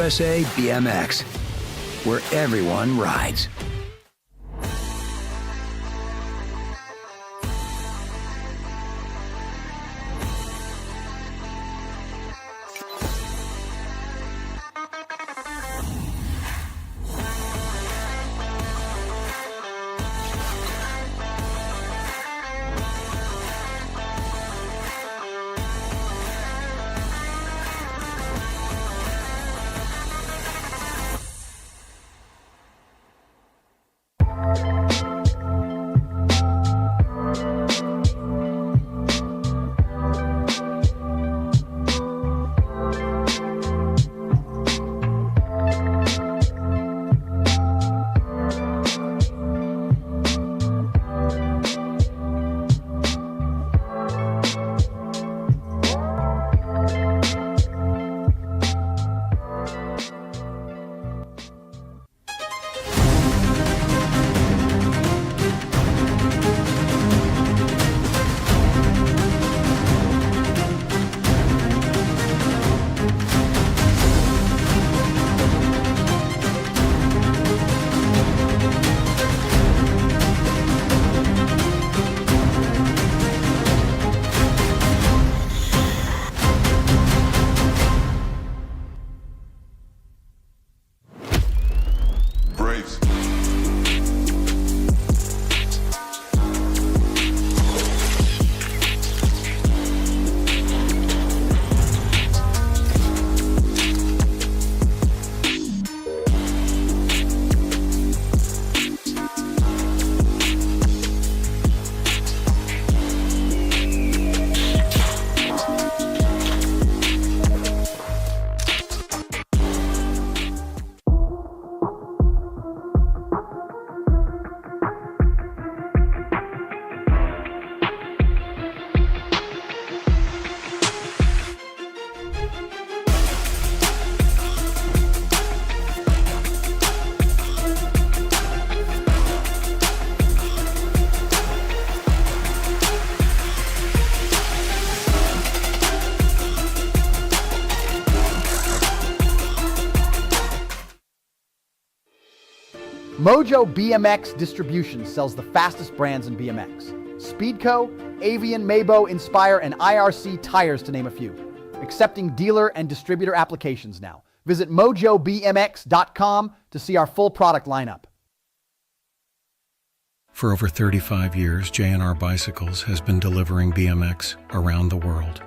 USA BMX, where everyone rides. Mojo BMX Distribution sells the fastest brands in BMX. Speedco, Avian, Mabo, Inspire, and IRC tires, to name a few. Accepting dealer and distributor applications now. Visit mojobmx.com to see our full product lineup. For over 35 years, J&R Bicycles has been delivering BMX around the world.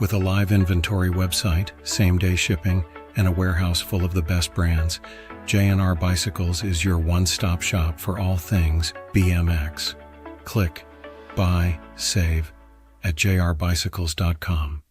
With a live inventory website, same-day shipping, and a warehouse full of the best brands, J&R Bicycles is your one-stop shop for all things BMX. Click, buy, save at jrbicycles.com.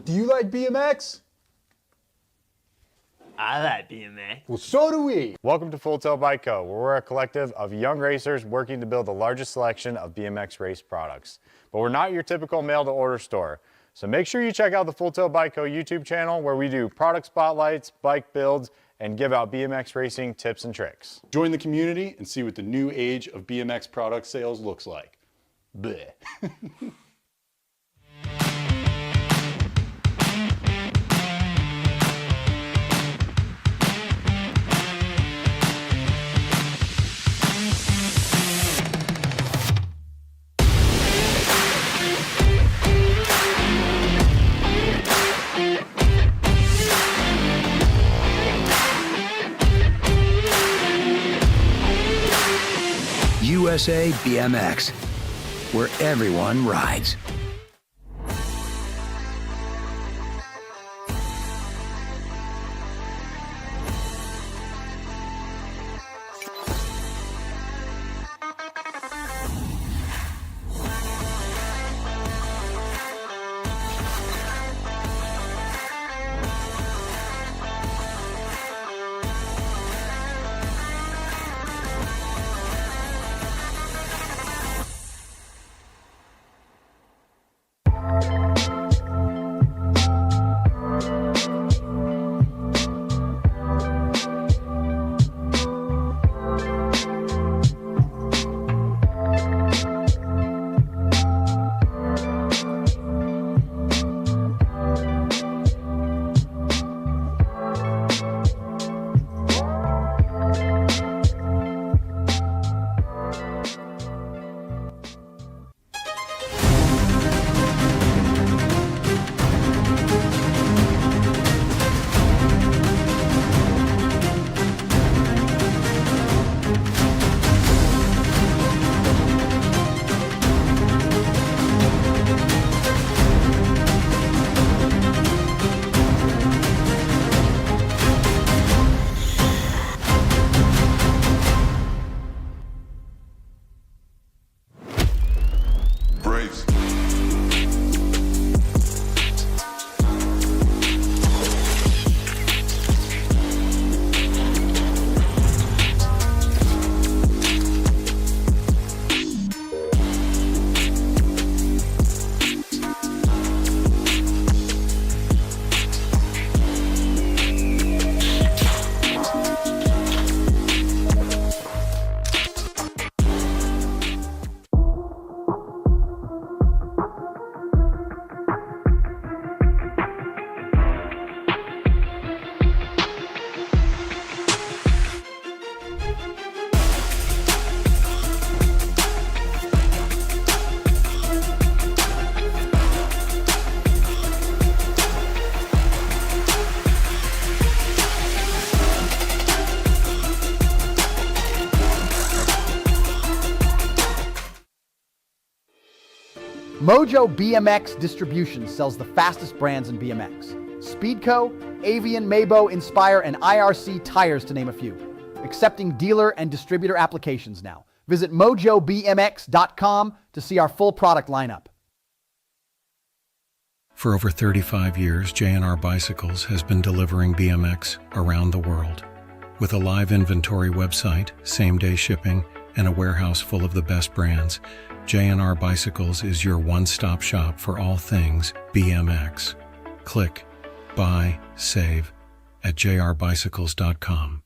Do you like BMX? I like BMX. Well, so do we. Welcome to Full Tilt Bike Co., where we're a collective of young racers working to build the largest selection of BMX race products. But we're not your typical mail-to-order store. So make sure you check out the Full Tilt Bike Co. YouTube channel, where we do product spotlights, bike builds, and give out BMX racing tips and tricks. Join the community and see what the new age of BMX product sales looks like. Bleh. USA BMX, where everyone rides. Mojo BMX Distribution sells the fastest brands in BMX. Speedco, Avian, Maybo, Inspire, and IRC tires, to name a few. Accepting dealer and distributor applications now. Visit mojobmx.com to see our full product lineup. For over 35 years, J&R Bicycles has been delivering BMX around the world. With a live inventory website, same-day shipping, and a warehouse full of the best brands, J&R Bicycles is your one-stop shop for all things BMX. Click, buy, save at jrbicycles.com.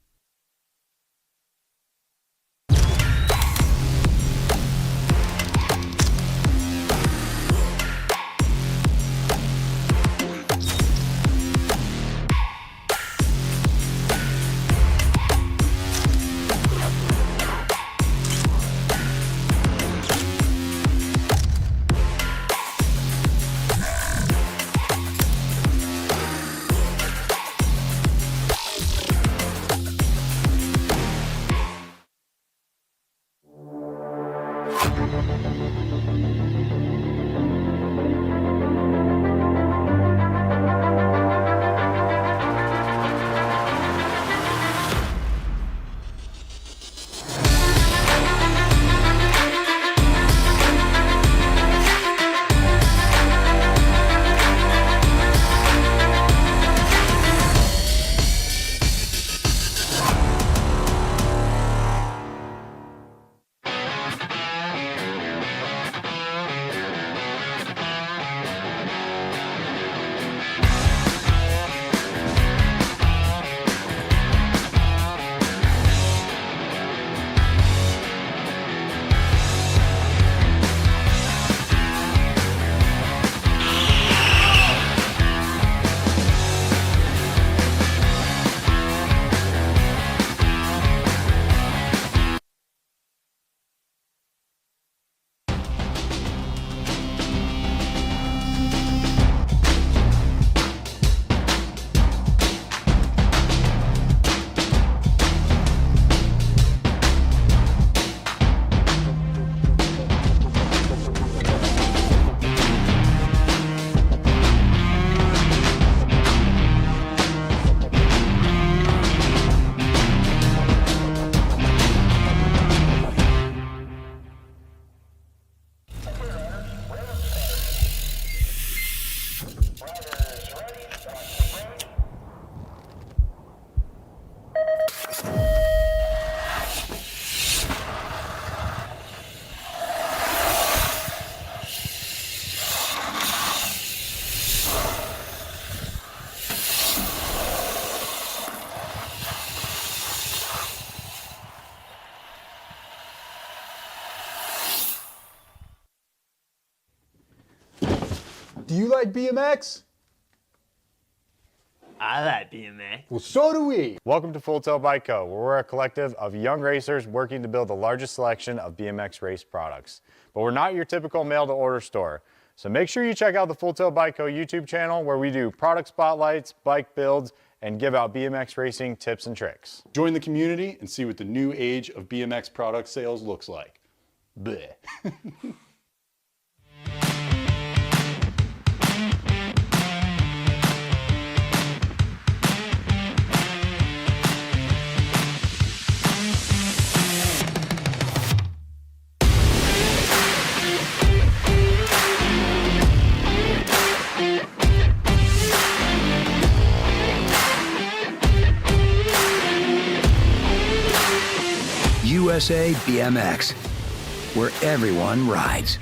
Do you like BMX? I like BMX. Well, so do we. Welcome to Full Tilt Bike Co., where we're a collective of young racers working to build the largest selection of BMX race products. But we're not your typical mail-to-order store. So make sure you check out the Full Tilt Bike Co. YouTube channel, where we do product spotlights, bike builds, and give out BMX racing tips and tricks. Join the community and see what the new age of BMX product sales looks like. Bleh. USA BMX, where everyone rides.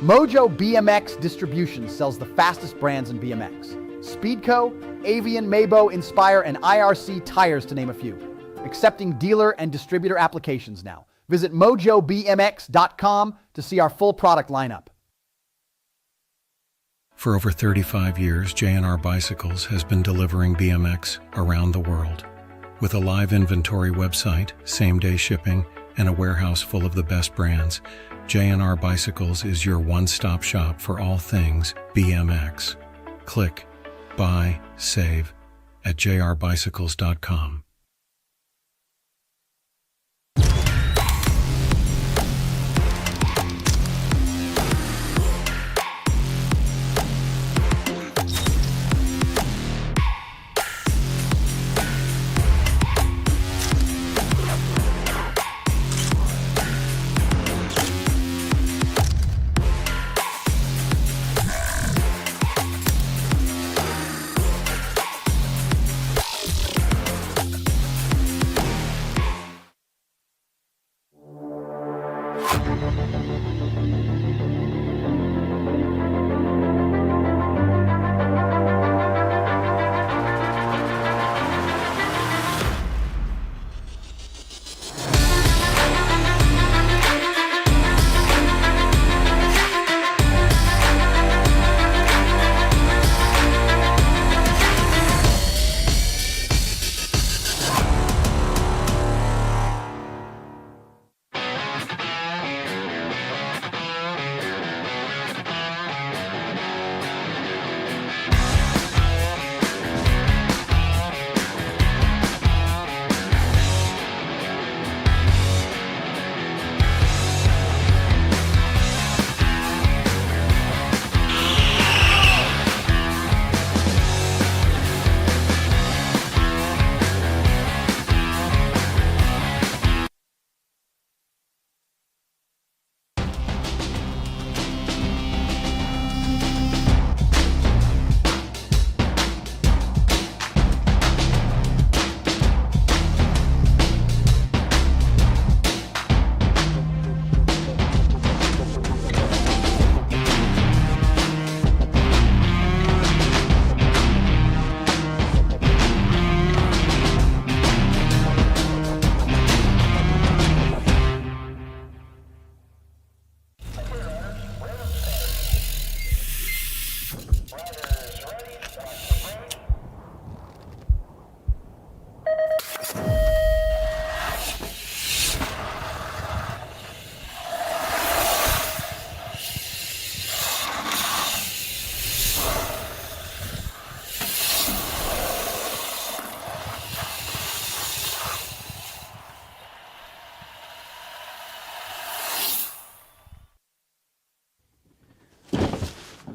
Mojo BMX Distribution sells the fastest brands in BMX. Speedco, Avian, Maybo, Inspire, and IRC tires, to name a few. Accepting dealer and distributor applications now. Visit mojobmx.com to see our full product lineup. For over 35 years, J&R Bicycles has been delivering BMX around the world. With a live inventory website, same-day shipping, and a warehouse full of the best brands, J&R Bicycles is your one-stop shop for all things BMX. Click, buy, save at jrbicycles.com.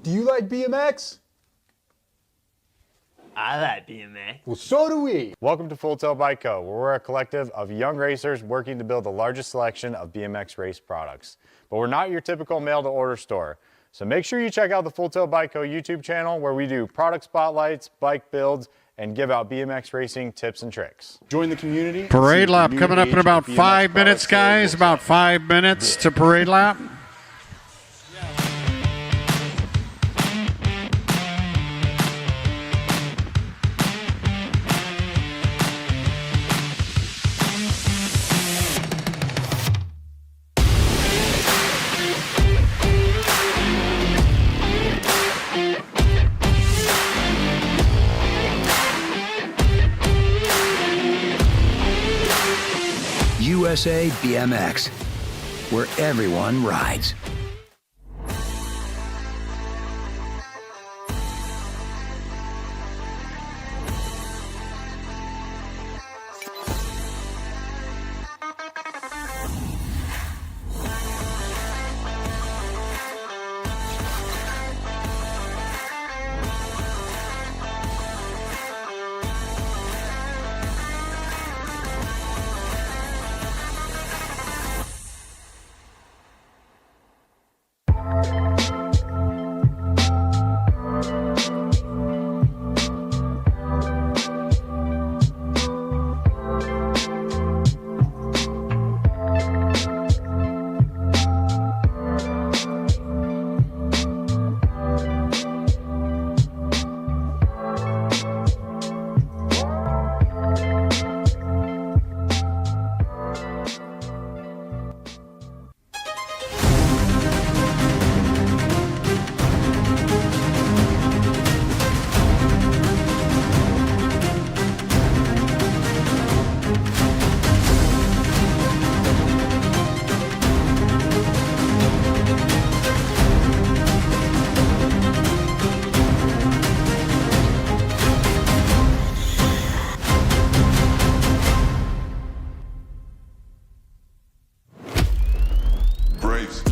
Do you like BMX? I like BMX. Well, so do we. Welcome to Full Tail Bike Co., where we're a collective of young racers working to build the largest selection of BMX race products. But we're not your typical mail-to-order store. So make sure you check out the Full Tail Bike Co. YouTube channel, where we do product spotlights, bike builds, and give out BMX racing tips and tricks. Join the community. and see Parade what lap the new coming up age in of about BMX 5 minutes, product sales guys. looks About like. 5 minutes to parade lap. USA BMX, where everyone rides. Braves.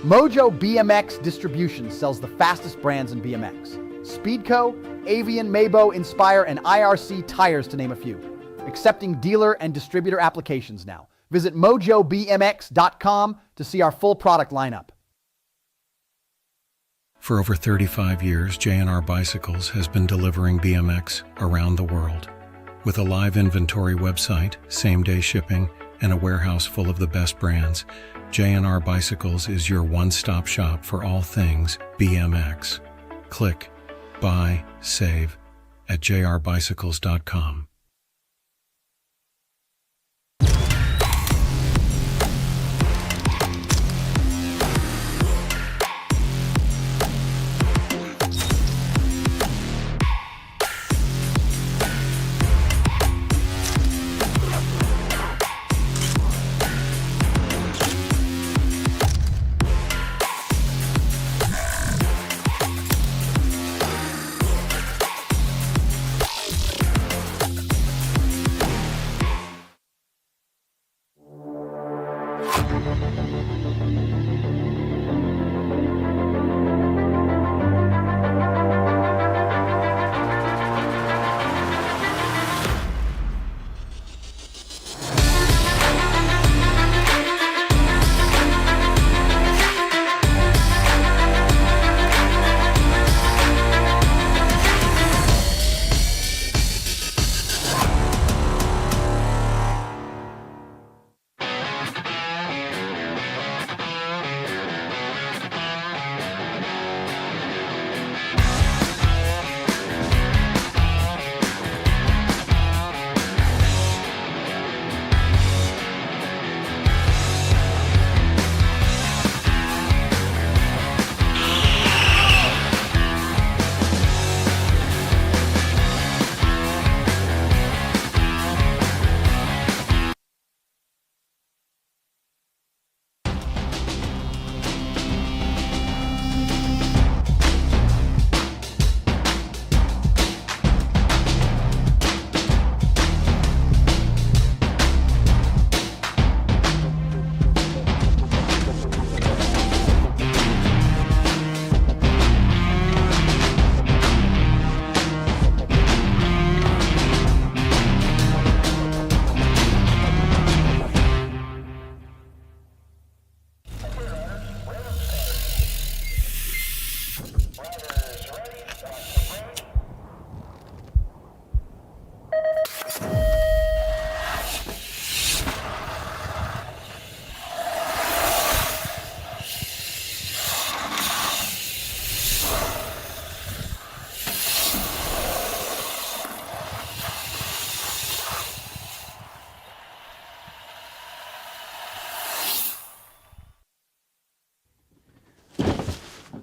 Mojo BMX Distribution sells the fastest brands in BMX. Speedco, Avian, Mabo, Inspire, and IRC tires, to name a few. Accepting dealer and distributor applications now. Visit mojobmx.com to see our full product lineup. For over 35 years, J&R Bicycles has been delivering BMX around the world. With a live inventory website, same-day shipping, and a warehouse full of the best brands, J&R Bicycles is your one-stop shop for all things BMX. Click, buy, save at jrbicycles.com.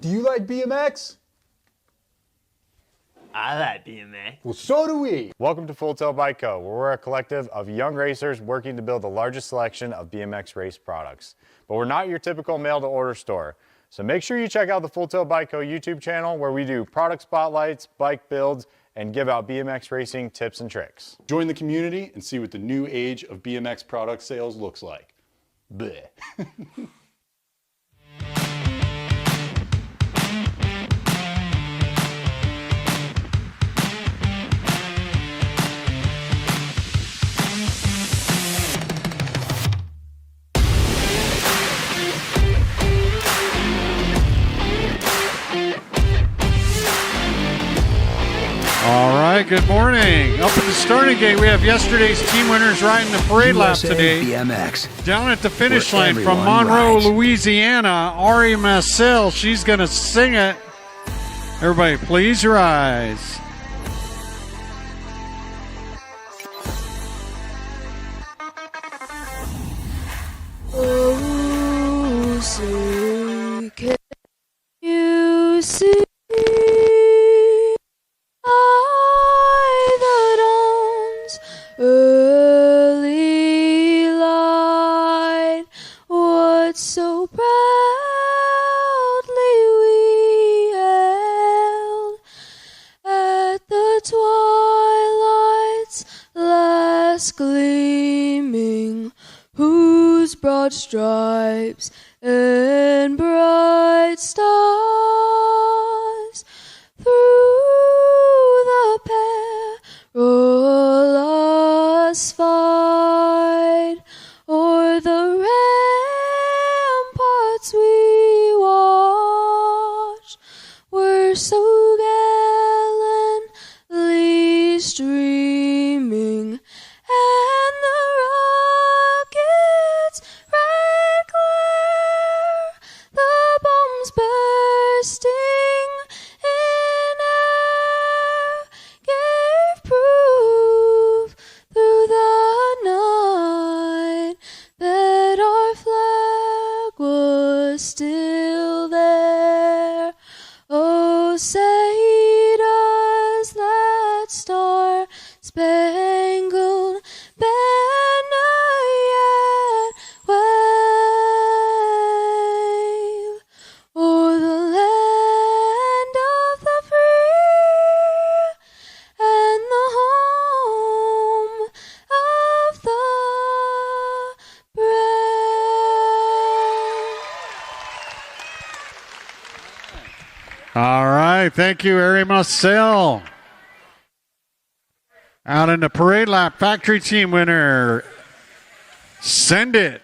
Do you like BMX? I like BMX. Well, so do we. Welcome to Full Tilt Bike Co., where we're a collective of young racers working to build the largest selection of BMX race products. But we're not your typical mail-to-order store. So make sure you check out the Full Tilt Bike Co. YouTube channel, where we do product spotlights, bike builds, and give out BMX racing tips and tricks. Join the community and see what the new age of BMX product sales looks like. Bleh. All right, good morning. Up at the starting gate, we have yesterday's team winners riding the parade lap USA today. BMX. Down at the finish Where line from everyone Monroe, rides. Louisiana, Ari Massel. She's going to sing it. Everybody, please rise. Oh, say, can you see by the dawn's early light what so proudly we held at the twilight's last gleaming, whose broad stripes and bright stars through the perilous fight o'er the ramparts we watched were so gallantly streaming, and the rockets' red glare, the bombs bursting in air, gave proof through the night that our flag was still there. Oh, say does that star-spangled banner yet wave o'er the land of the free and the home of the brave? All right, thank you, Ari Massel. Out in the parade lap, factory team winner, Send It.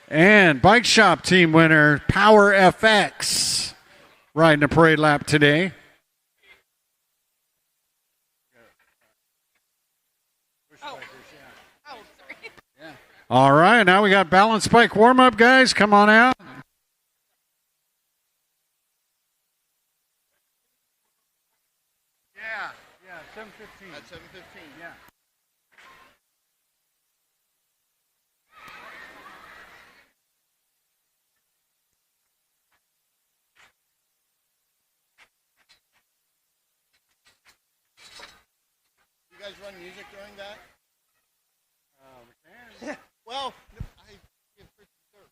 And bike shop team winner, Power FX, riding the parade lap today. All right, now we got balance bike warm-up, guys. Come on out. Yeah, 7:15. At 7:15. Yeah. You guys run music during that? We can. Well, I give Chris dessert.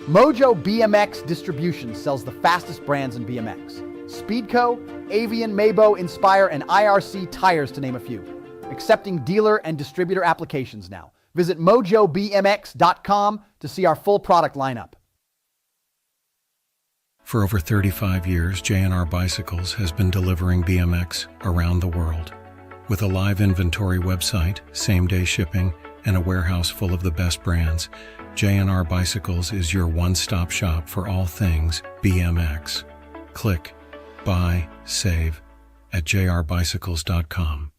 Mojo BMX Distribution sells the fastest brands in BMX. Speedco, Avian, Maybo, Inspire, and IRC tires to name a few. Accepting dealer and distributor applications now. Visit mojobmx.com to see our full product lineup. For over 35 years, J&R Bicycles has been delivering BMX around the world. With a live inventory website, same-day shipping, and a warehouse full of the best brands, J&R Bicycles is your one-stop shop for all things BMX. Click, buy, save at jrbicycles.com.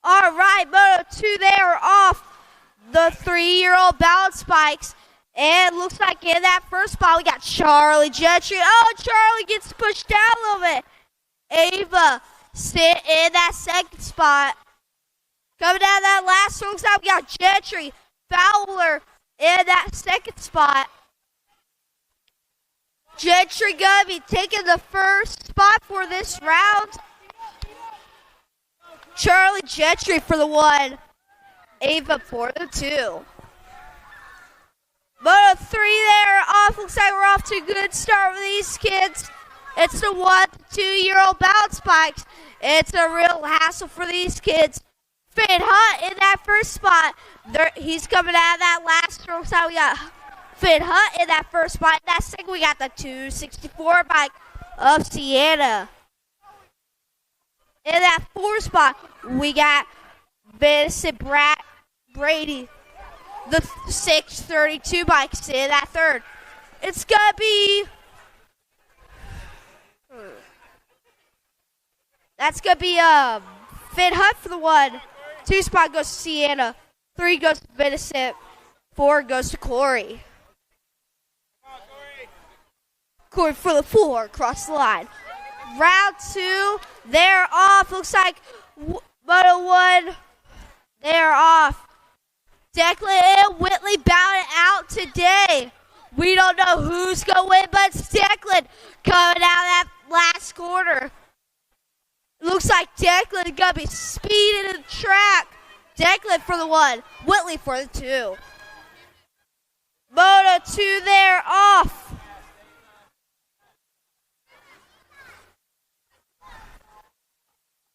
All right, Moto 2, they are off the 3-year-old balance spikes. And looks like in that first spot, we got Charlie Gentry. Oh, Charlie gets pushed down a little bit. Ava sit in that second spot. Coming down that last one, looks like we got Gentry, Fowler in that second spot. Gentry gonna be taking the first spot for this round. Charlie Gentry for the 1. Ava for the 2. Moto 3 there off. Looks like we're off to a good start with these kids. It's the 1 to 2-year-old bounce spikes. It's a real hassle for these kids. Finn Hunt in that first spot. He's coming out of that last stroke. So we got Finn Hunt in that first spot. In that second, we got the 264 bike of Sienna. In that fourth spot, we got Vincent Brady. The 632 bikes in that third. It's going to be... That's going to be Finn Hunt for the 1. 2 spot goes to Sienna. 3 goes to Vincent. 4 goes to Corey. Corey for the 4 across the line. Round 2, they're off. Looks like Moto 1, they're off. Declan and Whitley bowing out today. We don't know who's going to win, but it's Declan coming out of that last corner. Looks like Declan is going to be speeding in the track. Declan for the 1, Whitley for the 2. Moto 2 there, off.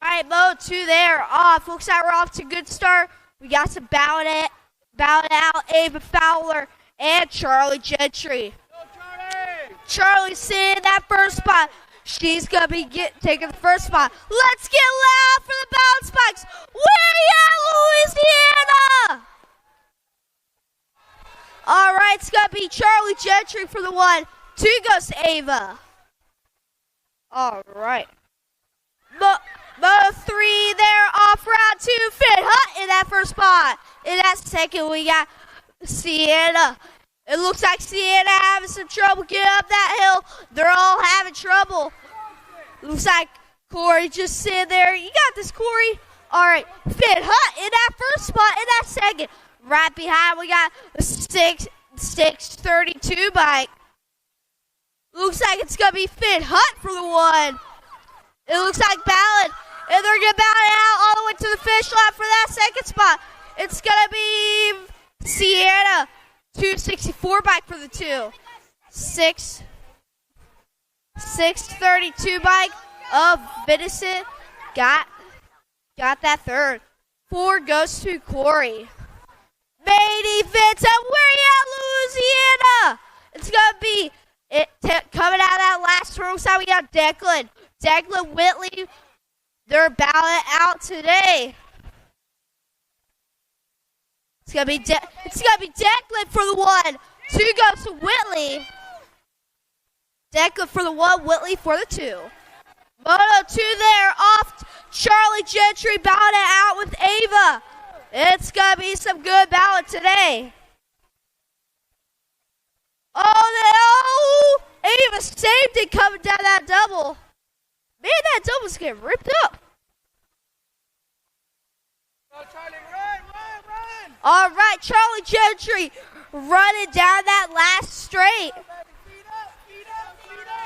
All right, Moto 2 there, off. Looks like we're off to a good start. We got some bowing out, Ava Fowler and Charlie Gentry. Charlie's sitting in that first spot. She's going to be taking the first spot. Let's get loud for the bounce spikes. We're at Louisiana. All right, it's going to be Charlie Gentry for the 1. 2 goes to Ava. All right. Moto 3 there, off round 2. Finn Hutt in that first spot. In that second, we got Sienna. It looks like Sienna having some trouble getting up that hill. They're all having trouble. Looks like Corey just sitting there. You got this, Corey. All right, Finn Hutt in that first spot. In that second, right behind, we got a 632 bike. Looks like it's going to be Finn Hutt for the 1. It looks like Ballard. And they're going to ballot out all the way to the finish line for that second spot. It's going to be Sienna. 264 bike for the 2. 632 bike of Vincent got that third. 4 goes to Corey. Main event, and we're at Louisiana. It's gonna be coming out of that last turn. So we got Declan Whitley. They're ballot out today. It's gonna be Declan for the 1. 2 goes to Whitley. Declan for the 1, Whitley for the 2. Moto 2 there, off. Charlie Gentry ballot out with Ava. It's gonna be some good ballot today. Oh, no! Ava saved it coming down that double. Man, that double's getting ripped up. All right, Charlie Gentry running down that last straight.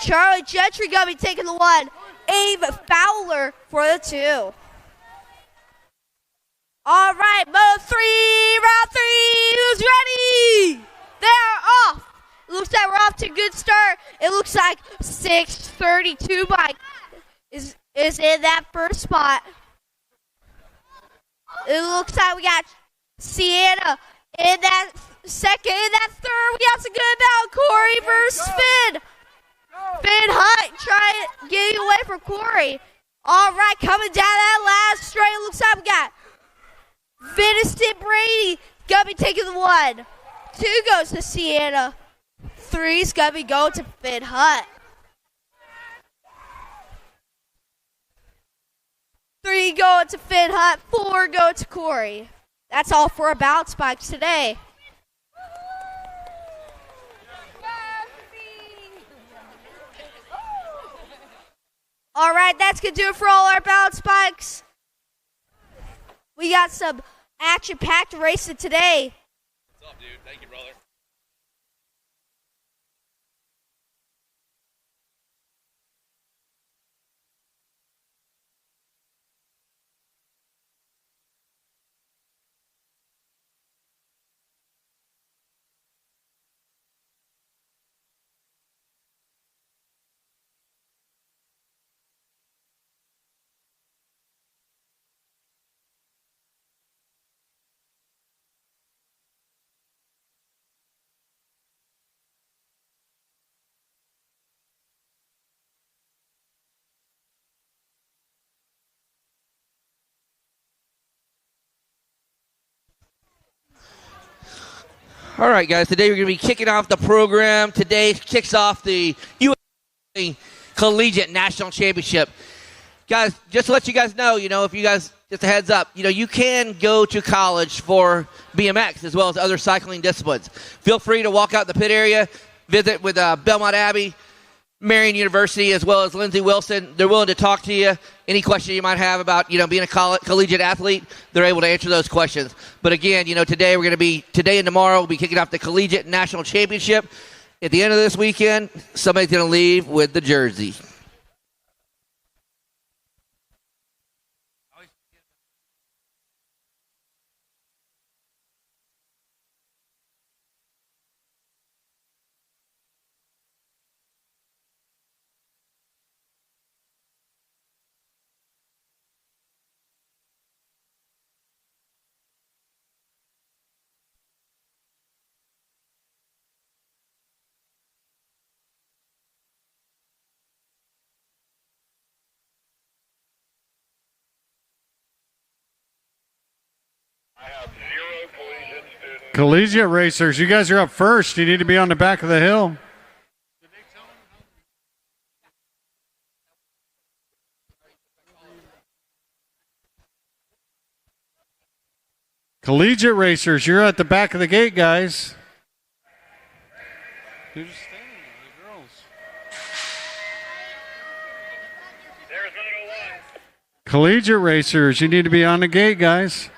Charlie Gentry going to be taking the 1. Ava Fowler for the 2. All right, Moto 3, round 3. Who's ready? They're off. Looks like we're off to a good start. It looks like 632 bike is in that first spot. It looks like we got Sienna in that second. In that third, we got some good battle. Corey versus Finn. Finn Hutt trying getting away from Corey. All right, coming down that last straight. It looks like we got Vincent Brady gonna be taking the 1. 2 goes to Sienna. 3's gonna be going to Finn Hutt. 3 going to Finn Hutt. 4 going to Corey. That's all for about spikes today. All right, that's going to do it for all our balance spikes. We got some action-packed racing today. What's up, dude? Thank you, brother. All right, guys, today we're going to be kicking off the program. Today kicks off the USA Collegiate National Championship. Guys, just to let you guys know, if you guys, just a heads up, you can go to college for BMX as well as other cycling disciplines. Feel free to walk out the pit area, visit with Belmont Abbey, Marion University, as well as Lindsey Wilson. They're willing to talk to you. Any question you might have about, being a collegiate athlete, they're able to answer those questions. But again, today and tomorrow, we'll be kicking off the Collegiate National Championship. At the end of this weekend, somebody's going to leave with the jersey. Collegiate racers, you guys are up first. You need to be on the back of the hill. Collegiate racers, you're at the back of the gate, guys. You're just standing there, the girls. Collegiate racers, you need to be on the gate, guys.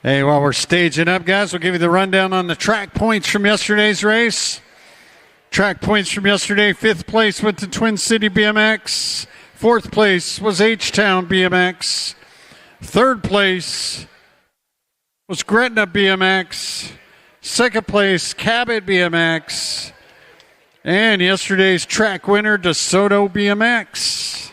Hey, while we're staging up, guys, we'll give you the rundown on the track points from yesterday's race. Track points from yesterday, 5th place went to Twin City BMX. 4th place was H-Town BMX. 3rd place was Gretna BMX. 2nd place, Cabot BMX. And yesterday's track winner, DeSoto BMX.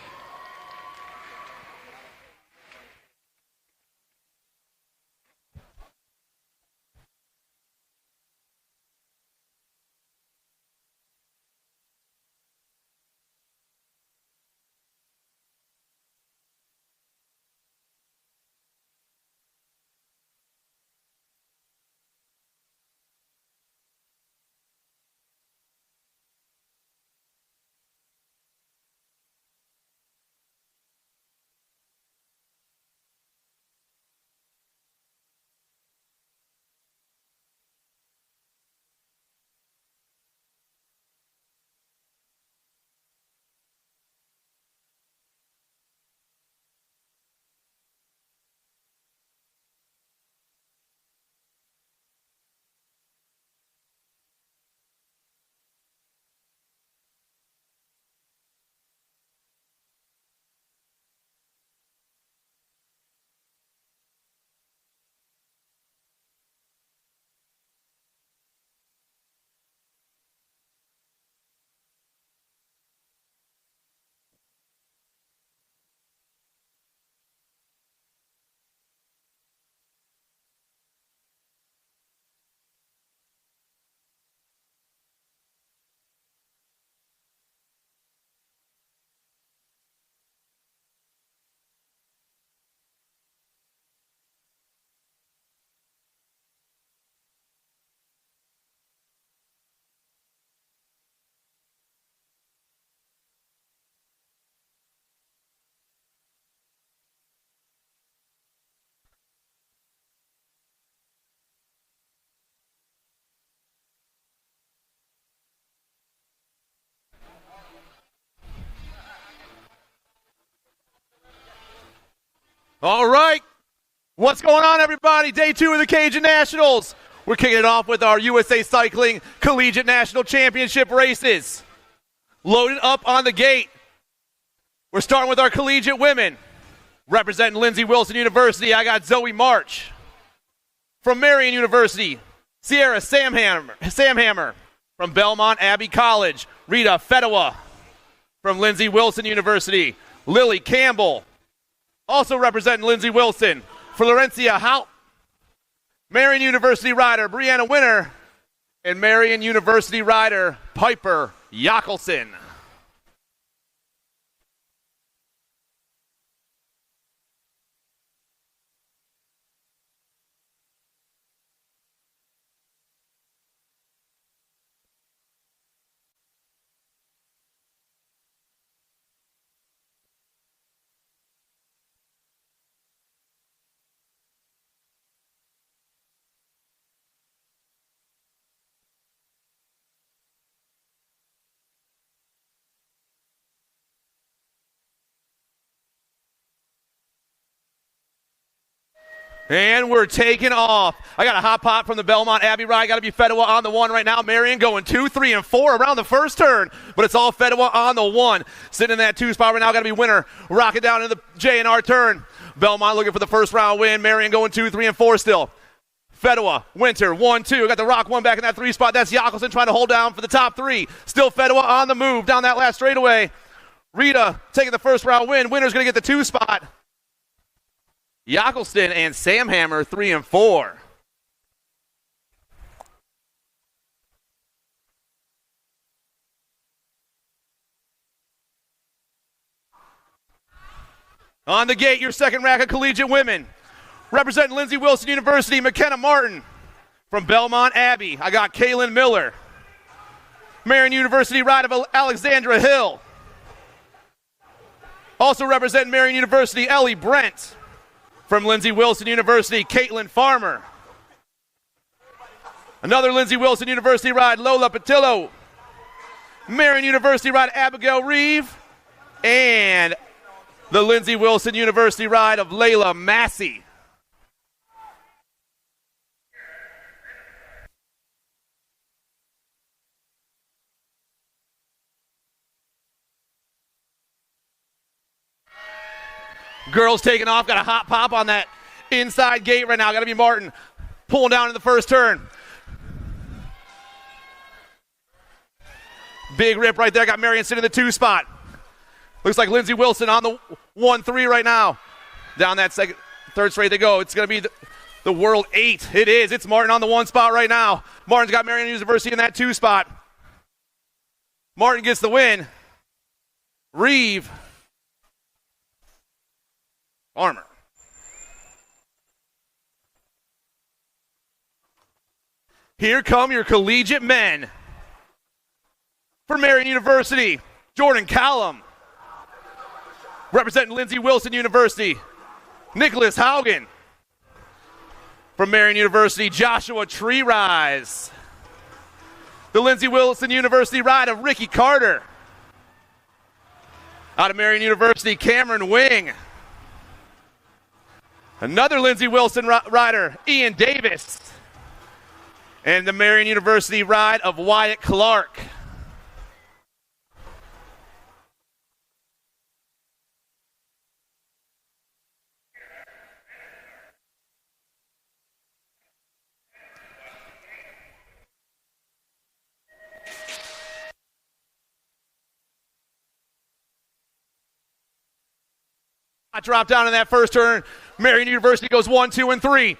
All right. What's going on, everybody? Day 2 of the Cajun Nationals. We're kicking it off with our USA Cycling Collegiate National Championship races. Loaded up on the gate. We're starting with our collegiate women. Representing Lindsey Wilson University, I got Zoe March. From Marion University, Sierra Samhammer. From Belmont Abbey College, Rita Fedewa. From Lindsey Wilson University, Lily Campbell. Also representing Lindsey Wilson, Florencia Hout. Marion University rider Brianna Winter. And Marion University rider Piper Yackelson. And we're taking off. I got a hot pot from the Belmont Abbey ride. Got to be Fedwa on the one right now. Marion going 2, 3, and 4 around the first turn. But it's all Fedwa on the one. Sitting in that 2 spot right now. Got to be Winner. Rocking down into the J&R turn. Belmont looking for the first round win. Marion going 2, 3, and 4 still. Fedwa, Winter, 1, 2. Got the Rock 1 back in that 3 spot. That's Yakelson trying to hold down for the top 3. Still Fedwa on the move down that last straightaway. Rita taking the first round win. Winner's going to get the 2 spot. Yakelston and Sam Hammer 3 and 4. On the gate, your second rack of collegiate women. Representing Lindsey Wilson University, McKenna Martin. From Belmont Abbey, I got Kaylin Miller. Marion University ride of Alexandra Hill. Also representing Marion University, Ellie Brent. From Lindsey Wilson University, Caitlin Farmer. Another Lindsey Wilson University ride, Lola Patillo. Marion University ride, Abigail Reeve. And the Lindsey Wilson University ride of Layla Massey. Girls taking off, got a hot pop on that inside gate right now. Got to be Martin pulling down in the first turn. Big rip right there. Got Marion sitting in the 2 spot. Looks like Lindsey Wilson on the 1-3 right now. Down that third straight they go. It's going to be the World 8. It is. It's Martin on the 1 spot right now. Martin's got Marion University in that 2 spot. Martin gets the win. Reeve. Farmer. Here come your collegiate men. For Marion University, Jordan Callum. Representing Lindsey Wilson University, Nicholas Haugen. From Marion University, Joshua Treerise. The Lindsey Wilson University ride of Ricky Carter. Out of Marion University, Cameron Wing. Another Lindsey Wilson rider, Ian Davis. And the Marion University ride of Wyatt Clark. I drop down in that first turn. Marion University goes 1, 2, and 3.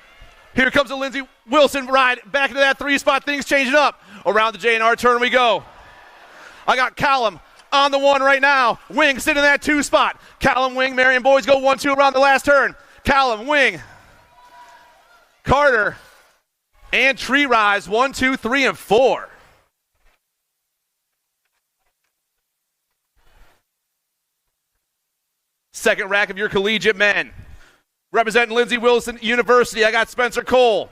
Here comes the Lindsey Wilson ride back into that 3 spot. Things changing up. Around the J&R turn we go. I got Callum on the 1 right now. Wing sitting in that 2 spot. Callum, Wing, Marion boys go 1, 2 around the last turn. Callum, Wing, Carter, and Tree Rise 1, 2, 3, and 4. Second rack of your collegiate men. Representing Lindsey Wilson University, I got Spencer Cole.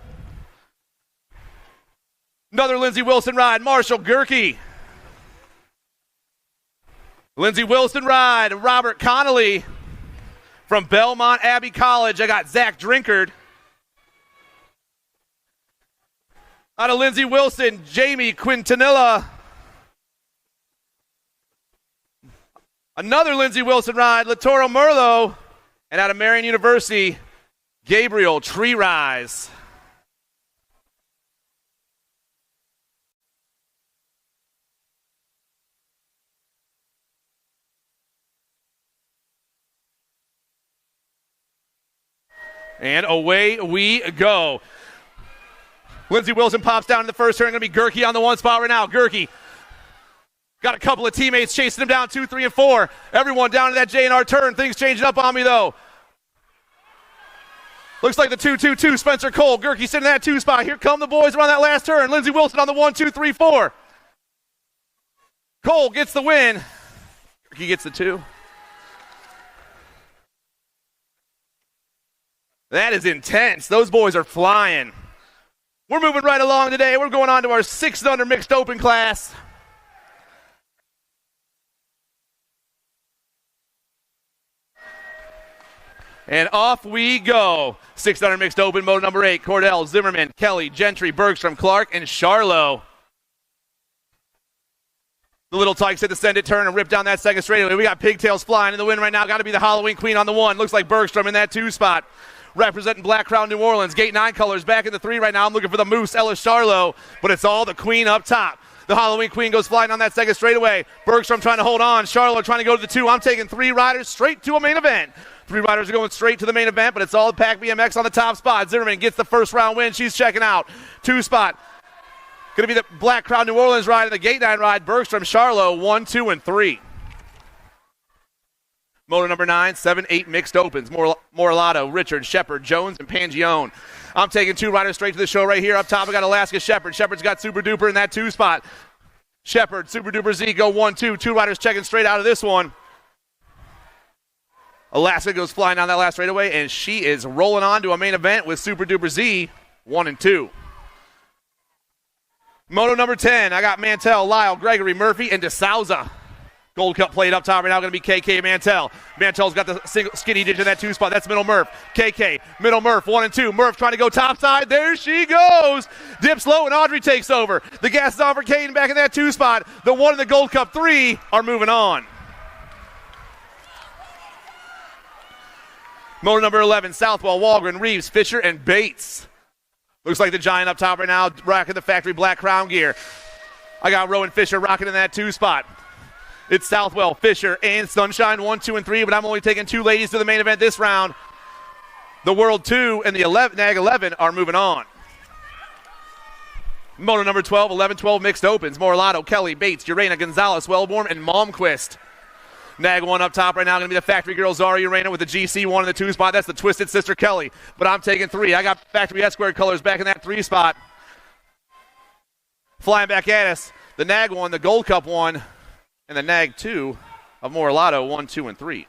Another Lindsey Wilson ride, Marshall Gerke. Lindsey Wilson ride, Robert Connolly. From Belmont Abbey College, I got Zach Drinkard. Out of Lindsey Wilson, Jamie Quintanilla. Another Lindsey Wilson ride, Latoro Merlo. And out of Marion University, Gabriel Tree Rise. And away we go. Lindsey Wilson pops down in the first turn. Going to be Gerke on the 1 spot right now. Gerke got a couple of teammates chasing him down 2, 3, and 4. Everyone down to that J&R turn. Things changing up on me, though. Looks like the 2-2-2, Spencer Cole. Gerke sitting in that 2 spot. Here come the boys around that last turn. Lindsey Wilson on the 1, 2, 3, 4. Cole gets the win. Gerke gets the 2. That is intense. Those boys are flying. We're moving right along today. We're going on to our 6 under mixed open class. And off we go. 600 mixed open, moto number 8. Cordell, Zimmerman, Kelly, Gentry, Bergstrom, Clark, and Charlo. The Little Tykes hit the send it turn and rip down that second straightaway. We got pigtails flying in the wind right now. Got to be the Halloween Queen on the 1. Looks like Bergstrom in that 2 spot. Representing Black Crown New Orleans. Gate 9 colors back in the 3 right now. I'm looking for the Moose, Ellis Charlo, but it's all the Queen up top. The Halloween Queen goes flying on that second straightaway. Bergstrom trying to hold on. Charlo trying to go to the 2. I'm taking 3 riders straight to a main event. 3 riders are going straight to the main event, but it's all Pack BMX on the top spot. Zimmerman gets the first round win. She's checking out. 2 spot. Going to be the Black Crown New Orleans ride and the Gate 9 ride. Bergstrom, Charlo, 1, 2, and 3. Moto number 9, 7, 8 mixed opens. Morlato, Richard, Shepard, Jones, and Pangione. I'm taking 2 riders straight to the show right here. Up top, I got Alaska Shepard. Shepard's got Super Duper in that 2 spot. Shepard, Super Duper Z go 1, 2. 2 riders checking straight out of this one. Alaska goes flying down that last straightaway, and she is rolling on to a main event with Super Duper Z, 1 and 2. Moto number 10, I got Mantell, Lyle, Gregory, Murphy, and DeSouza. Gold Cup plate up top right now going to be KK Mantell. Mantell's got the single skinny ditch in that 2 spot. That's middle Murph. KK, middle Murph, 1 and 2. Murph trying to go topside. There she goes. Dips low and Audrey takes over. The gas is on for Caden back in that 2 spot. The 1 and the Gold Cup 3 are moving on. Motor number 11, Southwell, Walgren, Reeves, Fisher, and Bates. Looks like the Giant up top right now, rocking the factory black crown gear. I got Rowan Fisher rocking in that 2 spot. It's Southwell, Fisher, and Sunshine, 1, 2, and 3, but I'm only taking 2 ladies to the main event this round. The World 2 and the NAG 11 are moving on. Moto number 12, 11-12 mixed opens. Morlato, Kelly, Bates, Urena, Gonzalez, Wellborn, and Malmquist. NAG 1 up top right now, going to be the factory girl Zara Urena with the GC1 in the 2 spot. That's the Twisted Sister Kelly, but I'm taking 3. I got factory S-squared colors back in that 3 spot. Flying back at us, the NAG 1, the Gold Cup 1, and the NAG 2 of Morlato, 1, 2, and 3.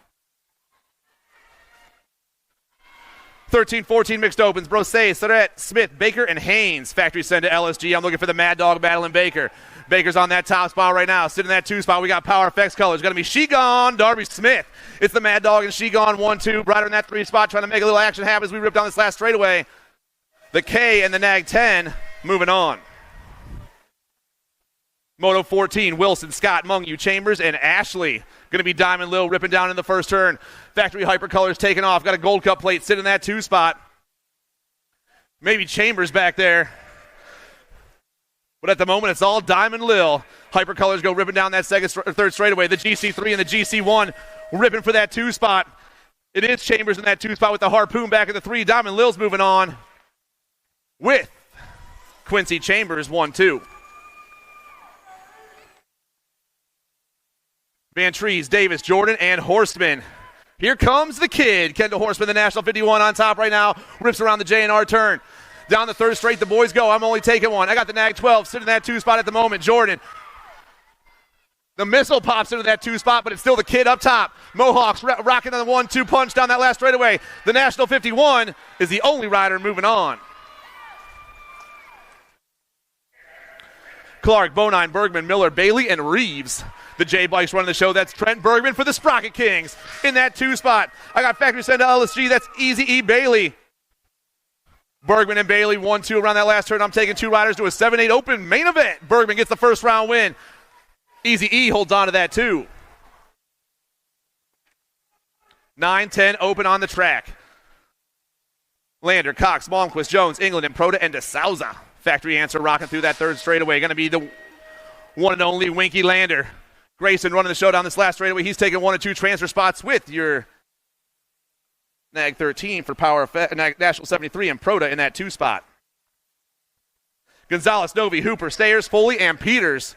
13-14 mixed opens. Brosset, Surratt, Smith, Baker, and Haynes. Factory send to LSG. I'm looking for the Mad Dog battling Baker. Baker's on that top spot right now. Sitting in that 2 spot, we got Power Effects colors. Going to be She Gone, Darby Smith. It's the Mad Dog and She Gone 1, 2. Rider in that 3 spot trying to make a little action happen as we rip down this last straightaway. The K and the NAG 10 moving on. Moto 14, Wilson, Scott, Mungu, Chambers, and Ashley. Going to be Diamond Lil ripping down in the first turn. Factory Hyper colors taking off. Got a Gold Cup plate sitting in that 2 spot. Maybe Chambers back there. But at the moment, it's all Diamond Lil. Hyper colors go ripping down that third straightaway. The GC3 and the GC1 ripping for that 2 spot. It is Chambers in that 2 spot with the Harpoon back in the 3. Diamond Lil's moving on with Quincy Chambers, 1, 2. Van Trees, Davis, Jordan, and Horstman. Here comes the kid. Kendall Horstman, the National 51 on top right now. Rips around the J&R turn. Down the third straight, the boys go. I'm only taking 1. I got the NAG 12 sitting in that 2 spot at the moment. Jordan. The missile pops into that 2 spot, but it's still the kid up top. Mohawks rocking on the 1-2 punch down that last straightaway. The National 51 is the only rider moving on. Clark, Bonine, Bergman, Miller, Bailey, and Reeves. The J-Bikes running the show. That's Trent Bergman for the Sprocket Kings. In that 2 spot, I got factory send to LSG. That's Easy E. Bailey. Bergman and Bailey, 1-2 around that last turn. I'm taking 2 riders to a 7-8 open main event. Bergman gets the first round win. Easy E holds on to that too. 9-10 open on the track. Lander, Cox, Malmquist, Jones, England, and Proda, and DeSouza. Factory answer rocking through that third straightaway. Going to be the one and only Winky Lander. Grayson running the show down this last straightaway. He's taking 1 and 2 transfer spots with your NAG 13 for Power Effect, National 73, and Proda in that 2 spot. Gonzalez, Novi, Hooper, Stayers, Foley, and Peters.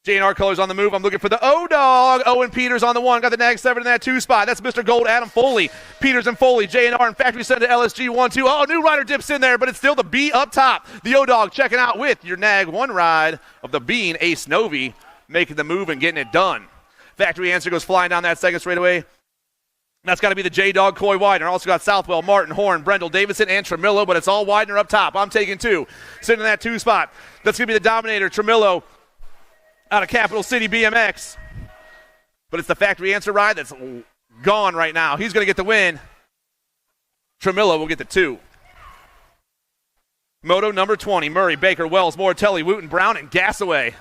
J&R colors on the move. I'm looking for the O-Dog. Owen Peters on the 1. Got the NAG 7 in that 2 spot. That's Mr. Gold, Adam Foley. Peters and Foley. J&R and factory send to LSG 1-2. Oh, new rider dips in there, but it's still the B up top. The O-Dog checking out with your NAG 1 ride of the Bean, Ace Novi, making the move and getting it done. Factory answer goes flying down that second straightaway. That's got to be the J-Dog, Coy Widener. Also got Southwell, Martin, Horn, Brendel, Davidson, and Tremillo, but it's all Widener up top. I'm taking 2. Sitting in that 2 spot. That's going to be the Dominator, Tremillo, out of Capital City BMX. But it's the factory answer ride that's gone right now. He's going to get the win. Tremilla will get the 2. Moto number 20, Murray, Baker, Wells, Mortelli, Wooten, Brown, and Gasaway.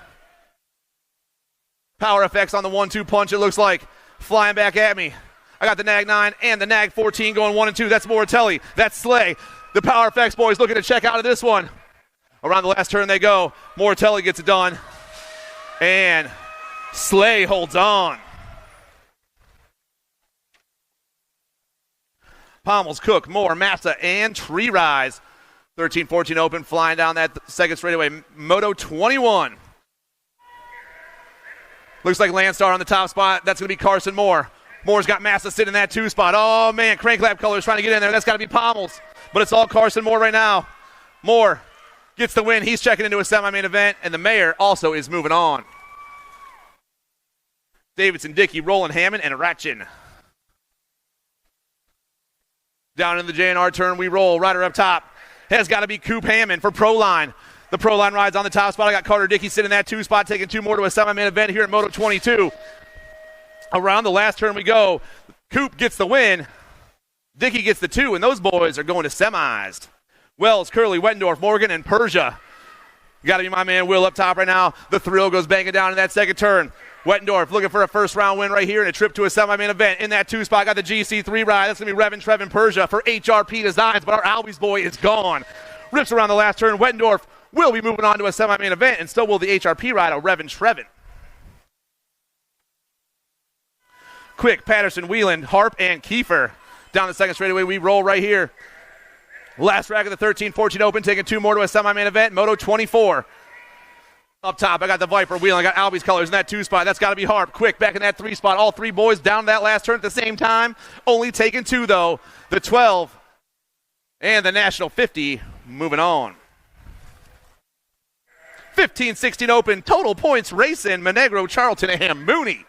Power FX on the 1-2 punch, it looks like. Flying back at me. I got the Nag 9 and the Nag 14 going 1 and 2. That's Mortelli. That's Slay. The Power FX boys looking to check out of this one. Around the last turn they go. Mortelli gets it done. And Slay holds on. Pommels, Cook, Moore, Massa, and Tree Rise. 13-14 open, flying down that second straightaway. Moto 21. Looks like Landstar on the top spot. That's going to be Carson Moore. Moore's got Massa sitting in that 2 spot. Oh, man, Crank Lab Colors trying to get in there. That's got to be Pommels. But it's all Carson Moore right now. Moore gets the win. He's checking into a semi-main event, and the mayor also is moving on. Davidson, Dickey, Roland, Hammond, and Ratchin. Down in the JNR turn, we roll. Rider up top has got to be Coop Hammond for Proline. The Proline rides on the top spot. I got Carter Dickey sitting in that 2 spot, taking 2 more to a semi-main event here at Moto 22. Around the last turn we go. Coop gets the win. Dickey gets the 2, and those boys are going to semis. Wells, Curley, Wettendorf, Morgan, and Persia. Got to be my man Will up top right now. The thrill goes banging down in that second turn. Wettendorf looking for a first-round win right here and a trip to a semi-main event. In that 2 spot, got the GC3 ride. That's going to be Revin Trevin Persia for HRP Designs, but our Albies boy is gone. Rips around the last turn. Wettendorf will be moving on to a semi-main event, and so will the HRP ride of Revin Trevin. Quick, Patterson, Wheeland, Harp, and Kiefer. Down the second straightaway, we roll right here. Last rack of the 13-14 open, taking 2 more to a semi-main event. Moto 24. Up top, I got the Viper wheel. I got Albie's colors in that 2 spot. That's got to be Harp. Quick, back in that 3 spot. All 3 boys down that last turn at the same time. Only taking 2, though. The 12 and the National 50 moving on. 15-16 open. Total points racing. Monegro, Charlton, and Mooney.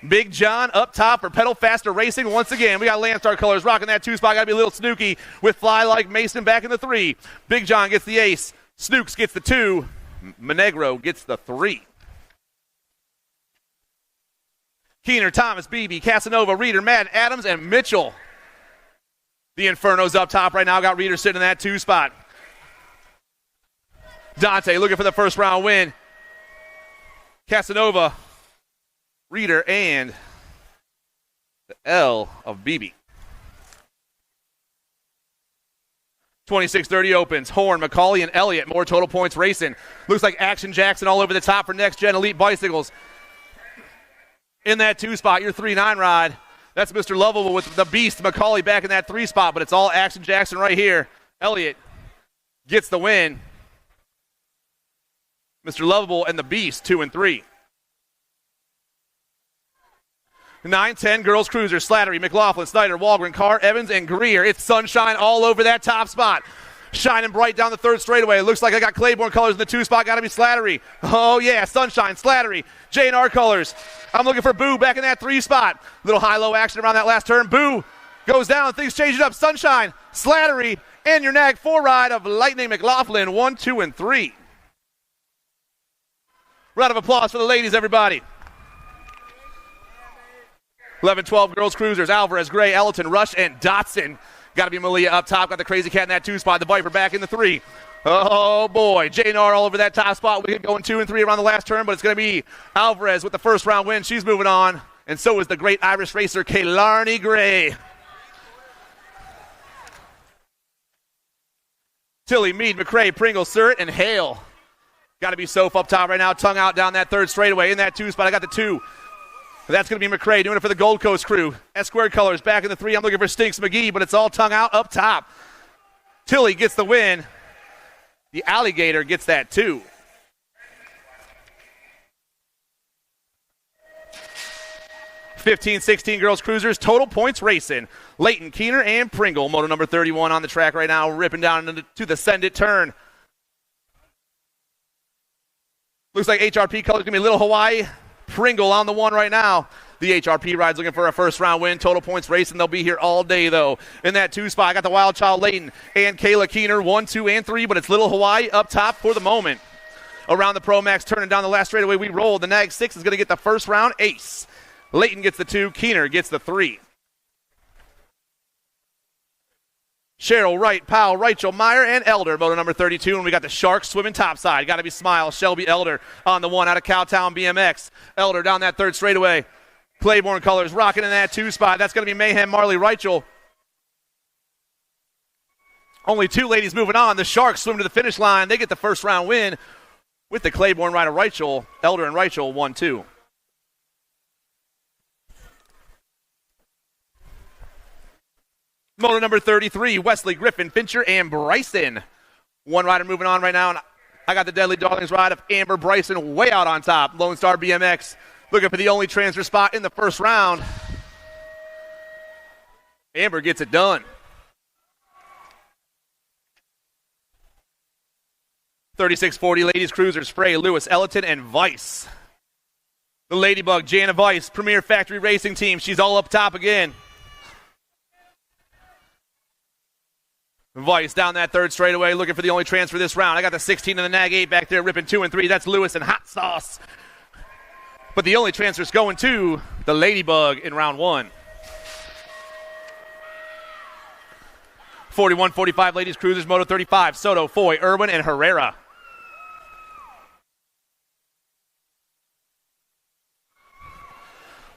Big John up top for Pedal Faster Racing once again. We got Landstar colors rocking that 2 spot. Got to be a little snooky with Fly Like Mason back in the 3. Big John gets the ace. Snooks gets the 2. Monegro gets the 3. Keener, Thomas, Beebe, Casanova, Reeder, Madden, Adams, and Mitchell. The Inferno's up top right now. Got Reeder sitting in that 2 spot. Dante looking for the first round win. Casanova, Reeder, and the L of Beebe. 26-30 opens. Horn, McCauley, and Elliott. More total points racing. Looks like Action Jackson all over the top for Next Gen Elite Bicycles. In that 2 spot, your 3-9 ride. That's Mr. Lovable with the Beast, McCauley, back in that 3 spot, but it's all Action Jackson right here. Elliott gets the win. Mr. Lovable and the Beast, 2 and 3. 9-10 girls cruiser. Slattery, McLaughlin, Snyder, Walgren, Carr, Evans, and Greer. It's sunshine all over that top spot. Shining bright down the 3rd straightaway. It looks like I got Claiborne colors in the 2 spot. Got to be Slattery. Oh, yeah, sunshine, Slattery. J&R colors. I'm looking for Boo back in that 3 spot. Little high-low action around that last turn. Boo goes down. Things change it up. Sunshine, Slattery, and your Nag 4 ride of Lightning McLaughlin, 1, 2, and 3. Round of applause for the ladies, everybody. 11-12 girls cruisers. Alvarez, Gray, Elton, Rush, and Dotson. Got to be Malia up top. Got the Crazy Cat in that 2 spot. The Viper back in the 3. Oh, boy. J&R all over that top spot. We get going 2 and 3 around the last turn, but it's going to be Alvarez with the first round win. She's moving on. And so is the great Irish racer, Kalarni Gray. Tilly, Mead, McRae, Pringle, Surratt, and Hale. Got to be Soph up top right now. Tongue out down that 3rd straightaway. In that 2 spot, I got the 2. That's going to be McRae doing it for the Gold Coast crew. S-squared colors back in the 3. I'm looking for Stinks McGee, but it's all tongue out up top. Tilly gets the win. The Alligator gets that 2. (15-16) girls cruisers. Total points racing. Leighton, Keener, and Pringle. Moto number 31 on the track right now, ripping down to the Send It turn. Looks like HRP colors going to be Little Hawaii. Pringle on the 1 right now. The HRP ride's looking for a first round win. Total points racing. They'll be here all day, though. In that 2 spot, I got the Wild Child Leighton and Kayla Keener, 1, 2, and 3, but it's Little Hawaii up top for the moment. Around the Pro Max, turning down the last straightaway, we roll. The Nag 6 is going to get the first round ace. Leighton gets the 2. Keener gets the 3. Cheryl, Wright, Powell, Rachel, Meyer, and Elder, moto number 32. And we got the Sharks swimming topside. Got to be Smile, Shelby Elder on the one out of Cowtown BMX. Elder down that third straightaway. Claiborne colors rocking in that 2 spot. That's going to be Mayhem, Marley, Rachel. Only 2 ladies moving on. The Sharks swim to the finish line. They get the first round win with the Claiborne rider Rachel. Elder and Rachel 1-2. Moto number 33, Wesley, Griffin, Fincher, and Bryson. 1 rider moving on right now, and I got the Deadly Darlings ride of Amber Bryson way out on top. Lone Star BMX looking for the only transfer spot in the first round. Amber gets it done. 3640 ladies cruisers, Frey, Lewis, Ellerton, and Vice. The Ladybug, Jana Vice, Premier Factory Racing Team. She's all up top again. Vice down that third straightaway, looking for the only transfer this round. I got the 16 and the Nag 8 back there, ripping 2 and 3. That's Lewis and Hot Sauce. But the only transfer's going to the Ladybug in round 1. 41-45 ladies cruisers, moto 35. Soto, Foy, Irwin, and Herrera.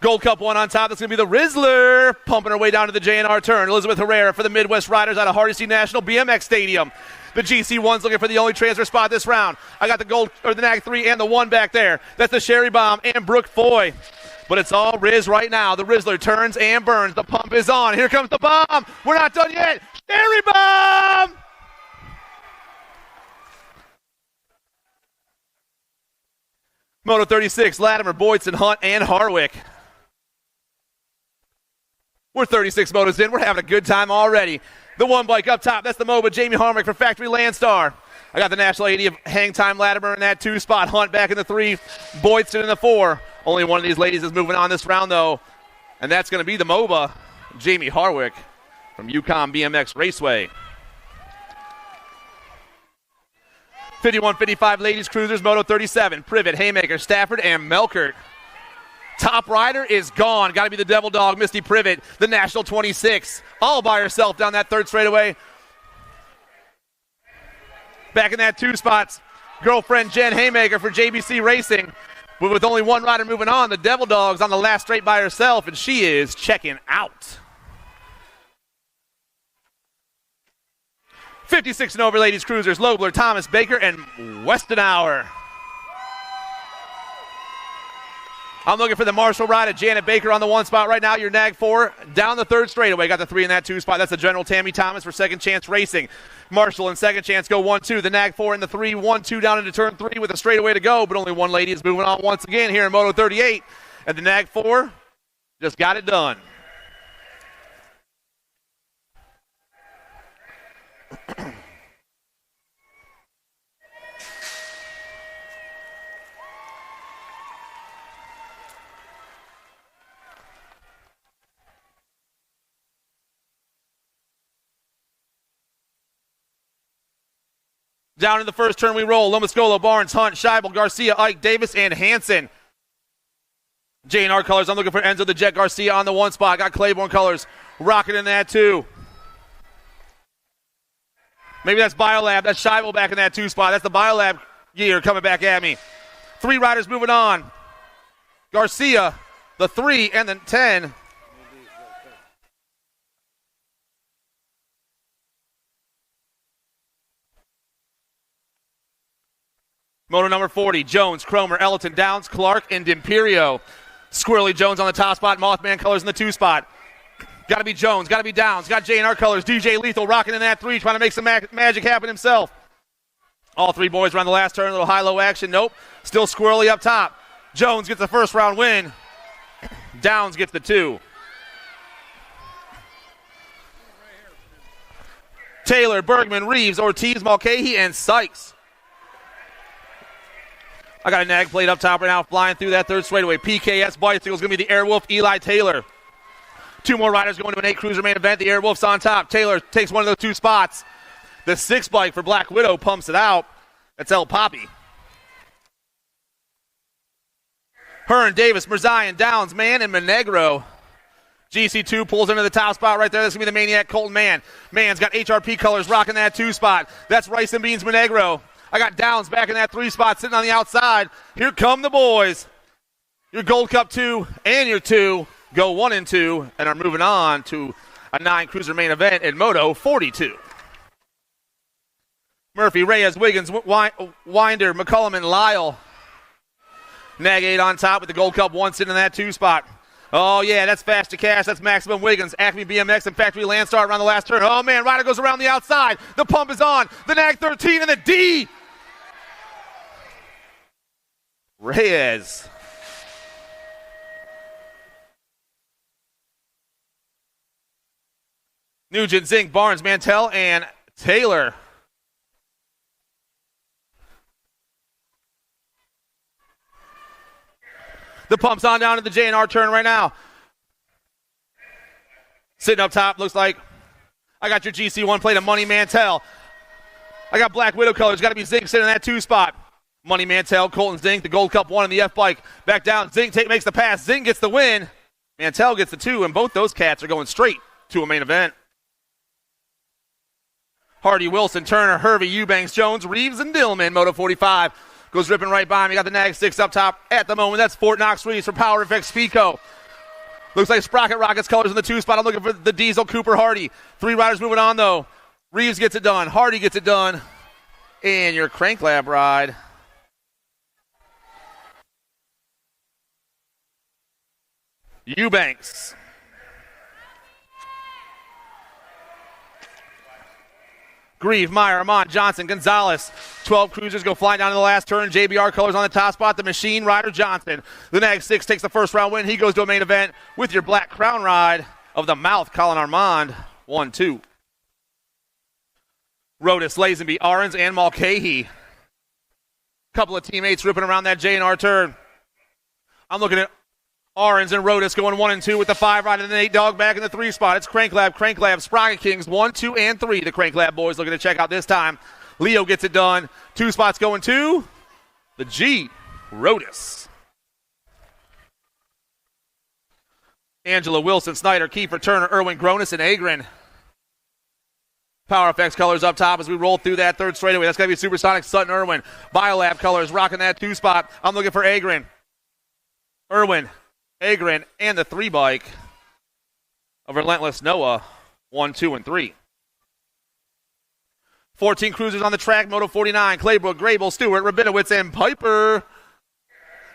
Gold Cup 1 on top. That's going to be the Rizzler, pumping her way down to the JNR turn. Elizabeth Herrera for the Midwest Riders out of Hardesty National BMX Stadium. The GC1's looking for the only transfer spot this round. I got the gold, or the Nag 3 and the 1 back there. That's the Sherry Bomb and Brooke Foy. But it's all Riz right now. The Rizzler turns and burns. The pump is on. Here comes the bomb. We're not done yet. Sherry Bomb! Moto 36, Latimer, Boydson, Hunt, and Harwick. We're 36 motos in. We're having a good time already. The 1 bike up top, that's the MOBA, Jamie Harwick from Factory Landstar. I got the National 80 of Hang Time Latimer in that 2 spot. Hunt back in the 3, Boydson in the 4. Only one of these ladies is moving on this round, though, and that's going to be the MOBA, Jamie Harwick from Yukon BMX Raceway. 51-55 ladies cruisers, moto 37. Privet, Haymaker, Stafford, and Melkert. Top rider is gone. Got to be the Devil Dog, Misty Privet, the National 26. All by herself down that third straightaway. Back in that 2 spots, girlfriend Jen Haymaker for JBC Racing. But with only 1 rider moving on, the Devil Dog's on the last straight by herself, and she is checking out. 56 and over ladies cruisers, Lobler, Thomas, Baker, and Westenauer. I'm looking for the Marshall ride of Janet Baker on the 1 spot right now. Your Nag 4 down the third straightaway. Got the 3 in that 2 spot. That's the General Tammy Thomas for Second Chance Racing. Marshall and Second Chance go 1-2. The Nag 4 in the 3, 1-2 down into turn 3 with a straightaway to go. But only 1 lady is moving on once again here in Moto 38. And the Nag 4 just got it done. Down in the first turn we roll. Lomascolo, Barnes, Hunt, Scheibel, Garcia, Ike, Davis, and Hansen. J&R colors. I'm looking for Enzo the Jet Garcia on the 1 spot. Got Claiborne colors. Rocking in that 2. Maybe that's Biolab. That's Scheibel back in that 2 spot. That's the Biolab gear coming back at me. 3 riders moving on. Garcia, the 3, and the 10. Moto number 40, Jones, Cromer, Ellerton, Downs, Clark, and D'Imperio. Squirrely Jones on the top spot, Mothman colors in the 2 spot. Got to be Jones, got to be Downs, got J&R colors, DJ Lethal rocking in that 3, trying to make some magic happen himself. All 3 boys around the last turn, a little high-low action. Nope, still Squirrely up top. Jones gets the first round win. Downs gets the 2. Taylor, Bergman, Reeves, Ortiz, Mulcahy, and Sykes. I got a Nag plate up top right now, flying through that third straightaway. PKS Bicycle is going to be the Airwolf, Eli Taylor. 2 more riders going to an 8 cruiser main event. The Airwolf's on top. Taylor takes one of those 2 spots. The 6 bike for Black Widow pumps it out. That's El Poppy. Hearn, Davis, Mirzayan, Downs, Mann, and Monegro. GC2 pulls into the top spot right there. That's going to be the Maniac Colton Mann. Mann's got HRP colors rocking that 2 spot. That's Rice and Beans Monegro. I got Downs back in that 3 spot sitting on the outside. Here come the boys. Your Gold Cup 2 and your 2 go 1 and 2 and are moving on to a 9-cruiser main event in Moto 42. Murphy, Reyes, Wiggins, Winder, McCullum, and Lyle. Nag 8 on top with the Gold Cup 1 sitting in that 2 spot. Oh, yeah, that's Fast to Cash. That's Maximum Wiggins. Acme BMX and Factory Landstar around the last turn. Oh, man, Ryder goes around the outside. The pump is on. The Nag 13 and the D. Reyes. Nugent, Zink, Barnes, Mantell, and Taylor. The pump's on down to the J&R turn right now. Sitting up top, looks like I got your GC1 plate of Money Mantell. I got Black Widow colors. Got to be Zink sitting in that 2 spot. Money Mantell, Colton Zink, the Gold Cup 1 on the F-Bike. Back down, Zink makes the pass. Zink gets the win. Mantell gets the 2, and both those cats are going straight to a main event. Hardy, Wilson, Turner, Hervey, Eubanks, Jones, Reeves, and Dillman. Moto 45 goes ripping right by him. You got the Nag 6 up top at the moment. That's Fort Knox Reeves for Power Effects Speedco. Looks like Sprocket Rockets colors in the 2 spot. I'm looking for the Diesel Cooper Hardy. 3 riders moving on, though. Reeves gets it done. Hardy gets it done. And your Crank Lab ride. Eubanks. Grieve, Meyer, Amon, Johnson, Gonzalez. 12 cruisers go flying down to the last turn. JBR colors on the top spot. The Machine Rider Johnson. The Nag 6 takes the first round win. He goes to a main event with your Black Crown ride of the Mouth, Colin Armand. 1-2. Rodas, Lazenby, Arons, and Mulcahy. Couple of teammates ripping around that J&R turn. I'm looking at Arons and Rodas going 1 and 2 with the 5 ride and the 8 dog back in the 3 spot. It's Crank Lab, Sprocket Kings 1, 2, and 3. The Crank Lab boys looking to check out this time. Leo gets it done. 2 spots going to the G, Rodas. Angela, Wilson, Snyder, Kiefer, Turner, Irwin, Gronis, and Agrin. Power Effects colors up top as we roll through that 3rd straightaway. That's going to be Supersonic, Sutton, Irwin. Biolab colors rocking that 2 spot. I'm looking for Agrin. Irwin, Agrin, and the 3 bike of Relentless Noah, 1, 2, and 3. 14 cruisers on the track, Moto 49, Claybrook, Grable, Stewart, Rabinowitz, and Piper.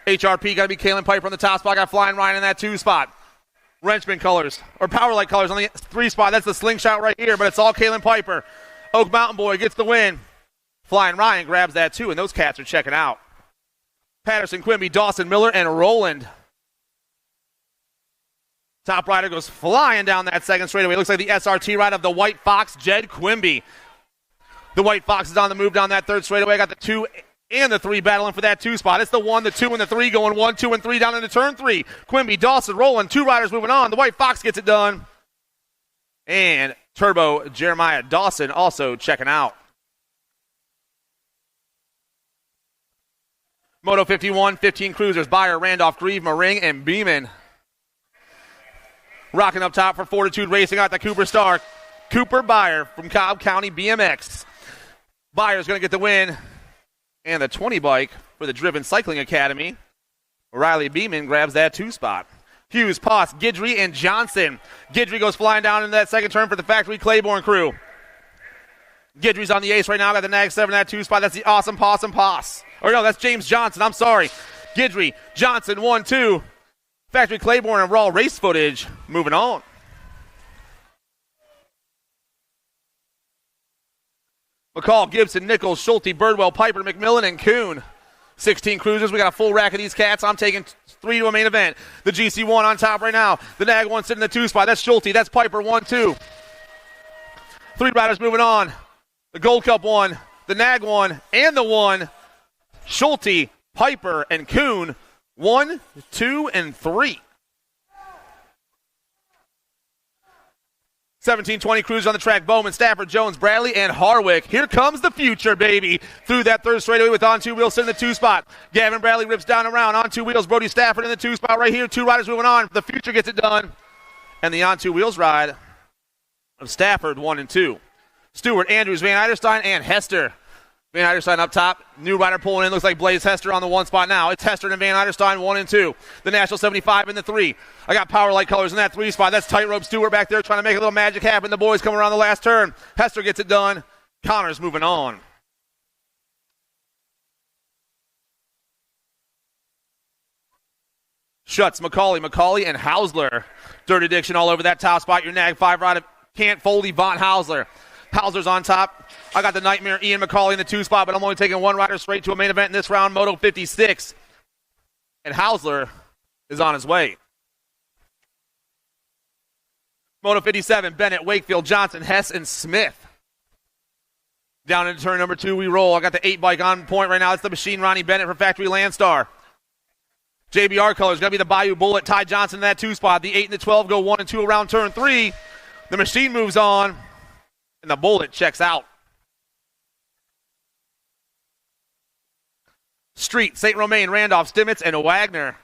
HRP got to be Kalen Piper on the top spot. Got Flying Ryan in that 2 spot. Wrenchman colors, or Powerlight colors on the 3 spot. That's the slingshot right here, but it's all Kalen Piper. Oak Mountain Boy gets the win. Flying Ryan grabs that 2, and those cats are checking out. Patterson, Quimby, Dawson, Miller, and Roland. Top rider goes flying down that 2nd straightaway. Looks like the SRT ride of the White Fox, Jed Quimby. The White Fox is on the move down that 3rd straightaway. Got the 2 and the 3 battling for that 2 spot. It's the 1, the 2, and the 3 going 1, 2, and 3 down into turn 3. Quimby, Dawson, Roland, 2 riders moving on. The White Fox gets it done. And Turbo Jeremiah Dawson also checking out. Moto 51, 15 cruisers. Beyer, Randolph, Grieve, Maring, and Beeman. Rocking up top for Fortitude Racing out the Cooper Star. Cooper Beyer from Cobb County BMX. Beyer's going to get the win. And the 20 bike for the Driven Cycling Academy. Riley Beeman grabs that 2 spot. Hughes, Poss, Guidry, and Johnson. Guidry goes flying down into that 2nd turn for the Factory Claiborne crew. Guidry's on the ace right now. Got the Nag 7 that 2 spot. That's the Awesome Possum Poss. Or no, that's James Johnson. I'm sorry. Guidry, Johnson, 1, 2. Factory Claiborne and raw race footage. Moving on. McCall, Gibson, Nichols, Schulte, Birdwell, Piper, McMillan, and Kuhn. 16 cruisers. We got a full rack of these cats. I'm taking 3 to a main event. The GC1 on top right now. The Nag 1 sitting in the 2 spot. That's Schulte. That's Piper, 1, 2. 3 riders moving on. The Gold Cup 1, the Nag 1, and the 1. Schulte, Piper, and Kuhn. 1, 2, and 3. 17-20 cruisers on the track. Bowman, Stafford, Jones, Bradley, and Harwick. Here comes the future, baby. Through that 3rd straightaway with on 2 wheels sitting in the 2 spot. Gavin Bradley rips down around on 2 wheels. Brody Stafford in the 2 spot right here. 2 riders moving on. The future gets it done. And the on two wheels ride of Stafford, 1 and 2. Stewart, Andrews, Van Eiderstein, and Hester. Van Eiderstein up top. New rider pulling in. Looks like Blaze Hester on the 1 spot now. It's Hester and Van Eiderstein, 1 and 2. The National 75 in the 3. I got Power Light Colors in that 3 spot. That's Tightrope Stewart back there trying to make a little magic happen. The boys come around the last turn. Hester gets it done. Connor's moving on. Schutz, McCauley, and Hausler. Dirty Diction all over that top spot. Your Nag 5 ride of Can't Foldy, Von Hausler. Hausler's on top. I got the Nightmare Ian McCauley in the 2 spot, but I'm only taking one rider straight to a main event in this round, Moto 56. And Hausler is on his way. Moto 57, Bennett, Wakefield, Johnson, Hess, and Smith. Down into turn number 2, we roll. I got the 8 bike on point right now. It's the Machine Ronnie Bennett for Factory Landstar. JBR colors going to be the Bayou Bullet. Ty Johnson in that 2 spot. The 8 and the 12 go 1 and 2 around turn 3. The Machine moves on, and the Bullet checks out. Street, St. Romain, Randolph, Stimmitz, and Wagner.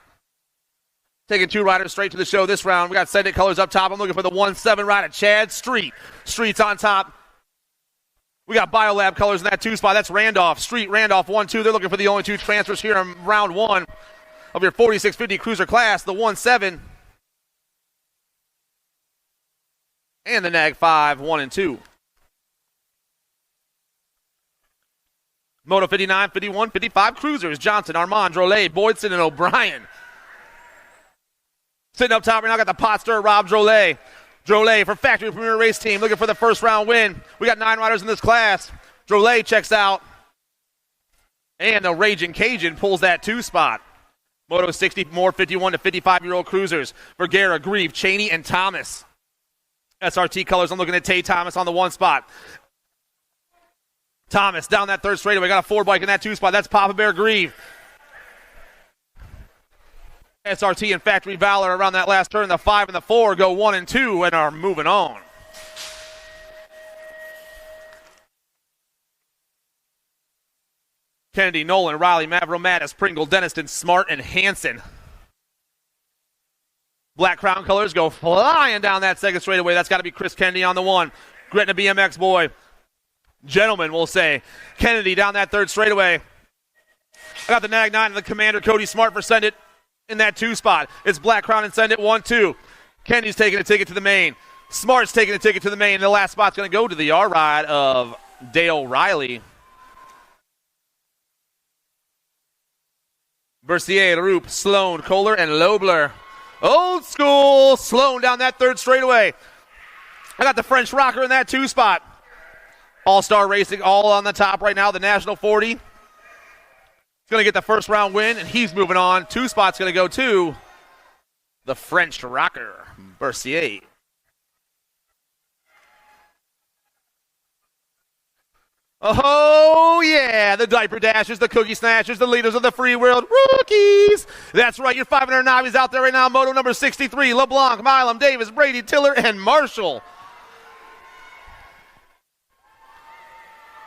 Taking 2 riders straight to the show this round. We got Send It colors up top. I'm looking for the 1-7 rider, Chad Street. Street's on top. We got Biolab colors in that 2 spot. That's Randolph. Street, Randolph, 1-2. They're looking for the only 2 transfers here in round 1 of your 4650 cruiser class. The 1-7 and the Nag 5, 1 and 2. Moto 59, 51, 55 cruisers. Johnson, Armand, Drolet, Boydson, and O'Brien. Sitting up top right now, got the pot stir, Rob Drolet. Drolet for Factory Premier Race Team, looking for the first round win. We got 9 riders in this class. Drolet checks out. And the Raging Cajun pulls that 2 spot. Moto 60, more 51 to 55-year-old cruisers. Vergara, Grieve, Cheney, and Thomas. SRT colors, I'm looking at Tay Thomas on the 1 spot. Thomas down that 3rd straightaway. Got a 4 bike in that 2 spot. That's Papa Bear Grieve. SRT and Factory Valor around that last turn. The 5 and the 4 go 1 and 2 and are moving on. Kennedy, Nolan, Riley, Mavro, Mattis, Pringle, Denniston, Smart, and Hansen. Black Crown colors go flying down that 2nd straightaway. That's got to be Chris Kennedy on the 1. Gretna BMX boy. Gentlemen, we'll say. Kennedy down that 3rd straightaway. I got the Nag 9 and the Commander Cody Smart for Send It in that 2 spot. It's Black Crown and Send It 1-2. Kennedy's taking a ticket to the main. Smart's taking a ticket to the main. The last spot's going to go to the R ride of Dale Riley. Bercier, LaRoupe, Sloan, Kohler, and Lobler. Old school. Sloan down that 3rd straightaway. I got the French Rocker in that 2 spot. All-Star Racing all on the top right now. The National 40. He's going to get the first round win, and he's moving on. 2 spots going to go to the French Rocker, Bercier. Oh, yeah, the Diaper Dashers, the Cookie Snatchers, the leaders of the free world, rookies. That's right, your 500 Navis out there right now. Moto number 63, LeBlanc, Milam, Davis, Brady, Tiller, and Marshall.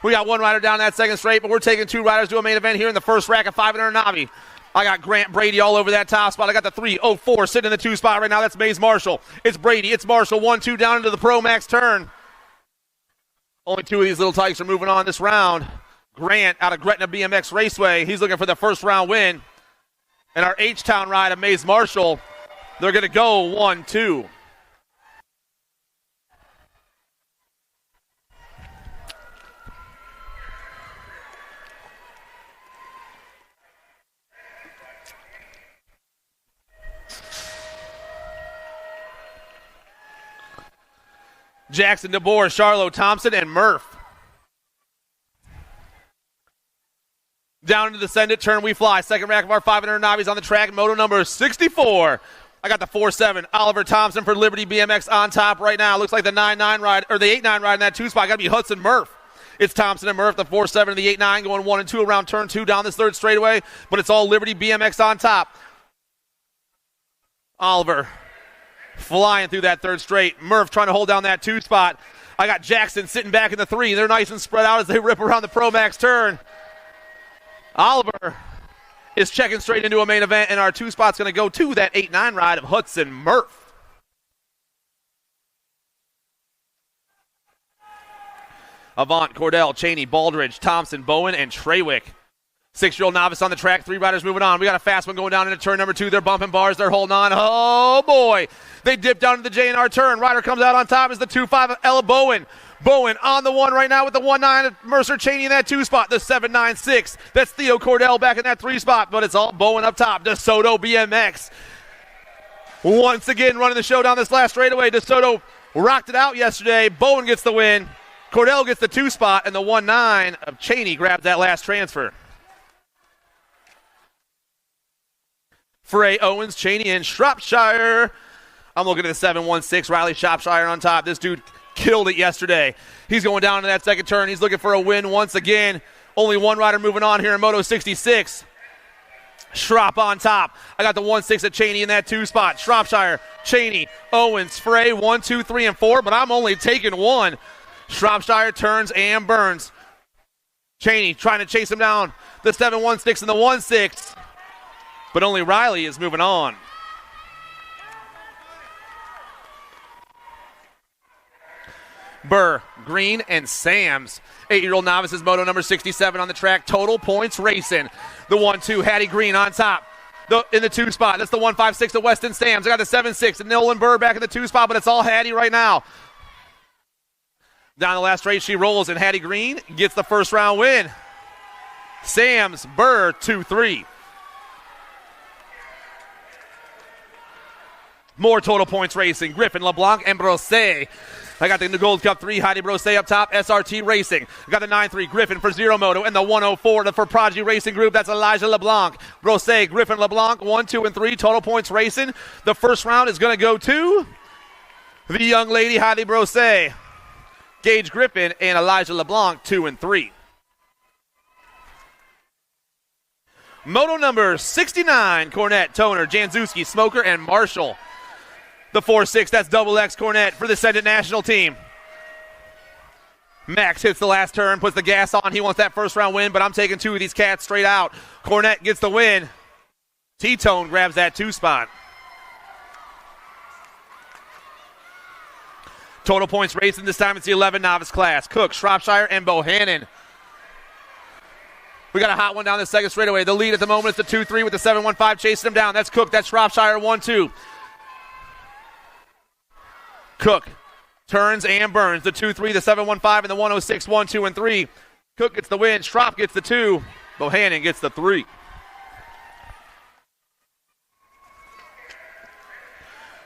We got 1 rider down that 2nd straight, but we're taking 2 riders to a main event here in the first rack of 500 Navi. I got Grant Brady all over that top spot. I got the 304 sitting in the 2 spot right now. That's Mays Marshall. It's Brady. It's Marshall. 1-2 down into the Pro Max turn. Only 2 of these little tykes are moving on this round. Grant out of Gretna BMX Raceway. He's looking for the first round win. And our H-Town ride of Mays Marshall, they're going to go 1-2. Jackson, DeBoer, Charlo, Thompson, and Murph. Down into the Send It turn we fly. 2nd rack of our 500 Navis on the track. Moto number 64. I got the 4-7. Oliver Thompson for Liberty BMX on top right now. Looks like the 9-9 ride, or the 8-9 ride in that 2 spot. Got to be Hudson Murph. It's Thompson and Murph, the 4-7 and the 8-9 going 1 and 2 around turn 2 down this 3rd straightaway. But it's all Liberty BMX on top. Oliver flying through that 3rd straight. Murph trying to hold down that 2 spot. I got Jackson sitting back in the 3. They're nice and spread out as they rip around the Pro Max turn. Oliver is checking straight into a main event, and our 2 spot's going to go to that 8-9 ride of Hudson Murph. Avant, Cordell, Cheney, Baldridge, Thompson, Bowen, and Trawick. 6-year-old novice on the track. 3 riders moving on. We got a fast one going down into turn number 2. They're bumping bars. They're holding on. Oh, boy. They dip down to the J&R turn. Rider comes out on top is the 2-5 of Ella Bowen. Bowen on the 1 right now with the 1-9 of Mercer Cheney in that 2 spot. The 7-9-6. That's Theo Cordell back in that 3 spot, but it's all Bowen up top. DeSoto BMX. Once again running the show down this last straightaway. DeSoto rocked it out yesterday. Bowen gets the win. Cordell gets the 2 spot, and the 1-9 of Cheney grabs that last transfer. Frey, Owens, Cheney, and Shropshire. I'm looking at the 7-1-6, Riley Shropshire on top. This dude killed it yesterday. He's going down to that second turn. He's looking for a win once again. Only 1 rider moving on here in Moto 66. Shrop on top. I got the 1-6 of Cheney in that 2 spot. Shropshire, Cheney, Owens, Frey, 1, 2, 3, and 4, but I'm only taking 1. Shropshire turns and burns. Cheney trying to chase him down. The 7-1-6 and the 1-6. But only Riley is moving on. Burr, Green, and Sams. 8-year-old novices, moto number 67 on the track. Total points racing. The 1-2, Hattie Green on top. In the 2 spot. That's the 1-5-6 of Weston Sams. I got the 7-6 of Nolan Burr back in the 2 spot, but it's all Hattie right now. Down the last straight, she rolls, and Hattie Green gets the first round win. Sams, Burr, 2-3. More total points racing. Griffin, LeBlanc, and Brosset. I got the Gold Cup 3, Heidi Brosset up top, SRT Racing. I got the 9-3, Griffin for Zero Moto, and the 104 for Prodigy Racing Group. That's Elijah LeBlanc. Brosset, Griffin, LeBlanc, 1, 2, and 3, total points racing. The first round is going to go to the young lady, Heidi Brosset. Gage Griffin and Elijah LeBlanc, 2 and 3. Moto number 69, Cornette, Toner, Janzewski, Smoker, and Marshall. The 4-6, that's double X Cornette for the Ascendant National team. Max hits the last turn, puts the gas on. He wants that first round win, but I'm taking 2 of these cats straight out. Cornette gets the win. T-Tone grabs that 2 spot. Total points racing, this time it's the 11 novice class. Cook, Shropshire, and Bohannon. We got a hot one down the second straightaway. The lead at the moment is the 2-3 with the 7-1-5 chasing him down. That's Cook, that's Shropshire, 1-2. Cook turns and burns. The 2-3, the 7-1-5, and the 106, 1, 2, and 3. Cook gets the win. Strop gets the 2. Bohannon gets the 3.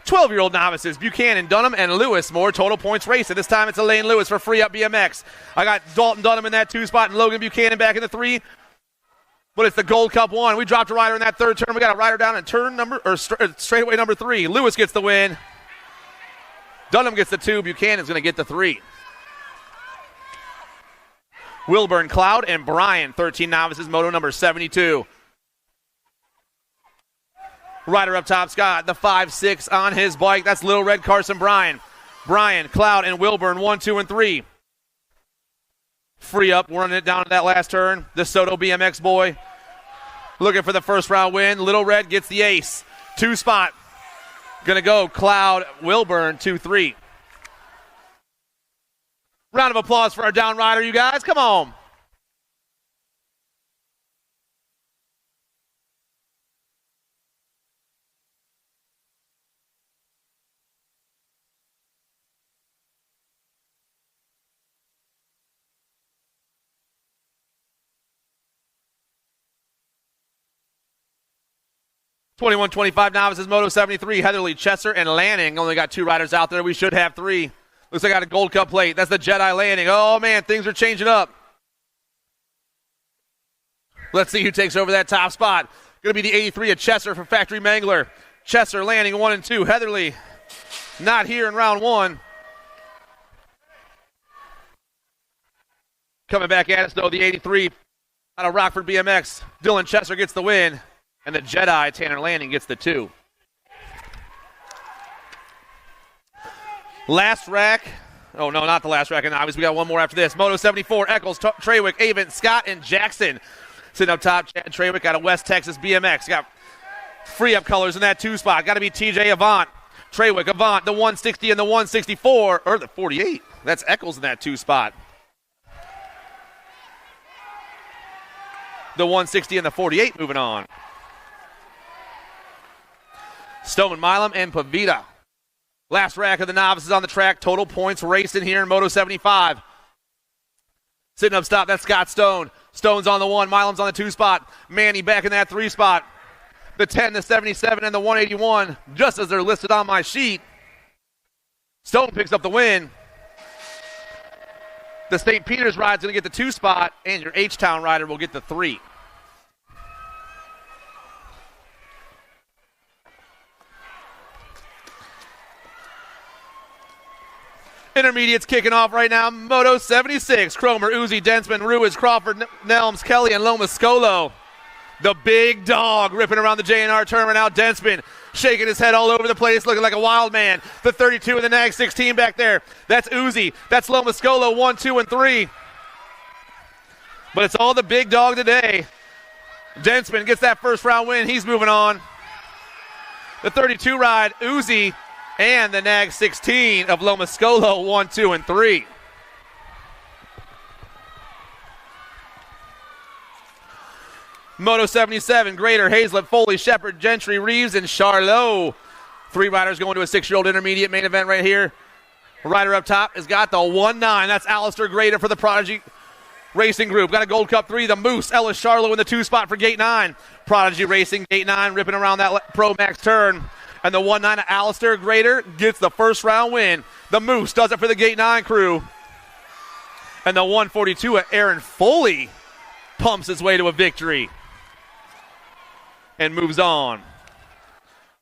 Twelve-year-old novices, Buchanan, Dunham, and Lewis. More total points racing. This time it's Elaine Lewis for Free Up BMX. I got Dalton Dunham in that 2 spot and Logan Buchanan back in the 3. But it's the Gold Cup 1. We dropped a rider in that 3rd turn. We got a rider down in turn straightaway number 3. Lewis gets the win. Dunham gets the 2. Buchanan's going to get the 3. Wilburn, Cloud, and Bryan, 13 novices, moto number 72. Rider up top, Scott, the 5-6 on his bike. That's Little Red Carson Bryan. Bryan, Cloud, and Wilburn, 1, 2, and 3. Free Up, running it down to that last turn. The Soto BMX boy looking for the first round win. Little Red gets the ace. 2 spot. Going to go Cloud, Wilburn, 2-3. Round of applause for our down rider, you guys. Come on. (21-25) novices, Moto 73. Heatherly, Chesser, and Lanning. Only got 2 riders out there. We should have 3. Looks like I got a Gold Cup plate. That's the Jedi Landing. Oh, man, things are changing up. Let's see who takes over that top spot. Going to be the 83 of Chesser for Factory Mangler. Chesser landing 1 and 2. Heatherly not here in round 1. Coming back at us, though, the 83 out of Rockford BMX. Dylan Chesser gets the win. And the Jedi, Tanner Lanning, gets the 2. Last rack. Oh, no, not the last rack. And obviously, we got one more after this. Moto 74, Eccles, Trawick, Avent, Scott, and Jackson. Sitting up top, Chad Trawick out of West Texas BMX. Got Free Up colors in that 2 spot. Got to be TJ Avant. Trawick, Avant, the 160 and the 164, or the 48. That's Eccles in that 2 spot. The 160 and the 48 moving on. Stone, Milam, and Pavita. Last rack of the novices on the track. Total points racing here in Moto 75. Sitting up top, that's Scott Stone. Stone's on the 1, Milam's on the 2 spot. Manny back in that 3 spot. The 10, the 77, and the 181, just as they're listed on my sheet. Stone picks up the win. The St. Peter's ride's going to get the 2 spot, and your H-Town rider will get the 3. Intermediates kicking off right now. Moto 76. Cromer, Uzi, Densman, Ruiz, Crawford, Nelms, Kelly, and Lomascolo. The big dog ripping around the JNR tournament out. Densman shaking his head all over the place, looking like a wild man. The 32 and the NAG 16 back there. That's Uzi. That's Lomascolo, 1, 2, and 3. But it's all the big dog today. Densman gets that first round win. He's moving on. The 32 ride, Uzi, and the NAG 16 of Lomascolo, 1, 2, and 3. Moto 77, Grader, Hazlett, Foley, Shepard, Gentry, Reeves, and Charlot. 3 riders going to a 6-year-old intermediate main event right here. Rider up top has got the 1-9. That's Alistair Grader for the Prodigy Racing Group. Got a Gold Cup 3, the Moose, Ellis Charlot in the 2 spot for Gate 9. Prodigy Racing, Gate 9, ripping around that Pro Max turn. And the 1-9 of Alistair Grader gets the first round win. The Moose does it for the Gate 9 crew. And the 142 of Aaron Foley pumps his way to a victory and moves on.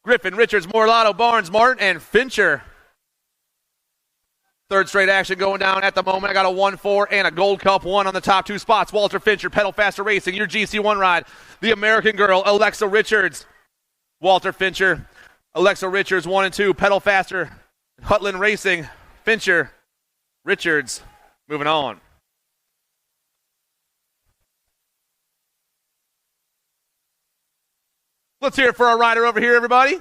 Griffin, Richards, Morlato, Barnes, Martin, and Fincher. 3rd straight action going down at the moment. I got a 1-4 and a Gold Cup 1 on the top 2 spots. Walter Fincher, Pedal Faster Racing, your GC1 ride. The American girl, Alexa Richards. Walter Fincher, Alexa Richards, 1 and 2. Pedal Faster, Hutland Racing, Fincher, Richards. Moving on. Let's hear it for our rider over here, everybody.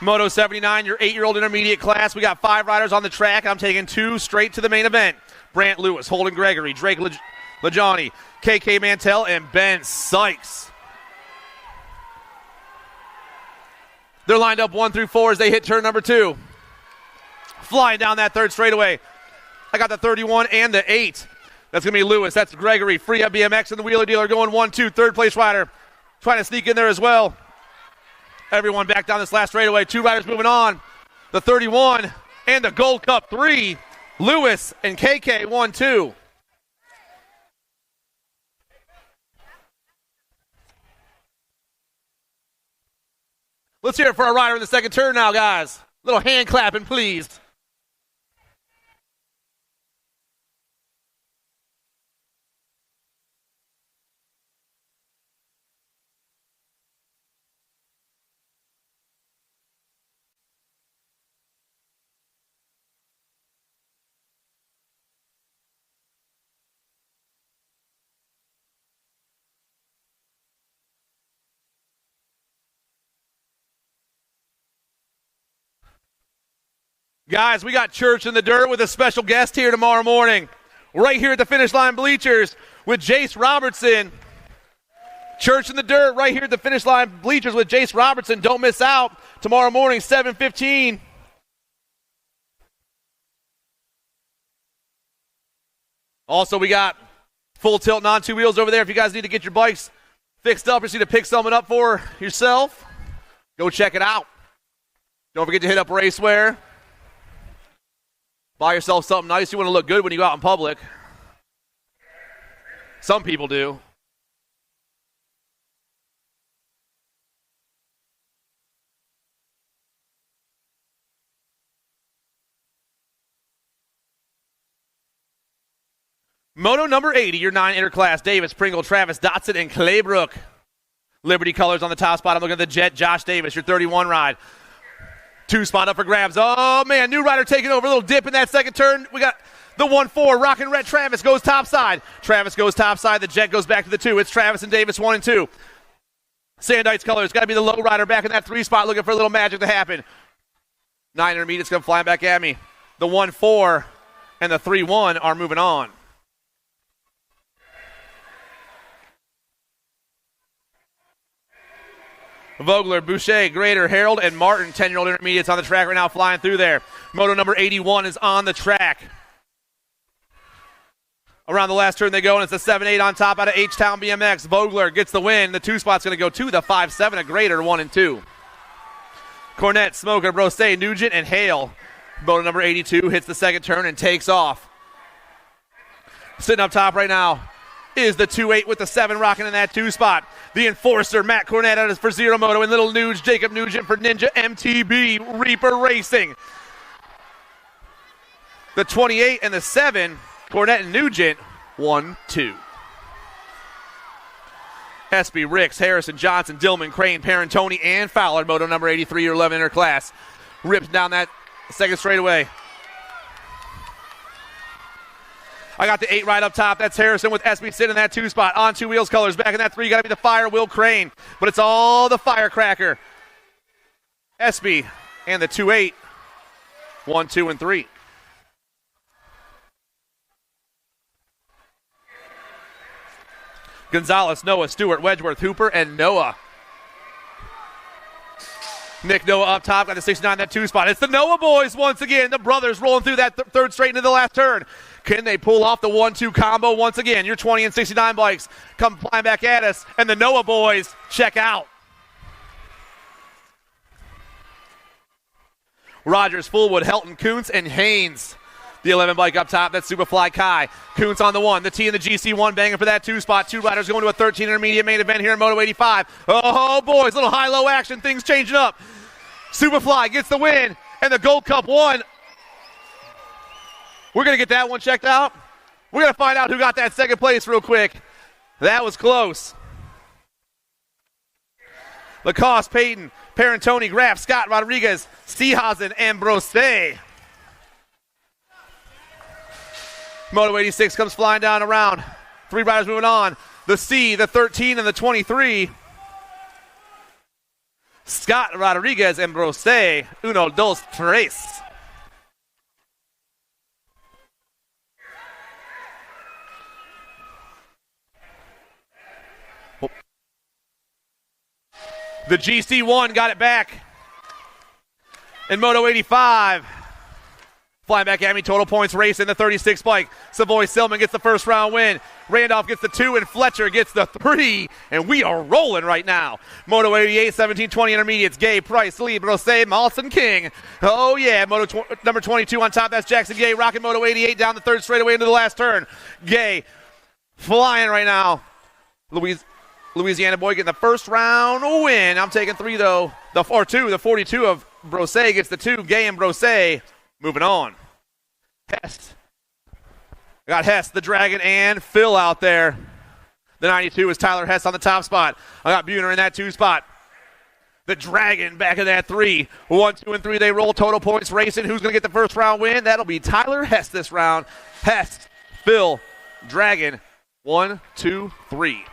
Moto 79, your 8-year-old intermediate class. We got 5 riders on the track. I'm taking 2 straight to the main event. Brant Lewis, Holden Gregory, Drake Lajani, KK Mantell, and Ben Sykes. They're lined up 1 through 4 as they hit turn number 2. Flying down that 3rd straightaway. I got the 31 and the 8. That's going to be Lewis. That's Gregory. Free up BMX and the Wheeler Dealer going 1-2. 3rd place rider trying to sneak in there as well. Everyone back down this last straightaway. 2 riders moving on. The 31 and the Gold Cup 3. Lewis and KK 1-2. Let's hear it for our rider in the 2nd turn now, guys. Little hand clapping, please. Guys, we got Church in the Dirt with a special guest here tomorrow morning. Right here at the finish line bleachers with Jace Robertson. Church in the Dirt right here at the finish line bleachers with Jace Robertson. Don't miss out. Tomorrow morning, 7:15. Also, we got Full Tilt non-2 wheels over there. If you guys need to get your bikes fixed up or just need to pick something up for yourself, go check it out. Don't forget to hit up Racewear. Buy yourself something nice. You want to look good when you go out in public. Some people do. Moto number 80, your 9 interclass. Davis, Pringle, Travis, Dotson, and Claybrook. Liberty colors on the top spot. I'm looking at the Jet, Josh Davis, your 31 ride. 2 spot up for grabs. Oh, man, new rider taking over. A little dip in that second turn. We got the 1-4, rockin' red. Travis goes topside. Travis goes topside. The Jet goes back to the 2. It's Travis and Davis, 1 and 2. Sandites colors. Got to be the low rider back in that 3 spot looking for a little magic to happen. 9 intermediates come flying back at me. The 1-4 and the 3-1 are moving on. Vogler, Boucher, Grader, Harold, and Martin, 10-year-old intermediates on the track right now flying through there. Moto number 81 is on the track. Around the last turn they go, and it's a 7-8 on top out of H-Town BMX. Vogler gets the win. The 2 spot's going to go to the 5-7, a Grader, 1 and 2. Cornette, Smoker, Brose, Nugent, and Hale. Moto number 82 hits the second turn and takes off. Sitting up top right now is the 2-8 with the 7 rocking in that 2 spot. The Enforcer, Matt Cornette out for Zero Moto, and Little Nuge, Jacob Nugent for Ninja MTB, Reaper Racing. The 28 and the 7, Cornette and Nugent, 1-2. Espy, Ricks, Harrison, Johnson, Dillman, Crane, Parentoni, and Fowler, Moto number 83, your 11 inner class. Rips down that second straightaway. I got the 8 right up top. That's Harrison with Espy sitting in that 2 spot. On 2 wheels colors. Back in that 3. Got to be the Fire, Will Crane. But it's all the Firecracker. Espy and the 2-8. 1, 2, and 3. Gonzalez, Noah, Stewart, Wedgeworth, Hooper, and Noah. Nick Noah up top, got the 69, that 2 spot. It's the Noah boys once again. The brothers rolling through that third straight into the last turn. Can they pull off the 1-2 combo once again? Your 20 and 69 bikes come flying back at us, and the Noah boys check out. Rogers, Fullwood, Helton, Kuntz, and Haynes. The 11 bike up top, that's Superfly Kai. Kuntz on the 1, the T and the GC1 banging for that 2 spot. 2 riders going to a 13 intermediate main event here in Moto 85. Oh, boys, little high-low action, things changing up. Superfly gets the win, and the Gold Cup 1. We're going to get that one checked out. We're going to find out who got that second place real quick. That was close. Lacoste, Payton, Parentoni, Graff, Scott, Rodriguez, Seehausen, and Brose. Moto 86 comes flying down around. 3 riders moving on. The C, the 13, and the 23. Scott, Rodriguez, and Brose. Uno, dos, tres. The GC1 got it back. In Moto 85. Flying back at me, total points race in the 36 bike. Savoy Silman gets the first round win. Randolph gets the 2, and Fletcher gets the 3. And we are rolling right now. Moto 88, 17-20 intermediates. Gay, Price, Lee, Brose, Mawson, King. Oh, yeah. Number 22 on top. That's Jackson Gay. Rocking Moto 88 down the third straightaway into the last turn. Gay flying right now. Louisiana boy getting the first round win. I'm taking 3, though. The 42 of Brose gets the 2. Gay and Brose moving on. Hess. I got Hess, the Dragon, and Phil out there. The 92 is Tyler Hess on the top spot. I got Buhner in that 2 spot. The Dragon back in that 3. 1, 2, and 3 they roll. Total points racing. Who's going to get the first round win? That'll be Tyler Hess this round. Hess, Phil, Dragon. 1, 2, 3.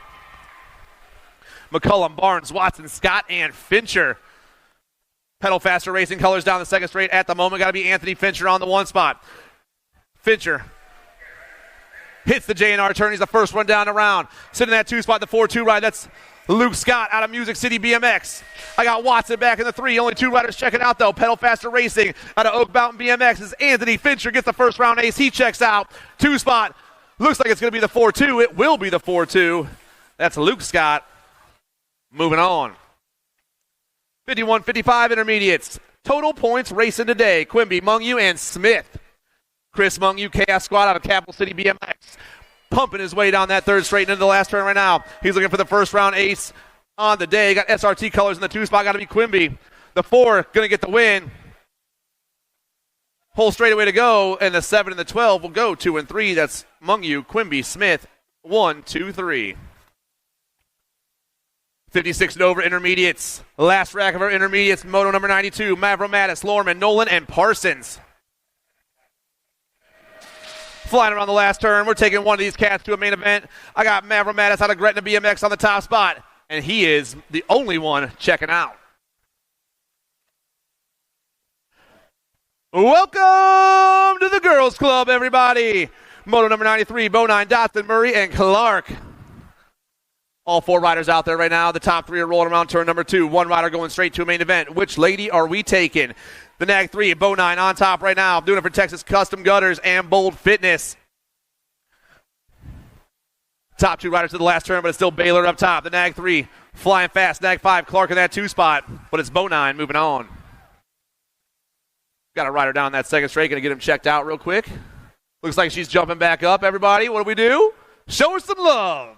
McCullum, Barnes, Watson, Scott, and Fincher. Pedal faster racing colors down the second straight at the moment. Got to be Anthony Fincher on the 1 spot. Fincher hits the J&R turn. He's the first one down the round. Sitting in that 2 spot, the 4-2 ride. That's Luke Scott out of Music City BMX. I got Watson back in the 3. Only 2 riders checking out, though. Pedal faster racing out of Oak Mountain BMX is Anthony Fincher. Gets the first round ace. He checks out. 2 spot. Looks like it's going to be the 4-2. It will be the 4-2. That's Luke Scott. Moving on. 51-55 intermediates. Total points racing today. Quimby, Mungu, and Smith. Chris Mungu, Chaos Squad out of Capital City BMX. Pumping his way down that third straight into the last turn right now. He's looking for the first round ace on the day. Got SRT colors in the 2 spot. Got to be Quimby. The 4 going to get the win. Whole straightaway to go. And the 7 and the 12 will go 2 and 3. That's Mungu, Quimby, Smith. 1, 2, 3. 56 and over intermediates. Last rack of our intermediates, moto number 92, Mavromatis, Lorman, Nolan, and Parsons. Flying around the last turn, we're taking one of these cats to a main event. I got Mavromatis out of Gretna BMX on the top spot, and he is the only one checking out. Welcome to the Girls Club, everybody. Moto number 93, Bo 9, Dotson, Murray, and Clark. All 4 riders out there right now. The top 3 are rolling around turn number 2. 1 rider going straight to a main event. Which lady are we taking? The Nag 3, Bo 9 on top right now. Doing it for Texas Custom Gutters and Bold Fitness. Top 2 riders to the last turn, but it's still Baylor up top. The Nag 3 flying fast. Nag 5, Clark in that 2 spot. But it's Bo 9 moving on. Got a rider down that second straight. Going to get him checked out real quick. Looks like she's jumping back up, everybody. What do we do? Show her some love.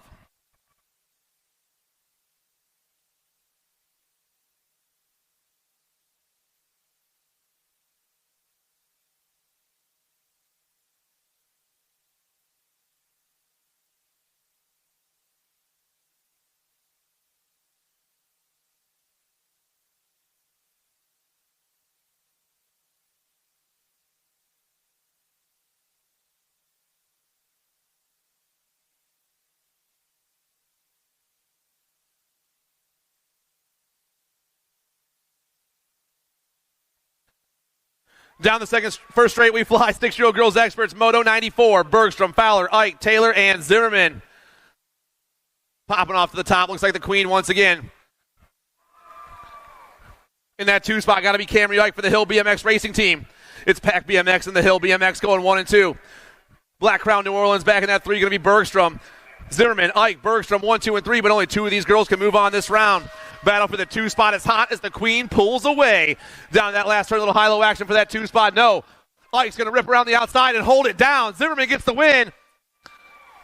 Down the first straight we fly. 6-year-old girls experts, Moto 94, Bergstrom, Fowler, Ike, Taylor, and Zimmerman. Popping off to the top. Looks like the queen once again. In that 2 spot, got to be Camry Ike for the Hill BMX Racing Team. It's Pack BMX and the Hill BMX going 1 and 2. Black Crown New Orleans back in that 3, going to be Bergstrom. Zimmerman, Ike, Bergstrom, 1, 2, and 3, but only 2 of these girls can move on this round. Battle for the 2 spot is hot as the queen pulls away. Down that last turn, a little high-low action for that 2 spot. No. Ike's going to rip around the outside and hold it down. Zimmerman gets the win.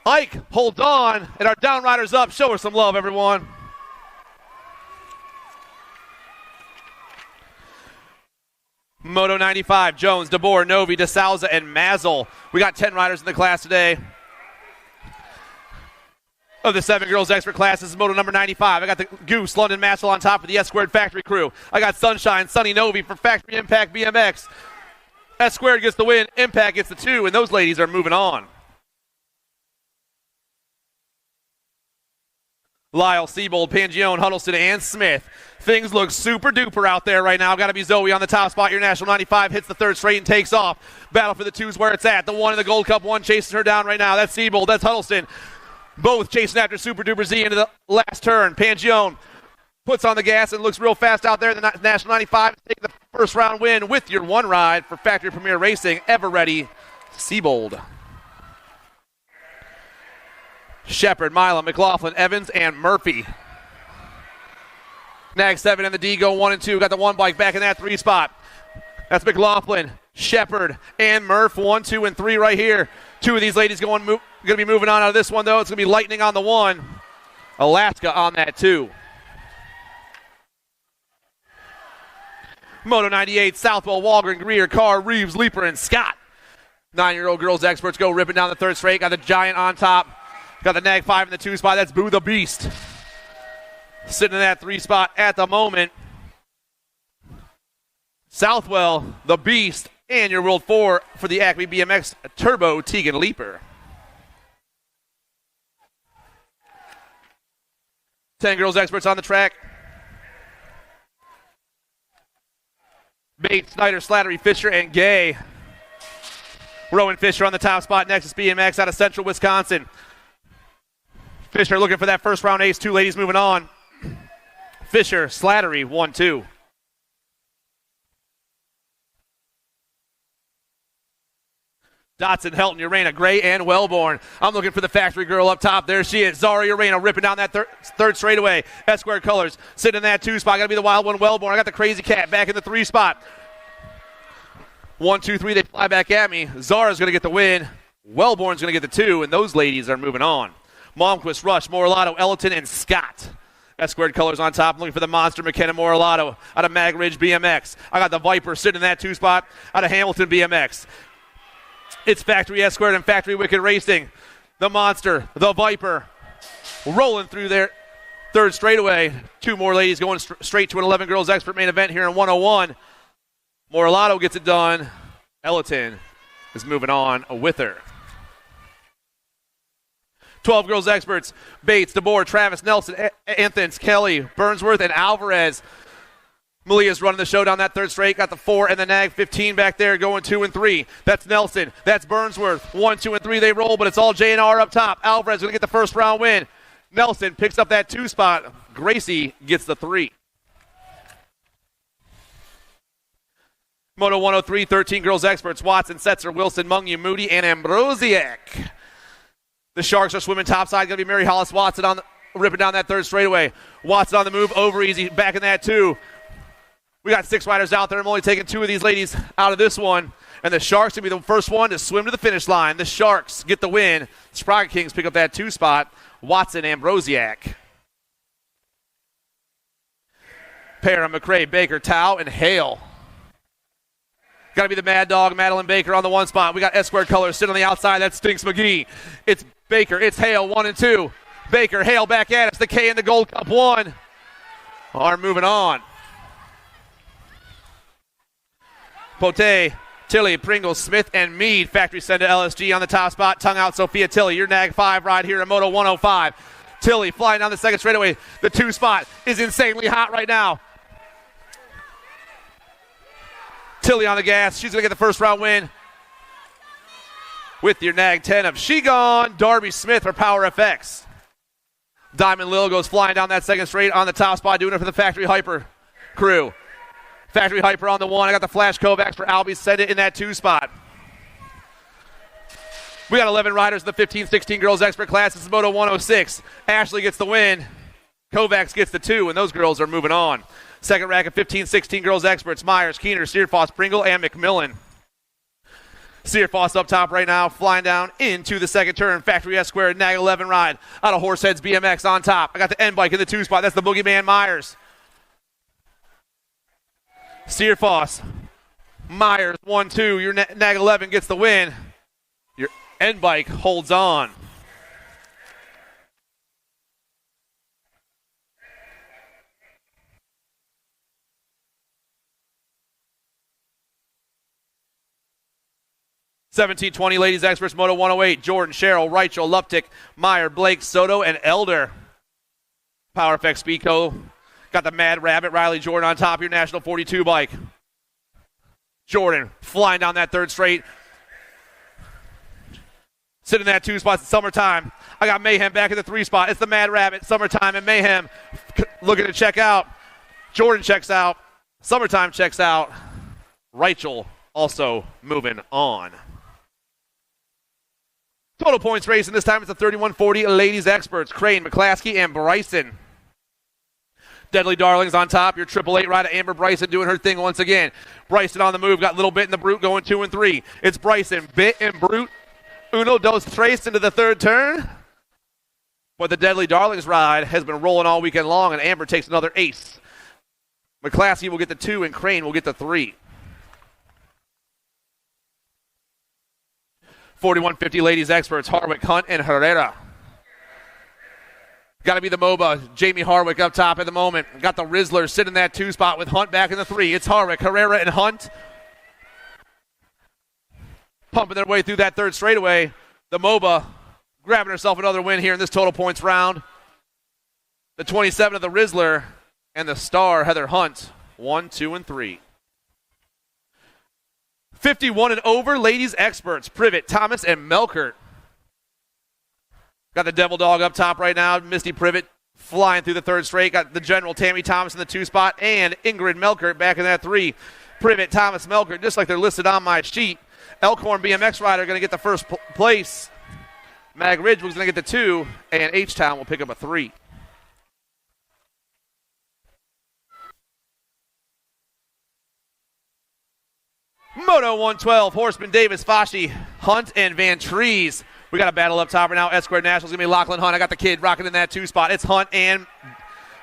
Ike holds on, and our down rider's up. Show her some love, everyone. Moto 95, Jones, DeBoer, Novi, DeSalza, and Mazel. We got 10 riders in the class today. Of the 7 girls expert class, this is Moto number 95. I got the Goose, London Massel on top of the S-Squared Factory crew. I got Sunshine, Sunny Novi for Factory Impact BMX. S-Squared gets the win, Impact gets the 2, and those ladies are moving on. Lyle, Siebold, Pangione, Huddleston, and Smith. Things look super duper out there right now. Got to be Zoe on the top spot. Your National 95 hits the 3rd straight and takes off. Battle for the 2's where it's at. The 1 in the Gold Cup 1 chasing her down right now. That's Siebold, that's Huddleston. Both chasing after Super Duper Z into the last turn. Pangione puts on the gas and looks real fast out there. The National 95 take the first round win with your 1 ride for Factory Premier Racing. Ever ready, Siebold. Shepard, Mila, McLaughlin, Evans, and Murphy. Nag 7 and the D go 1 and 2. Got the 1 bike back in that 3 spot. That's McLaughlin, Shepard, and Murph. 1, 2, and 3 right here. 2 of these ladies going to be moving on out of this one, though. It's going to be Lightning on the 1. Alaska on that 2. Moto 98, Southwell, Walgren, Greer, Carr, Reeves, Leeper, and Scott. 9-year-old girls experts go ripping down the 3rd straight. Got the Giant on top. Got the Nag 5 in the 2 spot. That's Boo the Beast. Sitting in that 3 spot at the moment. Southwell, the Beast, and your World 4 for the Acme BMX Turbo, Tegan Leeper. 10 girls experts on the track. Bates, Snyder, Slattery, Fisher, and Gay. Rowan Fisher on the top spot. Nexus BMX out of Central Wisconsin. Fisher looking for that first round ace. 2 ladies moving on. Fisher, Slattery, 1, 2. Dotson, Helton, Urena, Gray, and Wellborn. I'm looking for the factory girl up top. There she is. Zara Urena ripping down that third straightaway. S-Squared colors. Sitting in that 2 spot. Got to be the wild one, Wellborn. I got the Crazy Cat back in the 3 spot. 1, 2, 3. They fly back at me. Zara's going to get the win. Wellborn's going to get the 2, and those ladies are moving on. Malmquist, Rush, Morelato, Ellerton, and Scott. S-Squared colors on top. I'm looking for the monster McKenna Morelato out of Mag Ridge BMX. I got the Viper sitting in that 2 spot out of Hamilton BMX. It's Factory S-Squared and Factory Wicked Racing. The Monster, the Viper, rolling through there Third straightaway, 2 more ladies going straight to an 11 girls expert main event here in 101. Morelato gets it done. Ellerton is moving on with her. 12 girls experts, Bates, DeBoer, Travis, Nelson, Anthons, Kelly, Burnsworth, and Alvarez. Malia's running the show down that third straight. Got the 4 and the nag 15 back there going 2 and 3. That's Nelson. That's Burnsworth. 1, 2, and 3 they roll, but it's all J&R up top. Alvarez going to get the first round win. Nelson picks up that 2 spot. Gracie gets the 3. Moto 103, 13 girls experts. Watson, Setzer, Wilson, Mungu, Moody, and Ambrosiak. The Sharks are swimming topside. Going to be Mary Hollis Watson ripping down that third straightaway. Watson on the move, over easy, back in that 2. We got 6 riders out there. I'm only taking 2 of these ladies out of this one. And the Sharks will be the first one to swim to the finish line. The Sharks get the win. Sprocket Kings pick up that 2 spot. Watson, Ambrosiak. Para, McRae, Baker, Tao, and Hale. Got to be the Mad Dog, Madeline Baker on the 1 spot. We got S-squared colors sitting on the outside. That Stinks McGee. It's Baker. It's Hale, 1 and 2. Baker, Hale back at us. The K in the Gold Cup 1. Are moving on. Pote, Tilly, Pringle, Smith, and Mead. Factory send to LSG on the top spot. Tongue out Sophia Tilly. Your nag 5 ride here in Moto 105. Tilly flying down the second straightaway. The 2 spot is insanely hot right now. Tilly on the gas. She's going to get the first round win with your nag 10 of She Gone. Darby Smith for Power FX. Diamond Lil goes flying down that second straight on the top spot, doing it for the Factory Hyper crew. Factory Hyper on the 1. I got the Flash Kovacs for Albie. Send it in that 2 spot. We got 11 riders in the 15-16 girls expert class. This is Moto 106. Ashley gets the win. Kovacs gets the 2, and those girls are moving on. Second rack of 15-16 girls experts. Myers, Keener, Searfoss, Pringle, and McMillan. Searfoss up top right now, flying down into the second turn. Factory S-squared, nag 11 ride. Out of Horseheads BMX on top. I got the N-bike in the 2 spot. That's the Boogeyman Myers. Searfoss, Myers, 1-2. Your nag 11 gets the win. Your N-bike holds on. (17-20) ladies experts, Moto 108. Jordan, Cheryl, Reichel, Luptick, Meyer, Blake, Soto, and Elder. Power FX Speedco. Got the Mad Rabbit, Riley Jordan on top of your National 42 bike. Jordan flying down that third straight. Sitting in that 2 spots at Summertime. I got Mayhem back in the 3 spot. It's the Mad Rabbit, Summertime, and Mayhem looking to check out. Jordan checks out. Summertime checks out. Reichel also moving on. Total points racing. This time it's the 3140 ladies experts. Crane, McClaskey, and Bryson. Deadly Darlings on top. Your 888 rider Amber Bryson doing her thing once again. Bryson on the move. Got Little Bit and the Brute going 2 and 3. It's Bryson, Bit, and Brute. Uno, dos, tres into the third turn. But the Deadly Darlings ride has been rolling all weekend long, and Amber takes another ace. McClaskey will get the 2, and Crane will get the 3. 4150 ladies experts, Harwick, Hunt, and Herrera. Got to be the MOBA. Jamie Harwick up top at the moment. Got the Rizzler sitting in that 2 spot with Hunt back in the 3. It's Harwick, Herrera, and Hunt. Pumping their way through that third straightaway. The MOBA grabbing herself another win here in this total points round. The 27 of the Rizzler and the star, Heather Hunt. 1, 2, and 3. 51 and over, ladies experts. Privet, Thomas, and Melkert. Got the Devil Dog up top right now. Misty Privet flying through the third straight. Got the General Tammy Thomas in the 2 spot. And Ingrid Melkert back in that 3. Privet, Thomas, Melkert, just like they're listed on my sheet. Elkhorn BMX rider going to get the first place. Mag Ridge was going to get the 2. And H-Town will pick up a 3. Moto 112, Horseman, Davis, Fashi, Hunt, and Van Trees. We got a battle up top right now. S-Squared Nationals going to be Lachlan Hunt. I got the kid rocking in that 2 spot. It's Hunt and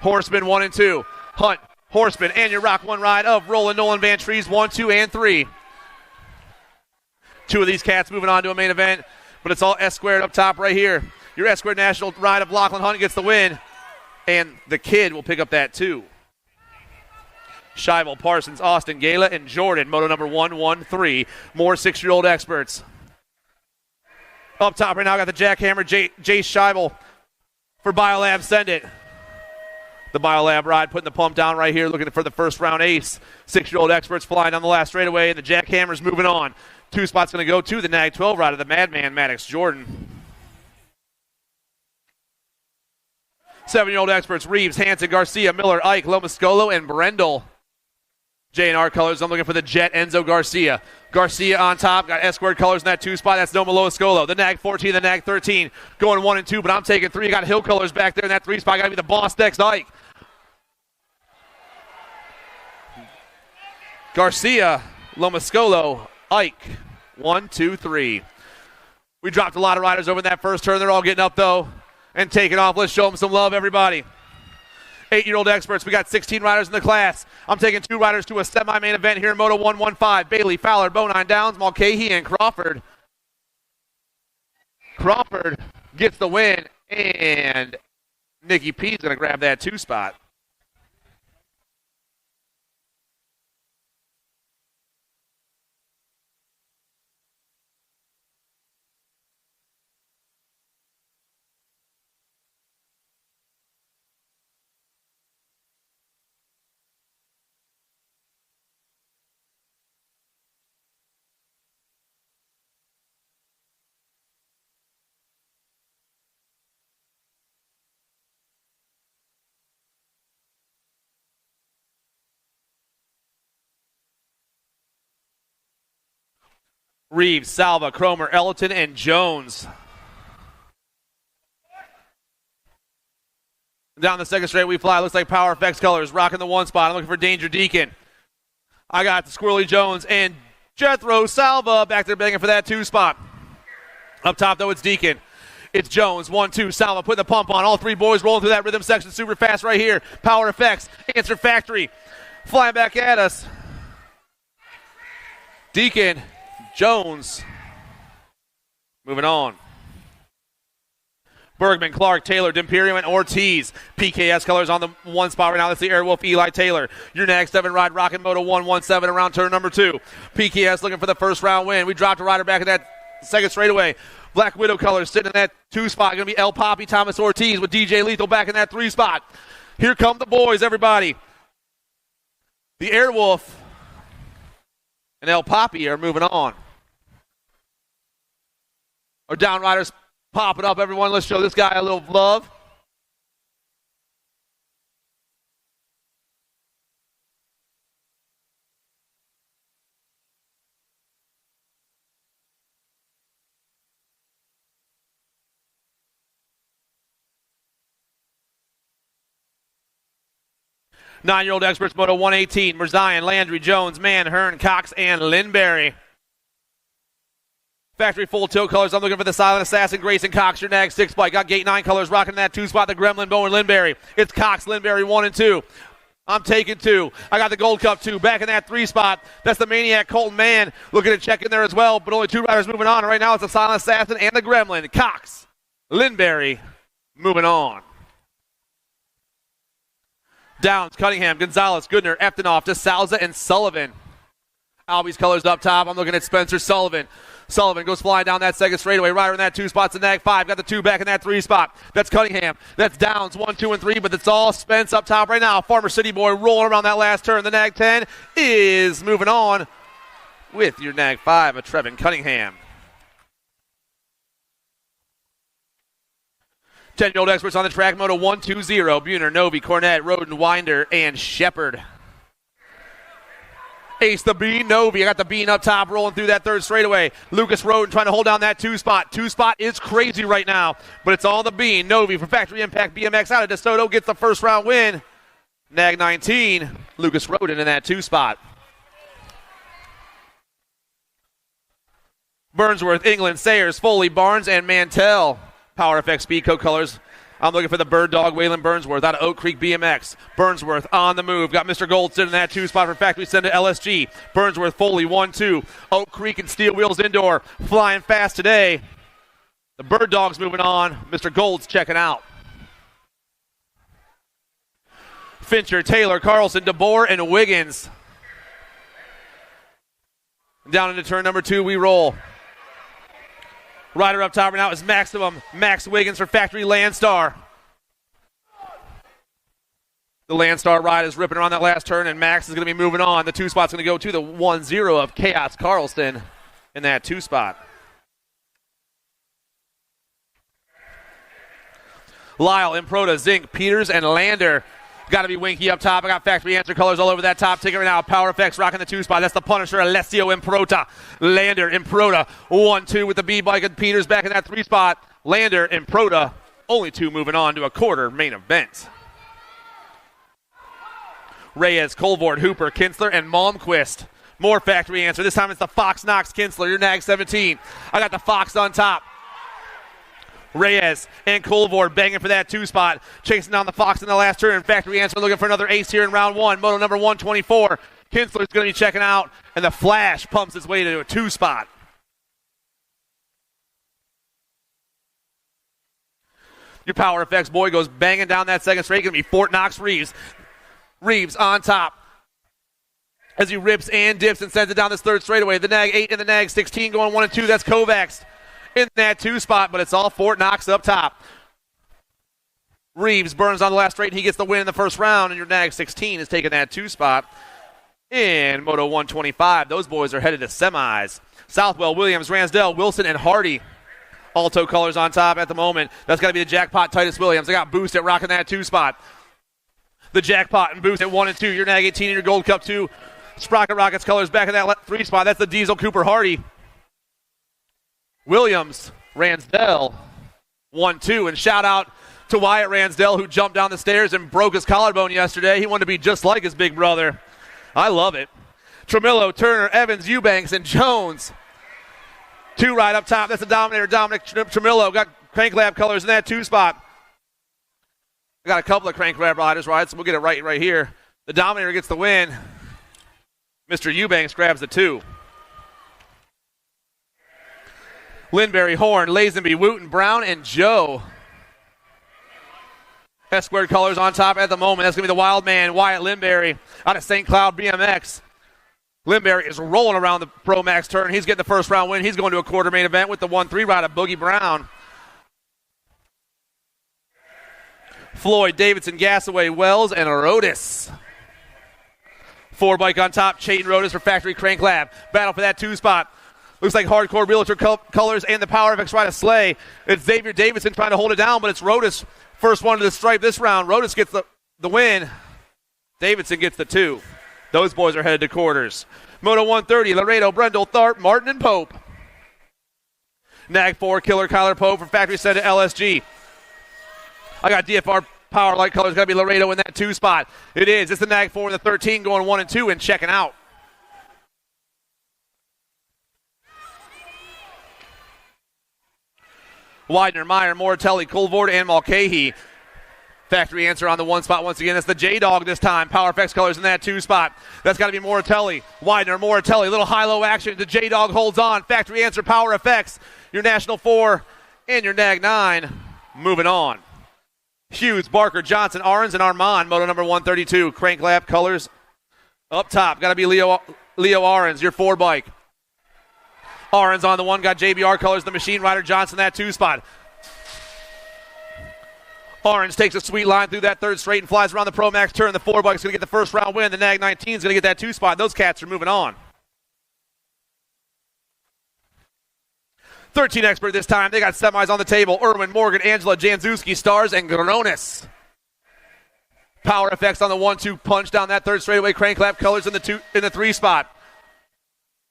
Horseman 1 and 2. Hunt, Horseman, and your Rock 1 ride of Roland Nolan Van Trees 1, 2, and 3. 2 of these cats moving on to a main event, but it's all S-Squared up top right here. Your S-Squared National ride of Lachlan Hunt gets the win. And the kid will pick up that 2. Scheibel, Parsons, Austin, Gala, and Jordan, moto number 113. More 6-year-old experts. Up top right now, got the jackhammer, Jace Scheibel for Biolab. Send it. The Biolab ride putting the pump down right here, looking for the first round ace. 6-year-old experts flying on the last straightaway, and the jackhammer's moving on. 2 spots going to go to the Nag 12 rider, the Madman Maddox Jordan. 7-year-old experts, Reeves, Hanson, Garcia, Miller, Ike, Lomascolo, and Brendel. J&R colors, I'm looking for the Jet, Enzo Garcia. Garcia on top, got S-squared colors in that 2 spot. That's Noma Lomascolo. The Nag 14, the Nag 13, going 1 and 2, but I'm taking 3. Got Hill colors back there in that 3 spot. Got to be the boss next, Ike. Garcia, Lomascolo, Ike. 1, 2, 3. We dropped a lot of riders over in that first turn. They're all getting up, though, and taking off. Let's show them some love, everybody. 8-year-old experts. We got 16 riders in the class. I'm taking 2 riders to a semi-main event here in Moto 115. Bailey, Fowler, Bonine Downs, Mulcahy, and Crawford. Crawford gets the win, and Nikki P's going to grab that 2 spot. Reeves, Salva, Cromer, Elton, and Jones. Down the second straight we fly. Looks like Power Effects colors. Rocking the 1 spot. I'm looking for Danger Deacon. I got the Squirrely Jones and Jethro Salva back there begging for that 2 spot. Up top, though, it's Deacon. It's Jones. 1, 2. Salva putting the pump on. All 3 boys rolling through that rhythm section super fast right here. Power Effects. Answer Factory. Flying back at us. Deacon. Jones. Moving on. Bergman, Clark, Taylor, D'imperium, and Ortiz. PKS colors on the 1 spot right now. That's the Airwolf Eli Taylor. Your next 7 ride, Rockin' Moto 117 around turn number 2. PKS looking for the first round win. We dropped a rider back in that second straightaway. Black Widow colors sitting in that 2 spot. Going to be El Poppy, Thomas Ortiz with DJ Lethal back in that 3 spot. Here come the boys, everybody. The Airwolf and El Poppy are moving on. Our down riders popping up, everyone. Let's show this guy a little love. Nine-year-old experts, Moto 118, Mirzayan, Landry, Jones, Mann, Hearn, Cox, and Lindberry. Factory full tilt colors. I'm looking for the Silent Assassin, Grayson Cox, your Nag 6 bike. Got Gate 9 colors rocking that 2 spot, the Gremlin, Bowen, Lindberry. It's Cox, Lindberry, 1 and 2. I'm taking 2. I got the Gold Cup 2 back in that 3 spot. That's the Maniac, Colton Mann, looking to check in there as well, but only 2 riders moving on. Right now it's the Silent Assassin and the Gremlin. Cox, Lindberry, moving on. Downs, Cunningham, Gonzalez, Goodner, Eftenoff, DeSalza, and Sullivan. Albie's colors up top. I'm looking at Spencer Sullivan. Sullivan goes flying down that second straightaway. Rider in that 2 spots, the Nag 5. Got the 2 back in that 3 spot. That's Cunningham. That's Downs, 1, 2, and 3, but it's all Spence up top right now. Farmer City Boy rolling around that last turn. The Nag 10 is moving on with your Nag 5 of Trevin Cunningham. 10-year-old experts on the track, Moto 120. Buhner, Novi, Cornett, Roden, Winder, and Shepard. Ace the Bean, Novi. I got the Bean up top rolling through that 3rd straightaway. Lucas Roden trying to hold down that 2 spot. 2 spot is crazy right now, but it's all the Bean. Novi for Factory Impact BMX out of DeSoto gets the first round win. Nag 19, Lucas Roden in that 2 spot. Burnsworth, England, Sayers, Foley, Barnes, and Mantell. Power FX Speedco colors. I'm looking for the Bird Dog, Waylon Burnsworth out of Oak Creek BMX. Burnsworth on the move. Got Mr. Gold sitting in that 2 spot for Factory Send to LSG. Burnsworth, Foley, 1, 2. Oak Creek and Steel Wheels Indoor flying fast today. The Bird Dog's moving on. Mr. Gold's checking out. Fincher, Taylor, Carlson, DeBoer, and Wiggins. Down into turn number 2, we roll. Rider up top right now is Maximum. Max Wiggins for Factory Landstar. The Landstar ride is ripping around that last turn, and Max is going to be moving on. The 2 spot's going to go to the 1-0 of Chaos Carlston in that 2 spot. Lyle, Improda, Zink, Peters, and Lander. Got to be Winky up top. I got Factory Answer colors all over that top ticket right now. Power Effects rocking the 2 spot. That's the Punisher, Alessio Improta. Lander, Improta, 1-2 with the B-Bike, and Peters back in that 3 spot. Lander, Improta, only 2 moving on to a quarter main event. Reyes, Colvord, Hooper, Kinsler, and Malmquist. More Factory Answer. This time it's the Fox Knox Kinsler. Your nag 17. I got the Fox on top. Reyes and Colvord banging for that 2 spot. Chasing down the Fox in the last turn. Factory Answer looking for another ace here in round 1. Moto number 124. Kinsler's going to be checking out. And the Flash pumps his way to a 2 spot. Your Power Effects boy goes banging down that second straight. Going to be Fort Knox Reeves. Reeves on top as he rips and dips and sends it down this 3rd straightaway. The nag 8 and the nag 16 going 1 and 2. That's Kovacs in that 2 spot, but it's all Fort Knox up top. Reeves burns on the last straight, and he gets the win in the first round, and your nag 16 is taking that 2 spot in Moto 125. Those boys are headed to semis. Southwell, Williams, Ransdell, Wilson, and Hardy. Alto colors on top at the moment. That's got to be the Jackpot Titus Williams. I got Boost at rocking that 2 spot. The Jackpot and Boost at 1 and 2. Your nag 18 and your Gold Cup 2. Sprocket Rockets colors back in that 3 spot. That's the Diesel Cooper Hardy. Williams, Ransdell, 1-2. And shout out to Wyatt Ransdell, who jumped down the stairs and broke his collarbone yesterday. He wanted to be just like his big brother. I love it. Tremillo, Turner, Evans, Eubanks, and Jones. 2 right up top. That's the Dominator, Dominic Tremillo. Got Crank Lab colors in that 2 spot. We got a couple of Crank Lab riders, right? So we'll get it right here. The Dominator gets the win. Mr. Eubanks grabs the 2. Lindberry, Horn, Lazenby, Wooten, Brown, and Joe. S-squared colors on top at the moment. That's going to be the Wild Man, Wyatt Lindberry, out of St. Cloud BMX. Lindberry is rolling around the Pro Max turn. He's getting the first round win. He's going to a quarter main event with the 1-3 ride of Boogie Brown. Floyd, Davidson, Gasaway, Wells, and Rodas. 4 bike on top, Chayton Rodas for Factory Crank Lab. Battle for that 2 spot. Looks like Hardcore Realtor colors and the Power FX ride of Slay. It's Xavier Davidson trying to hold it down, but it's Rodas first one to the stripe this round. Rodas gets the win. Davidson gets the 2. Those boys are headed to quarters. Moto 130, Laredo, Brendel, Tharp, Martin, and Pope. Nag 4, Killer Kyler Pope for Factory Set at LSG. I got DFR Power Light colors. Got to be Laredo in that 2 spot. It is. It's the Nag 4 and the 13 going 1 and 2 and checking out. Widener, Meyer, Moratelli, Colvord, and Mulcahy. Factory Answer on the 1 spot once again. That's the J-Dog this time. Power Effects colors in that 2 spot. That's got to be Moratelli. Widener, Moratelli. Little high-low action. The J-Dog holds on. Factory Answer, Power Effects. Your National 4 and your Nag 9. Moving on. Hughes, Barker, Johnson, Arns, and Armand. Moto number 132. Crank Lab colors up top. Got to be Leo Arns, your 4 bike. Arns on the 1, got JBR colors, the Machine Rider Johnson, that 2 spot. Arns takes a sweet line through that 3rd straight and flies around the Pro Max turn. The 4 bike's going to get the first round win. The Nag 19 is going to get that 2 spot. Those cats are moving on. 13 expert this time. They got semis on the table. Irwin, Morgan, Angela, Janzuski, Stars, and Gronis. Power Effects on the 1-2 punch down that 3rd straightaway. Crank Lab colors in the 3 spot.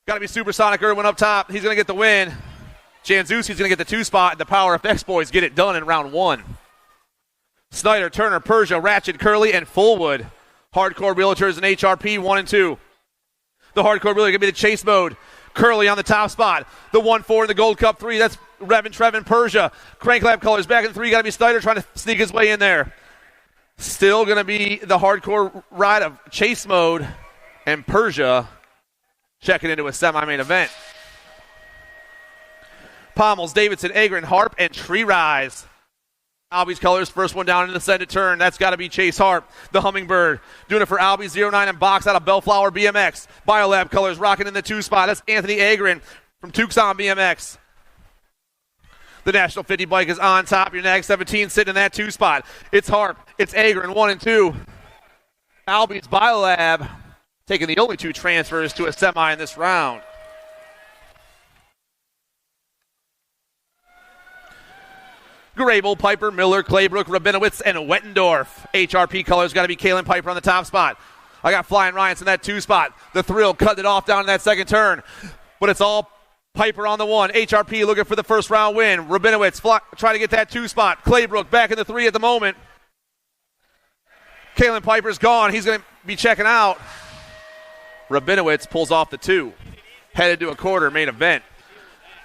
Got to be Supersonic Irwin up top. He's going to get the win. Janzuski's going to get the 2 spot, and the Power Effects boys get it done in round 1. Snyder, Turner, Persia, Ratchet, Curley, and Fullwood. Hardcore Realtors and HRP 1 and 2. The Hardcore Realtor going to be the chase mode. Curley on the top spot. The 1-4 in the Gold Cup 3. That's Revin, Trevin, Persia. Crank Lab colors back in 3. Got to be Snyder trying to sneak his way in there. Still going to be the hardcore ride of chase mode, and Persia checking into a semi-main event. Pommels, Davidson, Agron, Harp, and Tree Rise. Albie's colors, first one down in the send it turn. That's got to be Chase Harp, the Hummingbird. Doing it for Albie 09 and box out of Bellflower BMX. Biolab colors rocking in the 2 spot. That's Anthony Agrin from Tucson BMX. The National 50 bike is on top. Your Nag 17 sitting in that 2 spot. It's Harp. It's Agrin, 1 and 2. Albie's Biolab taking the only 2 transfers to a semi in this round. Grable, Piper, Miller, Claybrook, Rabinowitz, and Wettendorf. HRP colors got to be Kalen Piper on the top spot. I got Flying Ryans in that 2 spot. The Thrill cut it off down in that second turn. But it's all Piper on the 1. HRP looking for the first round win. Rabinowitz trying to get that 2 spot. Claybrook back in the 3 at the moment. Kalen Piper's gone. He's going to be checking out. Rabinowitz pulls off the 2. Headed to a quarter main event.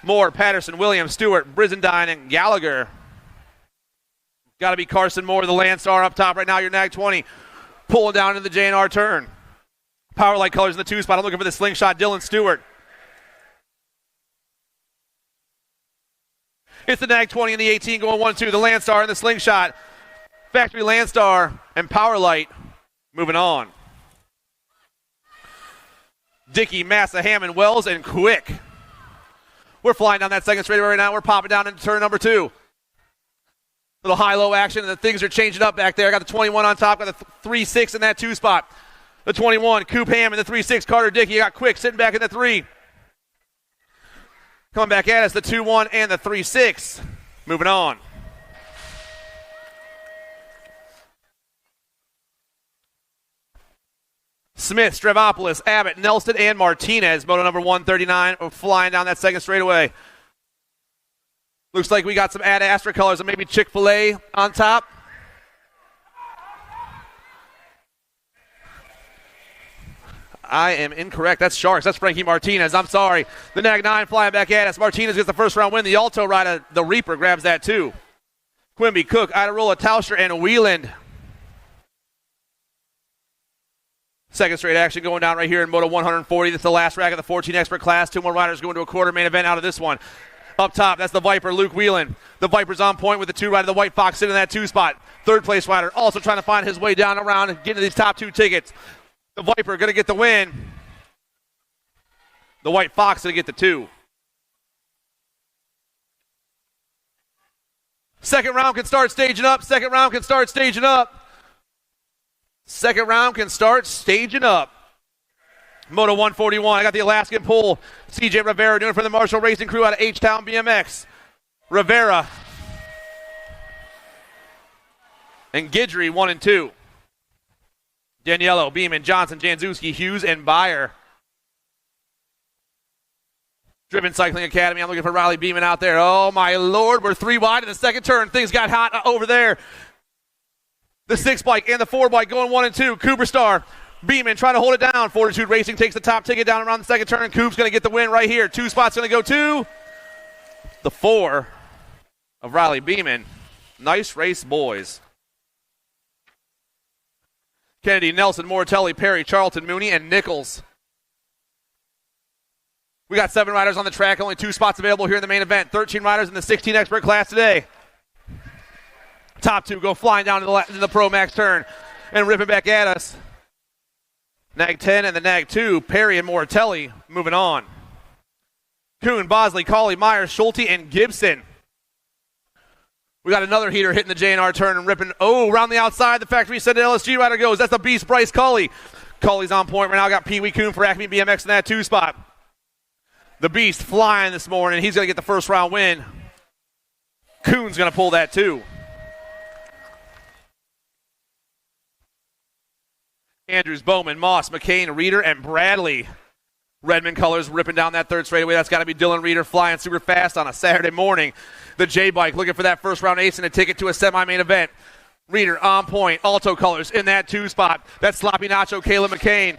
Moore, Patterson, Williams, Stewart, Brizendine, and Gallagher. Got to be Carson Moore, the Landstar up top right now. Your Nag 20 pulling down into the J&R turn. Powerlight colors in the 2 spot. I'm looking for the slingshot, Dylan Stewart. It's the Nag 20 and the 18 going 1-2. The Landstar and the slingshot. Factory Landstar and Powerlight moving on. Dickey, Massa, Hammond, Wells, and Quick. We're flying down that second straightaway right now. We're popping down into turn number 2. Little high-low action, and the things are changing up back there. I got the 21 on top, got the 3-6 in that 2 spot. The 21, Coop Ham in the 3-6, Carter Dickey. You got Quick sitting back in the 3. Coming back at us, the 2-1 and the 3-6. Moving on. Smith, Stravopoulos, Abbott, Nelson, and Martinez. Moto number 139 flying down that second straightaway. Looks like we got some Ad Astra colors and maybe Chick-fil-A on top. I am incorrect. That's Sharks. That's Frankie Martinez. I'm sorry. The Nag 9 flying back at us. Martinez gets the first round win. The Alto rider, the Reaper, grabs that too. Quimby, Cook, Idarola, Tauscher, and Wieland. Second straight action going down right here in Moto 140. That's the last rack of the 14 expert class. 2 more riders going to a quarter main event out of this one. Up top, that's the Viper, Luke Whelan. The Viper's on point with the 2 rider, the White Fox sitting in that 2 spot. Third place rider also trying to find his way down around and get into these top 2 tickets. The Viper going to get the win. The White Fox going to get the 2. Second round can start staging up. Second round can start staging up. Second round can start staging up. Moto 141, I got the Alaskan pull. CJ Rivera doing it for the Marshall Racing Crew out of H-Town BMX. Rivera. And Guidry, 1 and 2. Daniello, Beeman, Johnson, Janzewski, Hughes, and Byer. Driven Cycling Academy, I'm looking for Riley Beeman out there. Oh, my Lord, we're 3 wide in the second turn. Things got hot over there. The 6 bike and the 4 bike going 1 and 2. Cooper Star. Beeman trying to hold it down. Fortitude Racing takes the top ticket down around the second turn. Coop's going to get the win right here. 2 spots going to go to the 4 of Riley Beeman. Nice race, boys. Kennedy, Nelson, Moratelli, Perry, Charlton, Mooney, and Nichols. We got 7 riders on the track. Only 2 spots available here in the main event. 13 riders in the 16 expert class today. Top 2 go flying down to the Pro Max turn and ripping back at us. Nag 10 and the Nag 2, Perry and Moratelli moving on. Kuhn, Bosley, Cauley, Myers, Schulte, and Gibson. We got another heater hitting the J&R turn and ripping. Oh, around the outside, the factory said the LSG rider goes. That's the beast, Bryce Cauley. Cauley's on point right now. Got Pee Wee Kuhn for Acme BMX in that 2 spot. The beast flying this morning. He's going to get the first round win. Kuhn's going to pull that too. Andrews, Bowman, Moss, McCain, Reeder, and Bradley. Redmond colors ripping down that third straightaway. That's got to be Dylan Reeder flying super fast on a Saturday morning. The J-Bike looking for that first round ace and a ticket to a semi-main event. Reeder on point. Alto colors in that 2 spot. That's Sloppy Nacho, Caleb McCain.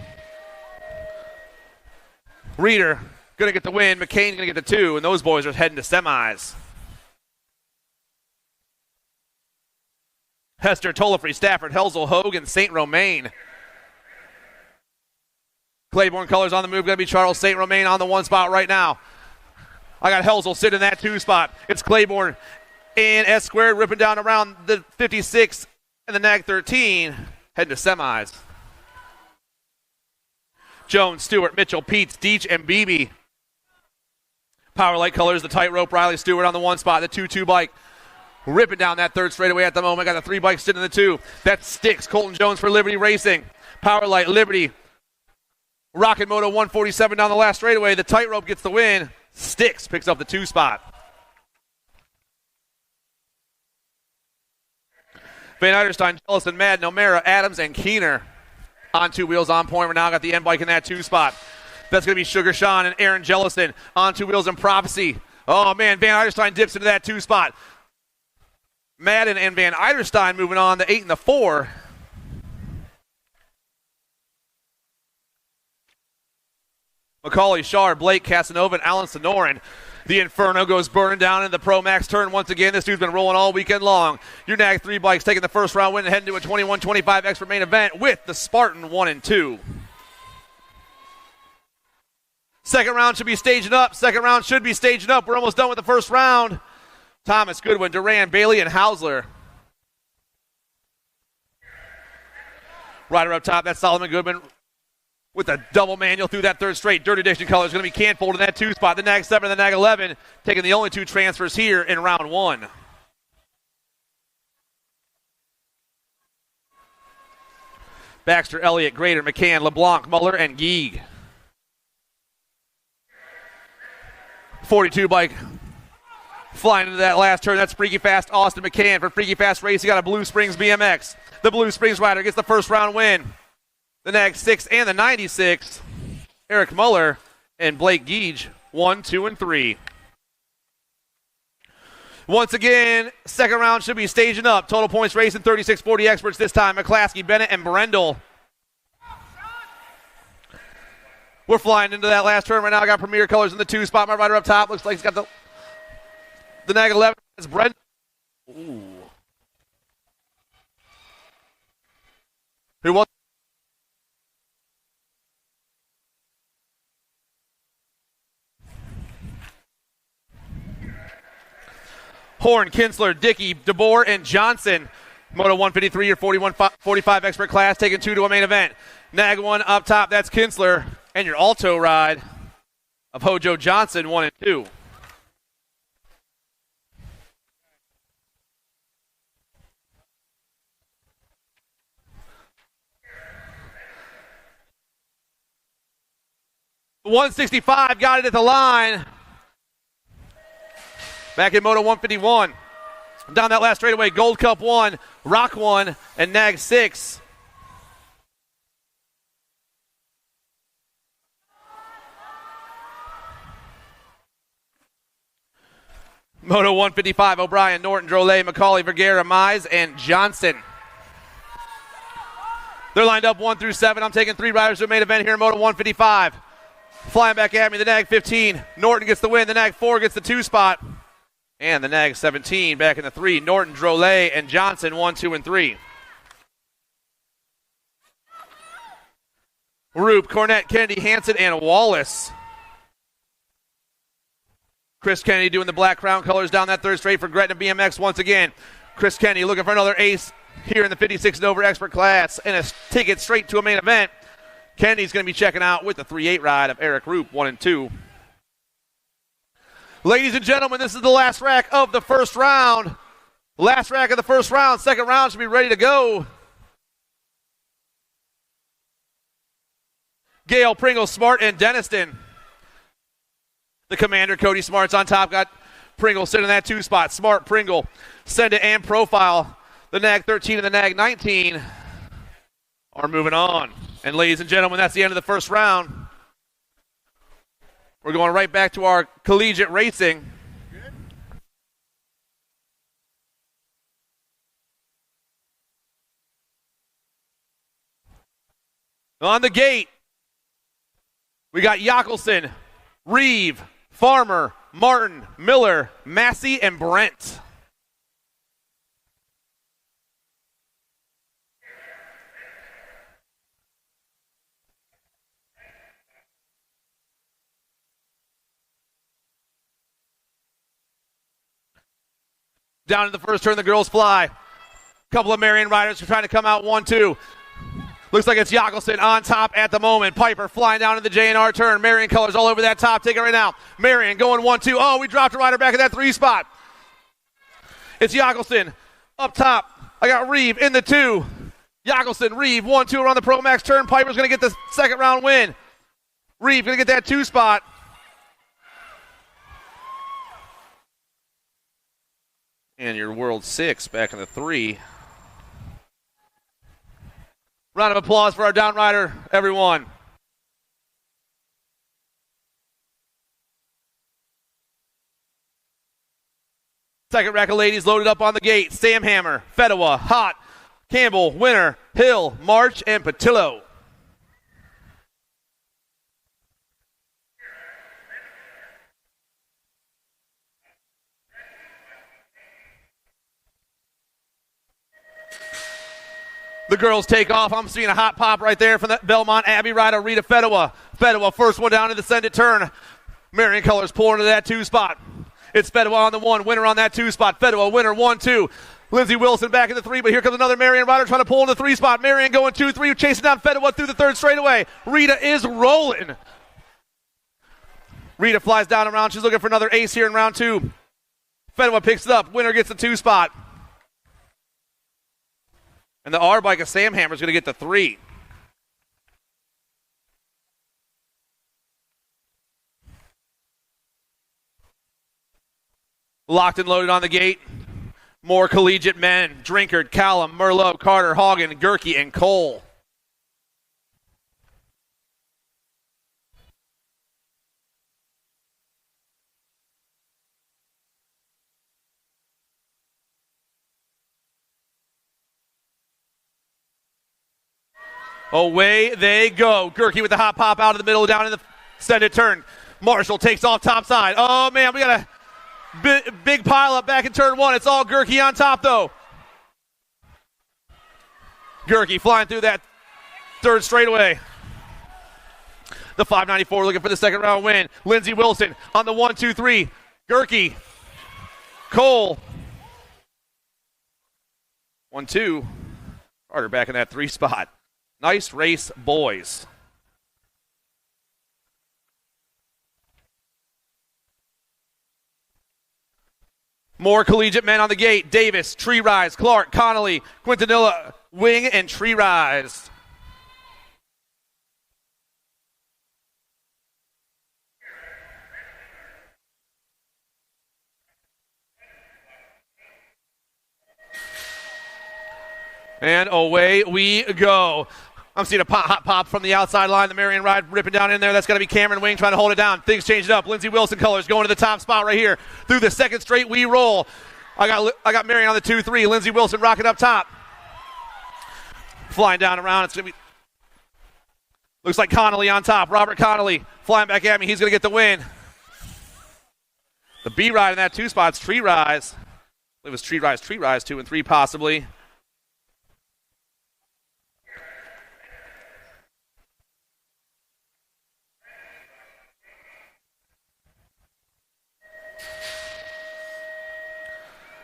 Reeder going to get the win. McCain going to get the 2, and those boys are heading to semis. Hester, Tollefree, Stafford, Helsel, Hogan, St. Romain. Claiborne colors on the move. Going to be Charles St. Romain on the 1 spot right now. I got Helsel sitting in that 2 spot. It's Claiborne And S squared ripping down around the 56 and the nag 13, heading to semis. Jones, Stewart, Mitchell, Peets, Deach, and Beebe. Power light colors, the tightrope, Riley Stewart on the 1 spot, the 2-2 bike. Ripping down that third straightaway at the moment. Got the 3 bike sitting in the 2. That sticks. Colton Jones for Liberty Racing. Power light, Liberty. Rocket Moto 147 down the last straightaway. The tightrope gets the win. Sticks picks up the 2 spot. Van Eiderstein, Jellison, Madden, O'Mara, Adams, and Keener on 2 wheels on point. We're now got the end bike in that 2 spot. That's going to be Sugar Sean and Aaron Jellison on 2 wheels in Prophecy. Oh, man, Van Eiderstein dips into that 2 spot. Madden and Van Eiderstein moving on, the 8 and the 4. Macaulay, Shard, Blake, Casanova, and Alan Sonoran. The Inferno goes burning down in the Pro Max turn once again. This dude's been rolling all weekend long. Your NAG 3 bikes taking the first round win and heading to a 21-25 expert main event with the Spartan 1 and 2. Second round should be staging up. We're almost done with the first round. Thomas, Goodwin, Duran, Bailey, and Hausler. Rider up top, that's Solomon Goodman with a double manual through that third straight. Dirty Diction color is going to be Canfold in that 2 spot. The NAG 7 and the NAG 11 taking the only 2 transfers here in round 1. Baxter, Elliott, Grader, McCann, LeBlanc, Muller, and Geeg. 42 bike flying into that last turn. That's Freaky Fast Austin McCann for Freaky Fast Racing. Got a Blue Springs BMX. The Blue Springs rider gets the first round win. The NAG 6 and the 96. Eric Muller and Blake Geege, 1, 2, and 3. Once again, second round should be staging up. Total points racing, 36-40 experts this time. McClaskey, Bennett, and Brendel. We're flying into that last turn right now. I got Premier Colors in the 2 spot. My rider up top looks like he's got the NAG 11. It's Brendel. Ooh. Who was? Horn, Kinsler, Dickey, DeBoer, and Johnson. Moto 153 or 41-45 expert class taking 2 to a main event. NAG 1 up top, that's Kinsler. And your Alto ride of Hojo Johnson, 1 and 2. The 165 got it at the line. Back in Moto 151. Down that last straightaway, Gold Cup 1, Rock 1, and NAG 6. Moto 155, O'Brien, Norton, Drolet, McCauley, Vergara, Mize, and Johnson. They're lined up 1 through 7. I'm taking 3 riders to a main event here in Moto 155. Flying back at me, the NAG 15. Norton gets the win. The NAG 4 gets the 2 spot. And the NAG 17 back in the 3. Norton, Drolet, and Johnson, 1, 2, and 3. Roop, Cornett, Kennedy, Hansen, and Wallace. Chris Kennedy doing the black crown colors down that third straight for Gretna BMX once again. Chris Kennedy looking for another ace here in the 56 and over expert class and a ticket straight to a main event. Kennedy's going to be checking out with the 3-8 ride of Eric Roop, 1 and 2. Ladies and gentlemen, this is the last rack of the first round. Last rack of the first round. Second round should be ready to go. Gale, Pringle, Smart, and Denniston. The commander, Cody Smart's on top. Got Pringle sitting in that 2 spot. Smart, Pringle, Send It, and Profile. The NAG 13 and the NAG 19 are moving on. And ladies and gentlemen, that's the end of the first round. We're going right back to our collegiate racing. On the gate, we got Yackelson, Reeve, Farmer, Martin, Miller, Massey, and Brent. Down to the first turn, the girls fly. Couple of Marion riders are trying to come out 1-2. Looks like it's Jockelson on top at the moment. Piper flying down to the J&R turn. Marion colors all over that top. Take it right now. Marion going 1-2. Oh, we dropped a rider back at that 3 spot. It's Jockelson up top. I got Reeve in the 2. Jockelson, Reeve, 1-2 around the Pro Max turn. Piper's going to get the second round win. Reeve going to get that 2 spot. And your World 6 back in the 3. Round of applause for our down rider, everyone. Second rack of ladies loaded up on the gate. Sam Hammer, Fedewa, Hott, Campbell, Winner, Hill, March, and Patillo. The girls take off. I'm seeing a hot pop right there from that Belmont Abbey rider, Rita Fedewa. Fedewa, first one down to the send it turn. Marion colors pulling into that 2 spot. It's Fedewa on the 1, Winner on that 2 spot. Fedewa, Winner, 1-2. Lindsey Wilson back in the 3, but here comes another Marion rider trying to pull in the 3 spot. Marion going 2-3, chasing down Fedewa through the 3rd straightaway. Rita is rolling. Rita flies down around. She's looking for another ace here in round 2. Fedewa picks it up. Winner gets the 2 spot. And the R bike of Sam Hammer is going to get the 3. Locked and loaded on the gate. More collegiate men. Drinkard, Callum, Merlot, Carter, Hagen, Gerke, and Cole. Away they go. Gerke with the hot pop out of the middle, down in the send it turn. Marshall takes off top side. Oh, man, we got a big pile up back in turn 1. It's all Gerke on top, though. Gerke flying through that 3rd straightaway. The 594 looking for the second round win. Lindsey Wilson on the 1-2-3. Gerke. Cole. 1-2. Carter back in that 3 spot. Nice race, boys. More collegiate men on the gate. Davis, Tree Rise, Clark, Connolly, Quintanilla, Wing, and Tree Rise. And away we go. I'm seeing a hot pop from the outside line. The Marion ride ripping down in there. That's going to be Cameron Wing trying to hold it down. Things changed up. Lindsey Wilson colors going to the top spot right here. Through the 2nd straight, we roll. I got Marion on the 2-3. Lindsey Wilson rocking up top. Flying down around. It's going to be. Looks like Connolly on top. Robert Connolly flying back at me. He's going to get the win. The B ride in that 2 spot's Tree Rise. I believe it was Tree Rise 2 and 3 possibly.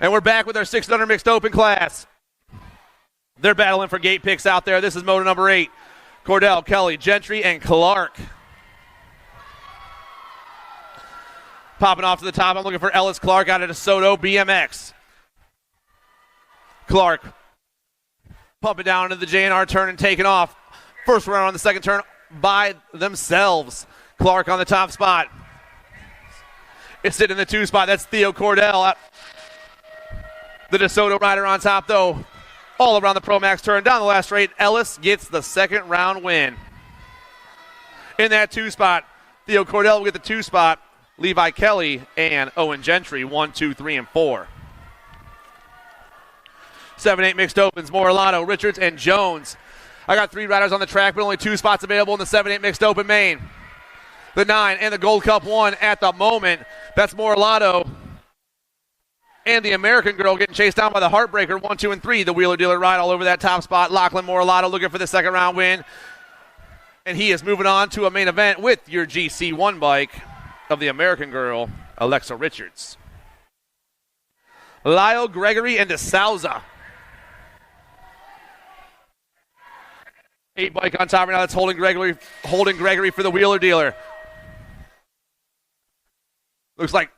And we're back with our 600 mixed open class. They're battling for gate picks out there. This is moto number 8. Cordell, Kelly, Gentry, and Clark. Popping off to the top, I'm looking for Ellis Clark out of DeSoto BMX. Clark pumping down into the J&R turn and taking off. First round on the 2nd turn by themselves. Clark on the top spot. It's sitting in the 2 spot. That's Theo Cordell. The DeSoto rider on top, though, all around the Pro Max turn. Down the last straight, Ellis gets the 2nd round win. In that 2 spot, Theo Cordell will get the 2 spot. Levi Kelly and Owen Gentry, 1, 2, 3, and 4. 7-8 mixed opens, Morelato, Richards, and Jones. I got 3 riders on the track, but only 2 spots available in the 7-8 mixed open main. The 9 and the Gold Cup 1 at the moment. That's Morelato. And the American girl getting chased down by the Heartbreaker, 1, 2, and 3. The Wheeler Dealer ride all over that top spot. Lachlan Morelato looking for the 2nd round win. And he is moving on to a main event with your GC1 bike of the American girl, Alexa Richards. Lyle, Gregory, and DeSouza. 8 bike on top right now. That's holding Gregory for the wheeler dealer. Looks like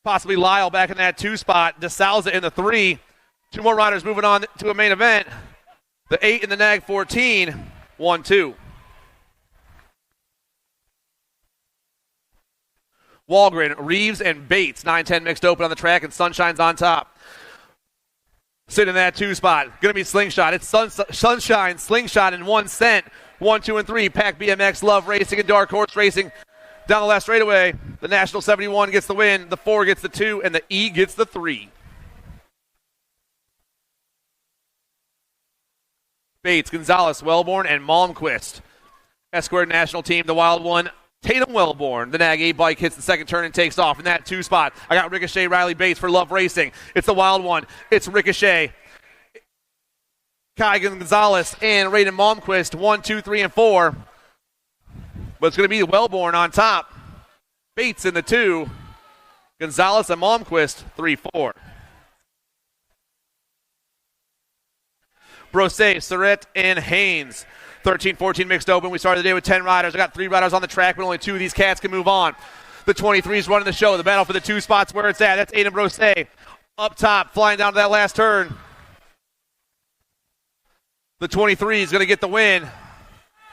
possibly Lyle back in that 2 spot. DeSouza in the 3. 2 more riders moving on to a main event. The 8 and the nag 14. 1-2. Walgren, Reeves, and Bates. 9-10 mixed open on the track, and Sunshine's on top. Sitting in that 2 spot. Going to be Slingshot. It's Sunshine, Slingshot, and 1 cent. 1, 2, and 3. Pack BMX, Love Racing, and Dark Horse Racing. Down the left straightaway, the National 71 gets the win, the 4 gets the 2, and the E gets the 3. Bates, Gonzalez, Wellborn, and Malmquist. S-Squared National Team, the wild one, Tatum Wellborn. The Nag 8 bike hits the second turn and takes off in that 2 spot. I got Ricochet, Riley Bates for Love Racing. It's the wild one. It's Ricochet, Kai Gonzalez, and Raiden Malmquist. 1, 2, 3, and 4. But it's going to be Wellborn on top. Bates in the 2. Gonzalez and Malmquist, 3, 4. Brosset, Surratt, and Haynes. 13-14 mixed open. We started the day with 10 riders. I got 3 riders on the track, but only 2 of these cats can move on. The 23 is running the show. The battle for the 2 spots where it's at. That's Aiden Brosset. Up top, flying down to that last turn. The 23 is going to get the win.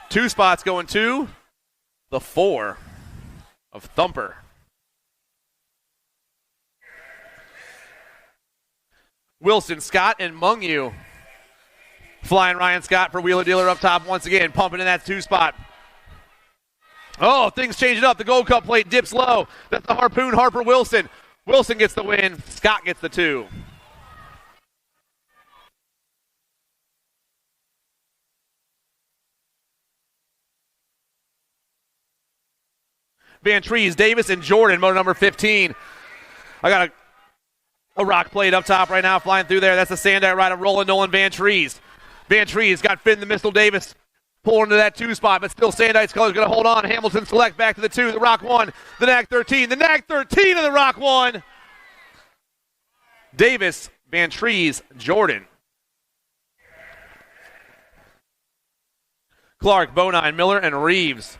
2 spots going to the 4 of Thumper. Wilson, Scott, and Mungu. Flying Ryan Scott for Wheeler Dealer up top once again, pumping in that 2 spot. Oh, things changing up. The Gold Cup plate dips low. That's the Harpoon, Harper Wilson. Wilson gets the win. Scott gets the 2. Van Trees, Davis, and Jordan, motor number 15. I got a rock plate up top right now flying through there. That's the Sandite rider, Roland Nolan Van Trees. Van Trees got Finn the Missile Davis pulling into that 2 spot, but still Sandite's colors going to hold on. Hamilton Select back to the 2, the Rock 1, the Nag 13. The Nag 13 of the Rock 1. Davis, Van Trees, Jordan. Clark, Bonine, Miller, and Reeves.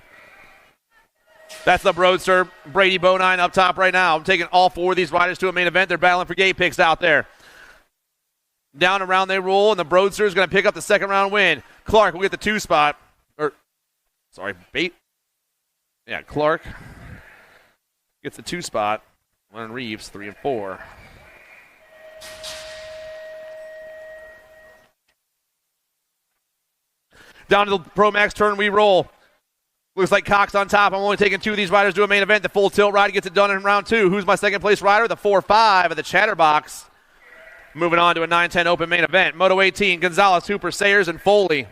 That's the Broadster, Brady Bonine up top right now. I'm taking all 4 of these riders to a main event. They're battling for gate picks out there. Down around they roll, and the Broadster is going to pick up the second round win. Clark will get the 2 spot. Clark gets the 2 spot. Leonard Reeves, 3 and 4. Down to the Pro Max turn we roll. Looks like Cox on top. I'm only taking 2 of these riders to a main event. The full tilt ride gets it done in round 2. Who's my second place rider? The 4-5 of the Chatterbox. Moving on to a 9-10 open main event. Moto 18, Gonzalez, Hooper, Sayers, and Foley.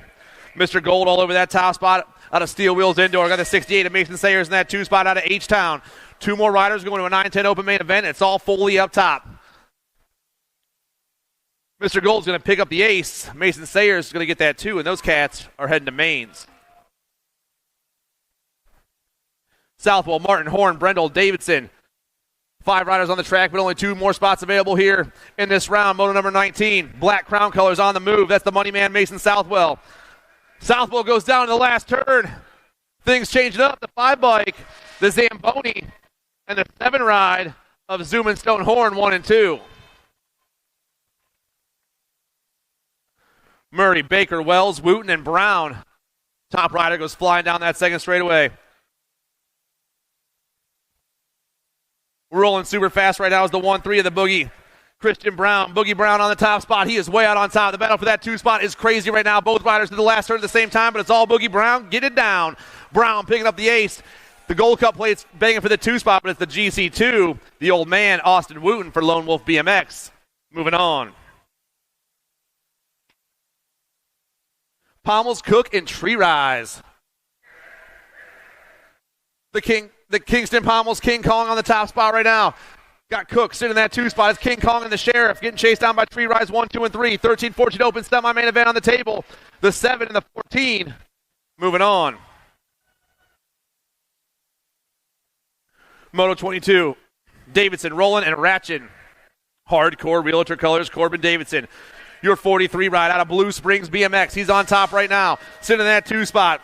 Mr. Gold all over that top spot out of Steel Wheels Indoor. Got the 68 of Mason Sayers in that 2 spot out of H-Town. 2 more riders going to a 9-10 open main event. It's all Foley up top. Mr. Gold's going to pick up the ace. Mason Sayers is going to get that 2, and those cats are heading to mains. Southwell, Martin, Horn, Brendel, Davidson. 5 riders on the track, but only 2 more spots available here in this round. Moto number 19, black crown colors on the move. That's the money man, Mason Southwell. Southwell goes down to the last turn. Things changing up. The 5 bike, the Zamboni, and the 7 ride of Zoom and Stone Horn, 1 and 2. Murray, Baker, Wells, Wooten, and Brown. Top rider goes flying down that second straightaway. We're rolling super fast right now is the 1-3 of the Boogie. Christian Brown, Boogie Brown on the top spot. He is way out on top. The battle for that 2 spot is crazy right now. Both riders did the last turn at the same time, but it's all Boogie Brown. Get it down. Brown picking up the ace. The Gold Cup plate's banging for the 2 spot, but it's the GC2. The old man, Austin Wooten for Lone Wolf BMX. Moving on. Pommels, Cook, and Tree Rise. The Kingston Pommels, King Kong on the top spot right now. Got Cook sitting in that 2 spot. It's King Kong and the Sheriff getting chased down by Tree Rise 1, 2, and 3. 13-14 open semi-main event on the table. The 7 and the 14 moving on. Moto 22, Davidson, Rowland, and Ratchin. Hardcore Realtor Colors, Corbin Davidson. Your 43 ride out of Blue Springs BMX. He's on top right now, sitting in that 2 spot.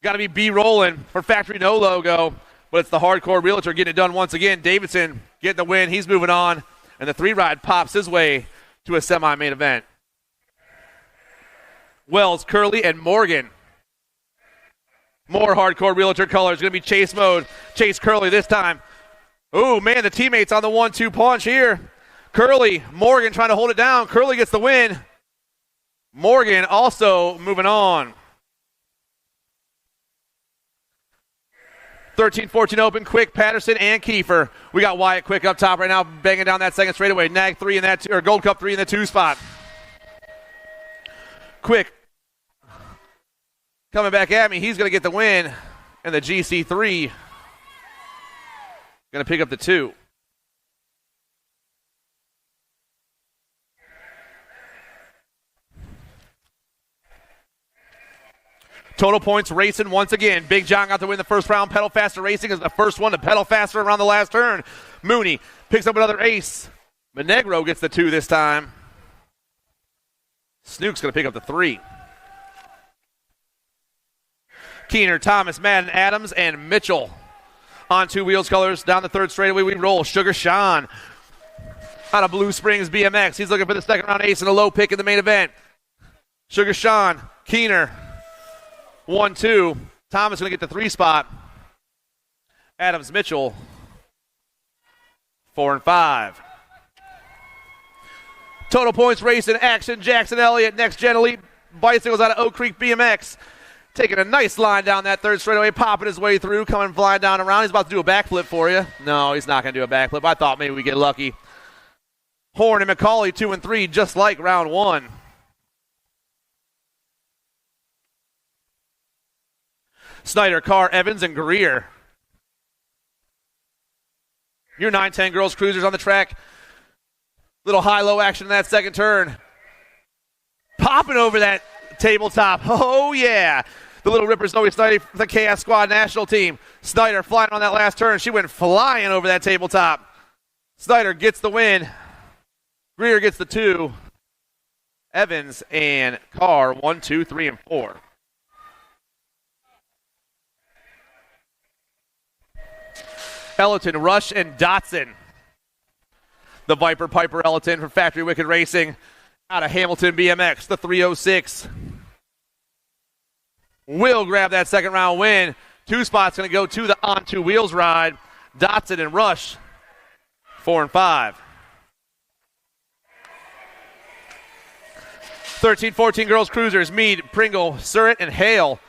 Got to be B-rolling for Factory No logo, but it's the Hardcore Realtor getting it done once again. Davidson getting the win. He's moving on, and the 3 ride pops his way to a semi-main event. Wells, Curley, and Morgan. More Hardcore Realtor Colors. Going to be chase mode. Chase Curley this time. Ooh, man, the teammates on the 1-2 punch here. Curley, Morgan trying to hold it down. Curley gets the win. Morgan also moving on. 13-14 open, Quick, Patterson, and Kiefer. We got Wyatt Quick up top right now, banging down that second straightaway. Nag 3 in that, or Gold Cup 3 in the 2 spot. Quick coming back at me. He's going to get the win. And the GC3 going to pick up the 2. Total points racing once again. Big John got to win the first round. Pedal Faster Racing is the first one to pedal faster around the last turn. Mooney picks up another ace. Monegro gets the 2 this time. Snook's going to pick up the 3. Keener, Thomas, Madden, Adams, and Mitchell on 2 wheels colors. Down the third straightaway we roll. Sugar Sean out of Blue Springs BMX. He's looking for the second round ace and a low pick in the main event. Sugar Sean, Keener, 1-2. Thomas going to get the 3 spot. Adams, Mitchell, 4 and 5. Total points racing action. Jackson Elliott, Next Gen Elite Bicycles out of Oak Creek BMX. Taking a nice line down that third straightaway, popping his way through, coming flying down around. He's about to do a backflip for you. No, he's not going to do a backflip. I thought maybe we get lucky. Horn and McCauley, 2 and 3, just like round 1. Snyder, Carr, Evans, and Greer. Your 9-10 girls cruisers on the track. Little high-low action in that second turn. Popping over that tabletop. Oh, yeah. The Little Rippers, Novice Snyder, the KS Squad national team. Snyder flying on that last turn. She went flying over that tabletop. Snyder gets the win. Greer gets the 2. Evans and Carr, 1, 2, 3, and 4. Ellerton, Rush, and Dotson. The Viper Piper Ellerton from Factory Wicked Racing out of Hamilton BMX, the 306. Will grab that second round win. 2 spots going to go to the on 2 wheels ride. Dotson and Rush, 4 and 5. 13-14 girls cruisers. Mead, Pringle, Surratt, and Hale.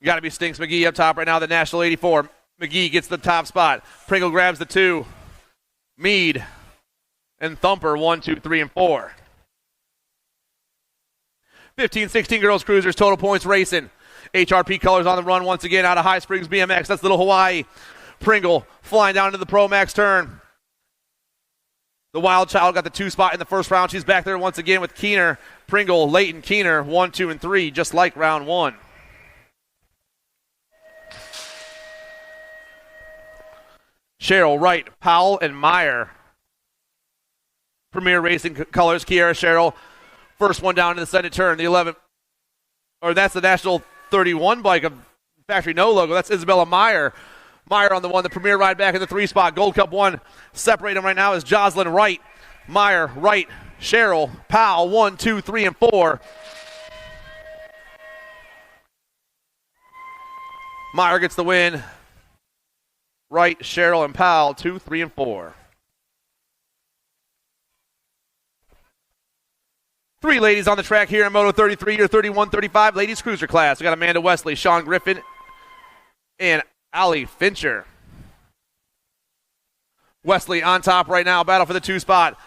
Got to be Stinks McGee up top right now, the National 84. McGee gets the top spot. Pringle grabs the 2. Mead and Thumper, 1, 2, 3, and 4. 15-16 girls cruisers, total points racing. HRP colors on the run once again out of High Springs BMX. That's Little Hawaii. Pringle flying down into the Pro Max turn. The Wild Child got the 2 spot in the first round. She's back there once again with Keener, Pringle, Leighton, Keener, 1, 2, and 3, just like round 1. Sherrill, Wright, Powell, and Meyer. Premier Racing colors, Kiara Sherrill. First one down to the second turn, the 11. Or that's the National 31 bike of Factory No logo. That's Isabella Meyer. Meyer on the 1, the Premier ride back in the 3 spot. Gold Cup 1. Separate them right now is Jocelyn Wright. Meyer, Wright, Sherrill, Powell, 1, 2, 3, and 4. Meyer gets the win. Wright, Sherrill, and Powell, 2, 3, and 4. 3 ladies on the track here in Moto 33 or 31-35 ladies cruiser class. We got Amanda Wesley, Sean Griffin, and Allie Fincher. Wesley on top right now, battle for the 2 spot.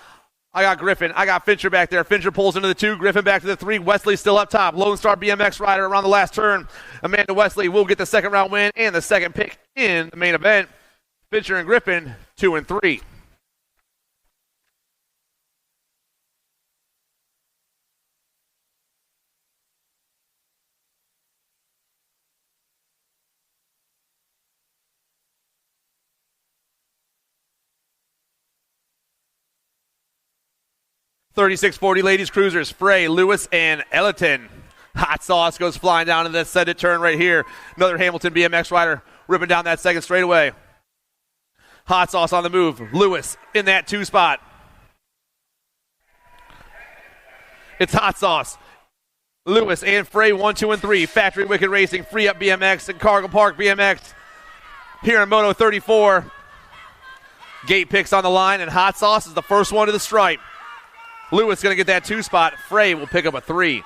I got Griffin. I got Fincher back there. Fincher pulls into the 2. Griffin back to the 3. Wesley still up top. Lone Star BMX rider around the last turn. Amanda Wesley will get the second round win and the second pick in the main event. Fincher and Griffin, 2 and 3. 3640 ladies cruisers, Frey, Lewis, and Ellerton. Hot Sauce goes flying down in that set turn right here. Another Hamilton BMX rider ripping down that second straightaway. Hot Sauce on the move. Lewis in that 2 spot. It's Hot Sauce. Lewis and Frey 1, 2, and 3. Factory Wicked Racing, Free Up BMX, and Cargo Park BMX. Here in Moto 34. Gate picks on the line, and Hot Sauce is the first one to the stripe. Lewis going to get that 2 spot. Frey will pick up a 3.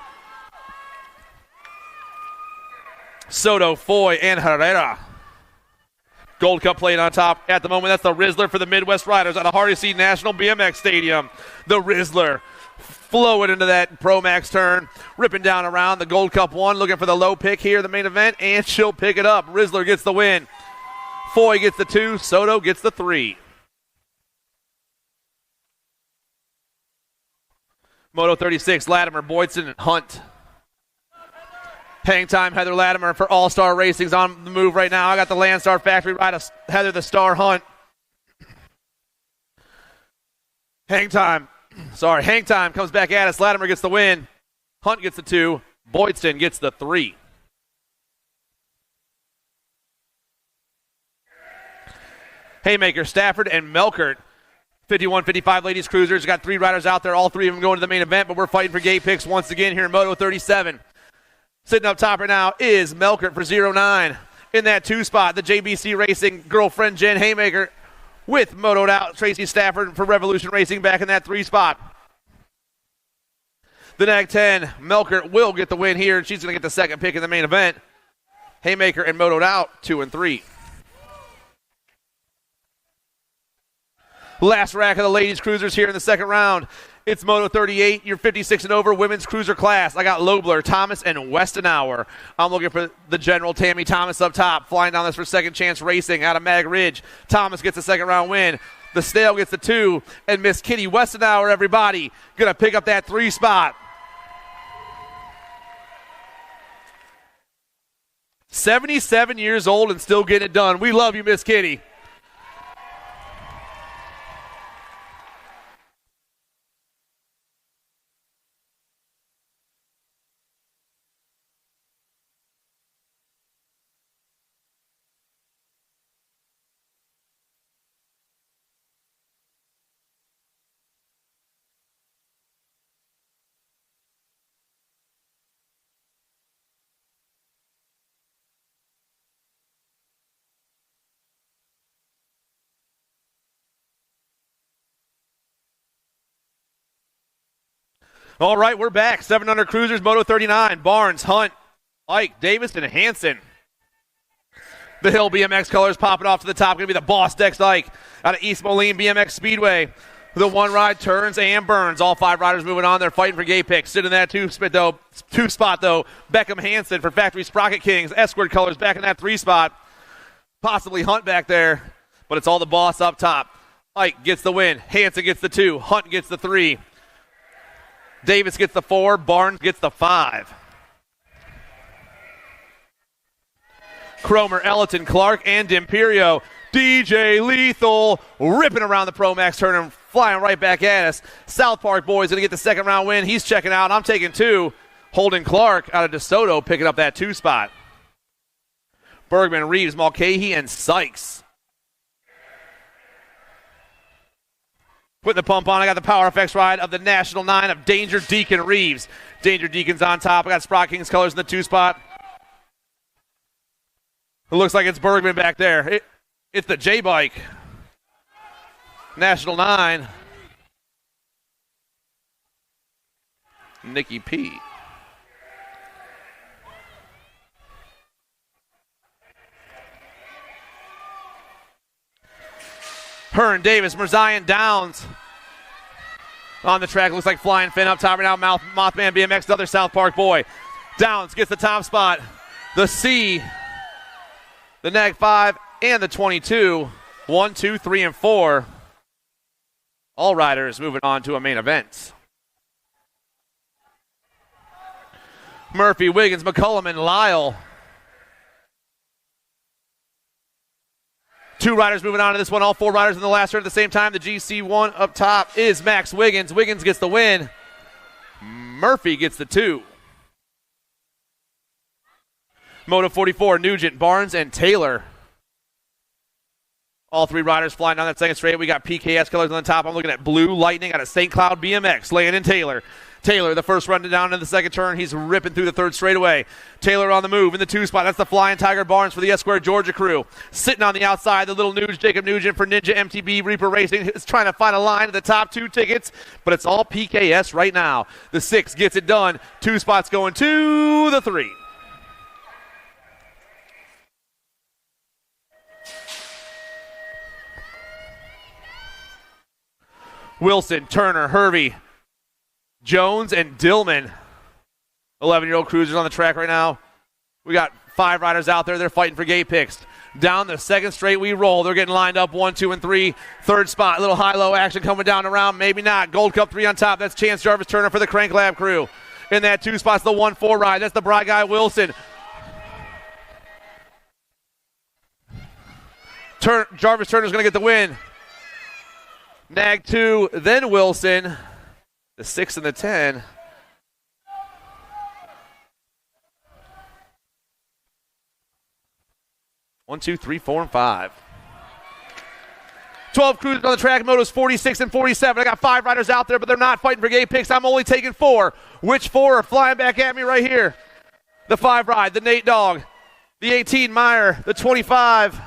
Soto, Foy, and Herrera. Gold Cup playing on top at the moment. That's the Rizzler for the Midwest Riders at the Hardesty National BMX Stadium. The Rizzler flowing into that Pro Max turn, ripping down around the Gold Cup 1, looking for the low pick here, the main event, and she'll pick it up. Rizzler gets the win. Foy gets the 2. Soto gets the 3. Moto 36, Latimer, Boydson, and Hunt. Hang time, Heather Latimer for All-Star Racing's on the move right now. I got the Landstar Factory rider, Heather the Star Hunt. Hang time comes back at us. Latimer gets the win. Hunt gets the 2. Boydston gets the 3. Haymaker, Stafford, and Melkert. 51-55 ladies cruisers. Got 3 riders out there. All 3 of them going to the main event, but we're fighting for gate picks once again here in Moto 37. Sitting up top right now is Melkert for 09. In that 2 spot, the JBC Racing girlfriend Jen Haymaker with motoed out Tracy Stafford for Revolution Racing back in that 3 spot. The NAG 10, Melkert will get the win here, and she's going to get the second pick in the main event. Haymaker and motoed out 2 and 3. Last rack of the ladies cruisers here in the second round. It's Moto 38, your 56 and over women's cruiser class. I got Lobler, Thomas, and Westenauer. I'm looking for the general Tammy Thomas up top, flying down this for Second Chance Racing out of Mag Ridge. Thomas gets the second round win. The Stale gets the 2, and Miss Kitty Westenauer, everybody, going to pick up that 3 spot. 77 years old and still getting it done. We love you, Miss Kitty. All right, we're back. 700 cruisers, Moto 39. Barnes, Hunt, Ike, Davis, and Hansen. The Hill BMX colors popping off to the top. Going to be the Boss Dex Ike out of East Moline BMX Speedway. The one ride turns and burns. All 5 riders moving on. They're fighting for gate picks. Sitting in that 2 spot, though. Beckham Hansen for Factory Sprocket Kings. Escort colors back in that 3 spot. Possibly Hunt back there, but it's all the Boss up top. Ike gets the win. Hansen gets the 2. Hunt gets the 3. Davis gets the 4. Barnes gets the 5. Cromer, Ellerton, Clark, and D'Imperio. DJ Lethal ripping around the Pro Max turn and flying right back at us. South Park boys going to get the second round win. He's checking out. I'm taking 2. Holden Clark out of DeSoto picking up that 2 spot. Bergman, Reeves, Mulcahy, and Sykes. Putting the pump on, I got the Power FX ride of the National 9 of Danger Deacon Reeves. Danger Deacon's on top. I got Sprocket Kings colors in the 2 spot. It looks like it's Bergman back there. It's the J-Bike. National 9. Nikki P. Hearn, Davis, Mirzayan, Downs. On the track, looks like Flying Finn up top right now. Mothman BMX, the other South Park boy. Downs gets the top spot. The C, the NAG 5, and the 22. 1, 2, 3, and 4. All riders moving on to a main event. Murphy, Wiggins, McCullum, and Lyle. 2 riders moving on to this one. All 4 riders in the last turn at the same time. The GC1 up top is Max Wiggins. Wiggins gets the win. Murphy gets the 2. Moto 44, Nugent, Barnes, and Taylor. All 3 riders flying down that second straight. We got PKS colors on the top. I'm looking at Blue Lightning out of St. Cloud BMX. Landon Taylor. Taylor, the first run down in the second turn. He's ripping through the third straightaway. Taylor on the move in the 2 spot. That's the Flying Tiger Barnes for the S-Square Georgia crew. Sitting on the outside, the little Nuge, Jacob Nugent for Ninja MTB Reaper Racing is trying to find a line at the top 2 tickets, but it's all PKS right now. The 6 gets it done. 2 spots going to the 3. Wilson, Turner, Hervey, Jones, and Dillman. 11-year-old cruisers on the track right now. We got 5 riders out there. They're fighting for gate picks. Down the second straight we roll. They're getting lined up 1, 2, and 3. Third spot, a little high-low action coming down around. Maybe not. Gold Cup 3 on top. That's Chance Jarvis Turner for the Crank Lab crew. In that 2 spots, the 1-4 ride. That's the Bry Guy Wilson. Jarvis Turner's going to get the win. Nag 2, then Wilson. The 6 and the 10. One, 2, 3, 4, and 5. 12 cruisers on the track. Motos 46 and 47. I got 5 riders out there, but they're not fighting for gate picks. I'm only taking 4. Which 4 are flying back at me right here? The 5 ride, the Nate Dogg, the 18 Meyer, the 25,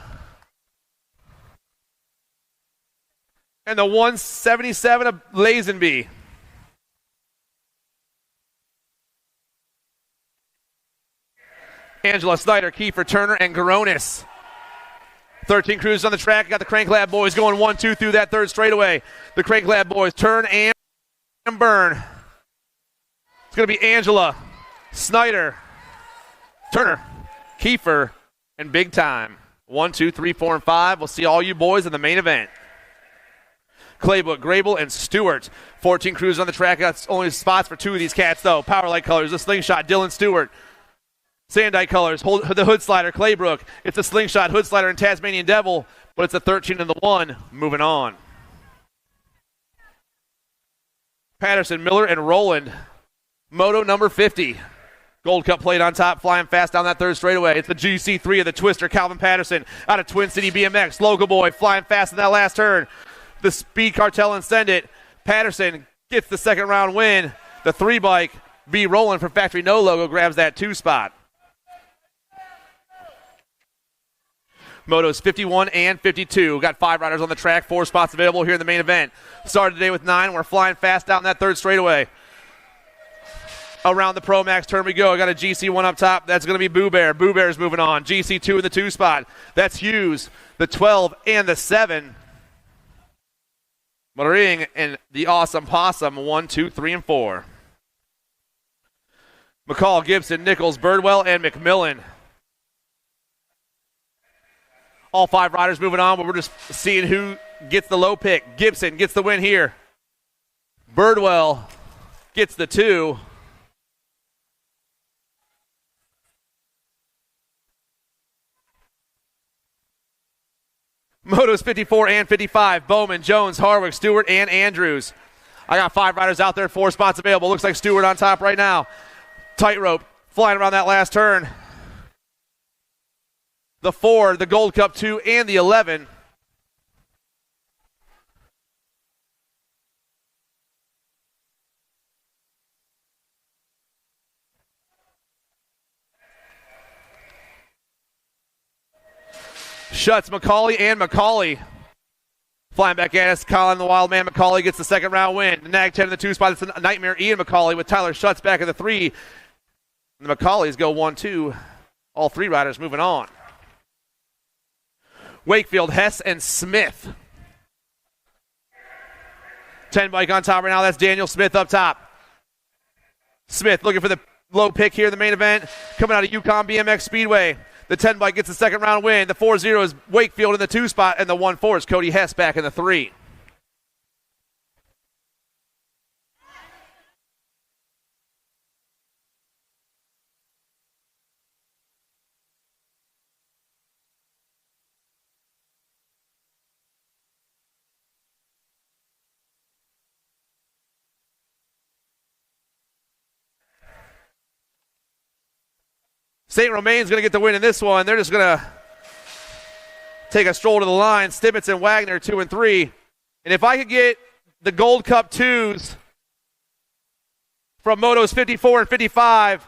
and the 177 of Lazenby. Angela, Snyder, Kiefer, Turner, and Garonis. 13 cruisers on the track. Got the Crank Lab boys going 1, 2 through that third straightaway. The Crank Lab boys turn and burn. It's going to be Angela, Snyder, Turner, Kiefer, and Big Time. 1, 2, 3, 4, and 5. We'll see all you boys in the main event. Claybook, Grable, and Stewart. 14 cruisers on the track. Got only spots for 2 of these cats, though. Powerlight colors, the Slingshot, Dylan Stewart. Sandite colors, the Hood Slider, Claybrook. It's a Slingshot, Hood Slider, and Tasmanian Devil, but it's a 13 and the 1. Moving on. Patterson, Miller, and Roland. Moto number 50. Gold Cup plate on top, flying fast down that third straightaway. It's the GC3 of the Twister, Calvin Patterson, out of Twin City BMX. Logo Boy flying fast in that last turn. The Speed Cartel and Send It. Patterson gets the second round win. The 3 bike, B. Roland for Factory No Logo, grabs that 2 spot. Motos 51 and 52. Got 5 riders on the track, 4 spots available here in the main event. Started today with 9. We're flying fast down that third straightaway. Around the Pro Max turn we go. I got a GC1 up top. That's going to be Boo Bear. Boo Bear's moving on. GC2 in the 2 spot. That's Hughes, the 12 and the 7. Motoring and the Awesome Possum, 1, 2, 3, and 4. McCall, Gibson, Nichols, Birdwell, and McMillan. All 5 riders moving on, but we're just seeing who gets the low pick. Gibson gets the win here. Birdwell gets the 2. Motos 54 and 55. Bowman, Jones, Harwick, Stewart, and Andrews. I got 5 riders out there, 4 spots available. Looks like Stewart on top right now. Tightrope flying around that last turn. The 4, the Gold Cup 2, and the 11. Schutz, McCauley, and McCauley. Flying back at us, Colin the Wild Man McCauley gets the second round win. The Nag 10 in the 2 spot. It's a Nightmare Ian McCauley with Tyler Schutz back in the 3. And the McCaulleys go 1, 2. All 3 riders moving on. Wakefield, Hess, and Smith. 10 bike on top right now. That's Daniel Smith up top. Smith looking for the low pick here in the main event. Coming out of Yukon BMX Speedway. The 10 bike gets the second round win. The 4-0 is Wakefield in the 2 spot, and the 1-4 is Cody Hess back in the 3. St. Romain's going to get the win in this one. They're just going to take a stroll to the line. Stibbitz and Wagner, 2 and 3. And if I could get the Gold Cup 2s from Motos 54 and 55,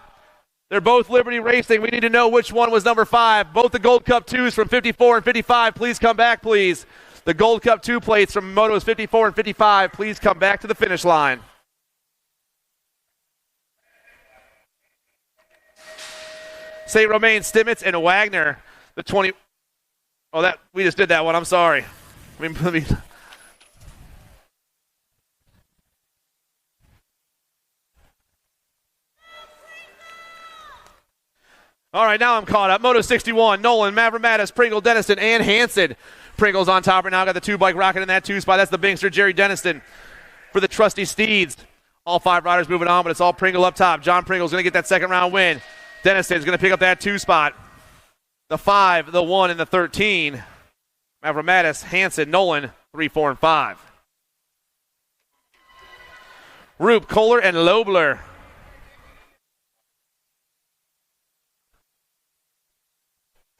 they're both Liberty Racing. We need to know which one was number 5. Both the Gold Cup 2s from 54 and 55, please come back, please. The Gold Cup 2 plates from Motos 54 and 55, please come back to the finish line. St. Romain, Stimmets, and Wagner, the 20. Oh, that we just did that one. I'm sorry. Let me. All right, now I'm caught up. Moto 61, Nolan, Mavromatis, Pringle, Denniston, and Hansen. Pringle's on top right now. Got the 2-bike rocket in that 2 spot. That's the Bingster, Jerry Denniston for the trusty Steeds. All 5 riders moving on, but it's all Pringle up top. John Pringle's going to get that second round win. Denniston's going to pick up that 2 spot. The 5, the 1, and the 13. Mavromatis, Hansen, Nolan, 3, 4, and 5. Roop, Kohler, and Lobler.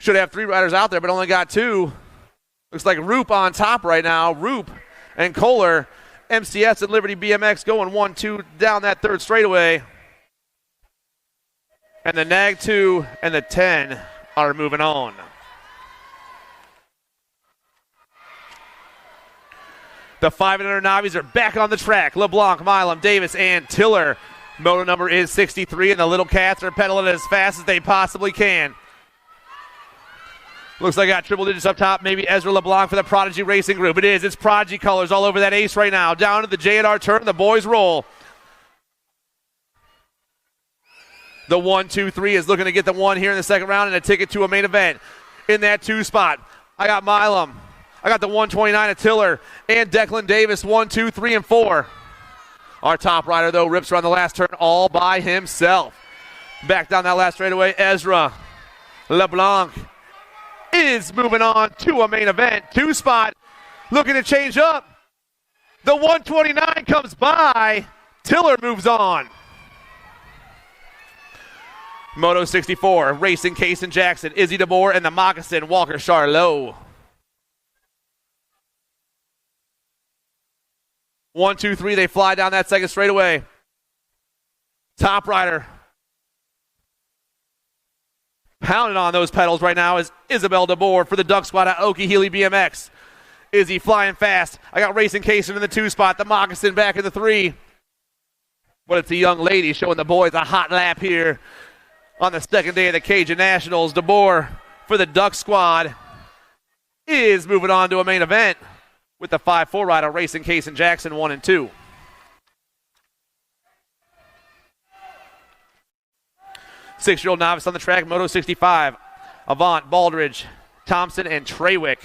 Should have 3 riders out there, but only got 2. Looks like Roop on top right now. Roop and Kohler. MCS and Liberty BMX going 1-2 down that 3rd straightaway. And the Nag 2 and the 10 are moving on. The 500 Novies are back on the track. LeBlanc, Milam, Davis, and Tiller. Moto number is 63, and the Little Cats are pedaling as fast as they possibly can. Looks like I got triple digits up top. Maybe Ezra LeBlanc for the Prodigy Racing Group. It is. It's Prodigy colors all over that ace right now. Down to the J&R turn. The boys roll. The 1, 2, 3 is looking to get the 1 here in the second round and a ticket to a main event. In that 2 spot, I got Milam. I got the 129 of Tiller and Declan Davis, 1, 2, 3, and 4. Our top rider, though, rips around the last turn all by himself. Back down that last straightaway, Ezra LeBlanc is moving on to a main event. 2 spot, looking to change up. The 129 comes by. Tiller moves on. Moto 64, Racing Case and Jackson, Izzy DeBoer, and the Moccasin, Walker Charlot. 1, 2, 3, they fly down that second straightaway. Top rider pounding on those pedals right now is Isabel DeBoer for the Duck Squad at Okie Healy BMX. Izzy flying fast. I got Racing Casey in the 2 spot. The Moccasin back in the 3. But it's a young lady showing the boys a hot lap here on the second day of the Cajun Nationals. DeBoer for the Duck Squad is moving on to a main event with the 5-4 rider Racing Case and Jackson 1 and 2. Six-year-old novice on the track, Moto 65. Avant, Baldridge, Thompson, and Treywick.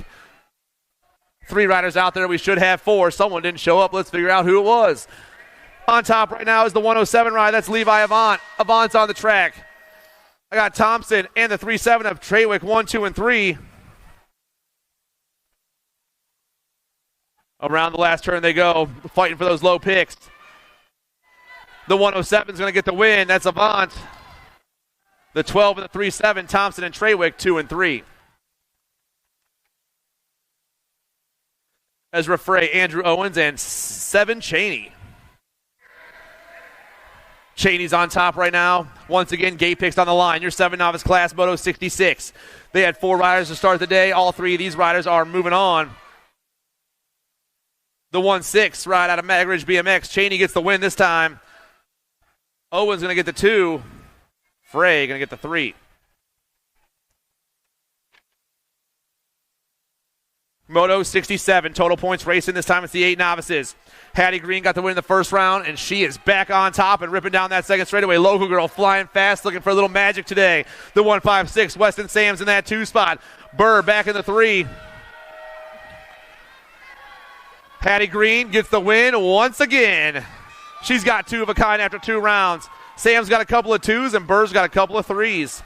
3 riders out there. We should have 4. Someone didn't show up. Let's figure out who it was. On top right now is the 107 ride. That's Levi Avant. Avant's on the track. I got Thompson and the 3-7 of Treywick, 1, 2, and 3. Around the last turn they go, fighting for those low picks. The 107 is going to get the win. That's Avant. The 12 and the 3-7, Thompson and Treywick, 2 and 3. Ezra Frey, Andrew Owens, and 7 Cheney. Cheney's on top right now. Once again, gate picks on the line. Your 7 novice class, Moto 66. They had 4 riders to start the day. All 3 of these riders are moving on. The 1-6 ride out of Magridge BMX. Cheney gets the win this time. Owens going to get the 2. Frey going to get the 3. Moto 67, total points racing. This time it's the 8 novices. Hattie Green got the win in the first round, and she is back on top and ripping down that second straightaway. Local girl flying fast, looking for a little magic today. The 156, Weston Sams in that 2 spot. Burr back in the 3. Hattie Green gets the win once again. She's got 2 of a kind after 2 rounds. Sam's got a couple of 2s, and Burr's got a couple of 3s.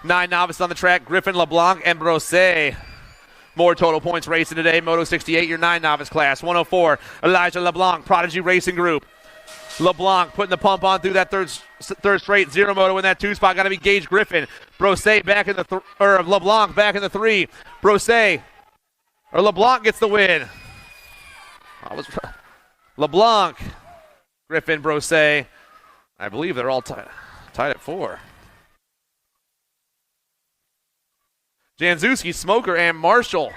Nine novices on the track, Griffin, LeBlanc, and Brosset. More total points racing today. Moto 68, your 9 novice class. 104, Elijah LeBlanc, Prodigy Racing Group. LeBlanc putting the pump on through that third straight. Zero moto in that 2 spot. Got to be Gage Griffin. Brosset back in the LeBlanc back in the 3. LeBlanc gets the win. LeBlanc, Griffin, Brosset. I believe they're all tied at 4. Janzuski, Smoker, and Marshall.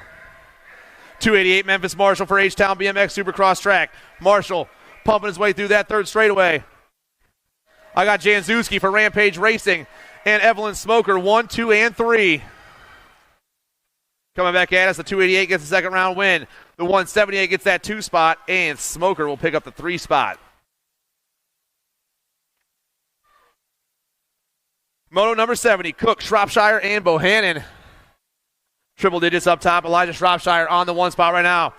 288 Memphis Marshall for H-Town BMX Supercross Track. Marshall pumping his way through that third straightaway. I got Janzuski for Rampage Racing and Evelyn Smoker, 1, 2, and 3. Coming back at us, the 288 gets the second round win. The 178 gets that 2 spot, and Smoker will pick up the 3 spot. Moto number 70, Cook, Shropshire, and Bohannon. Triple digits up top. Elijah Shropshire on the 1 spot right now.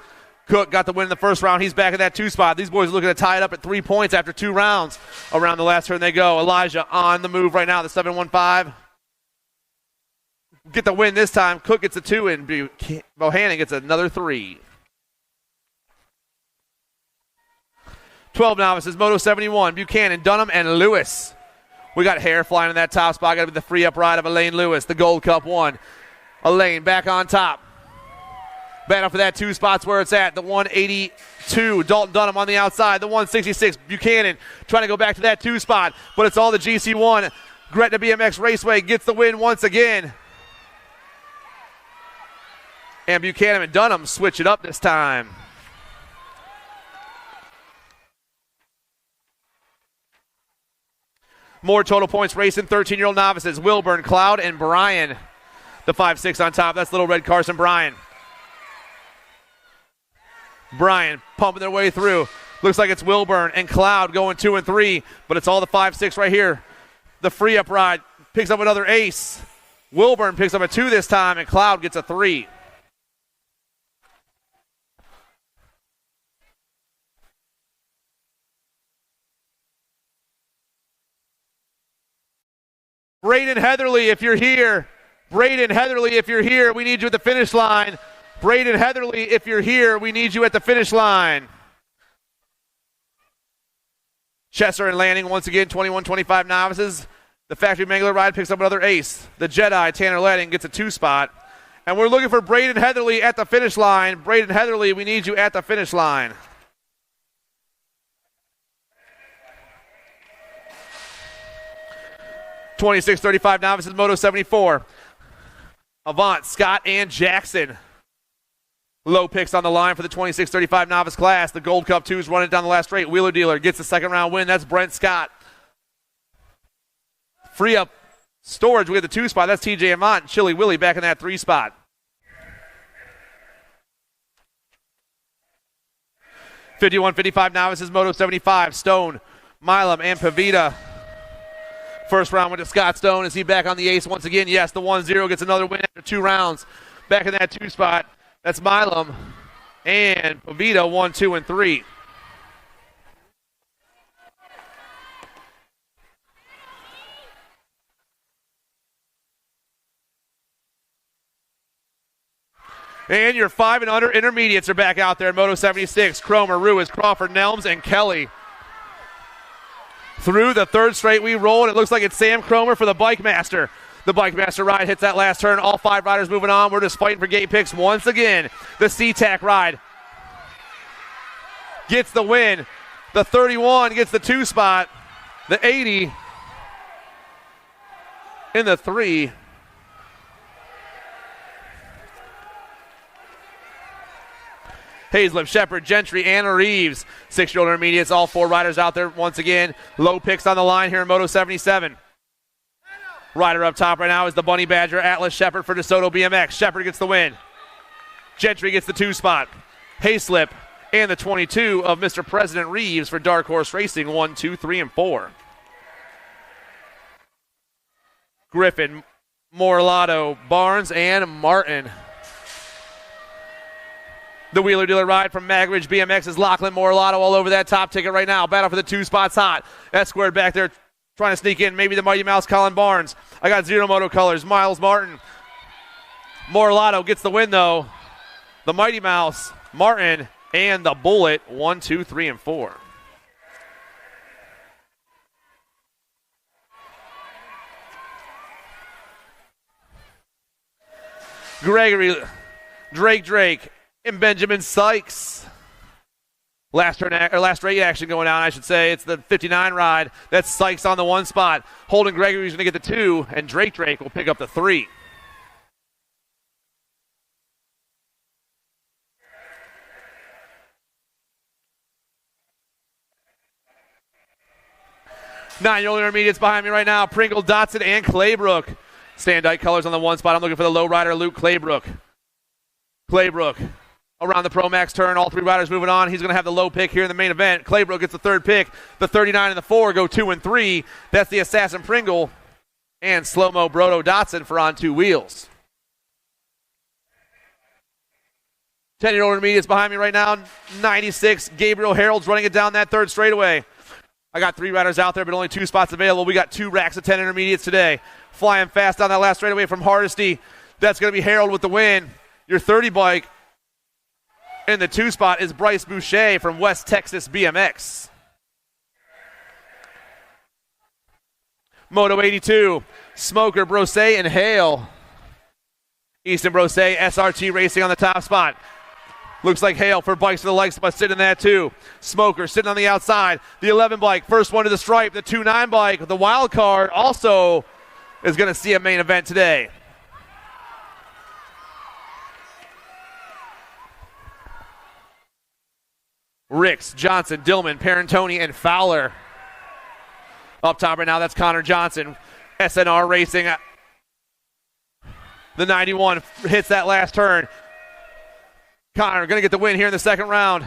Cook got the win in the first round. He's back in that 2 spot. These boys are looking to tie it up at 3 points after 2 rounds. Around the last turn they go. Elijah on the move right now, the 715. Get the win this time. Cook gets a 2, and Bohannon gets another 3. 12 novices, Moto 71, Buchanan, Dunham, and Lewis. We got Hare flying in that top spot. Got to be the free up ride of Elaine Lewis, the Gold Cup 1. Elaine back on top. Battle for that 2 spots where it's at. The 182, Dalton Dunham on the outside. The 166, Buchanan trying to go back to that 2 spot, but it's all the GC1. Gretna BMX Raceway gets the win once again. And Buchanan and Dunham switch it up this time. More total points racing, 13-year-old novices. Wilburn, Cloud, and Bryan. The 5'6" on top. That's Little Red Carson Bryan. Bryan pumping their way through. Looks like it's Wilburn and Cloud going 2 and 3, but it's all the 5'6" right here. The free up ride picks up another ace. Wilburn picks up a 2 this time, and Cloud gets a 3. Braden Heatherly, if you're here. Braden Heatherly, if you're here, we need you at the finish line. Braden Heatherly, if you're here, we need you at the finish line. Chesser and Lanning, once again, 21-25 novices. The Factory Mangler ride picks up another ace. The Jedi, Tanner Lanning, gets a 2 spot. And we're looking for Braden Heatherly at the finish line. Braden Heatherly, we need you at the finish line. .26-35 novices, Moto 74. Avant, Scott, and Jackson. Low picks on the line for the 26-35 novice class. The Gold Cup 2 is running down the last straight. Wheeler Dealer gets the second round win. That's Brent Scott. Free up storage. We have the 2 spot. That's TJ Avant. Chili Willie back in that 3 spot. .51-55 novices, Moto 75. Stone, Milam, and Pavita. First round went to Scott Stone. Is he back on the ace once again? Yes, the 1-0 gets another win after 2 rounds. Back in that 2 spot. That's Milam and Pavita, 1, 2, and 3. And your 5 and under intermediates are back out there in Moto 76. Cromer, Ruiz, Crawford, Nelms, and Kelly. Through the third straight we roll, and it looks like it's Sam Cromer for the Bike Master. The Bike Master ride hits that last turn. All 5 riders moving on. We're just fighting for gate picks once again. The SeaTac ride gets the win. The 31 gets the 2 spot. The 80 in the 3. Hazlip, Shepard, Gentry, Anna Reeves. 6-year-old intermediates, all 4 riders out there once again. Low picks on the line here in Moto 77. Rider up top right now is the Bunny Badger, Atlas Shepard for DeSoto BMX. Shepard gets the win. Gentry gets the 2 spot. Hayslip and the 22 of Mr. President Reeves for Dark Horse Racing, 1, 2, 3, and 4. Griffin, Morlato, Barnes, and Martin. The Wheeler Dealer ride from Magridge BMX is Lachlan Morlato all over that top ticket right now. Battle for the 2 spots hot. S squared back there trying to sneak in. Maybe the Mighty Mouse Colin Barnes. I got Zero Moto colors. Miles Martin. Morlato gets the win though. the Mighty Mouse, Martin, and the Bullet, 1, 2, 3, and 4. Gregory, Drake, and Benjamin Sykes. Last rate action going down, I should say. It's the 59 ride. That's Sykes on the 1 spot. Holden Gregory's going to get the 2, and Drake will pick up the 3. Nine-year-old intermediates behind me right now. Pringle, Dotson, and Claybrook. Stan Dyke colors on the 1 spot. I'm looking for the low rider, Luke Claybrook. Claybrook around the Pro Max turn. All 3 riders moving on. He's going to have the low pick here in the main event. Claybrook gets the 3rd pick. The 39 and the 4 go 2 and 3. That's the Assassin Pringle and Slow-Mo Brodo Dotson for on 2 wheels. 10-year-old intermediates behind me right now. 96. Gabriel Harold's running it down that 3rd straightaway. I got 3 riders out there, but only 2 spots available. We got 2 racks of 10 intermediates today. Flying fast down that last straightaway from Hardesty. That's going to be Harold with the win. Your 30 bike in the 2 spot is Bryce Boucher from West Texas BMX. Moto 82, Smoker, Brose, and Hale. Easton Brose, SRT Racing on the top spot. Looks like Hale for Bikes for the Likes, but sitting in that too. Smoker sitting on the outside. The 11 bike, first one to the stripe. The 2-9 bike, the wild card, also is going to see a main event today. Ricks, Johnson, Dillman, Parentoni, and Fowler. Up top right now, that's Connor Johnson. SNR Racing. The 91 hits that last turn. Connor going to get the win here in the 2nd round.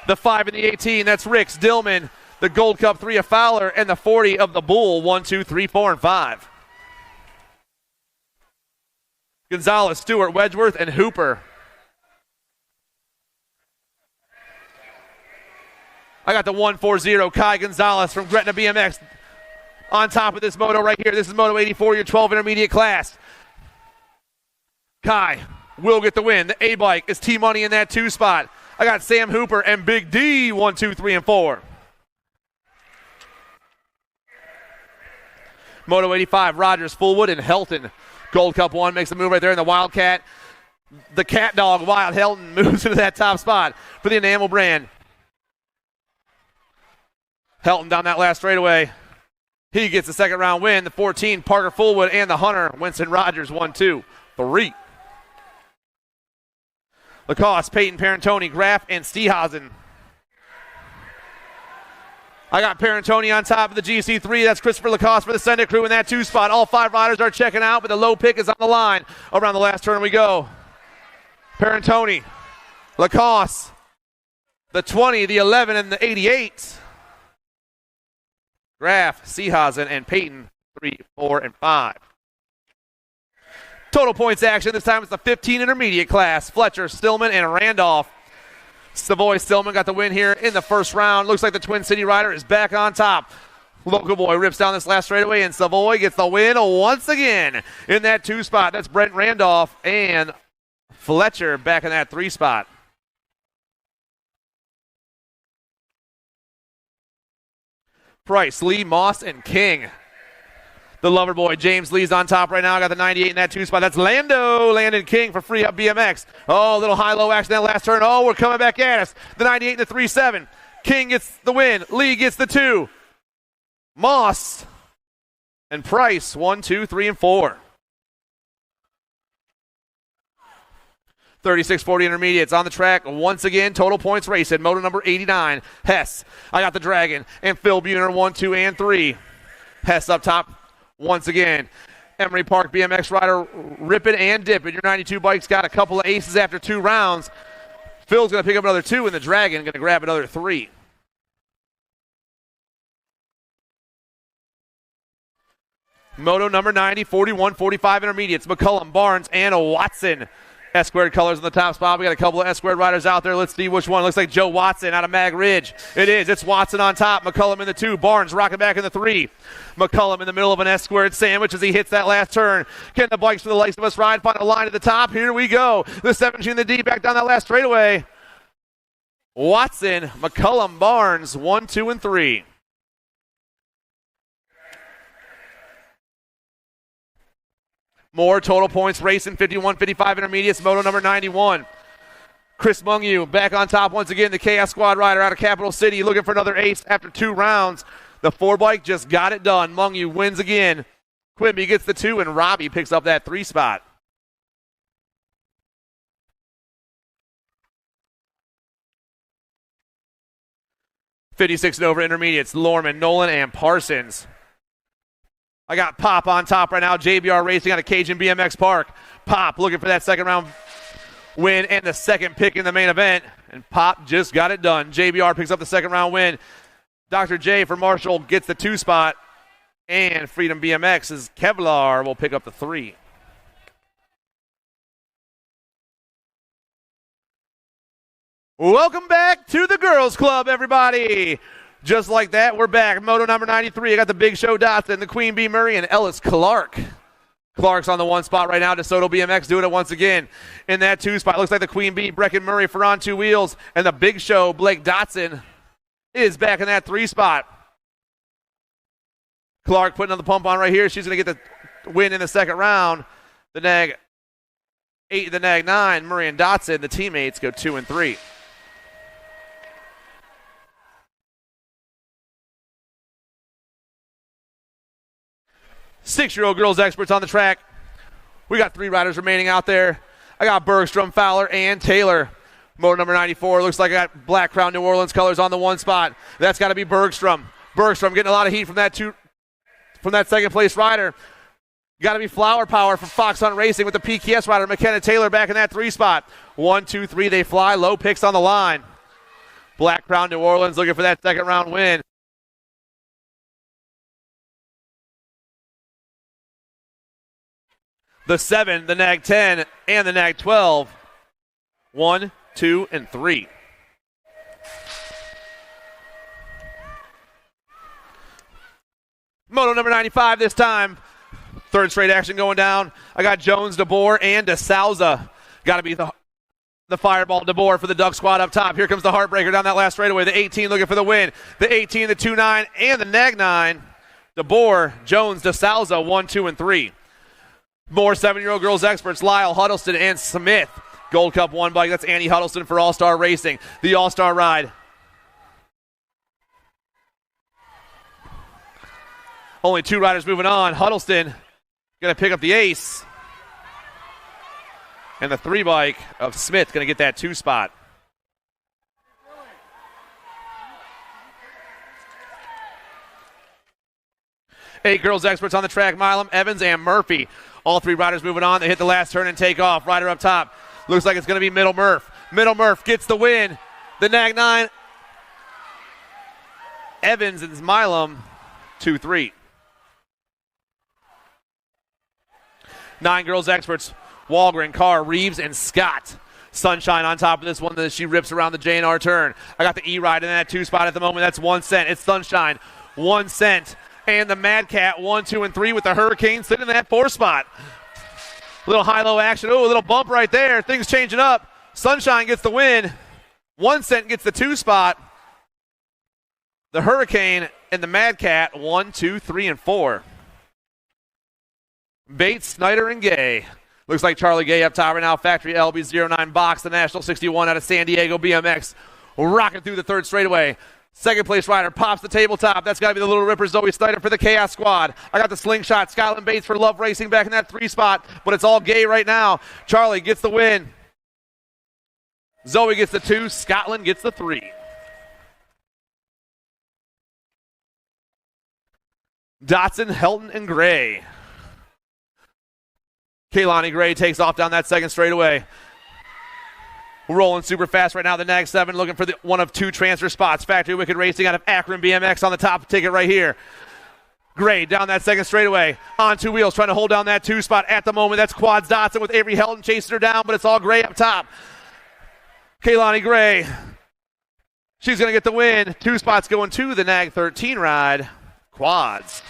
The 5 and the 18, that's Ricks, Dillman. The Gold Cup 3 of Fowler, and the 40 of the Bull, 1, 2, 3, 4, and 5. Gonzalez, Stewart, Wedgeworth, and Hooper. I got the 140 Kai Gonzalez from Gretna BMX on top of this moto right here. This is Moto 84, your 12 intermediate class. Kai will get the win. The A bike is T-Money in that 2 spot. I got Sam Hooper and Big D, 1, 2, 3, and 4. Moto 85, Rogers, Fullwood, and Helton. Gold Cup 1 makes a move right there in the Wildcat. The Cat Dog, Wild Helton, moves into that top spot for the Enamel brand. Helton down that last straightaway. He gets the 2nd round win. The 14, Parker Fullwood, and the Hunter, Winston Rogers, 1, 2, 3. Lacoste, Peyton, Parentoni, Graff, and Stehausen. I got Parentoni on top of the GC3. That's Christopher Lacoste for the Send It crew in that 2 spot. All 5 riders are checking out, but the low pick is on the line. Around the last turn we go. Parentoni, Lacoste, the 20, the 11, and the 88. Graff, Seehausen, and Peyton, 3, 4, and 5. Total points action. This time it's the 15 intermediate class. Fletcher, Stillman, and Randolph. Savoy Stillman got the win here in the 1st round. Looks like the Twin City rider is back on top. Local boy rips down this last straightaway, and Savoy gets the win once again in that 2 spot. That's Brent Randolph and Fletcher back in that 3 spot. Price, Lee, Moss, and King. The lover boy, James Lee's on top right now. Got the 98 in that 2 spot. That's Landon King for Free Up BMX. Oh, a little high-low action that last turn. Oh, we're coming back at us. The 98 and the 3-7. King gets the win. Lee gets the 2. Moss and Price, 1, 2, 3, and 4. 36-40 intermediates on the track once again. Total points race at moto number 89. Hess. I got the Dragon and Phil Buhner, 1, 2, and 3. Hess up top once again. Emory Park BMX rider ripping and dipping. Your 92 bike's got a couple of aces after 2 rounds. Phil's going to pick up another 2, and the Dragon going to grab another 3. Moto number 90, 41-45 intermediates. McCullum, Barnes, and Watson. S-squared colors in the top spot. We got a couple of S-squared riders out there. Let's see which one. Looks like Joe Watson out of Mag Ridge. It is. It's Watson on top. McCullum in the 2. Barnes rocking back in the 3. McCullum in the middle of an S-squared sandwich as he hits that last turn. Can the bikes for the likes of us ride find a line at the top? Here we go. The 17 in the D back down that last straightaway. Watson, McCullum, Barnes, 1, 2, and 3. More total points racing, 51-55 intermediates, moto number 91. Chris Mungu back on top once again, the Chaos Squad rider out of Capital City looking for another ace after 2 rounds. The 4 bike just got it done. Mungu wins again. Quimby gets the 2, and Robbie picks up that 3 spot. .56 and over intermediates, Lorman, Nolan, and Parsons. I got Pop on top right now. JBR Racing out of Cajun BMX Park. Pop looking for that second round win and the second pick in the main event. And Pop just got it done. JBR picks up the second round win. Dr. J for Marshall gets the 2 spot. And Freedom BMX's Kevlar will pick up the 3. Welcome back to the Girls Club, everybody. Just like that, we're back. Moto number 93. I got the Big Show Dotson, the Queen Bee Murray, and Ellis Clark. Clark's on the 1 spot right now. DeSoto BMX doing it once again in that 2 spot. Looks like the Queen Bee, Brecken Murray for on 2 wheels. And the Big Show, Blake Dotson, is back in that 3 spot. Clark putting on the pump on right here. She's going to get the win in the second round. The Nag 8, the Nag 9, Murray and Dotson, the teammates, go 2 and 3. Six-year-old girls experts on the track. We got 3 riders remaining out there. I got Bergstrom, Fowler, and Taylor. Motor number 94. Looks like I got Black Crown New Orleans colors on the 1 spot. That's got to be Bergstrom. Bergstrom getting a lot of heat from that second place rider. Got to be Flower Power from Fox Hunt Racing with the PKS rider McKenna Taylor back in that 3 spot. 1, 2, 3. They fly. Low picks on the line. Black Crown New Orleans looking for that second round win. The 7, the Nag 10, and the Nag 12. 1, 2, and 3. Moto number 95 this time. Third straight action going down. I got Jones, DeBoer, and DeSouza. Got to be the Fireball DeBoer for the Duck Squad up top. Here comes the Heartbreaker down that last straightaway. The 18 looking for the win. The 18, the 2-9, and the Nag 9. DeBoer, Jones, DeSouza, 1, 2, and 3. More 7-year-old girls experts, Lyle, Huddleston, and Smith. Gold Cup 1 bike. That's Annie Huddleston for All-Star Racing. The All-Star ride. Only 2 riders moving on. Huddleston going to pick up the ace. And the 3 bike of Smith going to get that 2 spot. Eight girls experts on the track, Milam, Evans, and Murphy. All 3 riders moving on. They hit the last turn and take off. Rider up top. Looks like it's going to be Middle Murph. Middle Murph gets the win. The Nag 9. Evans and Milam, 2-3. 9 girls experts, Walgren, Carr, Reeves, and Scott. Sunshine on top of this one that she rips around the J&R turn. I got the E-Ride in that 2 spot at the moment. That's 1 cent. It's Sunshine, 1 cent. And the Mad Cat, 1, 2, and 3 with the Hurricane sitting in that 4 spot. Little high-low action. Oh, a little bump right there. Things changing up. Sunshine gets the win. 1 cent gets the 2 spot. The Hurricane and the Mad Cat, 1, 2, 3, and 4. Bates, Snyder, and Gay. Looks like Charlie Gay up top right now. Factory LB09 box, the National 61 out of San Diego BMX. Rocking through the 3rd straightaway. Second place rider pops the tabletop. That's got to be the Little Ripper, Zoe Snyder for the Chaos Squad. I got the Slingshot, Skyland Bates for Love Racing back in that 3 spot, but it's all Gay right now. Charlie gets the win. Zoe gets the 2. Scotland gets the 3. Dotson, Helton, and Gray. Kaylani Gray takes off down that 2nd straightaway. Rolling super fast right now. The Nag 7 looking for the one of 2 transfer spots. Factory Wicked Racing out of Akron BMX on the top ticket right here. Gray down that second straightaway. On two wheels, trying to hold down that 2 spot at the moment. That's Quads Dotson with Avery Helton chasing her down, but it's all Gray up top. Kaylani Gray. She's going to get the win. 2 spots going to the Nag 13 ride. Quads.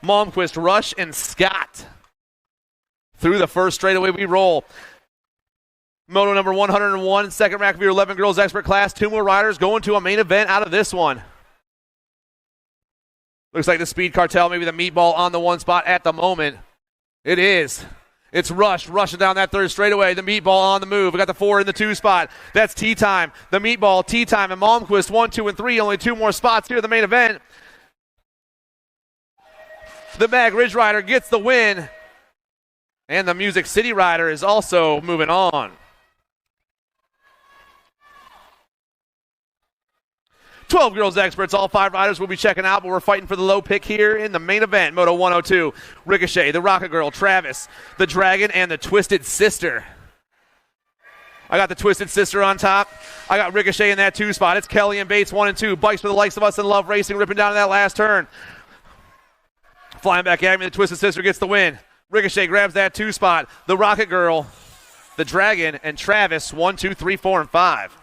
Malmquist, Rush, and Scott. Through the first straightaway we roll. Moto number 101, second rack of your 11 girls expert class. 2 more riders going to a main event out of this one. Looks like the Speed Cartel, maybe the meatball on the 1 spot at the moment. It is. It's Rush, rushing down that third straightaway. The meatball on the move. We got the 4 in the 2 spot. That's Tea Time. The meatball, Tea Time, and Malmquist 1, 2, and 3. Only 2 more spots here in the main event. The Mag Ridge Rider gets the win. And the Music City Rider is also moving on. 12 girls experts, all 5 riders will be checking out, but we're fighting for the low pick here in the main event. Moto 102, Ricochet, the Rocket Girl, Travis, the Dragon, and the Twisted Sister. I got the Twisted Sister on top. I got Ricochet in that 2 spot. It's Kelly and Bates 1 and 2. Bikes for the likes of us and Love Racing, ripping down to that last turn. Flying back at me, the Twisted Sister gets the win. Ricochet grabs that 2 spot. The Rocket Girl, the Dragon, and Travis 1, 2, 3, 4, and 5.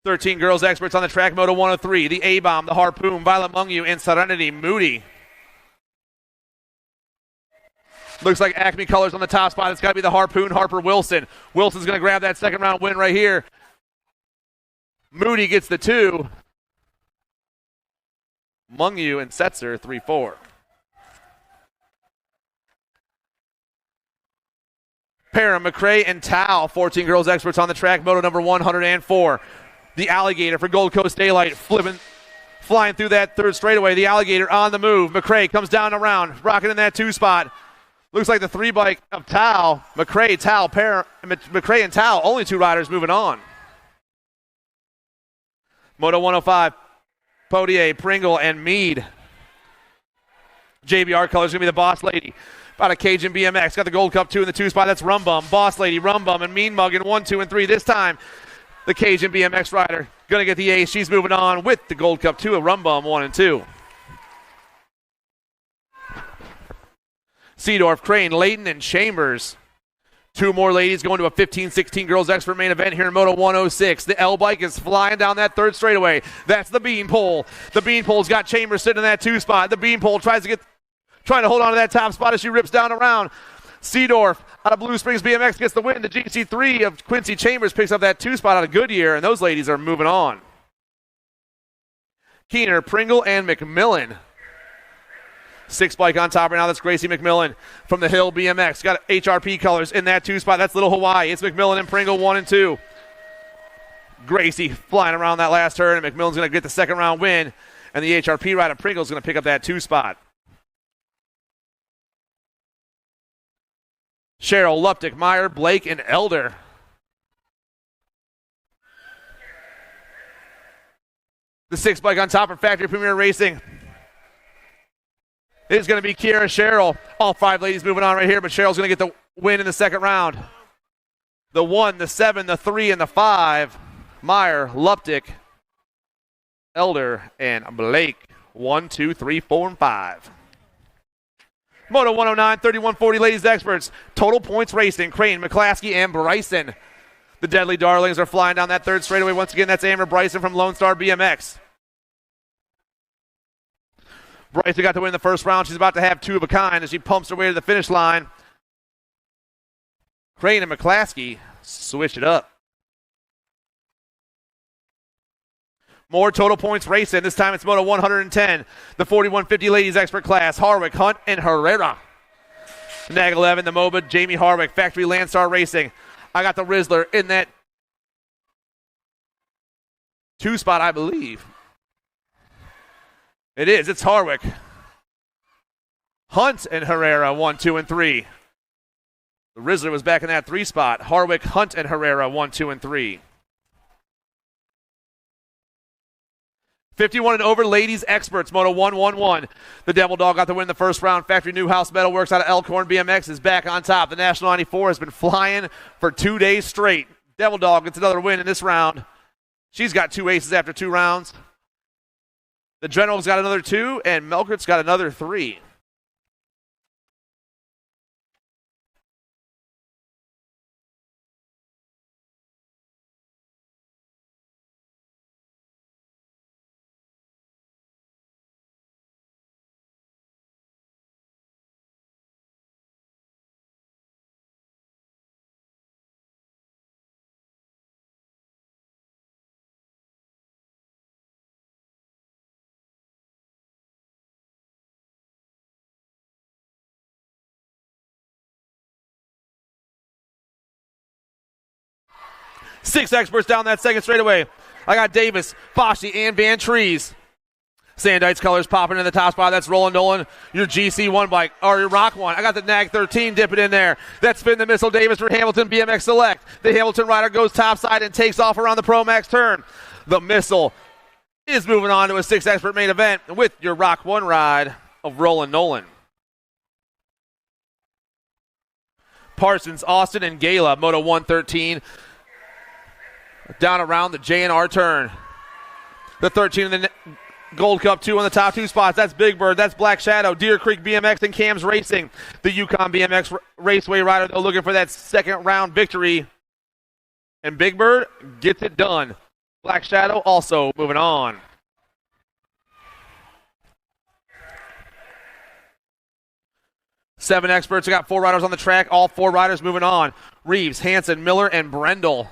13 girls experts on the track, Moto 103, the A-Bomb, the Harpoon, Violet Mungu, and Serenity Moody. Looks like Acme Colors on the top spot. It's got to be the Harpoon, Harper Wilson. Wilson's going to grab that second round win right here. Moody gets the 2. Mungu and Setzer 3-4. Parham, McRae, and Tao, 14 girls experts on the track, Moto number 104. The Alligator for Gold Coast Daylight, flying through that third straightaway. The Alligator on the move. McRae comes down around, rocking in that 2 spot. Looks like the 3 bike of Tao, McRae, Tao, McRae, and Tao. Only 2 riders moving on. Moto 105, Podier, Pringle, and Mead. JBR Colors going to be the Boss Lady. Out of Cajun BMX. Got the Gold Cup 2 in the 2 spot. That's Rum Bum, Boss Lady, Rum Bum, and Mean Mug in 1, 2, and 3. This time, the Cajun BMX rider going to get the ace. She's moving on with the Gold Cup 2 of Rum Bum 1 and 2. Seedorf, Crane, Layton, and Chambers. 2 more ladies going to a 15-16 girls expert main event here in Moto 106. The L-Bike is flying down that third straightaway. That's the Beanpole. The Beanpole's got Chambers sitting in that 2 spot. The Beanpole trying to hold on to that top spot as she rips down around. Seedorf out of Blue Springs BMX gets the win. The GC3 of Quincy Chambers picks up that 2 spot out of Goodyear, and those ladies are moving on. Keener, Pringle, and McMillan. 6 bike on top right now. That's Gracie McMillan from the Hill BMX. Got HRP Colors in that 2 spot. That's Little Hawaii. It's McMillan and Pringle 1 and 2. Gracie flying around that last turn, and McMillan's going to get the second round win, and the HRP rider Pringle's going to pick up that 2 spot. Cheryl, Luptic, Meyer, Blake, and Elder. The 6 bike on top for Factory Premier Racing. It's going to be Kiera Cheryl. All 5 ladies moving on right here, but Cheryl's going to get the win in the second round. The 1, the 7, the 3, and the 5. Meyer, Luptic, Elder, and Blake. 1, 2, 3, 4, and 5. Moto 109, 3140 ladies experts. Total points racing. Crane, McClaskey, and Bryson. The Deadly Darlings are flying down that third straightaway. Once again, that's Amber Bryson from Lone Star BMX. Bryson got to win the first round. She's about to have 2 of a kind as she pumps her way to the finish line. Crane and McClaskey switch it up. More total points racing. This time it's Moto 110. The 4150 ladies expert class. Harwick, Hunt, and Herrera. Nag 11, the MOBA, Jamie Harwick. Factory Landstar Racing. I got the Rizzler in that 2 spot, I believe. It is. It's Harwick. Hunt and Herrera, 1, 2, and 3. The Rizzler was back in that 3 spot. Harwick, Hunt, and Herrera, 1, 2, and 3. 51 and over ladies experts, Moto 111. The Devil Dog got the win in the first round. Factory Newhouse Metalworks out of Elkhorn BMX is back on top. The National 94 has been flying for 2 days straight. Devil Dog gets another win in this round. She's got 2 aces after 2 rounds. The General's got another 2, and Melkert's got another 3. Six experts down that second straightaway. I got Davis, Foshee, and Van Trees. Sandite's colors popping in the top spot. That's Roland Nolan, your GC1 bike, or your Rock 1. I got the Nag 13 dipping in there. That's Spin the Missile Davis for Hamilton BMX Select. The Hamilton rider goes topside and takes off around the Pro Max turn. The Missile is moving on to a 6 expert main event with your Rock 1 ride of Roland Nolan. Parsons, Austin, and Gala, Moto 113. Down around the J&R turn. The 13 in the Gold Cup 2 on the top 2 spots. That's Big Bird. That's Black Shadow. Deer Creek BMX and Cam's Racing. The Yukon BMX Raceway rider, though, looking for that second round victory. And Big Bird gets it done. Black Shadow also moving on. Seven experts. I got 4 riders on the track. All 4 riders moving on. Reeves, Hansen, Miller, and Brendel.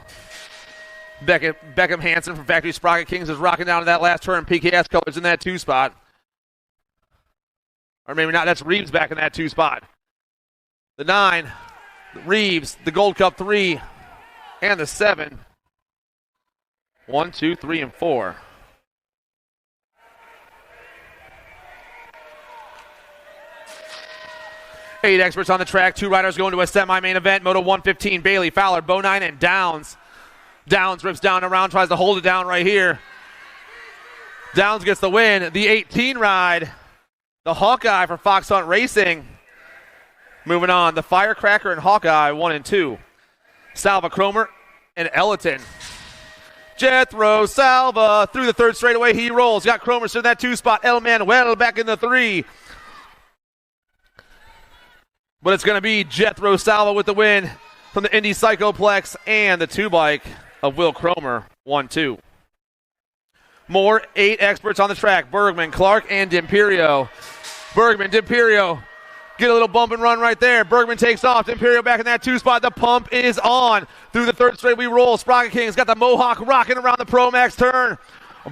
Beckham Hansen from Factory Sprocket Kings is rocking down to that last turn. PKS colors in that 2 spot. Or maybe not. That's Reeves back in that 2 spot. The 9, Reeves, the Gold Cup 3, and the 7. 1, 2, 3, and 4. Eight experts on the track. 2 riders going to a semi-main event. Moto 115, Bailey, Fowler, Bonine, and Downs. Downs rips down around, tries to hold it down right here. Downs gets the win. The 18 ride, the Hawkeye for Fox Hunt Racing. Moving on, the Firecracker and Hawkeye, 1 and 2. Salva, Cromer, and Elliton. Jethro Salva through the 3rd straightaway. He rolls. Got Cromer in that 2 spot. El Manuel back in the 3. But it's going to be Jethro Salva with the win from the Indy Psychoplex and the 2 bike of Will Cromer, 1-2. More 8 experts on the track. Bergman, Clark, and D'Imperio. Bergman, D'Imperio, get a little bump and run right there. Bergman takes off. D'Imperio back in that 2 spot. The pump is on. Through the 3rd straight we roll. Sprocket King's got the Mohawk rocking around the Pro Max turn.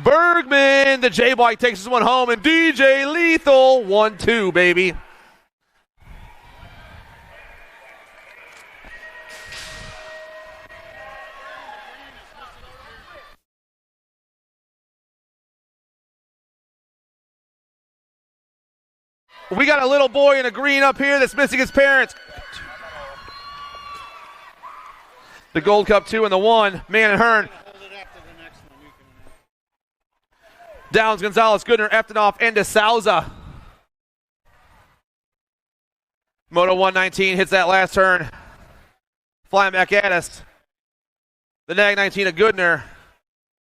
Bergman, the J-bike takes this one home. And DJ Lethal, 1-2, baby. We got a little boy in a green up here that's missing his parents. The Gold Cup 2 and the 1, Man and Hearn. Downs, Gonzalez, Goodner, Eftenoff, and DeSouza. Moto 119 hits that last turn. Flying back at us. The Nag 19 of Goodner.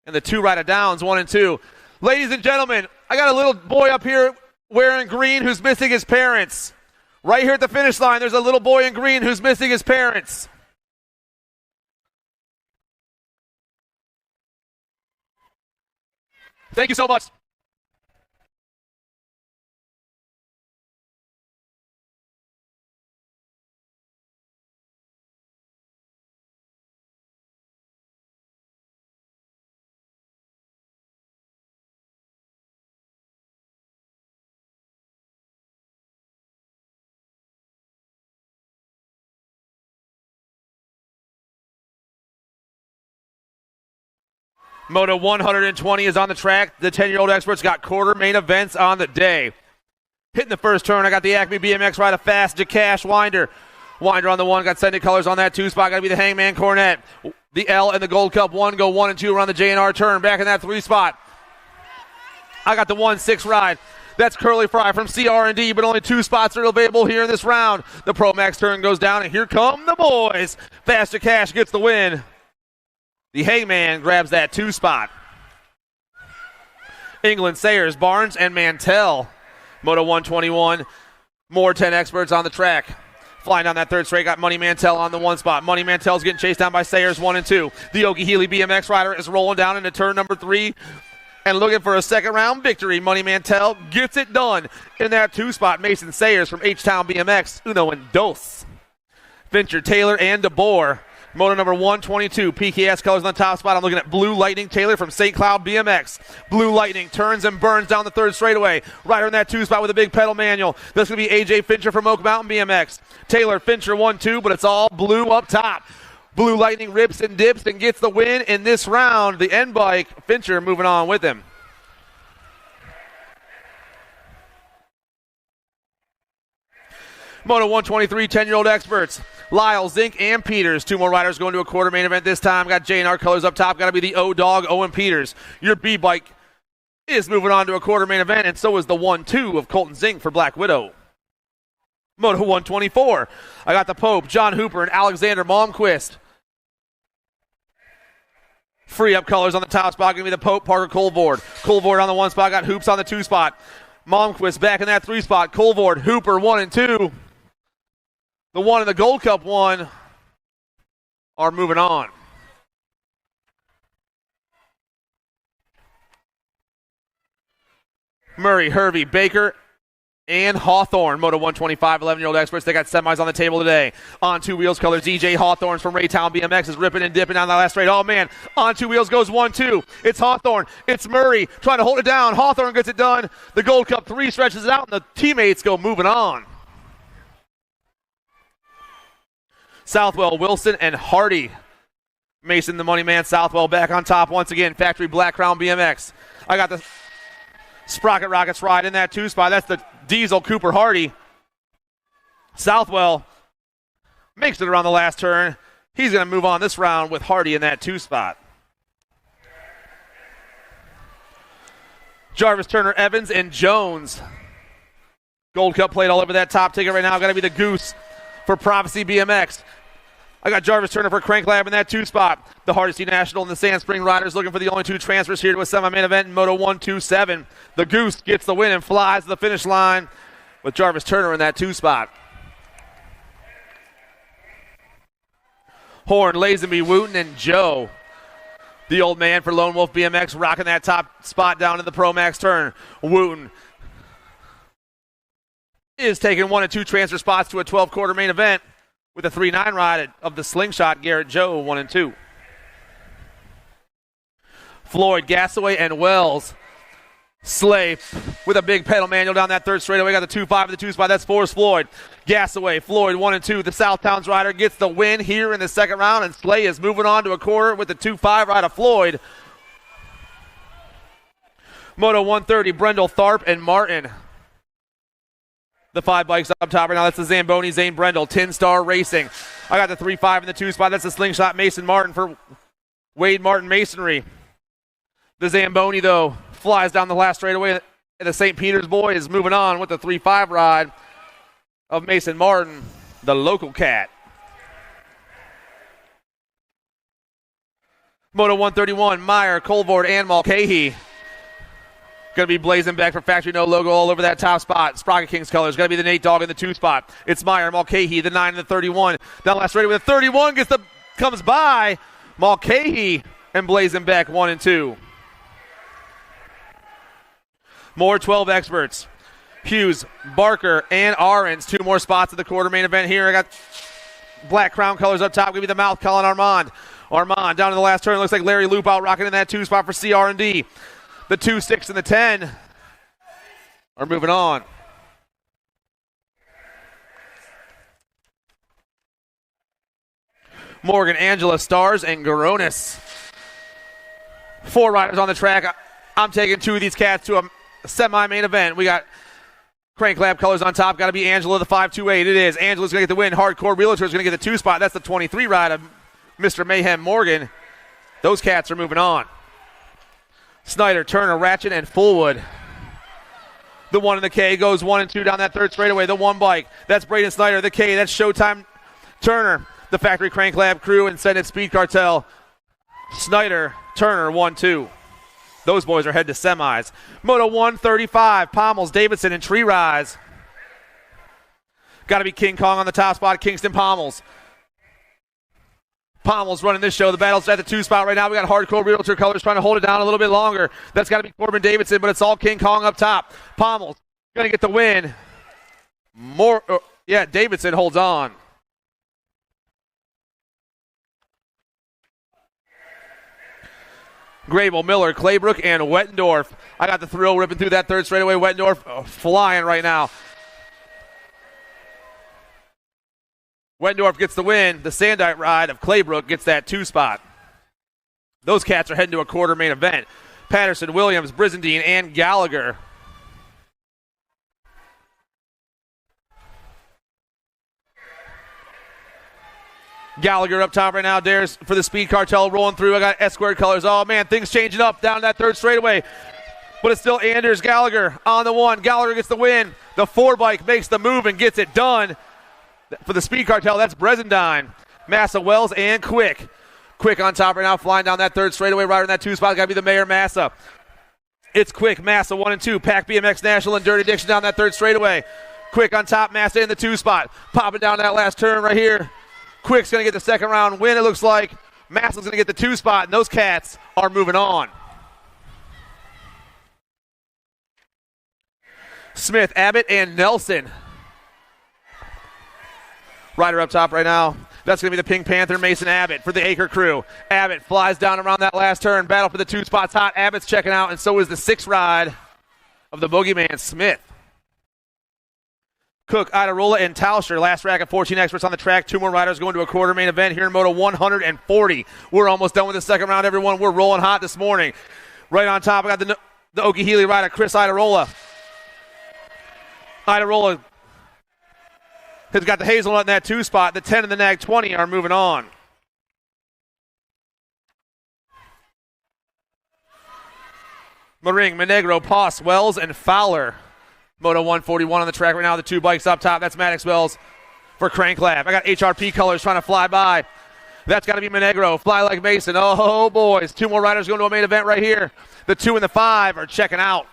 And the 2 right of Downs, 1 and 2. Ladies and gentlemen, I got a little boy up here wearing green who's missing his parents. Right here at the finish line, there's a little boy in green who's missing his parents. Thank you so much. Moto 120 is on the track. The 10-year-old experts got quarter main events on the day. Hitting the first turn, I got the Acme BMX ride, a fast Jakash Winder. Winder on the 1, got Sending Colors on that 2 spot. Got to be the Hangman Cornet. The L and the Gold Cup 1 go 1 and 2 around the J&R turn. Back in that 3 spot. I got the 1-6 ride. That's Curly Fry from CR&D, but only 2 spots are available here in this round. The Pro Max turn goes down, and here come the boys. Fast Jakash gets the win. The Hangman grabs that 2 spot. England, Sayers, Barnes, and Mantell. Moto 121, more 10 experts on the track. Flying down that third straight, got Money Mantell on the one spot. Money Mantell's getting chased down by Sayers, 1 and 2. The Okie Healy BMX rider is rolling down into turn number 3 and looking for a second round victory. Money Mantell gets it done in that 2 spot. Mason Sayers from H-Town BMX, uno and dos. Fincher, Taylor, and DeBoer. Moto number 122, PKS colors on the top spot. I'm looking at Blue Lightning Taylor from St. Cloud BMX. Blue Lightning turns and burns down the third straightaway. Rider in that 2 spot with a big pedal manual. This is going to be AJ Fincher from Oak Mountain BMX. Taylor, Fincher 1-2, but it's all blue up top. Blue Lightning rips and dips and gets the win in this round. The end bike, Fincher moving on with him. Moto 123, 10-year-old experts. Lyle, Zink, and Peters. 2 more riders going to a quarter main event this time. Got J&R colors up top. Got to be the O-Dog, Owen Peters. Your B-bike is moving on to a quarter main event, and so is the 1-2 of Colton Zink for Black Widow. Moto 124. I got the Pope, John Hooper, and Alexander Malmquist. Free up colors on the top spot. Going to be the Pope, Parker Colvord. Colvord on the 1 spot. Got Hoops on the 2 spot. Malmquist back in that 3 spot. Colvord, Hooper 1 and 2. The 1 and the Gold Cup 1 are moving on. Murray, Hervey, Baker, and Hawthorne. Moto 125, 11-year-old experts. They got semis on the table today. On 2 wheels colors, DJ Hawthorne from Raytown BMX is ripping and dipping down the last straight. Oh, man. On 2 wheels goes 1-2. It's Hawthorne. It's Murray trying to hold it down. Hawthorne gets it done. The Gold Cup 3 stretches it out, and the teammates go moving on. Southwell, Wilson, and Hardy. Mason, the money man. Southwell back on top once again. Factory Black Crown BMX. I got the Sprocket Rockets ride in that 2 spot. That's the Diesel Cooper Hardy. Southwell makes it around the last turn. He's going to move on this round with Hardy in that 2 spot. Jarvis, Turner, Evans, and Jones. Gold Cup plate all over that top ticket right now. Got to be the Goose for Prophecy BMX. I got Jarvis Turner for Crank Lab in that 2 spot. The Hardesty National and the Sand Spring Riders looking for the only 2 transfers here to a semi-main event in Moto 127. The Goose gets the win and flies to the finish line with Jarvis Turner in that 2 spot. Horn, Lazenby, Wooten, and Joe. The old man for Lone Wolf BMX rocking that top spot down in the Pro Max turn. Wooten is taking 1 and 2 transfer spots to a 12 quarter main event with a 3-9 ride of the Slingshot Garrett Joe 1 and 2. Floyd, Gasaway, and Wells. Slay with a big pedal manual down that third straightaway. Got the 2-5 in the 2 spot. That's Forrest Floyd. Gasaway, Floyd 1 and 2. The Southtowns rider gets the win here in the second round, and Slay is moving on to a quarter with the 2-5 ride of Floyd. Moto 130, Brendel, Tharp, and Martin. The 5 bikes up top right now. That's the Zamboni, Zane Brendel, Tin Star Racing. I got the 3-5 in the 2 spot. That's the Slingshot Mason Martin for Wade Martin Masonry. The Zamboni, though, flies down the last straightaway. And the St. Peter's boy is moving on with the 3-5 ride of Mason Martin, the local cat. Moto 131, Meyer, Colvord, and Mulcahy. Going to be blazing back for Factory No logo all over that top spot. Sprocket Kings colors. Going to be the Nate Dogg in the 2 spot. It's Meyer, Mulcahy, the 9 and the 31. Down last straightaway with the 31 comes by Mulcahy and blazing back 1 and 2. More 12 experts. Hughes, Barker, and Ahrens. 2 more spots at the quarter main event here. I got black crown colors up top. Going to be the mouth, Colin Armand. Armand down to the last turn. Looks like Larry Loop out rocking in that 2 spot for CR&D. The 2, 6, and the 10 are moving on. Morgan, Angela, Stars, and Garonis. 4 riders on the track. I'm taking 2 of these cats to a semi-main event. We got Crank Lab colors on top. Got to be Angela, the 528. It is. Angela's going to get the win. Hardcore Realtor is going to get the 2 spot. That's the 23 ride of Mr. Mayhem Morgan. Those cats are moving on. Snyder, Turner, Ratchet, and Fullwood. The 1 in the K goes 1 and 2 down that third straightaway. The 1 bike. That's Braden Snyder. The K, that's Showtime Turner. The Factory Crank Lab crew and Senate Speed Cartel. Snyder, Turner, 1-2. Those boys are headed to semis. Moto 135, Pommels, Davidson, and Tree Rise. Got to be King Kong on the top spot, Kingston Pommels. Pommels running this show. The battle's at the 2 spot right now. We got Hardcore Realtor Colors trying to hold it down a little bit longer. That's got to be Corbin Davidson, but it's all King Kong up top. Pommels going to get the win. Davidson holds on. Grable, Miller, Claybrook, and Wettendorf. I got the thrill ripping through that third straightaway. Wettendorf flying right now. Wettendorf gets the win. The Sandite ride of Claybrook gets that 2 spot. Those cats are heading to a quarter main event. Patterson, Williams, Brizendine, and Gallagher. Gallagher up top right now. Dares for the Speed Cartel rolling through. I got S-squared colors. Oh, man, things changing up down that third straightaway. But it's still Anders Gallagher on the 1. Gallagher gets the win. The 4-bike makes the move and gets it done. For the Speed Cartel, that's Brizendine, Massa, Wells, and Quick. Quick on top right now, flying down that third straightaway. Rider in that 2 spot. Got to be the Mayor Massa. It's Quick, Massa, 1 and 2. Pack BMX National and Dirty Diction down that third straightaway. Quick on top, Massa in the 2 spot. Popping down that last turn right here. Quick's going to get the second round win, it looks like. Massa's going to get the 2 spot, and those cats are moving on. Smith, Abbott, and Nelson. Rider up top right now. That's going to be the Pink Panther, Mason Abbott, for the Acre crew. Abbott flies down around that last turn. Battle for the 2 spots hot. Abbott's checking out, and so is the 6th ride of the Boogeyman, Smith. Cook, Idarola, and Tauscher. Last rack of 14 experts on the track. 2 more riders going to a quarter main event here in Moto 140. We're almost done with the second round, everyone. We're rolling hot this morning. Right on top, I got the Okie-Healy rider, Chris Idarola. Idarola has got the Hazelnut in that 2 spot. The 10 and the Nag 20 are moving on. Maring, Monegro, Poss, Wells, and Fowler. Moto 141 on the track right now. The 2 bikes up top. That's Maddox Wells for Crank Lab. I got HRP colors trying to fly by. That's got to be Monegro. Fly like Mason. Oh, boys. 2 more riders going to a main event right here. The 2 and the 5 are checking out.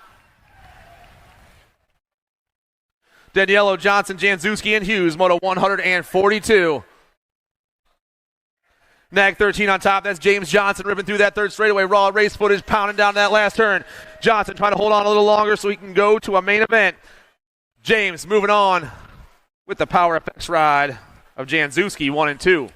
Daniello, Johnson, Janzewski, and Hughes, Moto 142. Nag 13 on top. That's James Johnson ripping through that third straightaway. Raw race footage pounding down that last turn. Johnson trying to hold on a little longer so he can go to a main event. James moving on with the Power FX ride of Janzewski, 1 and 2.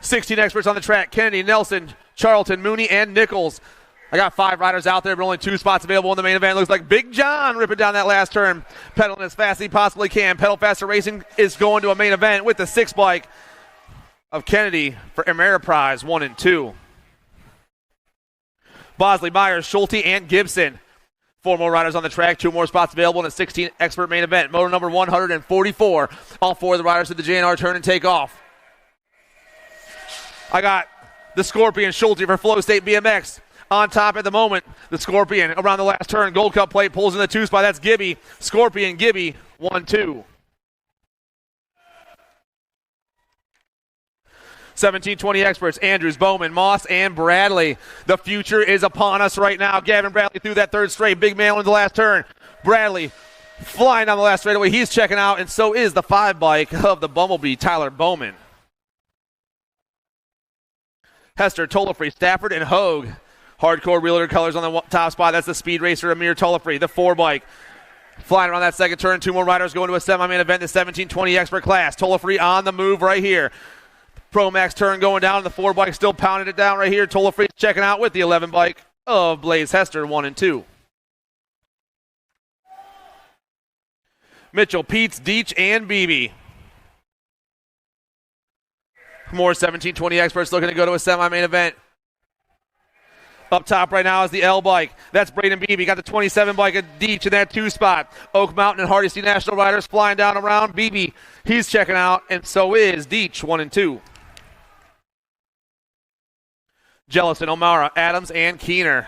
16 experts on the track. Kennedy, Nelson, Charlton, Mooney, and Nichols. I got 5 riders out there, but only 2 spots available in the main event. Looks like Big John ripping down that last turn. Pedaling as fast as he possibly can. Pedal Faster Racing is going to a main event with the 6 bike of Kennedy for Ameriprise, 1 and 2. Bosley, Myers, Schulte, and Gibson. 4 more riders on the track. 2 more spots available in a 16 expert main event. Motor number 144. All 4 of the riders at the JNR turn and take off. I got the Scorpion, Schulte for Flow State BMX. On top at the moment, the Scorpion around the last turn. Gold Cup plate pulls in the 2 spot. That's Gibby. Scorpion, Gibby, 1, 2. 1720 experts, Andrews, Bowman, Moss, and Bradley. The future is upon us right now. Gavin Bradley through that third straight. Big man in the last turn. Bradley flying down the last straightaway. He's checking out, and so is the 5 bike of the Bumblebee, Tyler Bowman. Hester, Tolafree, Stafford, and Hogue. Hardcore Realtor colors on the top spot. That's the Speed Racer, Amir Tolafree, the 4 bike. Flying around that second turn. 2 more riders going to a semi-main event, the 1720 expert class. Tolafree on the move right here. Pro Max turn going down. The 4 bike still pounding it down right here. Tolafree checking out with the 11 bike of Blaze Hester, 1 and 2. Mitchell, Peets, Deech, and Beebe. More 1720 experts looking to go to a semi-main event. Up top right now is the L bike. That's Braden Beebe. Got the 27 bike of Deech in that 2 spot. Oak Mountain and Hardesty National riders flying down around. Beebe, he's checking out, and so is Deech, 1 and 2. Jellison, O'Mara, Adams, and Keener.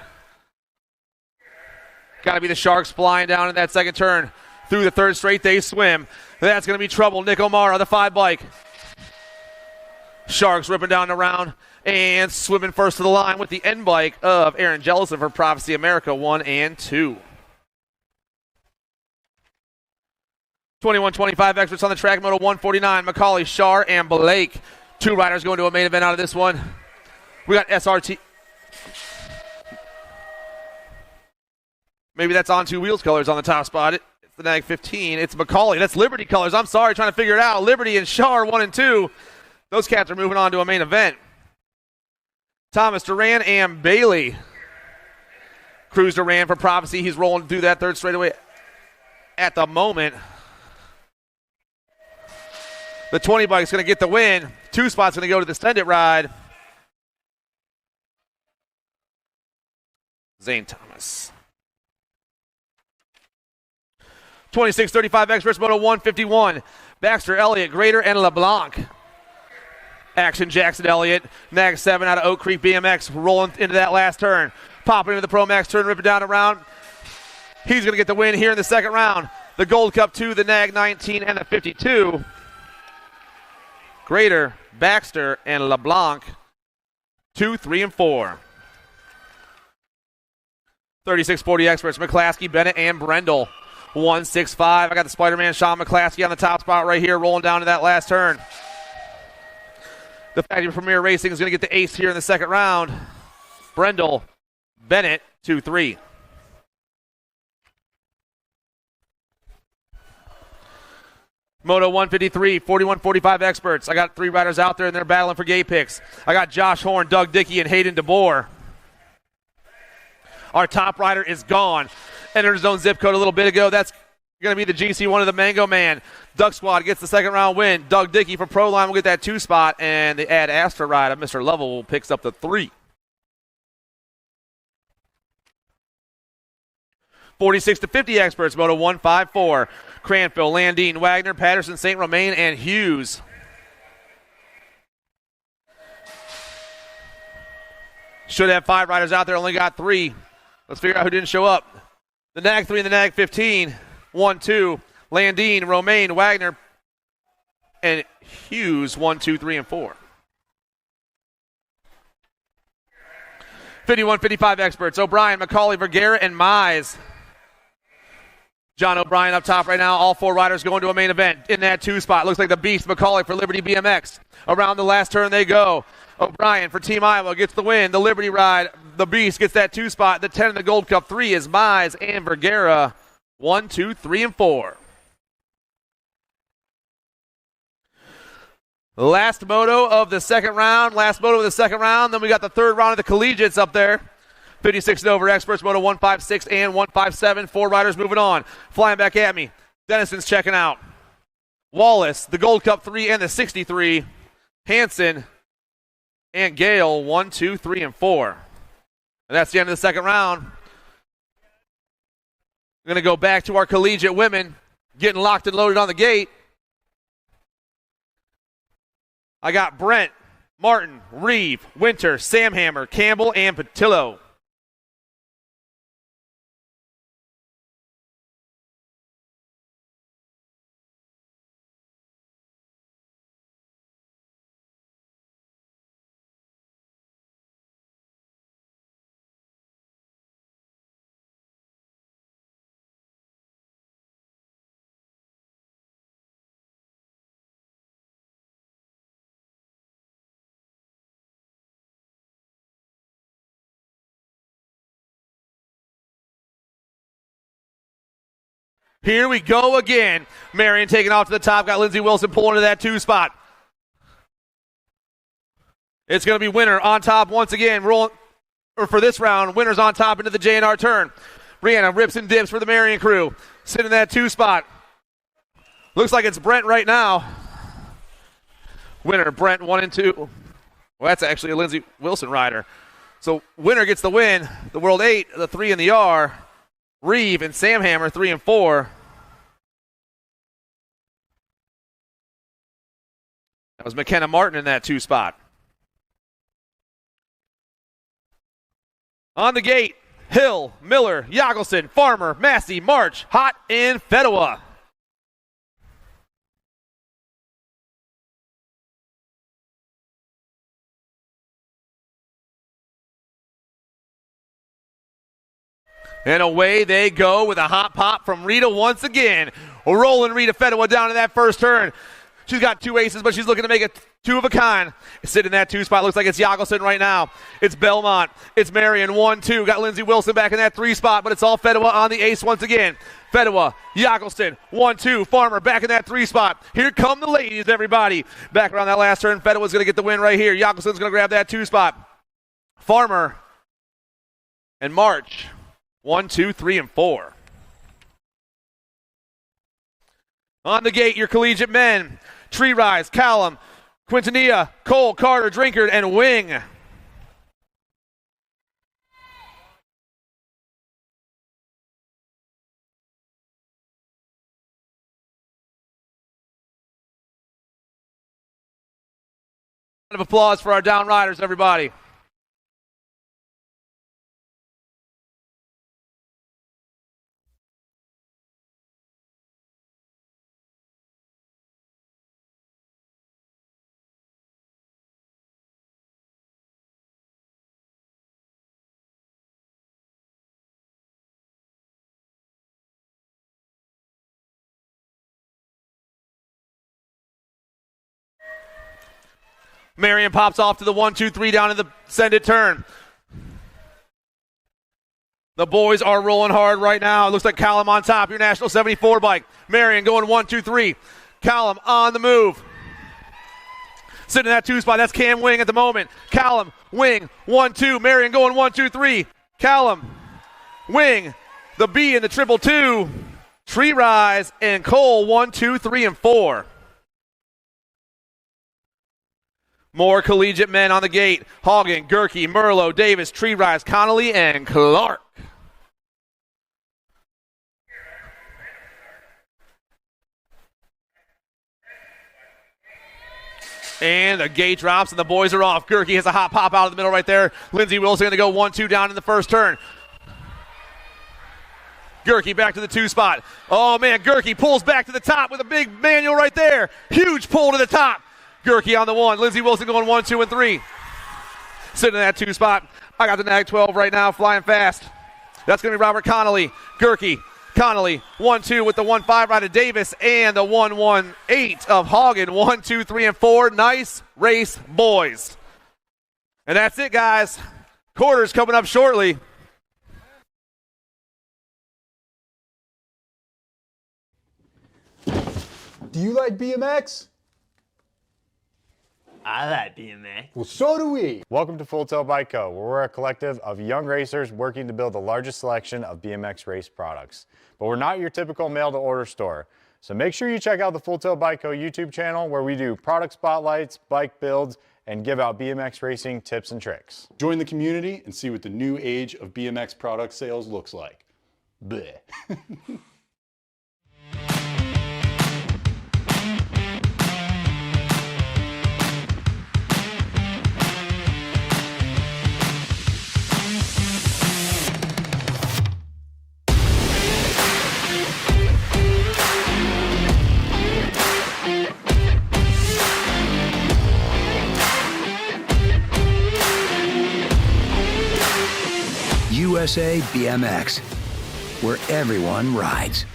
Got to be the Sharks flying down in that second turn. Through the third straight, they swim. That's going to be trouble. Nick O'Mara, the 5 bike. Sharks ripping down the round. And swimming first to the line with the end bike of Aaron Jellison for Prophecy America 1 and 2. 21-25 experts on the track, Moto 149, McCauley, Shar, and Blake. 2 riders going to a main event out of this one. We got SRT. Maybe that's on 2 wheels colors on the top spot. It's the NAG 15. It's McCauley. That's Liberty colors. I'm sorry, trying to figure it out. Liberty and Shar 1 and 2. Those cats are moving on to a main event. Thomas Duran and Bailey. Cruz Duran for Prophecy. He's rolling through that third straightaway at the moment. The 20 bike is going to get the win. 2 spots going to go to the Send It ride. Zane Thomas. 26-35 experts, Moto 151. Baxter, Elliott, Grader, and LeBlanc. Action Jackson Elliott. Nag 7 out of Oak Creek BMX rolling into that last turn. Popping into the Pro Max turn, ripping down around. He's going to get the win here in the second round. The Gold Cup 2, the Nag 19, and the 52. Grader, Baxter, and LeBlanc 2, 3, and 4. 36-40 experts, McClaskey, Bennett, and Brendel. 1-6-5. I got the Spider-Man Sean McClaskey on the top spot right here, rolling down to that last turn. The Factory Premier Racing is going to get the ace here in the second round. Brendel, Bennett, 2-3. Moto 153, 41-45 experts. I got 3 riders out there, and they're battling for gate picks. I got Josh Horn, Doug Dickey, and Hayden DeBoer. Our top rider is gone. Entered his own zip code a little bit ago. That's going to be the GC1 of the Mango Man. Duck Squad gets the second round win. Doug Dickey for Proline will get that 2 spot, and the Ad Astra ride of Mr. Lovell picks up the 3. 46-50 experts, Moto 154. Cranfield, Landine, Wagner, Patterson, St. Romain, and Hughes. Should have 5 riders out there, only got 3. Let's figure out who didn't show up. The Nag 3 and the Nag 15. 1, 2. Landine, Romain, Wagner, and Hughes. 1, 2, 3, and 4. 51-55 experts. O'Brien, McCauley, Vergara, and Mize. John O'Brien up top right now. All 4 riders going to a main event in that 2 spot. Looks like the Beast, McCauley for Liberty BMX. Around the last turn they go. O'Brien for Team Iowa gets the win. The Liberty ride, the Beast gets that 2 spot. The 10 in the Gold Cup 3 is Mize and Vergara. 1, 2, 3, and 4. Last moto of the second round. Then we got the third round of the collegiates up there. 56 and over experts, Moto 156 and 157. 4 riders moving on. Flying back at me. Dennison's checking out. Wallace, the Gold Cup 3 and the 63. Hanson and Gale, 1, 2, 3, and 4. And that's the end of the second round. We're going to go back to our collegiate women, getting locked and loaded on the gate. I got Brent, Martin, Reeve, Winter, Samhammer, Campbell, and Patillo. Here we go again. Marion taking off to the top. Got Lindsey Wilson pulling to that 2 spot. It's going to be Winner on top once again. For this round, Winner's on top into the J&R turn. Brianna rips and dips for the Marion crew. Sitting in that 2 spot. Looks like it's Brent right now. Winner, Brent 1 and 2. Well, that's actually a Lindsey Wilson rider. So Winner gets the win. The World 8, the 3 in the R. Reeve and Samhammer 3 and 4. That was McKenna Martin in that 2 spot. On the gate, Hill, Miller, Yagelson, Farmer, Massey, March, Hot, and Fedua. And away they go with a hot pop from Rita once again. Rolling Rita Fedwa down to that first turn. She's got 2 aces, but she's looking to make it 2 of a kind. Sitting in that 2 spot. Looks like it's Yagelson right now. It's Belmont. It's Marion. 1-2. Got Lindsey Wilson back in that 3 spot, but it's all Fedwa on the ace once again. Fedwa, Yagelson, 1-2. Farmer back in that 3 spot. Here come the ladies, everybody. Back around that last turn. Fedwa's going to get the win right here. Yagelson's going to grab that 2 spot. Farmer and March. 1, 2, 3, and 4. On the gate, your collegiate men. Tree Rise, Callum, Quintanilla, Cole, Carter, Drinkard, and Wing. Round of applause for our down riders, everybody. Marion pops off to the 1-2-3 down in the send it turn. The boys are rolling hard right now. It looks like Callum on top, your National 74 bike. Marion going 1-2-3. Callum on the move. Sitting in that 2 spot, that's Cam Wing at the moment. Callum, Wing, 1-2. Marion going 1-2-3. Callum, Wing, the B in the 222. Tree Rise and Cole 1, 2, 3, and 4. More collegiate men on the gate. Hagen, Gerke, Merlot, Davis, Tree Rise, Connolly, and Clark. And the gate drops and the boys are off. Gerke has a hot pop out of the middle right there. Lindsey Wilson going to go 1-2 down in the first turn. Gerke back to the 2 spot. Oh man, Gerke pulls back to the top with a big manual right there. Huge pull to the top. Gerke on the 1. Lindsey Wilson going 1, 2, and 3. Sitting in that 2 spot. I got the Nag 12 right now, flying fast. That's going to be Robert Connolly. Gerke, Connolly, 1-2 with the 1-5 right of Davis and the 1-1-8 of Hagen. 1, 2, 3, and 4. Nice race, boys. And that's it, guys. Quarters coming up shortly. Do you like BMX? I like BMX. Well, so do we. Welcome to Full Tilt Bike Co., where we're a collective of young racers working to build the largest selection of BMX race products. But we're not your typical mail-to-order store. So make sure you check out the Full Tilt Bike Co. YouTube channel, where we do product spotlights, bike builds, and give out BMX racing tips and tricks. Join the community and see what the new age of BMX product sales looks like. Bleh. USA BMX, where everyone rides.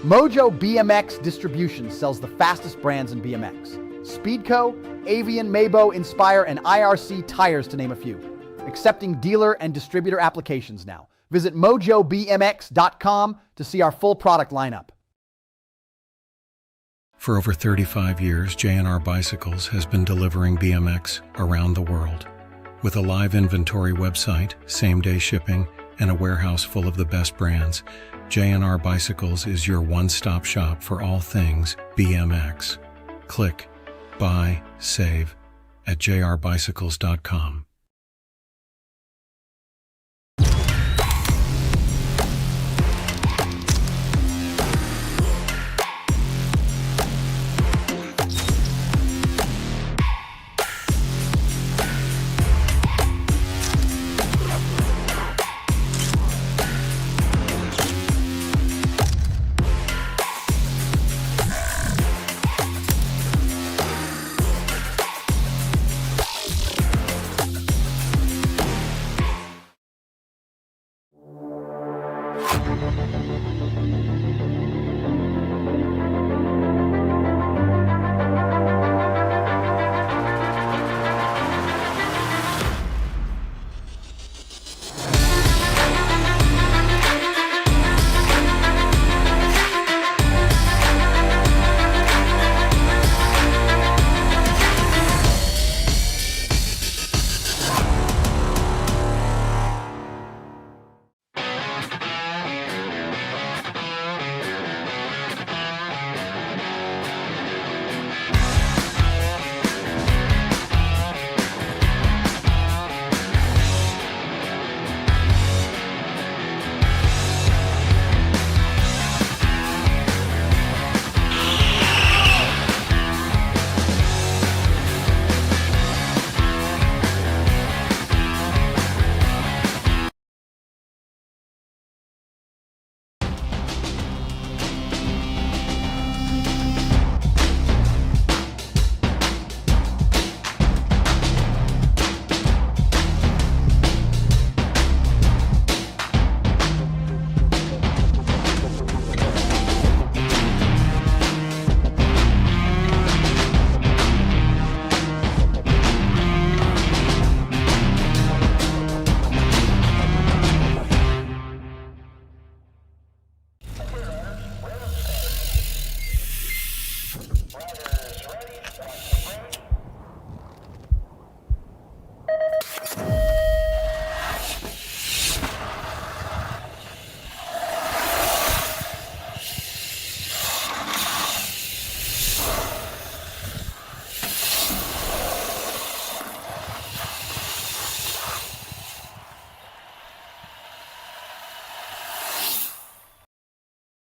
Mojo BMX Distribution sells the fastest brands in BMX. Speedco, Avian, Mabo, Inspire, and IRC tires to name a few. Accepting dealer and distributor applications now. Visit mojobmx.com to see our full product lineup. For over 35 years, J&R Bicycles has been delivering BMX around the world. With a live inventory website, same-day shipping, and a warehouse full of the best brands, J&R Bicycles is your one-stop shop for all things BMX. Click, buy, save at jrbicycles.com.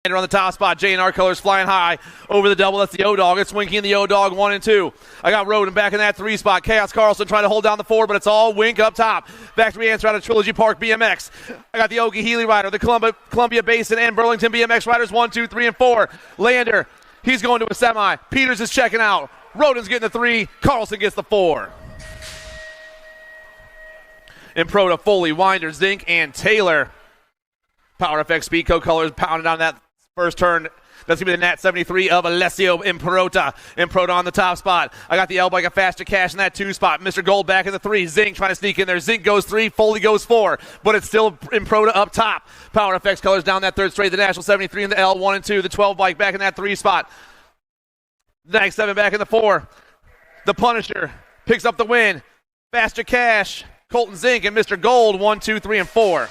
On the top spot, J&R colors flying high over the double. That's the O-Dog. It's winking the O-Dog 1 and 2. I got Roden back in that 3 spot. Chaos Carlson trying to hold down the 4, but it's all Wink up top. Factory answer out of Trilogy Park BMX. I got the Okie Healy rider, the Columbia Basin and Burlington BMX riders 1, 2, 3, and 4. Lander, he's going to a semi. Peters is checking out. Roden's getting the 3. Carlson gets the 4. Improda, Foley, Winder, Zink, and Taylor. Power FX Speedco colors pounding on that first turn. That's going to be the Nat 73 of Alessio Improta. Improta on the top spot. I got the L-Bike of Faster Cash in that 2 spot. Mr. Gold back in the 3. Zink trying to sneak in there. Zink goes 3. Foley goes 4. But it's still Improta up top. Power FX colors down that third straight. The National 73 in the L, 1 and 2. The 12 bike back in that 3 spot. The Nag 7 back in the 4. The Punisher picks up the win. Faster Cash, Colton Zink, and Mr. Gold 1, 2, 3, and 4.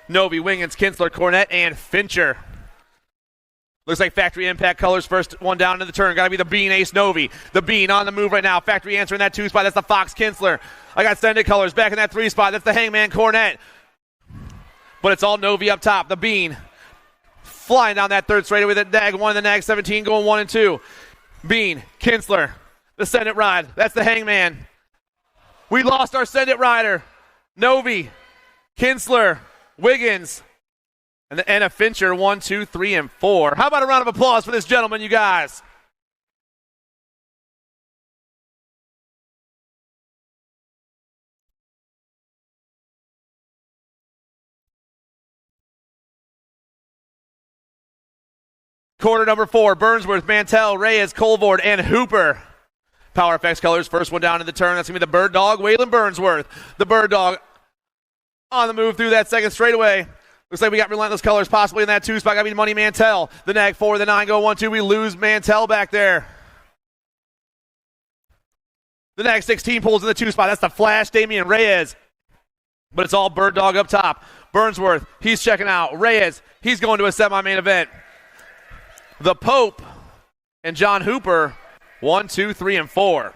Novi, Wingens, Kinsler, Cornett, and Fincher. Looks like Factory Impact colors. First one down into the turn. Got to be the Bean Ace Novi. The Bean on the move right now. Factory answer in that 2 spot. That's the Fox Kinsler. I got Send It colors back in that 3 spot. That's the Hangman Cornett. But it's all Novi up top. The Bean flying down that third straightaway. The Nag 1, the Nag 17 going 1 and 2. Bean, Kinsler, the Send It ride. That's the Hangman. We lost our Send It rider. Novi, Kinsler, Wiggins, and Anna Fincher 1, 2, 3, and 4. How about a round of applause for this gentleman, you guys? Quarter number 4, Burnsworth, Mantell, Reyes, Colvord, and Hooper. Power FX colors, first one down in the turn. That's going to be the Bird Dog, Waylon Burnsworth. The Bird Dog on the move through that second straightaway. Looks like we got Relentless colors possibly in that 2 spot. Got to be Money Mantell. The nag 4, the 9 go 1-2. We lose Mantell back there. The nag 16 pulls in the 2 spot. That's the Flash, Damian Reyes. But it's all Bird Dog up top. Burnsworth, he's checking out. Reyes, he's going to a semi-main event. The Pope and John Hooper, 1, 2, 3, and 4.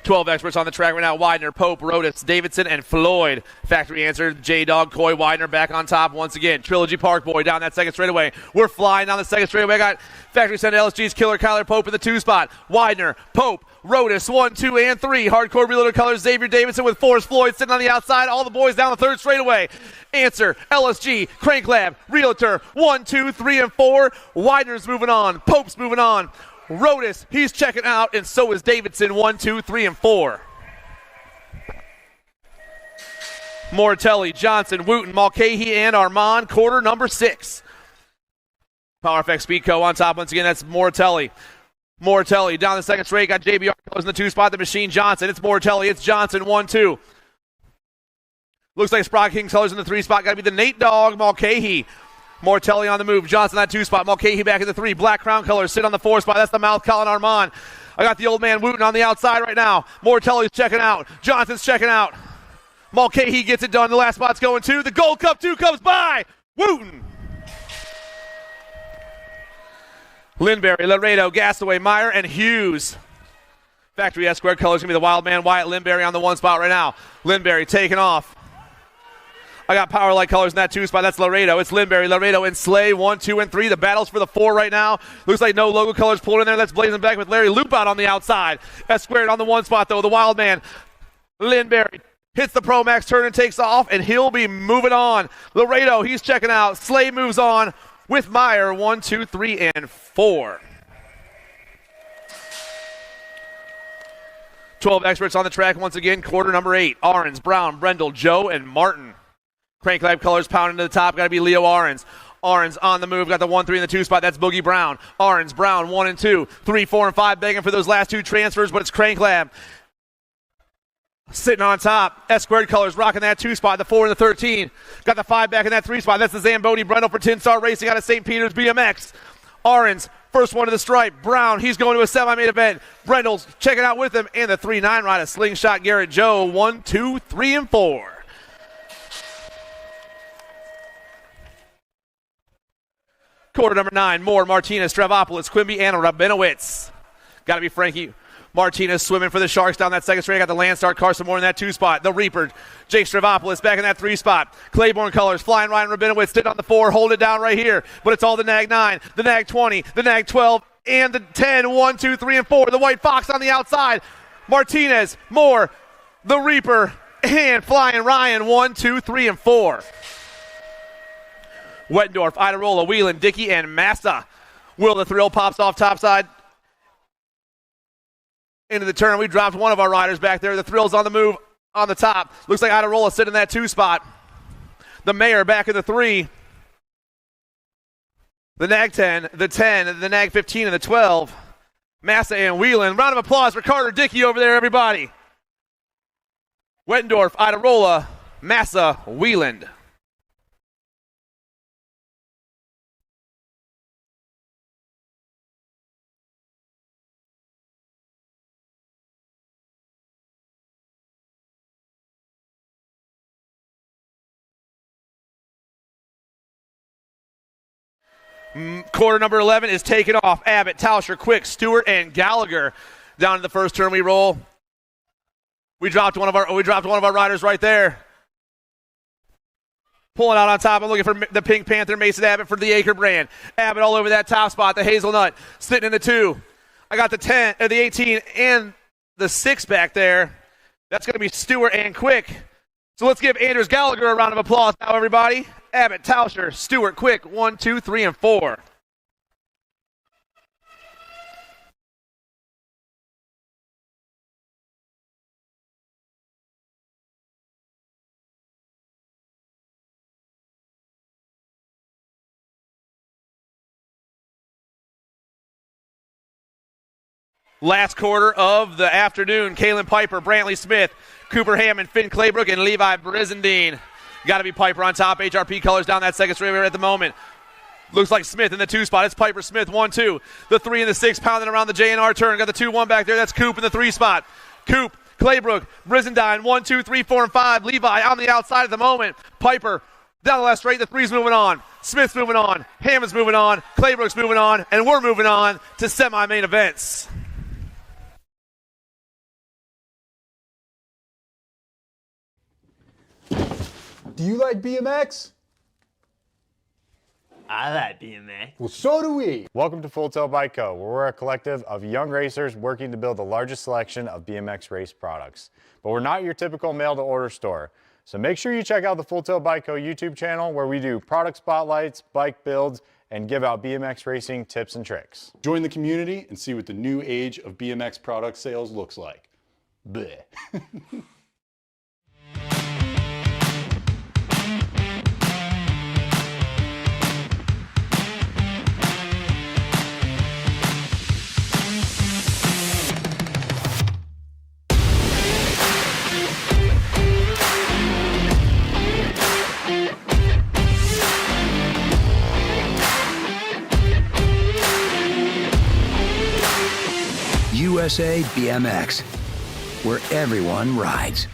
12 experts on the track right now. Widener, Pope, Rodas, Davidson, and Floyd. Factory answer, J-Dog, Coy, Widener back on top once again. Trilogy Park Boy down that second straightaway. We're flying down the second straightaway. I got Factory Center LSG's Killer Kyler Pope in the 2 spot. Widener, Pope, Rodas, 1, 2, and 3. Hardcore Reloader colors, Xavier Davidson with Forrest Floyd sitting on the outside. All the boys down the third straightaway. Answer, LSG, Crank Lab, Realtor, 1, 2, 3, and 4. Widener's moving on. Pope's moving on. Rodas, he's checking out, and so is Davidson, 1, 2, 3, and 4. Mortelli, Johnson, Wooten, Mulcahy, and Armand, quarter number 6. Power FX Speedco on top once again. That's Mortelli. Mortelli down the second straight. Got JBR in the 2 spot. The Machine Johnson. It's Mortelli. It's Johnson, 1, 2. Looks like Sprocket King colors in the 3 spot. Got to be the Nate Dog, Mulcahy. Mortelli on the move. Johnson that 2 spot. Mulcahy back in the 3. Black Crown colors sit on the 4 spot. That's the Mouth Colin Armand. I got the old man Wooten on the outside right now. Mortelli's checking out. Johnson's checking out. Mulcahy gets it done. The last spot's going to. The Gold Cup 2 comes by. Wooten. Lindberry, Laredo, Gasaway, Meyer, and Hughes. Factory S squared colors going to be the Wild Man Wyatt Lindberry on the 1 spot right now. Lindberry taking off. I got Power Light colors in that 2 spot. That's Laredo. It's Lindberry, Laredo, and Slay, 1, 2, and 3. The battle's for the 4 right now. Looks like no logo colors pulled in there. That's blazing back with Larry Loop out on the outside. S squared on the 1 spot, though. The Wild Man, Lindberry, hits the Pro Max turn and takes off, and he'll be moving on. Laredo, he's checking out. Slay moves on with Meyer, 1, 2, 3, and 4. 12 experts on the track once again. Quarter number 8. Ahrens, Brown, Brendel, Joe, and Martin. Crank Lab colors pounding to the top. Got to be Leo Ahrens. Ahrens on the move. Got the 1, 3 in the 2 spot. That's Boogie Brown. Ahrens, Brown, 1 and 2. 3, 4, and 5 begging for those last 2 transfers, but it's Crank Lab sitting on top. S squared colors rocking that 2 spot. The 4 and the 13. Got the 5 back in that 3 spot. That's the Zamboni Brendel for Tin Star Racing out of St. Peter's BMX. Ahrens, first one to the stripe. Brown, he's going to a semi-main event. Brendel's checking out with him. And the 3-9 ride of Slingshot Garrett Joe. 1, 2, 3, and 4. Quarter number 9, Moore, Martinez, Stravopolis, Quimby, and Rabinowitz. Got to be Frankie Martinez swimming for the Sharks down that second straight. Got the Landstar, Carson Moore in that 2 spot. The Reaper, Jake Stravopolis back in that 3 spot. Claiborne colors, flying Ryan Rabinowitz, sitting on the 4, hold it down right here. But it's all the Nag 9, the Nag 20, the Nag 12, and the 10. 1, 2, 3, and 4. The White Fox on the outside. Martinez, Moore, the Reaper, and flying Ryan. 1, 2, 3, and 4. Wettendorf, Iderola, Whelan, Dickey, and Massa. Will the Thrill pops off topside into the turn. We dropped one of our riders back there. The Thrill's on the move on the top. Looks like Iderola sitting in that 2 spot. The Mayor back in the 3. The Nag 10, the Nag 15, and the 12. Massa and Whelan. Round of applause for Carter Dickey over there, everybody. Wettendorf, Iderola, Massa, Whelan. Quarter number 11 is taken off. Abbott, Tauscher, Quick, Stewart, and Gallagher down in the first turn. We roll. We dropped one of our riders right there. Pulling out on top. I'm looking for the Pink Panther, Mason Abbott for the Acre brand. Abbott all over that top spot. The Hazelnut sitting in the 2. I got the 10, the 18, and the 6 back there. That's going to be Stewart and Quick. So let's give Anders Gallagher a round of applause now, everybody. Abbott, Tauscher, Stewart, Quick, 1, 2, 3, and 4. Last quarter of the afternoon, Kalen Piper, Brantley Smith, Cooper Hammond, Finn Claybrook, and Levi Brizendine. Got to be Piper on top. HRP colors down that second straight at the moment. Looks like Smith in the 2 spot. It's Piper, Smith, 1-2. The 3 and the 6 pounding around the J&R turn. Got the 2-1 back there. That's Coop in the 3 spot. Coop, Claybrook, Brizendine, 1, 2, 3, 4, and 5. Levi on the outside at the moment. Piper down the left straight. The 3's moving on. Smith's moving on. Hammond's moving on. Claybrook's moving on. And we're moving on to semi-main events. Do you like BMX? I like BMX. Well, so do we. Welcome to Full Tilt Bike Co., where we're a collective of young racers working to build the largest selection of BMX race products. But we're not your typical mail-to-order store. So make sure you check out the Full Tilt Bike Co. YouTube channel, where we do product spotlights, bike builds, and give out BMX racing tips and tricks. Join the community and see what the new age of BMX product sales looks like. Bleh. USA BMX, where everyone rides.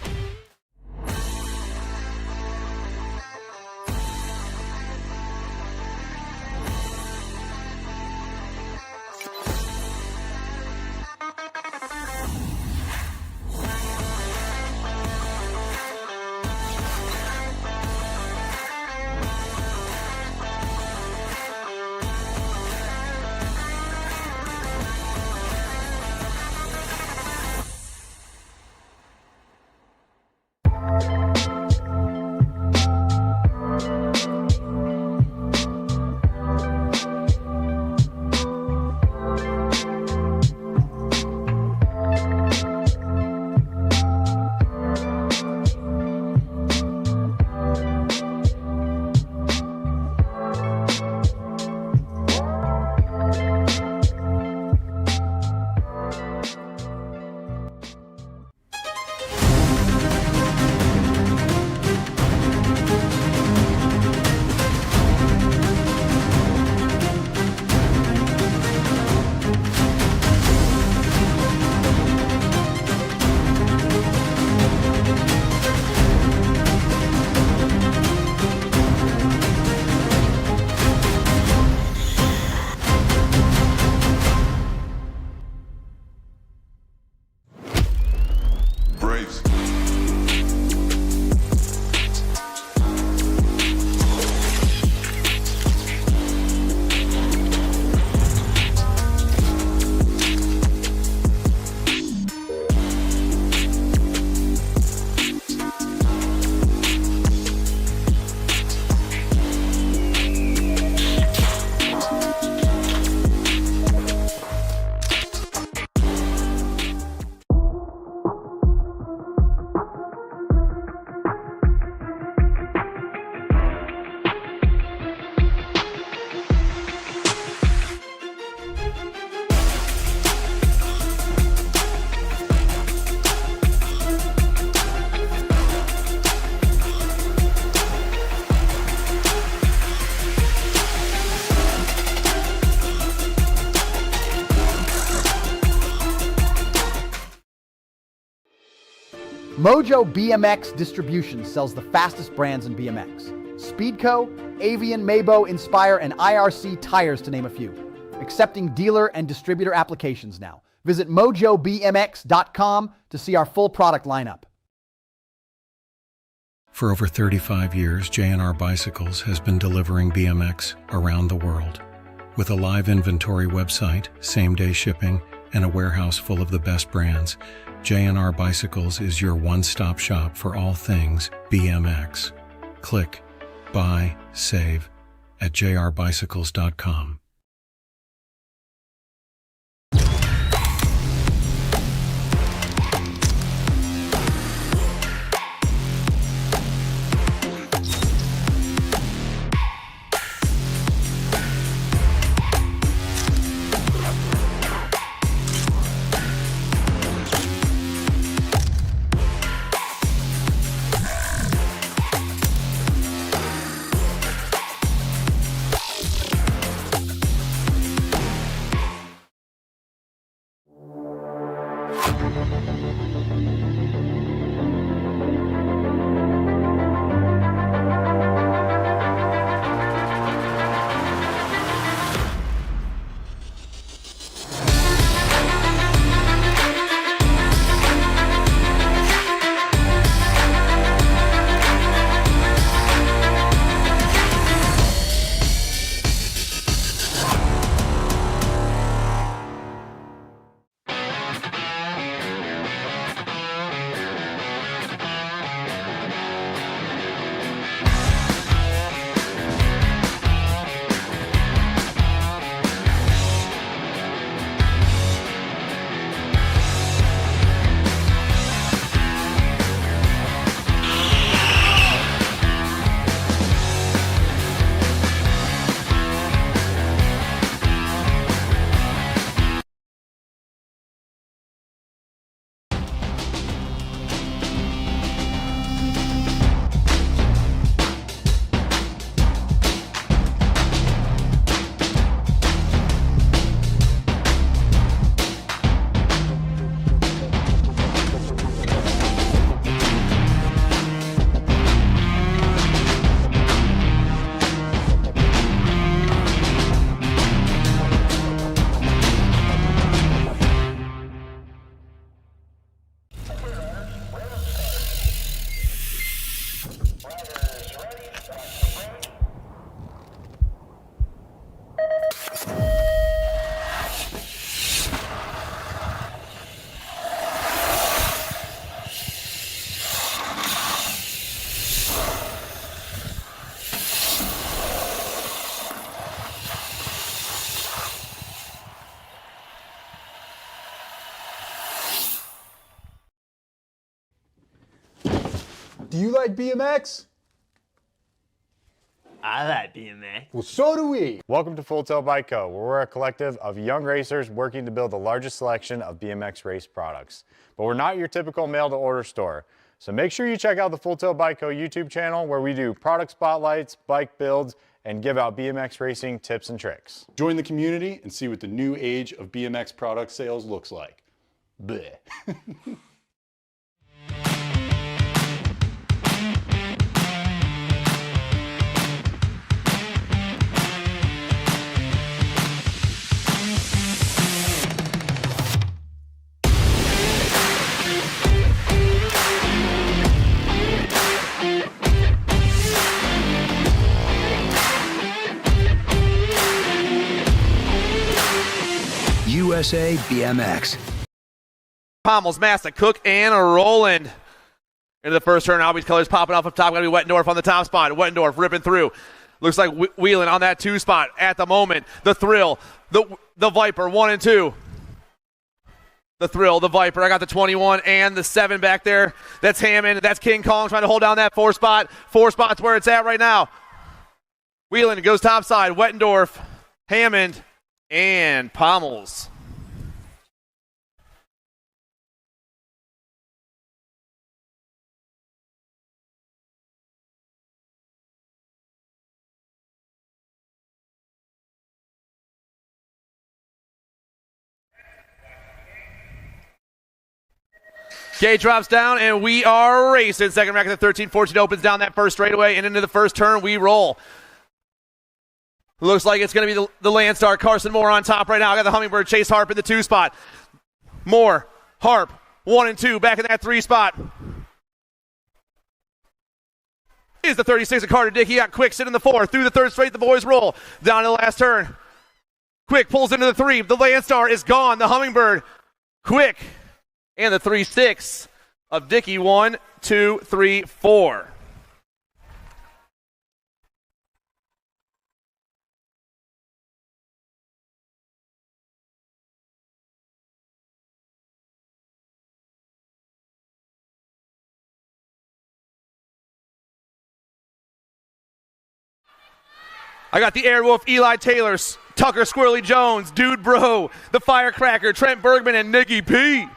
Mojo BMX Distribution sells the fastest brands in BMX. Speedco, Avian, Maybo, Inspire, and IRC tires, to name a few. Accepting dealer and distributor applications now. Visit mojobmx.com to see our full product lineup. For over 35 years, J&R Bicycles has been delivering BMX around the world. With a live inventory website, same-day shipping, and a warehouse full of the best brands, J&R Bicycles is your one-stop shop for all things BMX. Click, buy, save at jrbicycles.com. Do you like BMX? I like BMX. Well, so do we. Welcome to Full Tilt Bike Co., where we're a collective of young racers working to build the largest selection of BMX race products. But we're not your typical mail-to-order store. So make sure you check out the Full Tilt Bike Co. YouTube channel, where we do product spotlights, bike builds, and give out BMX racing tips and tricks. Join the community and see what the new age of BMX product sales looks like. Bleh. USA BMX. Pommels, Massa, Cook, and Roland. Into the first turn, Albie's colors popping off up top. Going to be Wettendorf on the top spot. Wettendorf ripping through. Looks like Wheelan on that 2 spot at the moment. The Thrill, the Viper, 1 and 2. The Thrill, the Viper. I got the 21 and the 7 back there. That's Hammond. That's King Kong trying to hold down that 4 spot. 4 spots where it's at right now. Wheelan goes topside. Wettendorf, Hammond, and Pommels. Gate drops down, and we are racing. Second rack of the 13-14 opens down that first straightaway, and into the first turn we roll. Looks like it's going to be the Landstar. Carson Moore on top right now. I got the Hummingbird. Chase Harp in the 2 spot. Moore, Harp, 1 and 2, back in that 3 spot. Is the 36 of Carter Dick. He got Quick sitting in the 4. Through the third straight, the boys roll. Down to the last turn. Quick pulls into the 3. The Landstar is gone. The Hummingbird, Quick, and the 3-6 of Dickey. 1, 2, 3, 4. I got the Airwolf, Eli Taylor, Tucker Squirrely Jones, Dude Bro, the Firecracker, Trent Bergman, and Nicky P.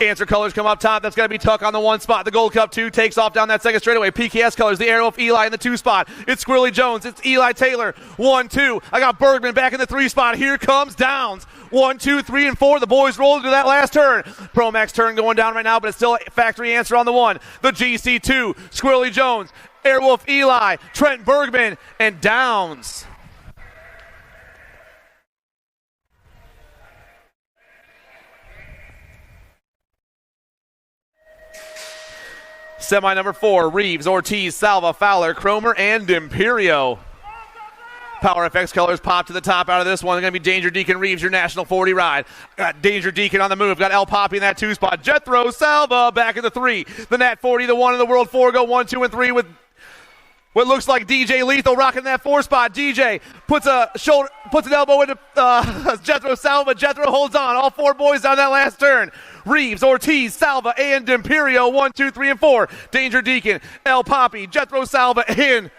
Answer colors come up top. That's going to be Tuck on the 1 spot. The Gold Cup 2 takes off down that second straightaway. PKS colors, the Airwolf, Eli in the 2 spot. It's Squirrely Jones. It's Eli Taylor. 1, 2. I got Bergman back in the 3 spot. Here comes Downs. 1, 2, 3, and 4. The boys roll into that last turn. Promax turn going down right now, but it's still a factory answer on the 1. The GC2, Squirrely Jones, Airwolf, Eli, Trent Bergman, and Downs. Semi number 4, Reeves, Ortiz, Salva, Fowler, Cromer, and Imperio. Power FX colors pop to the top out of this one. They're going to be Danger Deacon Reeves, your National 40 ride. Got Danger Deacon on the move. Got El Poppy in that 2 spot. Jethro Salva back in the 3. The Nat 40, the 1 in the World 4 go 1, 2, and 3 with what looks like DJ Lethal rocking that 4 spot. DJ puts an elbow into Jethro Salva. Jethro holds on. All 4 boys down that last turn. Reeves, Ortiz, Salva, and Imperio. 1, 2, 3, and 4. Danger Deacon, El Poppy, Jethro Salva, and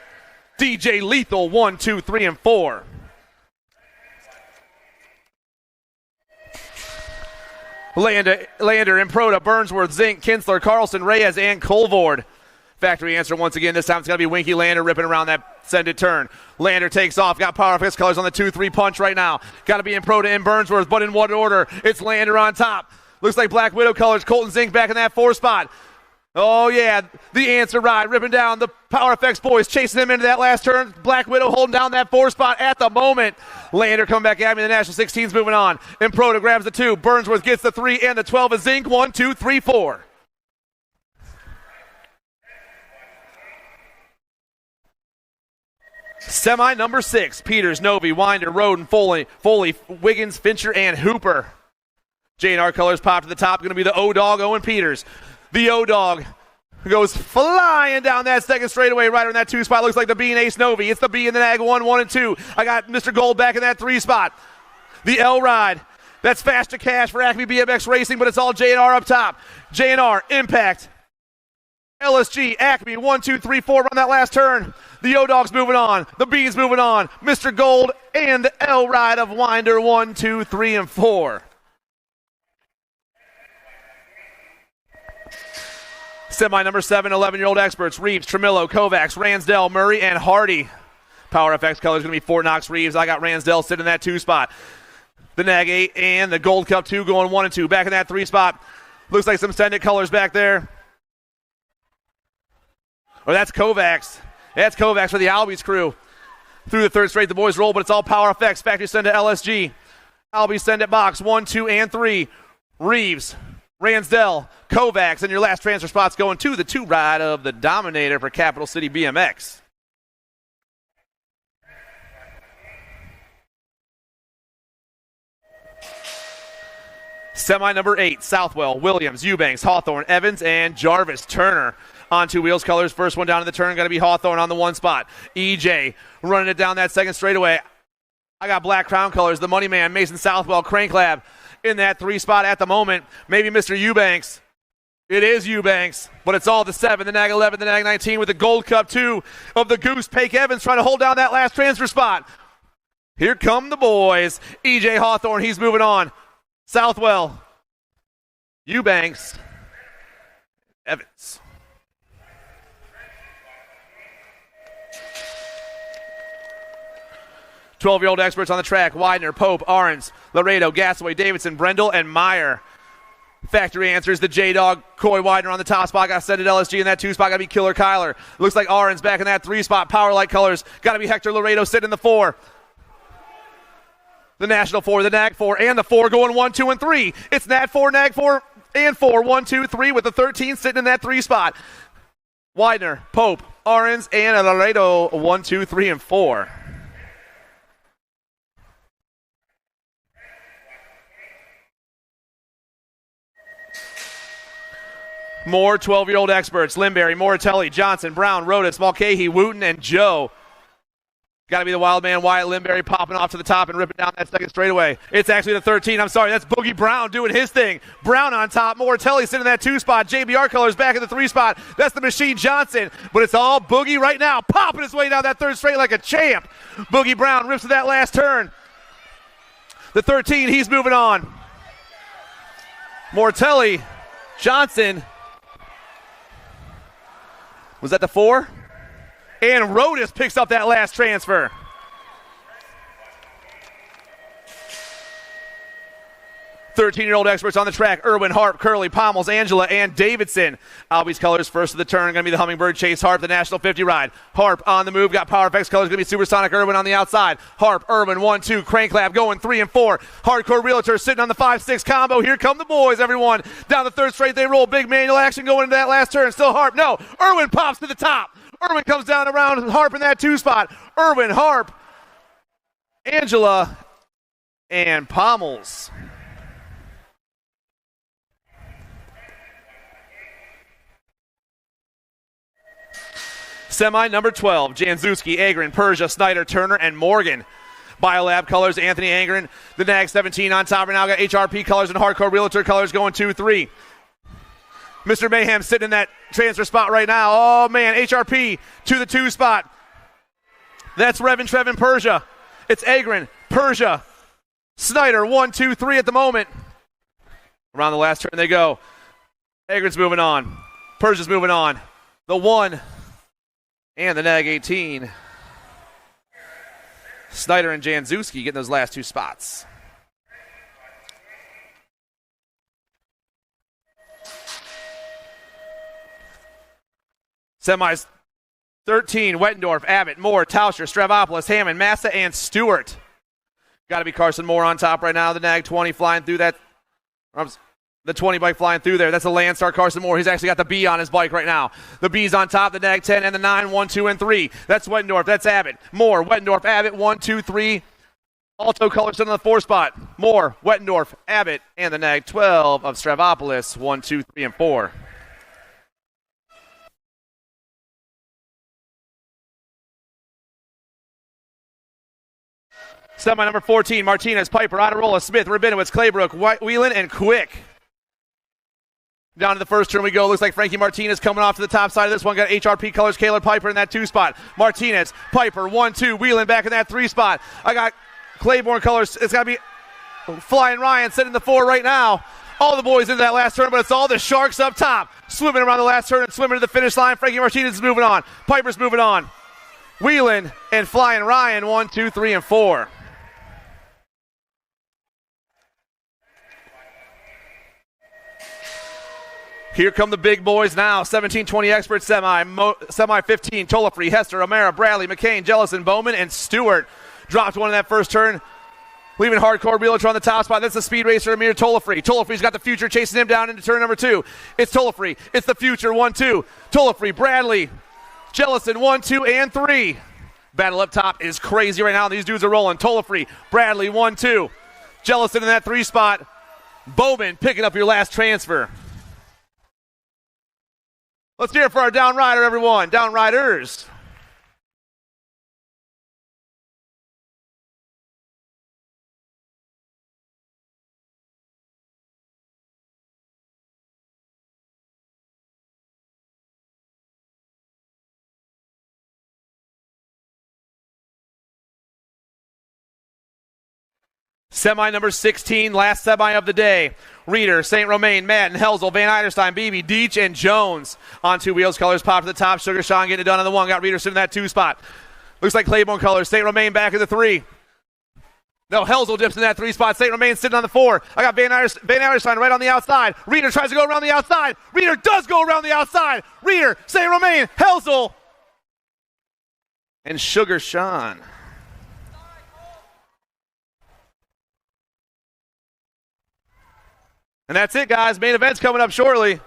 DJ Lethal. 1, 2, 3, and 4. Lander, Improda, Burnsworth, Zink, Kinsler, Carlson, Reyes, and Colvord. Factory answer once again. This time it's going to be Winky Lander ripping around that send-it turn. Lander takes off. Got power fist colors on the 2-3 punch right now. Got to be Improda and Burnsworth, but in what order? It's Lander on top. Looks like Black Widow colors. Colton Zink back in that 4 spot. Oh, yeah. The answer ride ripping down. The Power FX boys chasing him into that last turn. Black Widow holding down that 4 spot at the moment. Lander coming back at me. The National 16's moving on. Improda grabs the 2. Burnsworth gets the 3 and the 12 is Zink. 1, 2, 3, 4. Semi number 6, Peters, Novi, Winder, Roden, Foley, Wiggins, Fincher, and Hooper. J&R colors pop to the top. Going to be the O-Dog, Owen Peters. The O-Dog goes flying down that second straightaway right on that 2 spot. Looks like the B and Ace Novi. It's the B and the Nag 1, 1, and 2. I got Mr. Gold back in that 3 spot. The L-Ride. That's fast to cash for Acme BMX Racing, but it's all J&R up top. J&R, Impact. LSG, Acme, 1, 2, 3, 4 on that last turn. The O-Dog's moving on. The B's moving on. Mr. Gold and the L-Ride of Winder, 1, 2, 3, and 4. Semi number 7, 11-year-old experts, Reeves, Tremillo, Kovacs, Ransdell, Murray, and Hardy. Power FX color is going to be Fort Knox Reeves. I got Ransdell sitting in that 2 spot. The Nag 8 and the Gold Cup 2 going 1 and 2. Back in that 3 spot. Looks like some Send It colors back there. Or that's Kovacs. That's Kovacs for the Albies crew. Through the 3rd straight, the boys roll, but it's all Power FX. Factory send to LSG. Albies send it box 1, 2, and 3. Reeves, Ransdell, Kovacs, and your last transfer spot's going to the 2 ride of the Dominator for Capital City BMX. Semi number 8, Southwell, Williams, Eubanks, Hawthorne, Evans, and Jarvis Turner. On 2 wheels colors. First one down to the turn, going to be Hawthorne on the 1 spot. EJ running it down that second straightaway. I got Black Crown colors. The Money Man, Mason Southwell, Crank Lab in that 3 spot at the moment. Maybe Mr. Eubanks. It is Eubanks, but it's all the 7, the Nag 11, the Nag 19 with the Gold Cup 2 of the Goose. Pake Evans trying to hold down that last transfer spot. Here come the boys. EJ Hawthorne, he's moving on. Southwell, Eubanks, Evans. 12-year-old experts on the track. Widener, Pope, Arns, Laredo, Gasaway, Davidson, Brendel, and Meyer. Factory answers the J-Dog, Coy Widener on the top spot. Got to send it LSG in that 2 spot. Got to be Killer Kyler. Looks like Arns back in that 3 spot. Power Light colors. Got to be Hector Laredo sitting in the 4. The National 4, the Nag 4, and the 4 going 1, 2, and 3. It's Nat 4, Nag 4, and 4. 1, 2, 3 with the 13 sitting in that 3 spot. Widener, Pope, Arns, and Laredo 1, 2, 3, and 4. More 12-year-old experts. Limberry, Moratelli, Johnson, Brown, Rodas, Mulcahy, Wooten, and Joe. Got to be the wild man, Wyatt Limberry, popping off to the top and ripping down that second straightaway. It's actually the 13. I'm sorry, that's Boogie Brown doing his thing. Brown on top. Moratelli sitting in that 2 spot. JBR colors back in the 3 spot. That's the Machine Johnson. But it's all Boogie right now, popping his way down that 3rd straight like a champ. Boogie Brown rips to that last turn. The 13, he's moving on. Moratelli, Johnson. Was that the 4? And Rodas picks up that last transfer. Thirteen-year-old experts on the track. Irwin, Harp, Curley, Pommels, Angela, and Davidson. Albies colors first of the turn. Going to be the Hummingbird Chase Harp, the National 50 ride. Harp on the move. Got Power FX colors. Going to be Supersonic Irwin on the outside. Harp, Irwin, 1, 2. Crank Lab going 3 and 4. Hardcore Realtor sitting on the 5-6 combo. Here come the boys, everyone. Down the 3rd straight, they roll. Big manual action going into that last turn. Still Harp. No. Irwin pops to the top. Irwin comes down around Harp in that 2 spot. Irwin, Harp, Angela, and Pommels. Semi number 12, Janzuski, Agron, Persia, Snyder, Turner, and Morgan. Biolab colors, Anthony Angren. The Nag 17 on top right now. Got HRP colors and Hardcore Realtor colors going 2-3. Mr. Mayhem sitting in that transfer spot right now. Oh, man, HRP to the 2 spot. That's Revin, Trevin, Persia. It's Agron, Persia, Snyder, 1, 2, 3 at the moment. Around the last turn they go. Agron's moving on. Persia's moving on. The 1 and the Nag 18. Snyder and Janzuski getting those last 2 spots. Semis 13, Wettendorf, Abbott, Moore, Tauscher, Stravopoulos, Hammond, Massa, and Stewart. Got to be Carson Moore on top right now. The Nag 20 flying through that. The 20 bike flying through there. That's the Landstar Carson Moore. He's actually got the B on his bike right now. The B's on top, the nag 10 and the 9, 1, 2, and 3. That's Wettendorf. That's Abbott. Moore, Wettendorf, Abbott, 1, 2, 3. Alto color set on the 4 spot. Moore, Wettendorf, Abbott, and the nag 12 of Stravopolis, 1, 2, 3, and 4. Semi number 14, Martinez, Piper, Adirola, Smith, Rabinowitz, Claybrook, Whelan, and Quick. Down to the first turn we go. Looks like Frankie Martinez coming off to the top side of this one. Got HRP colors, Caleb Piper in that 2 spot. Martinez, Piper, 1, 2. Whelan back in that 3 spot. I got Claiborne colors. It's got to be Flying Ryan sitting in the 4 right now. All the boys into that last turn, but it's all the Sharks up top. Swimming around the last turn and swimming to the finish line. Frankie Martinez is moving on. Piper's moving on. Whelan and Flying Ryan, 1, 2, 3, and 4. Here come the big boys now. 17-20 expert semi 15. Tolafree, Hester, O'Mara, Bradley, McCain, Jellison, Bowman, and Stewart. Dropped one in that first turn. Leaving hardcore Realtor on the top spot. That's the speed racer Amir Tolafree. Tolafree's got the future chasing him down into turn number 2. It's Tolafree. It's the future. 1, 2. Tolafree, Bradley, Jellison, 1, 2, and 3. Battle up top is crazy right now. These dudes are rolling. Tolafree, Bradley, 1, 2. Jellison in that 3 spot. Bowman picking up your last transfer. Let's hear it for our down rider, everyone. Down riders. Semi number 16, last semi of the day. Reeder, St. Romain, Madden, Helzel, Van Eiderstein, Beebe, Deach, and Jones. On 2 wheels, colors pop to the top. Sugar Sean getting it done on the 1. Got Reeder sitting in that 2 spot. Looks like Claiborne colors. St. Romain back in the 3. No, Helzel dips in that 3 spot. St. Romain sitting on the 4. I got Van Eiderstein right on the outside. Reeder tries to go around the outside. Reeder does go around the outside. Reeder, St. Romain, Helzel, and Sugar Sean. And that's it, guys. Main event's coming up shortly.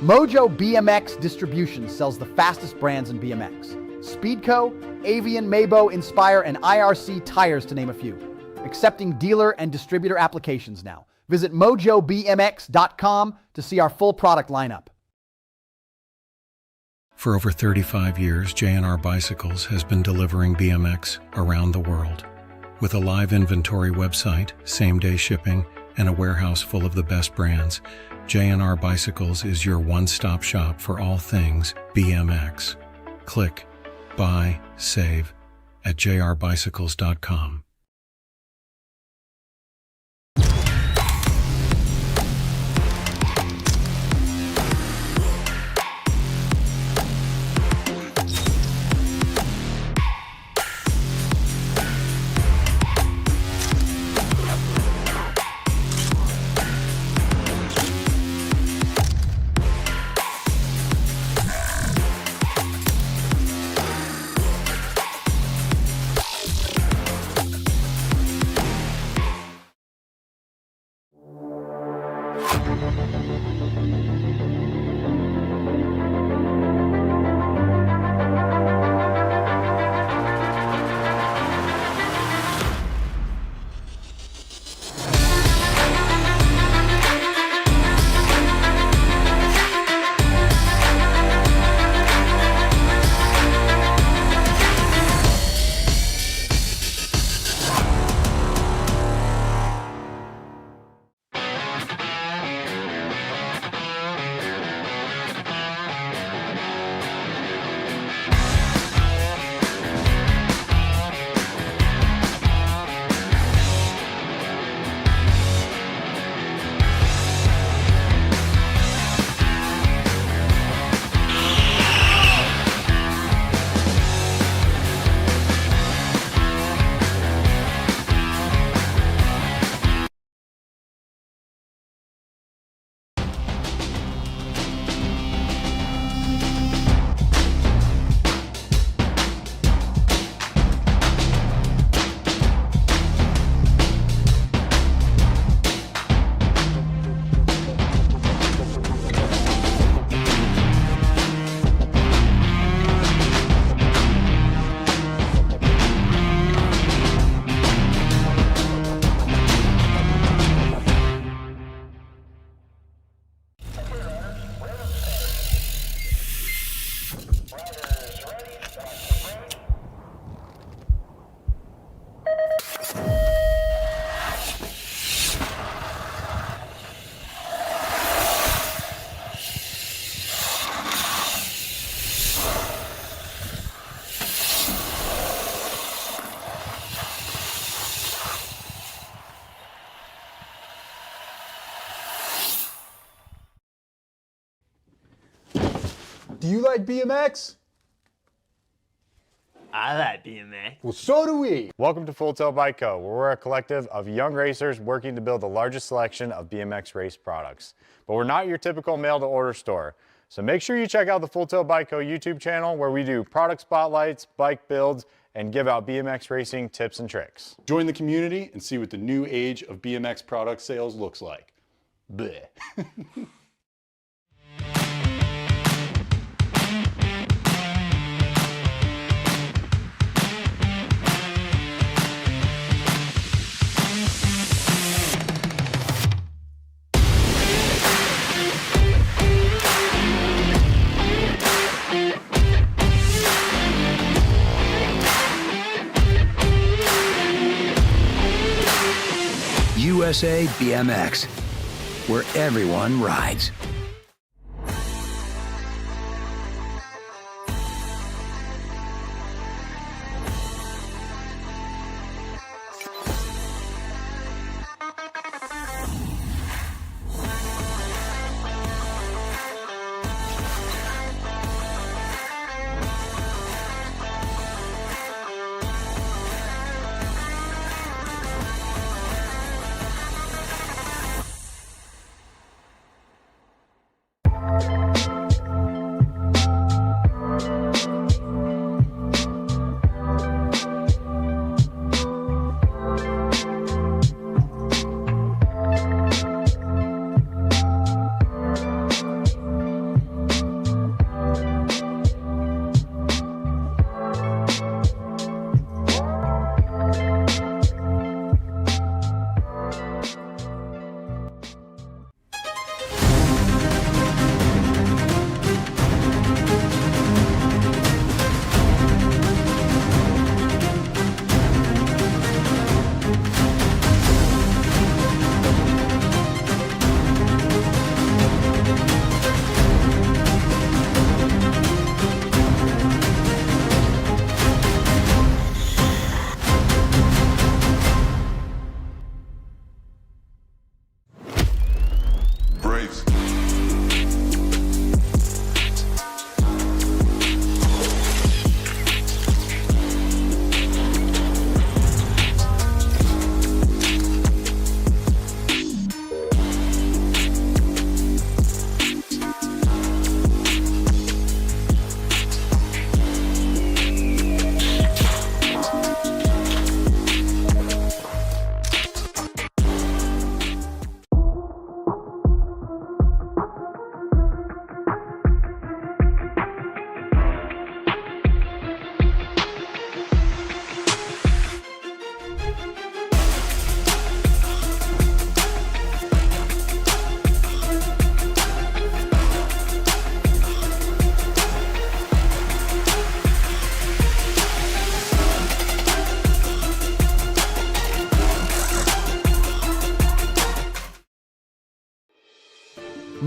Mojo BMX Distribution sells the fastest brands in BMX. Speedco, Avian, Mabo, Inspire, and IRC tires to name a few. Accepting dealer and distributor applications now. Visit mojobmx.com to see our full product lineup. For over 35 years, J&R Bicycles has been delivering BMX around the world. With a live inventory website, same-day shipping, and a warehouse full of the best brands, J&R Bicycles is your one-stop shop for all things BMX. Click, buy, save at jrbicycles.com. Do you like BMX? I like BMX. Well, so do we. Welcome to Full Tilt Bike Co., where we're a collective of young racers working to build the largest selection of BMX race products. But we're not your typical mail-to-order store. So make sure you check out the Full Tilt Bike Co. YouTube channel, where we do product spotlights, bike builds, and give out BMX racing tips and tricks. Join the community and see what the new age of BMX product sales looks like. Bleh. USA BMX, where everyone rides.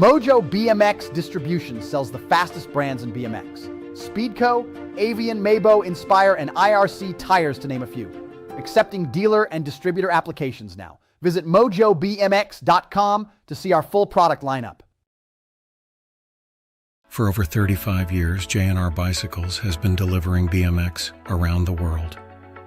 Mojo BMX Distribution sells the fastest brands in BMX. Speedco, Avian, Mabo, Inspire, and IRC tires to name a few. Accepting dealer and distributor applications now. Visit mojobmx.com to see our full product lineup. For over 35 years, J&R Bicycles has been delivering BMX around the world.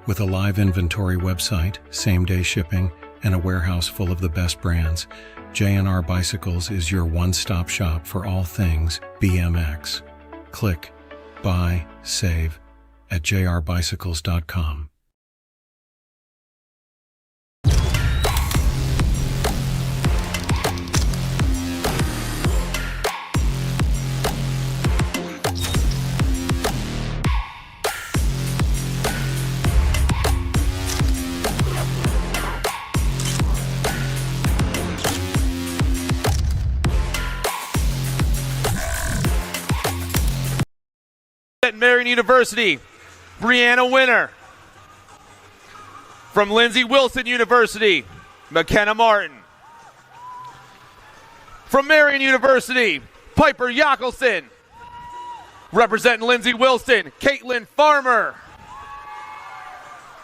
With a live inventory website, same-day shipping, and a warehouse full of the best brands, J&R Bicycles is your one-stop shop for all things BMX. Click, buy, save at jrbicycles.com. At Marion University, Brianna Winner. From Lindsey Wilson University, McKenna Martin. From Marion University, Piper Yakelson. Representing Lindsey Wilson, Caitlin Farmer.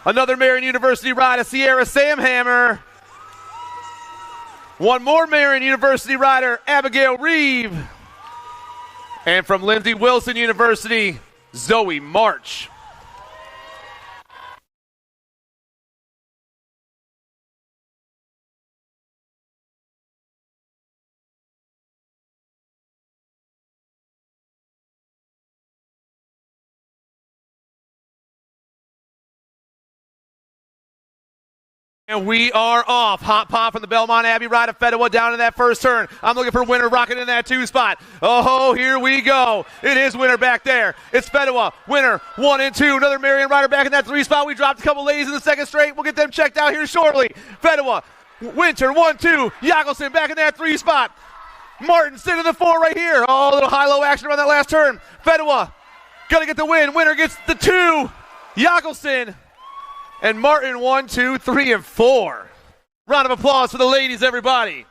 Another Marion University rider, Sierra Samhammer. One more Marion University rider, Abigail Reeve. And from Lindsey Wilson University, Zoe March. And we are off. Hot pop from the Belmont Abbey ride of Fedwa down in that first turn. I'm looking for Winner rocking in that 2 spot. Oh, here we go. It is Winner back there. It's Fedwa. Winner 1 and 2. Another Marion rider back in that 3 spot. We dropped a couple ladies in the second straight. We'll get them checked out here shortly. Fedwa, Winter 1, 2. Yakelson back in that 3 spot. Martin sitting in the 4 right here. Oh, a little high-low action around that last turn. Fedwa gonna get the win. Winner gets the 2. Yakelson and Martin 1, 2, 3, and 4. Round of applause for the ladies, everybody.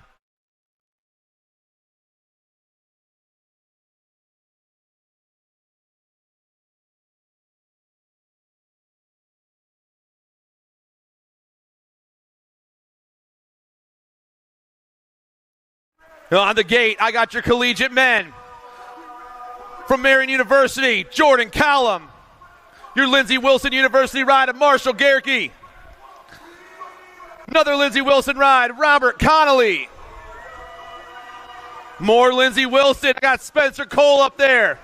On the gate, I got your collegiate men. From Marion University, Jordan Callum. Your Lindsey Wilson University ride of Marshall Gerke. Another Lindsey Wilson ride, Robert Connolly. More Lindsey Wilson. I got Spencer Cole up there.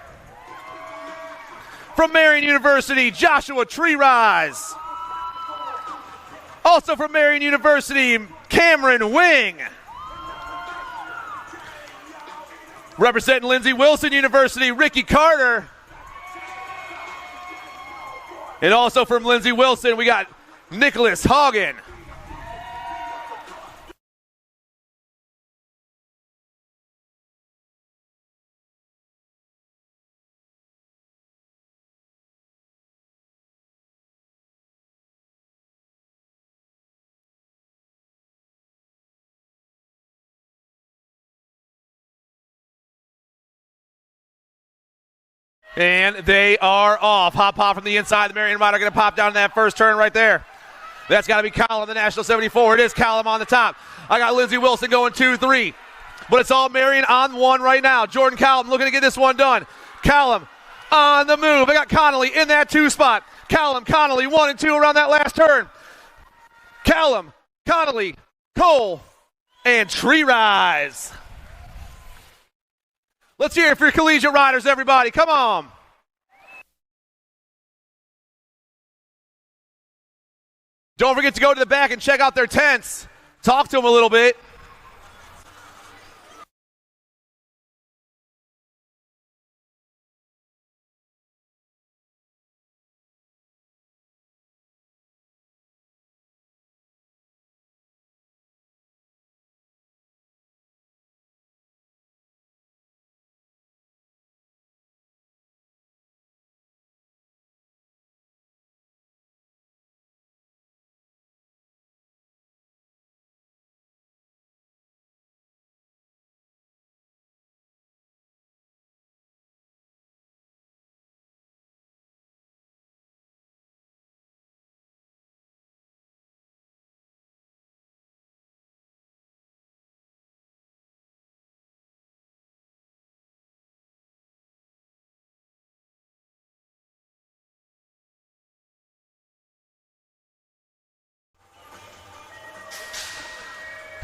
From Marion University, Joshua Treerise. Also from Marion University, Cameron Wing. Representing Lindsey Wilson University, Ricky Carter. And also from Lindsey Wilson, we got Nicholas Hagen. And they are off. Hop pop from the inside. The Marion rider going to pop down in that first turn right there. That's got to be Callum, the National 74. It is Callum on the top. I got Lindsey Wilson going 2, 3. But it's all Marion on 1 right now. Jordan Callum looking to get this one done. Callum on the move. I got Connolly in that 2 spot. Callum, Connolly, 1 and 2 around that last turn. Callum, Connolly, Cole, and Tree Rise. Let's hear it for your collegiate riders, everybody. Come on. Don't forget to go to the back and check out their tents. Talk to them a little bit.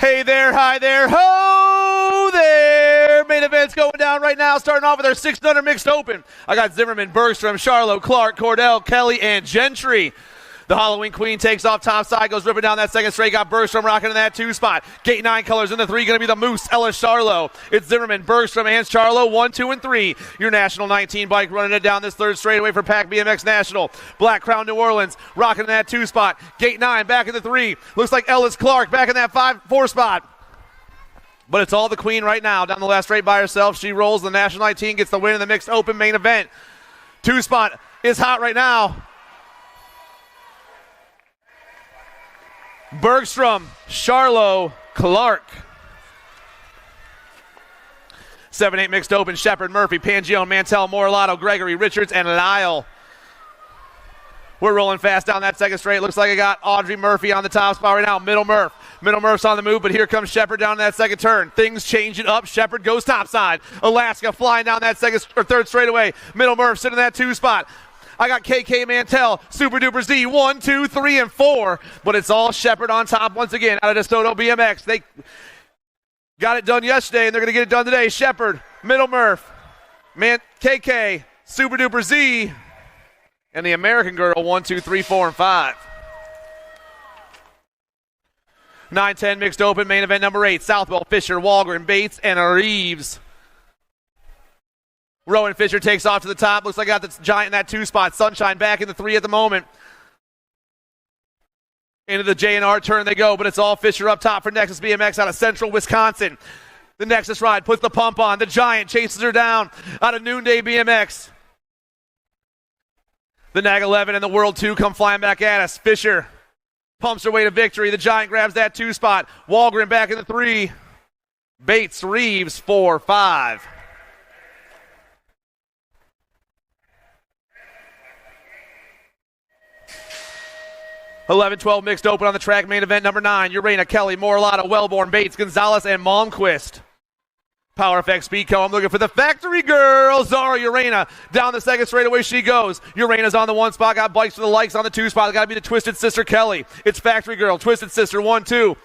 Hey there, hi there, ho there. Main event's going down right now, starting off with our 600 mixed open. I got Zimmerman, Bergstrom, Charlo, Clark, Cordell, Kelly, and Gentry. The Halloween Queen takes off top side, goes ripping down that second straight. Got Bergstrom rocking in that 2 spot. Gate 9 colors in the 3, going to be the Moose, Ellis, Charlo. It's Zimmerman, Bergstrom, and Charlo, 1, 2, and 3. Your National 19 bike running it down this third straightaway for Pack BMX National. Black Crown New Orleans rocking in that 2 spot. Gate 9 back in the 3. Looks like Ellis Clark back in that 4 spot. But it's all the Queen right now. Down the last straight by herself. She rolls. The National 19 gets the win in the mixed open main event. 2 spot is hot right now. Bergstrom, Charlo, Clark. 7-8 mixed open. Shepard, Murphy, Pangione, Mantell, Morelato, Gregory, Richards, and Lyle. We're rolling fast down that second straight. Looks like I got Audrey Murphy on the top spot right now. Middle Murph's on the move, but here comes Shepard down that second turn. Things changing up. Shepard goes topside. Alaska flying down that third straightaway. Middle Murph sitting in that 2 spot. I got KK Mantell, Super Duper Z, 1, 2, 3, and 4. But it's all Shepard on top once again out of DeSoto BMX. They got it done yesterday, and they're going to get it done today. Shepard, Middle Murph, KK, Super Duper Z, and the American Girl, 1, 2, 3, 4, and 5. 9-10 mixed open, main event number 8. Southwell, Fisher, Walgren, Bates, and Reeves. Rowan Fisher takes off to the top. Looks like I got the Giant in that 2 spot. Sunshine back in the 3 at the moment. Into the J&R turn they go, but it's all Fisher up top for Nexus BMX out of central Wisconsin. The Nexus ride puts the pump on. The Giant chases her down out of Noonday BMX. The NAG 11 and the World 2 come flying back at us. Fisher pumps her way to victory. The Giant grabs that 2 spot. Walgren back in the 3. Bates, Reeves, 4, 5. (11-12) mixed open on the track, main event number 9. Urena, Kelly, Morelato, Wellborn, Bates, Gonzalez, and Malmquist. Power FX Speedco. I'm looking for the factory girl, Zara Urena. Down the second straightaway she goes. Urena's on the 1 spot. Got bikes for the likes on the 2 spot. Got to be the Twisted Sister Kelly. It's factory girl, Twisted Sister, 1, 2.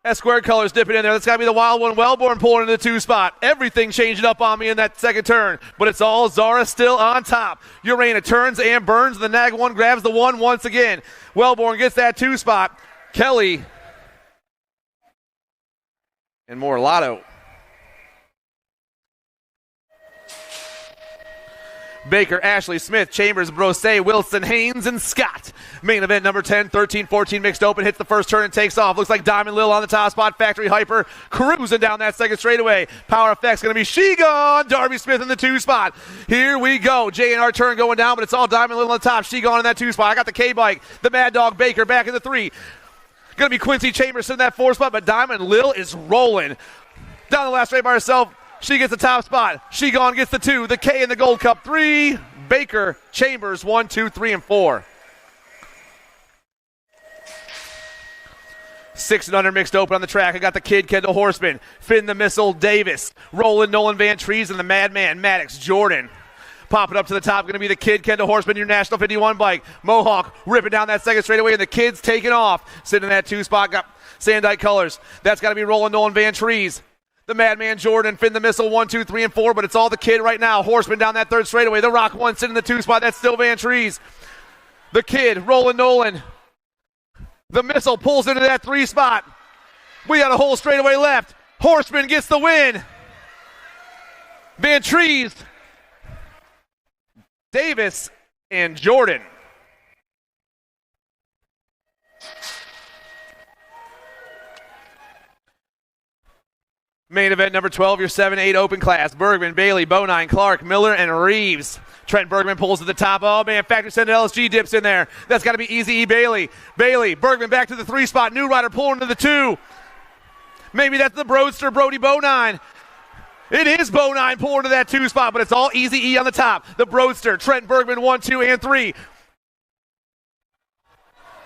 S-squared colors dipping in there. That's got to be the Wild One, Wellborn pulling into the 2 spot. Everything changing up on me in that second turn. But it's all Zara still on top. Urena turns and burns. The NAG 1 grabs the 1 once again. Wellborn gets that 2 spot. Kelly and Morelato. Baker, Ashley, Smith, Chambers, Brosset, Wilson, Haynes, and Scott. Main event number 10, 13-14 mixed open. Hits the first turn and takes off. Looks like Diamond Lil on the top spot. Factory Hyper cruising down that second straightaway. Power Effects going to be She Gone. Darby Smith in the 2 spot. Here we go. J&R turn going down, but it's all Diamond Lil on the top. She Gone in that 2 spot. I got the K-Bike. The Mad Dog Baker back in the 3. Going to be Quincy Chambers in that 4 spot, but Diamond Lil is rolling. Down the last straight by herself. She gets the top spot. She Gone gets the 2. The K in the Gold Cup, 3. Baker, Chambers, 1, 2, 3, and 4. 6 and under mixed open on the track. I got the Kid, Kendall Horseman, Finn the Missile, Davis, Roland, Nolan Van Trees, and the Madman, Maddox, Jordan. Popping up to the top, going to be the Kid, Kendall Horseman, your National 51 bike. Mohawk ripping down that second straightaway, and the Kid's taking off. Sitting in that 2 spot, got Sandite colors. That's got to be Roland, Nolan Van Trees. The Madman Jordan, Finn the Missile, 1, 2, 3, and 4, but it's all the Kid right now. Horseman down that 3rd straightaway. The Rock 1 sitting in the 2 spot. That's still Van Trees. The Kid, Roland Nolan. The Missile pulls into that 3 spot. We got a whole straightaway left. Horseman gets the win. Van Trees, Davis, and Jordan. Main event number 12, your 7-8 open class. Bergman, Bailey, Bonine, Clark, Miller, and Reeves. Trent Bergman pulls to the top. Oh, man, Factory Send LSG dips in there. That's got to be Easy E. Bailey. Bailey, Bergman back to the 3 spot. New Rider pulling to the 2. Maybe that's the Broadster, Brody Bonine. It is Bonine pulling to that 2 spot, but it's all Easy E on the top. The Broadster, Trent Bergman, 1, 2, and 3.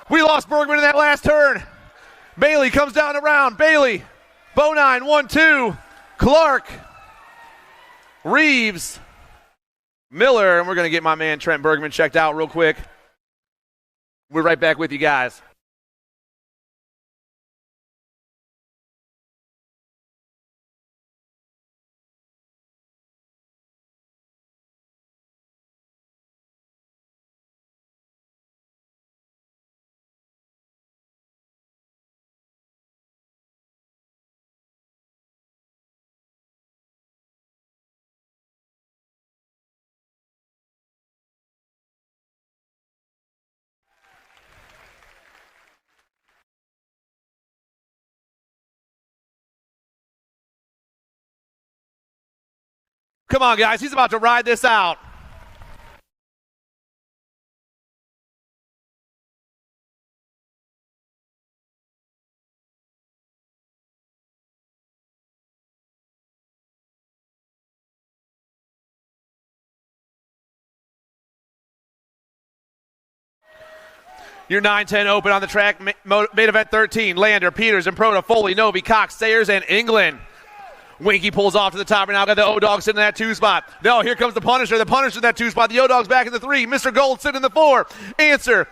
We lost Bergman in that last turn. Bailey comes down around. Bailey. Bonine, 1, 2, Clark, Reeves, Miller, and we're going to get my man Trent Bergman checked out real quick. We're right back with you guys. Come on, guys. He's about to ride this out. Your 9-10 open on the track, main event 13. Lander, Peters, and Proto, Foley, Novi, Cox, Sayers, and England. Winky pulls off to the top. Right now got the O-Dog sitting in that 2 spot. No, here comes the Punisher. The Punisher in that 2 spot. The O-Dog's back in the 3. Mr. Gold sitting in the 4. Answer.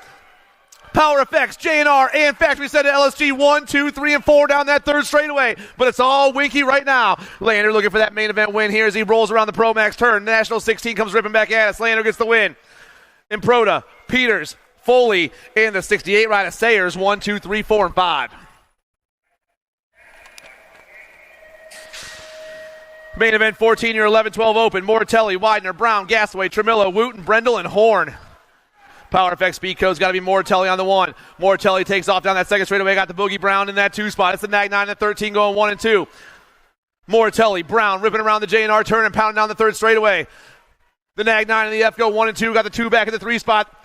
Power Effects, JNR, and Factory Set to LSG 1, 2, 3, and 4 down that 3rd straightaway. But it's all Winky right now. Lander looking for that main event win here as he rolls around the Pro Max turn. National 16 comes ripping back at us. Lander gets the win. Improda, Peters, Foley, and the 68 ride of Sayers, 1, 2, 3, 4, and 5. Main event 14, your 11-12 open. Mortelli, Widener, Brown, Gasaway, Tremillo, Wooten, Brendel, and Horn. Power Effect speed code's got to be Mortelli on the 1. Mortelli takes off down that 2nd straightaway. Got the Boogie Brown in that 2 spot. It's the Nag 9 and 13 going 1 and 2. Mortelli, Brown ripping around the JNR turn and pounding down the 3rd straightaway. The Nag 9 and the F go 1 and 2. Got the 2 back in the 3 spot.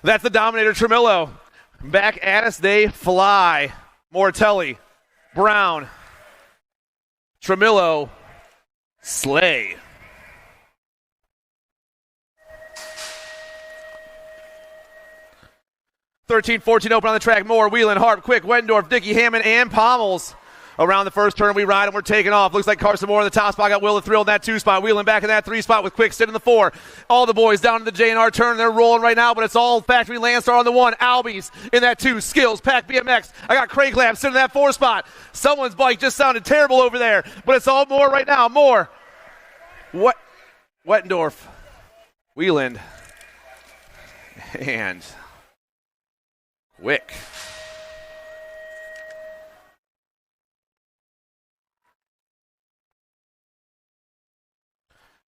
That's the Dominator, Tremillo. Back at us, they fly. Mortelli, Brown, Tremillo, Slay. (13-14) open on the track. Moore, Whelan, Harp, Quick, Wendorf, Dickey, Hammond, and Pommels. Around the 1st turn, we ride and we're taking off. Looks like Carson Moore in the top spot. Got Will the Thrill in that 2 spot. Whelan back in that 3 spot with Quick sitting in the 4. All the boys down to the JNR turn. They're rolling right now, but it's all Factory Landstar on the 1. Albies in that 2. Skills, Pack BMX. I got Craig Lamb sitting in that 4 spot. Someone's bike just sounded terrible over there, but it's all Moore right now. Moore. Wettendorf. Whelan. And Quick.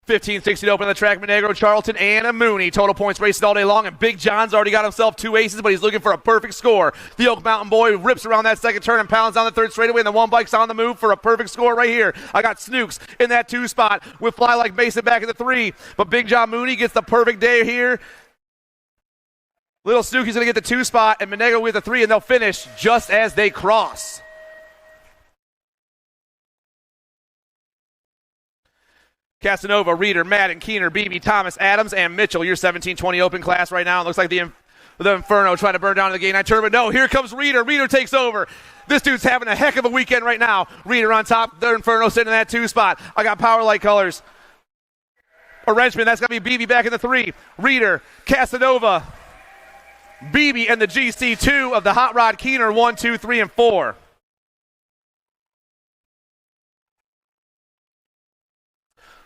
15-16 open on the track. Monegro, Charlton, and a Mooney. Total points racing all day long, and Big John's already got himself 2 aces, but he's looking for a perfect score. The Oak Mountain Boy rips around that 2nd turn and pounds down the 3rd straightaway, and the 1 bike's on the move for a perfect score right here. I got Snooks in that 2 spot with Fly Like Mason back in the 3, but Big John Mooney gets the perfect day here. Little Snooky's going to get the 2 spot, and Monegro with the 3, and they'll finish just as they cross. Casanova, Reeder, Madden, Keener, Beebe, Thomas, Adams, and Mitchell. Your 17-20 open class right now. It looks like the Inferno trying to burn down the gate 9 turn, but no, here comes Reeder. Reeder takes over. This dude's having a heck of a weekend right now. Reeder on top, the Inferno sitting in that 2 spot. I got Power Light colors. A Wrenchman, that's going to be Beebe back in the 3. Reeder, Casanova, Beebe, and the GC2 of the Hot Rod Keener, 1, 2, 3, and 4.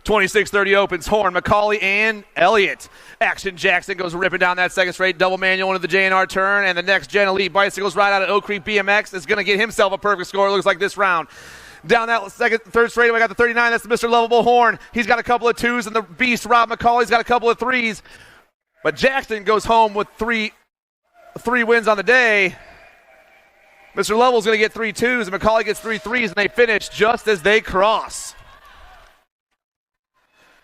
(26-30) opens. Horn, McCauley, and Elliott. Action Jackson goes ripping down that 2nd straight. Double manual into the JNR turn, and the next gen Elite Bicycles right out of Oak Creek BMX is going to get himself a perfect score. It looks like this round. Down that 3rd straightaway, got the 39. That's the Mr. Lovable Horn. He's got a couple of 2s, and the beast Rob McCauley's got a couple of 3s. But Jackson goes home with three wins on the day. Mr. Lovell's going to get 3 2s, and McCauley gets 3 3s, and they finish just as they cross.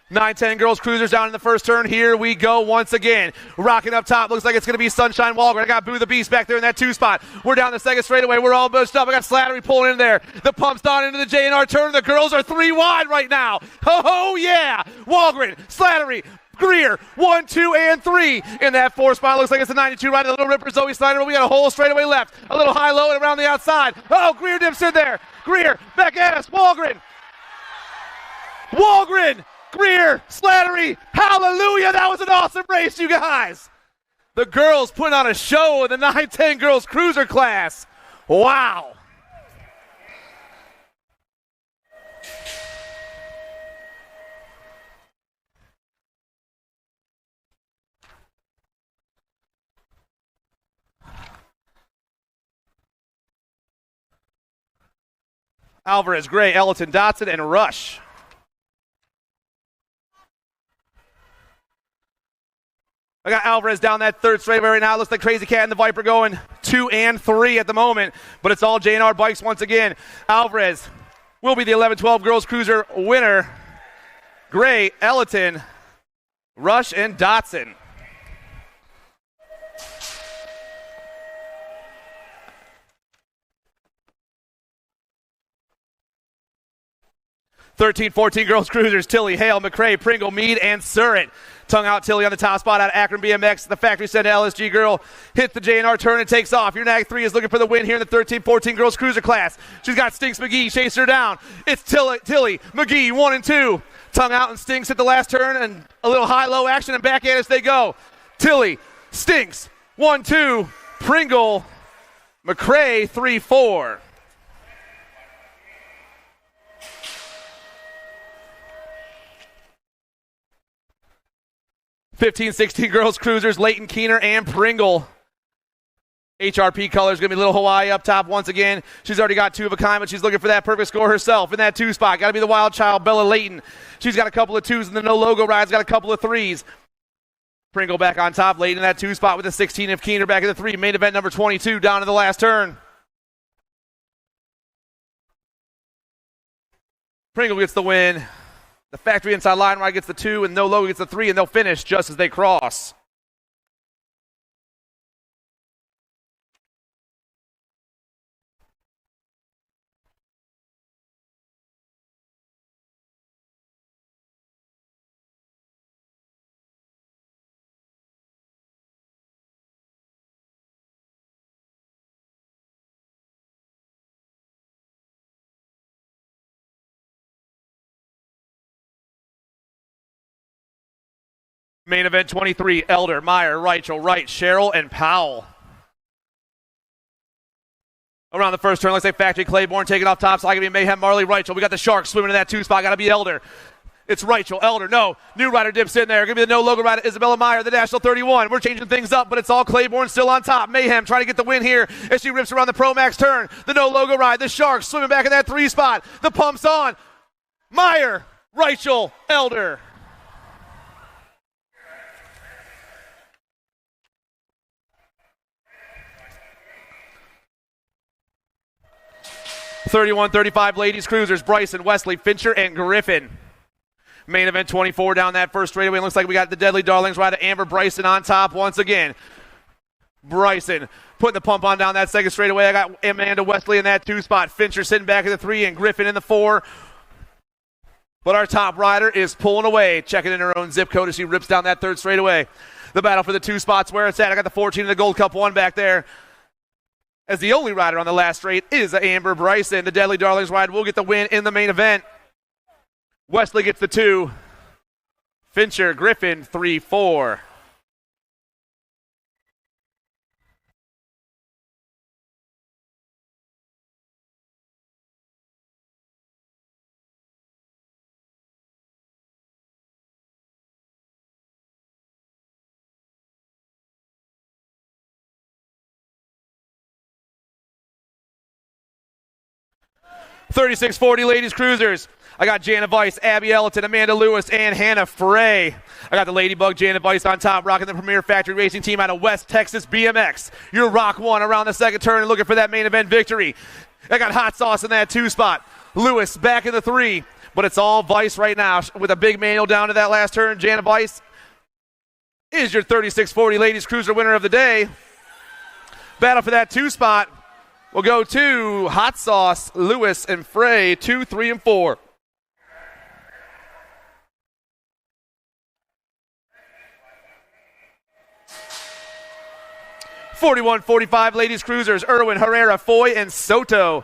9-10 girls cruisers down in the 1st turn. Here we go once again. Rocking up top. Looks like it's going to be Sunshine Walgren. I got Boo the Beast back there in that 2 spot. We're down the 2nd straightaway. We're all bushed up. I got Slattery pulling in there. The pump's on into the JNR turn. The girls are 3 wide right now. Oh, yeah. Walgren, Slattery, Greer, 1, 2, and 3 in that 4 spot. Looks like it's a 92 right. A little ripper, Zoe Snyder, but we got a whole straightaway left. A little high low and around the outside. Oh, Greer dips in there. Greer, back at us. Walgren, Greer, Slattery, hallelujah, that was an awesome race, you guys. The girls put on a show in the 9-10 girls cruiser class. Wow. Alvarez, Gray, Ellerton, Dotson, and Rush. I got Alvarez down that 3rd straightaway right now. Looks like Crazy Cat and the Viper going 2 and 3 at the moment, but it's all JNR bikes once again. Alvarez will be the 11-12 girls cruiser winner. Gray, Elliton, Rush, and Dotson. (13-14) girls cruisers, Tilly, Hale, McCrae, Pringle, Mead, and Surratt. Tongue out Tilly on the top spot out of Akron BMX. The factory sent LSG girl hits the J&R turn and takes off. Your NAG 3 is looking for the win here in the 13-14 girls cruiser class. She's got Stinks McGee chase her down. It's Tilly, McGee, 1 and 2. Tongue out and Stinks at the last turn and a little high-low action and back at us they go. Tilly, Stinks, 1-2. Pringle, McCrae, 3-4. 15-16 girls cruisers, Leighton, Keener, and Pringle. HRP colors going to be Little Hawaii up top once again. She's already got 2 of a kind, but she's looking for that perfect score herself in that 2 spot. Got to be the wild child, Bella Leighton. She's got a couple of 2s in the no logo rides, got a couple of 3s. Pringle back on top, Leighton in that 2 spot with a 16 of Keener back in the 3. Main event number 22 down to the last turn. Pringle gets the win. The factory inside line ride gets the 2, and no logo gets the 3, and they'll finish just as they cross. Main event 23, Elder, Meyer, Reichel, Wright, Sherrill, and Powell. Around the first turn, looks like Factory Claiborne taking off top. So I can be Mayhem, Marley, Reichel. We got the Sharks swimming in that 2 spot. Got to be Elder. It's Reichel, Elder, no. New rider dips in there. Going to be the no logo rider, Isabella Meyer, the National 31. We're changing things up, but it's all Claiborne still on top. Mayhem trying to get the win here as she rips around the Pro Max turn. The no logo ride, the Sharks swimming back in that 3 spot. The pump's on. Meyer, Reichel, Elder. 31-35 ladies cruisers, Bryson, Wesley, Fincher, and Griffin. Main event 24 down that first straightaway. Looks like we got the Deadly Darlings rider Amber Bryson on top once again. Bryson putting the pump on down that second straightaway. I got Amanda Wesley in that 2 spot. Fincher sitting back in the 3 and Griffin in the 4. But our top rider is pulling away, checking in her own zip code as she rips down that 3rd straightaway. The battle for the 2 spots where it's at. I got the 14 in the Gold Cup 1 back there. As the only rider on the last straight is Amber Bryson. The Deadly Darlings ride will get the win in the main event. Wesley gets the 2. Fincher, Griffin, 3-4. (36-40) ladies cruisers. I got Jana Weiss, Abby Elliton, Amanda Lewis, and Hannah Frey. I got the Ladybug, Jana Weiss on top, rocking the premier factory racing team out of West Texas BMX. Your Rock 1 around the second turn and looking for that main event victory. I got Hot Sauce in that 2 spot. Lewis back in the 3, but it's all Weiss right now with a big manual down to that last turn. Jana Weiss is your 36-40 ladies cruiser winner of the day. Battle for that 2 spot. We'll go to Hot Sauce, Lewis, and Frey, 2, 3, and 4. (41-45) ladies cruisers, Irwin, Herrera, Foy, and Soto.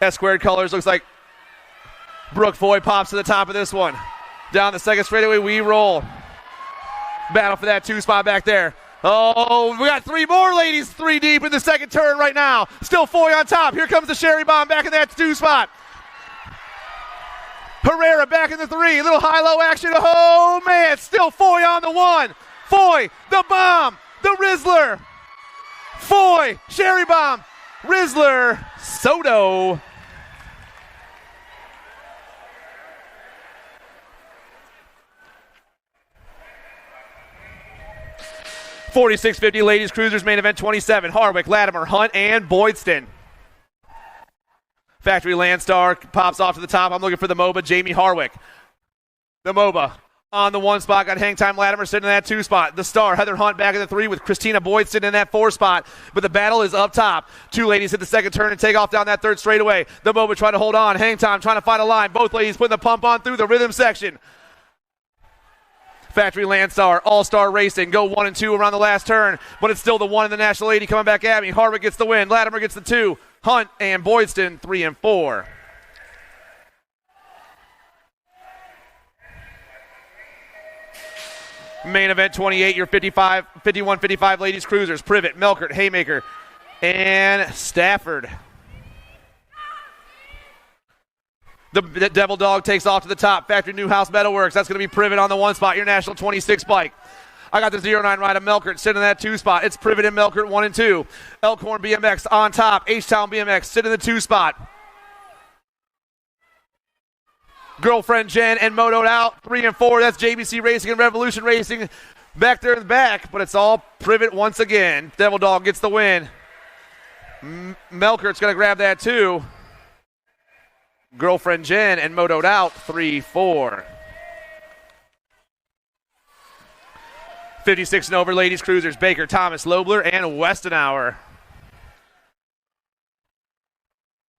S-squared colors, looks like Brooke Foy pops to the top of this one. Down the second straightaway, we roll. Battle for that 2 spot back there. Oh, we got 3 more ladies 3 deep in the second turn right now. Still Foy on top. Here comes the Sherry Bomb back in that 2 spot. Herrera back in the 3. Little high-low action. Oh, man. Still Foy on the 1. Foy, the bomb, the Rizzler. Foy, Sherry Bomb, Rizzler, Soto. (46-50) ladies cruisers, main event 27. Harwick, Latimer, Hunt, and Boydston. Factory Landstar pops off to the top. I'm looking for the MOBA, Jamie Harwick. The MOBA on the 1 spot. Got Hang Time Latimer sitting in that 2 spot. The star, Heather Hunt, back in the 3 with Christina Boyd sitting in that 4 spot. But the battle is up top. 2 ladies hit the second turn and take off down that 3rd straightaway. The MOBA trying to hold on. Hang Time trying to find a line. Both ladies putting the pump on through the rhythm section. Factory Landstar, All-Star Racing, go 1 and 2 around the last turn, but it's still the 1 in the National 80 coming back at me. Harvick gets the win. Latimer gets the 2. Hunt and Boydston 3 and 4. Main event 28, your 51-55 ladies cruisers. Privet, Melkert, Haymaker, and Stafford. The Devil Dog takes off to the top. Factory Newhouse Metalworks. That's going to be Privet on the 1 spot. Your National 26 bike. I got the 09 ride of Melkert sitting in that 2 spot. It's Privet and Melkert 1 and 2. Elkhorn BMX on top. H-Town BMX sitting in the 2 spot. Girlfriend Jen and Motoed out 3 and 4. That's JBC Racing and Revolution Racing back there in the back, but it's all Privet once again. Devil Dog gets the win. Melkert's going to grab that too. Girlfriend Jen and Motoed out 3-4. 56 and over ladies cruisers. Baker, Thomas, Lobler, and Westenauer.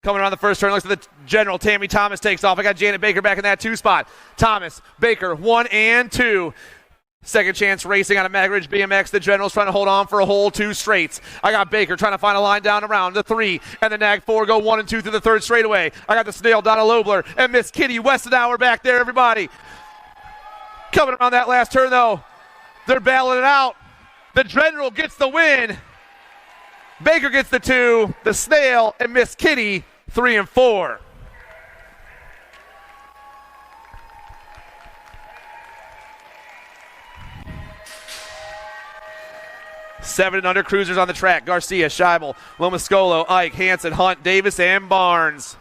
Coming around the first turn, looks at the general. Tammy Thomas takes off. I got Janet Baker back in that 2 spot. Thomas, Baker, 1 and 2. Second Chance Racing out of Magridge BMX. The general's trying to hold on for a whole 2 straights. I got Baker trying to find a line down around the 3, and the Nag 4 go 1 and 2 through the 3rd straightaway. I got the Snail, Donna Lobler, and Miss Kitty Westenauer back there, everybody. Coming around that last turn, though, they're battling it out. The general gets the win. Baker gets the 2, the Snail, and Miss Kitty 3 and 4. Seven and under cruisers on the track. Garcia, Scheibel, Lomascolo, Ike, Hansen, Hunt, Davis, and Barnes.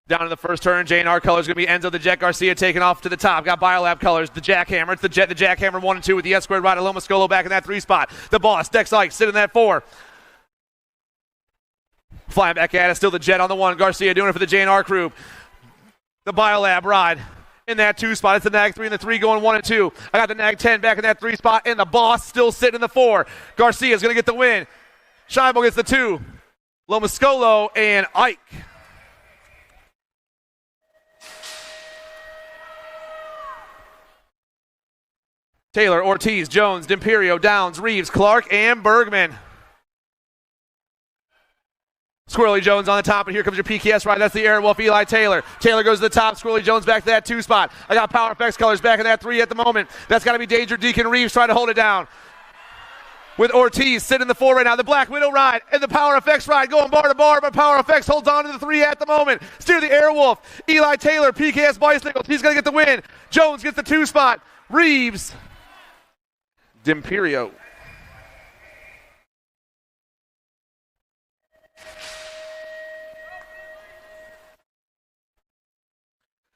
Down in the first turn, J&R colors going to be Enzo the Jet Garcia taking off to the top. Got Biolab colors, the Jackhammer. It's the Jet, the Jackhammer 1 and 2 with the S-squared rider. Lomascolo back in that 3 spot. The boss, Dex Ike, sitting in that 4. Flying back at us, still the Jet on the 1. Garcia doing it for the J&R crew. The Biolab ride in that 2 spot. It's the Nag 3 and the 3 going 1 and 2. I got the Nag 10 back in that 3 spot, and the boss still sitting in the 4. Garcia's going to get the win. Scheibel gets the 2. Lomascolo and Ike. Taylor, Ortiz, Jones, D'Imperio, Downs, Reeves, Clark, and Bergman. Squirrely Jones on the top, and here comes your PKS ride. That's the Airwolf, Eli Taylor. Taylor goes to the top. Squirrely Jones back to that 2 spot. I got Power Effects colors back in that 3 at the moment. That's got to be Danger Deacon Reeves trying to hold it down. With Ortiz sitting in the 4 right now. The Black Widow ride and the Power Effects ride going bar to bar, but Power Effects holds on to the 3 at the moment. Steer the Airwolf. Eli Taylor, PKS Bicycles. He's going to get the win. Jones gets the 2 spot. Reeves. D'Imperio.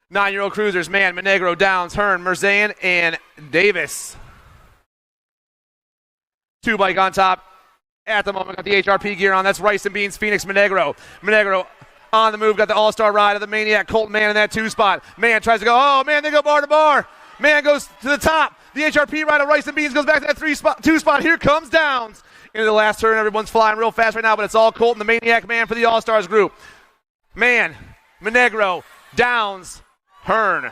Nine-year-old cruisers, Mann, Monegro, Downs, Hearn, Merzan, and Davis. 2 bike on top. At the moment, got the HRP gear on. That's Rice and Beans, Phoenix, Monegro. Monegro on the move, got the all-star ride of the Maniac, Colton Mann in that 2 spot. Mann tries to go, oh, man, they go bar to bar. Mann goes to the top. The HRP ride of Rice and Beans goes back to that 2 spot. Here comes Downs. Into the last turn, everyone's flying real fast right now, but it's all Colton, the Maniac man for the All-Stars group. Mann, Monegro, Downs, Hearn.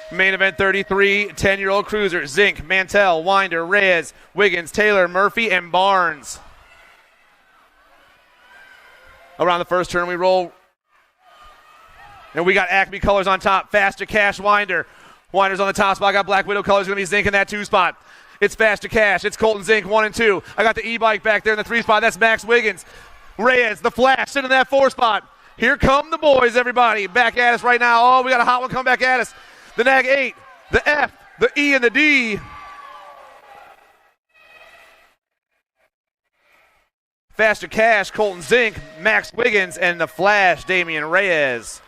Main event 33, 10-year-old cruiser. Zink, Mantell, Winder, Reyes, Wiggins, Taylor, Murphy, and Barnes. Around the first turn we roll. And we got Acme colors on top. Faster Cash, Winder. Winder's on the top spot. I got Black Widow colors. Going to be Zink in that 2 spot. It's Faster Cash. It's Colton Zink 1 and 2. I got the E-bike back there in the 3 spot. That's Max Wiggins. Reyes, the Flash, sitting in that 4 spot. Here come the boys, everybody. Back at us right now. Oh, we got a hot one coming back at us. The Nag 8, the F, the E, and the D. Faster Cash, Colton Zink, Max Wiggins, and the Flash, Damian Reyes.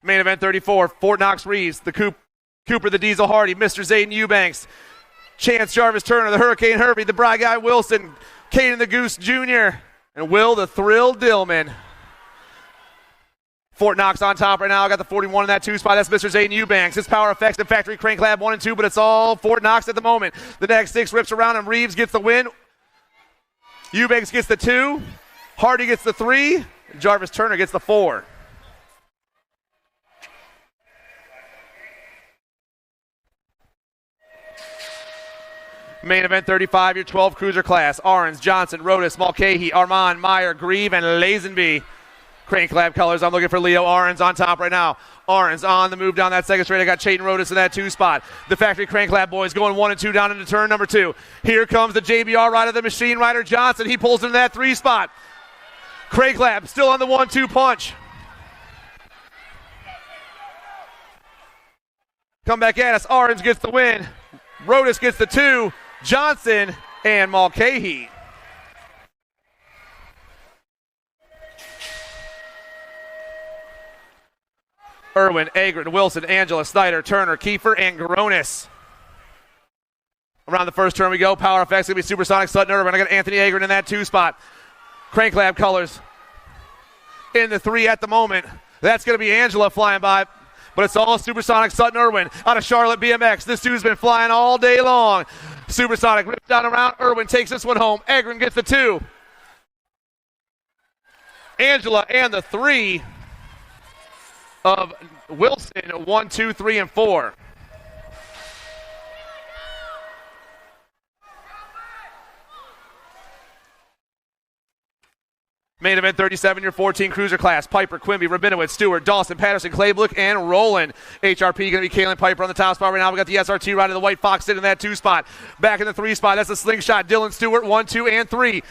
Main event 34, Fort Knox Reeves, the Cooper, the Diesel Hardy, Mr. Zayden Eubanks. Chance Jarvis Turner, the Hurricane Herbie, the Bry Guy Wilson, Caden the Goose Jr., and Will the Thrill Dillman. Fort Knox on top right now. I got the 41 in that 2 spot. That's Mr. Zayden Eubanks. It's Power Effects and Factory Crank Lab 1 and 2, but it's all Fort Knox at the moment. The next 6 rips around and Reeves gets the win. Eubanks gets the 2. Hardy gets the 3. Jarvis Turner gets the 4. Main event 35, your 12 cruiser class. Arns, Johnson, Rodas, Mulcahy, Armand, Meyer, Grieve, and Lazenby. Crank Lab colors. I'm looking for Leo Arns on top right now. Arns on the move down that second straight. I got Chayton Rodas in that 2 spot. The Factory Crank Lab boys going 1 and 2 down into turn number 2. Here comes the JBR rider, the Machine Rider Johnson. He pulls into that 3 spot. Crank Lab still on the 1-2 punch. Come back at us. Arns gets the win. Rodas gets the 2. Johnson and Mulcahy. Irwin, Agron, Wilson, Angela, Snyder, Turner, Kiefer, and Gronis. Around the first turn we go. Power Effects going to be Supersonic, Sutton, Irwin. I got Anthony Agron in that 2 spot. Crank Lab colors in the 3 at the moment. That's going to be Angela flying by. But it's all Supersonic, Sutton Irwin out of Charlotte BMX. This dude's been flying all day long. Supersonic rips down around. Irwin takes this one home. Agron gets the 2. Angela and the 3 of Wilson, 1, 2, 3, and 4. Main event 37, your 14 cruiser class. Piper, Quimby, Rabinowitz, Stewart, Dawson, Patterson, Claybrook, and Roland. HRP going to be Kalen Piper on the top spot right now. We got the SRT riding the White Fox sitting in that 2 spot. Back in the 3 spot, that's the Slingshot. Dylan Stewart, 1, 2, and 3.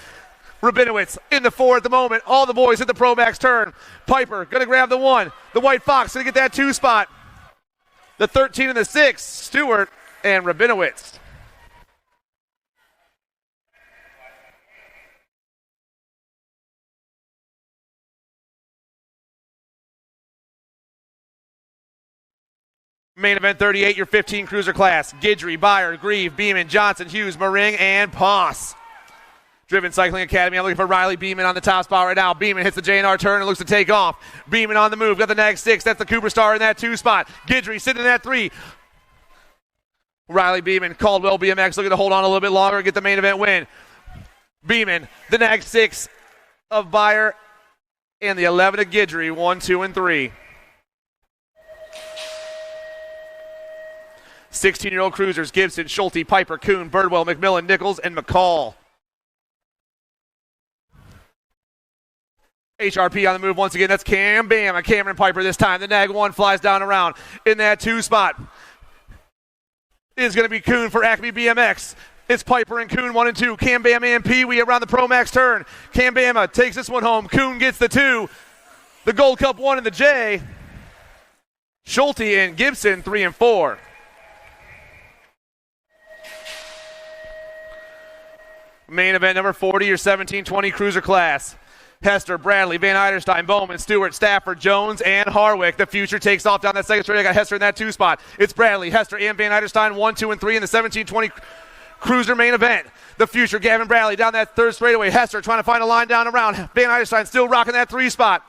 Rabinowitz in the 4 at the moment. All the boys hit the Pro Max turn. Piper going to grab the 1. The White Fox going to get that 2 spot. The 13 and the 6, Stewart and Rabinowitz. Main event 38, your 15 cruiser class. Guidry, Byer, Grieve, Beeman, Johnson, Hughes, Maring, and Poss. Driven Cycling Academy. I'm looking for Riley Beeman on the top spot right now. Beeman hits the J&R turn and looks to take off. Beeman on the move. Got the nag 6. That's the Cooper Star in that 2 spot. Guidry sitting in that 3. Riley Beeman, Caldwell BMX looking to hold on a little bit longer and get the main event win. Beeman, the nag 6 of Byer, and the 11 of Guidry, 1, 2, and 3. 16-year-old cruisers, Gibson, Schulte, Piper, Kuhn, Birdwell, McMillan, Nichols, and McCall. HRP on the move once again. That's Cam Bam, Cameron Piper this time. The nag 1 flies down around in that 2 spot. Is going to be Kuhn for Acme BMX. It's Piper and Kuhn 1 and 2. Cam Bam and Pee Wee around the Pro Max turn. Cam Bama takes this one home. Kuhn gets the 2. The Gold Cup 1 in the J. Schulte and Gibson 3 and 4. Main event number 40, your 17-20 cruiser class. Hester, Bradley, Van Eiderstein, Bowman, Stewart, Stafford, Jones, and Harwick. The future takes off down that second straight. I got Hester in that 2 spot. It's Bradley, Hester, and Van Eiderstein, 1, 2, and 3 in the 17-20 cruiser main event. The future, Gavin Bradley, down that 3rd straightaway. Hester trying to find a line down around. Van Eiderstein still rocking that 3 spot.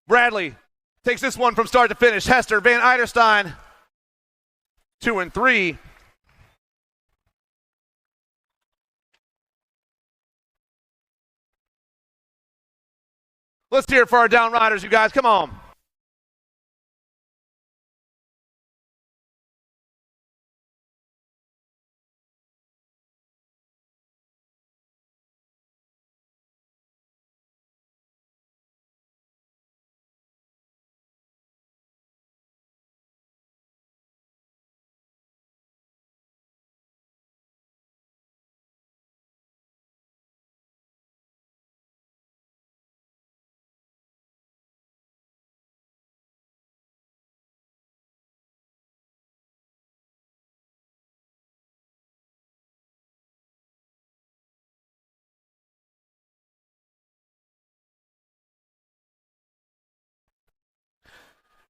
Bradley takes this one from start to finish. Hester, Van Eiderstein, 2 and 3. Let's hear it for our down riders, you guys. Come on.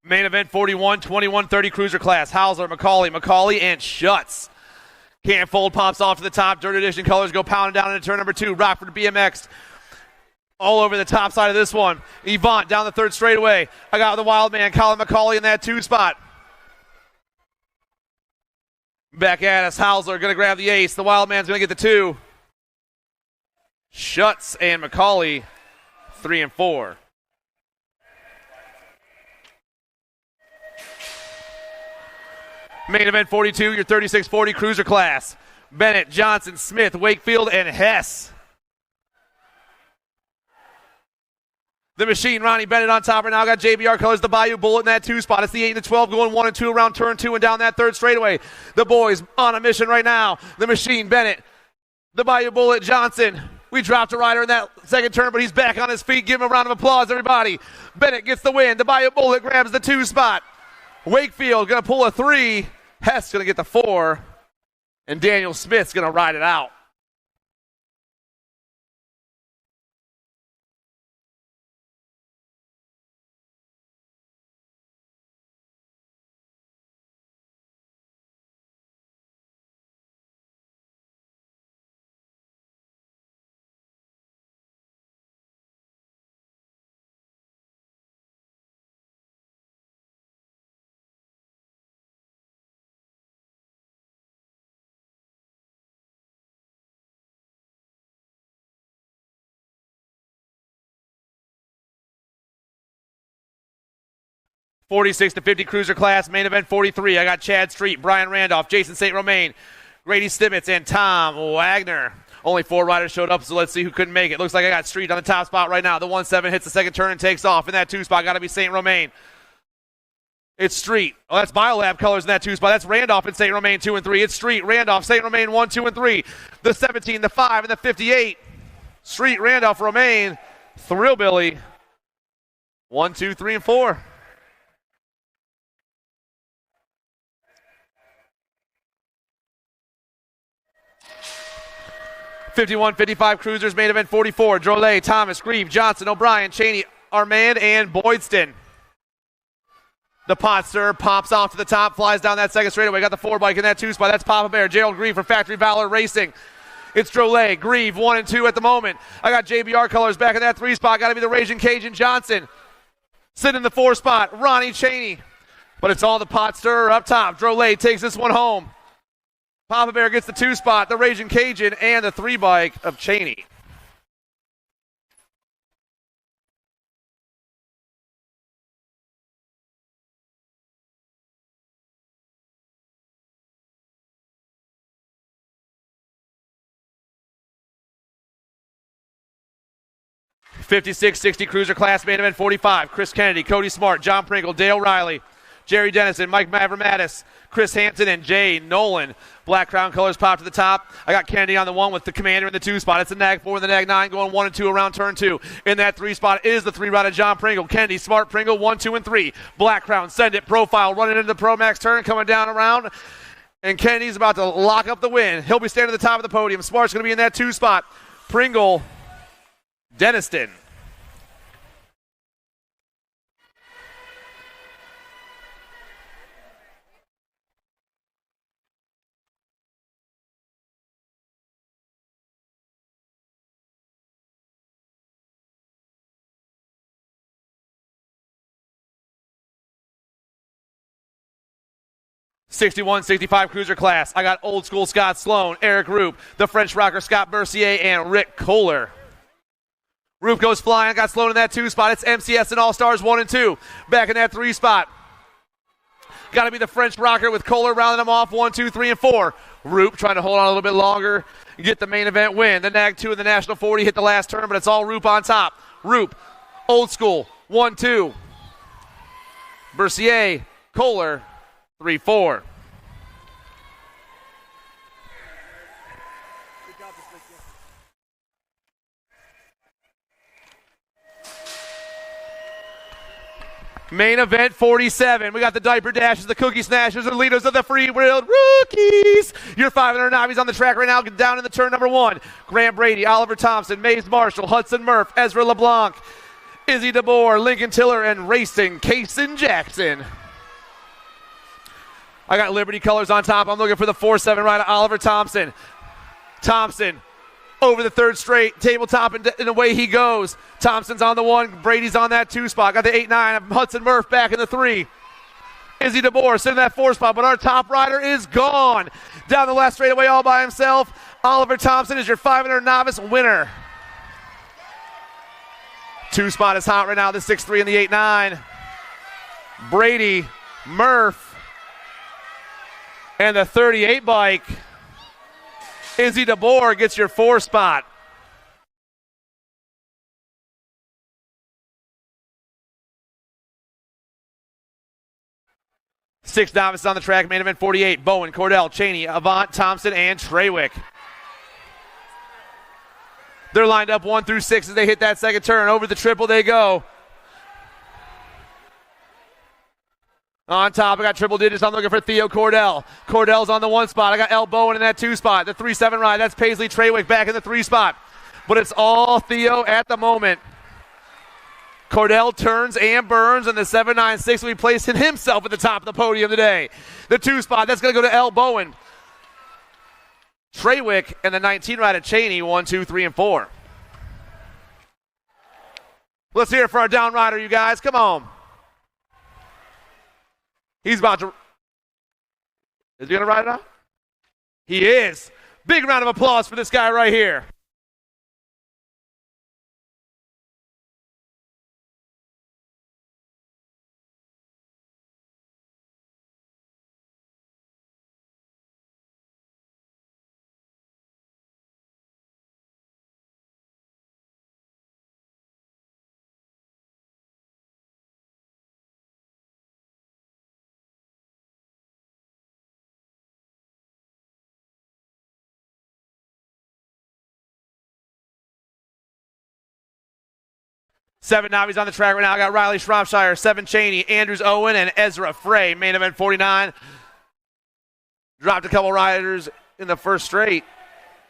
Main event 41, 21-30 cruiser class. Hauser, McCauley, and Schutz. Can't fold, pops off to the top. Dirt Edition colors go pounding down into turn number 2. Rockford BMX all over the top side of this one. Yvonne down the third straightaway. I got the wild man, Colin McCauley, in that 2 spot. Back at us, Hauser going to grab the ace. The wild man's going to get the 2. Schutz and McCauley, 3 and 4. Main event 42, your 36-40 cruiser class. Bennett, Johnson, Smith, Wakefield, and Hess. The machine, Ronnie Bennett on top right now. Got JBR colors, the Bayou Bullet in that 2 spot. It's the 8 and the 12 going 1 and 2 around turn 2 and down that third straightaway. The boys on a mission right now. The machine, Bennett, the Bayou Bullet, Johnson. We dropped a rider in that second turn, but he's back on his feet. Give him a round of applause, everybody. Bennett gets the win. The Bayou Bullet grabs the 2 spot. Wakefield going to pull a 3. Hess going to get the 4. And Daniel Smith's going to ride it out. (46-50 cruiser class, main event 43. I got Chad Street, Brian Randolph, Jason St. Romain, Grady Stimitz, and Tom Wagner. Only 4 riders showed up, so let's see who couldn't make it. Looks like I got Street on the top spot right now. The 1-7 hits the second turn and takes off. In that 2 spot, got to be St. Romain. It's Street. Oh, that's Biolab colors in that 2 spot. That's Randolph and St. Romain 2 and 3. It's Street, Randolph, St. Romain 1, 2, and 3. The 17, the 5, and the 58. Street, Randolph, Romain, Thrillbilly. 1, 2, 3, and 4. (51-55 cruisers, main event 44. Drolet, Thomas, Grieve, Johnson, O'Brien, Cheney, Armand, and Boydston. The pot stir pops off to the top, flies down that second straightaway. Got the 4 bike in that 2 spot. That's Papa Bear, Gerald Grieve from Factory Valor Racing. It's Drolet, Grieve, 1 and 2 at the moment. I got JBR colors back in that 3 spot. Got to be the Raging Cajun Johnson. Sitting in the 4 spot, Ronnie Cheney. But it's all the pot stir up top. Drolet takes this one home. Papa Bear gets the 2 spot, the Raging Cajun, and the 3 bike of Cheney. (56-60 cruiser class, main event 45. Chris Kennedy, Cody Smart, John Pringle, Dale Riley, Jerry Dennison, Mike Mavromatis, Chris Hansen, and Jay Nolan. Black crown colors pop to the top. I got Kennedy on the 1 with the Commander in the 2 spot. It's the Nag 4 and the Nag 9 going 1 and 2 around turn 2. In that 3 spot is the 3-rider John Pringle. Kennedy, Smart, Pringle, 1, 2, and 3. Black crown, Send It, Profile, running into the Pro Max turn, coming down around. And Kennedy's about to lock up the win. He'll be standing at the top of the podium. Smart's going to be in that 2 spot. Pringle, Denniston. (61-65 cruiser class. I got old school Scott Sloan, Eric Roop, the French rocker Scott Bercier, and Rick Kohler. Roop goes flying. I got Sloan in that 2 spot. It's MCS and All-Stars 1 and 2. Back in that 3 spot. Got to be the French rocker with Kohler rounding them off 1, 2, 3, and 4. Roop trying to hold on a little bit longer and get the main event win. The Nag 2 in the National 40 hit the last turn, but it's all Roop on top. Roop, old school, 1, 2. Bercier, Kohler, 3, 4. Main event 47. We got the Diaper Dashers, the Cookie Snatchers, the leaders of the Free-Wheeled Rookies. Your 500 Navies on the track right now, down in the turn number 1. Graham Brady, Oliver Thompson, Mays Marshall, Hudson Murph, Ezra LeBlanc, Izzy DeBoer, Lincoln Tiller, and Racing Kaysen Jackson. I got Liberty colors on top. I'm looking for the 4-7 rider, Oliver Thompson. Thompson over the third straight, tabletop, and away he goes. Thompson's on the 1, Brady's on that 2 spot. Got the 8-9, Hudson Murph back in the 3. Izzy DeBoer sitting in that 4 spot, but our top rider is gone. Down the last straightaway all by himself. Oliver Thompson is your 500 novice winner. 2 spot is hot right now, the 6-3 and the 8-9. Brady, Murph, and the 38 bike. Izzy DeBoer gets your 4 spot. Six novices on the track, main event 48. Bowen, Cordell, Cheney, Avant, Thompson, and Treywick. They're lined up 1 through 6 as they hit that second turn. Over the triple they go. On top, I got triple digits. I'm looking for Theo Cordell. Cordell's on the 1 spot. I got El Bowen in that 2 spot. The 3-7 ride, that's Paisley Treywick back in the 3 spot. But it's all Theo at the moment. Cordell turns and burns, and the 7.96 will be placing himself at the top of the podium today. The 2 spot, that's going to go to El Bowen. Treywick and the 19 ride at Cheney, 1, 2, 3, and 4. Let's hear it for our down rider, you guys. Come on. He's about to. Is he going to ride it out? He is. Big round of applause for this guy right here. Seven novices on the track right now. I got Riley Shropshire, 7 Cheney, Andrews Owen, and Ezra Frey. Main event 49. Dropped a couple riders in the first straight,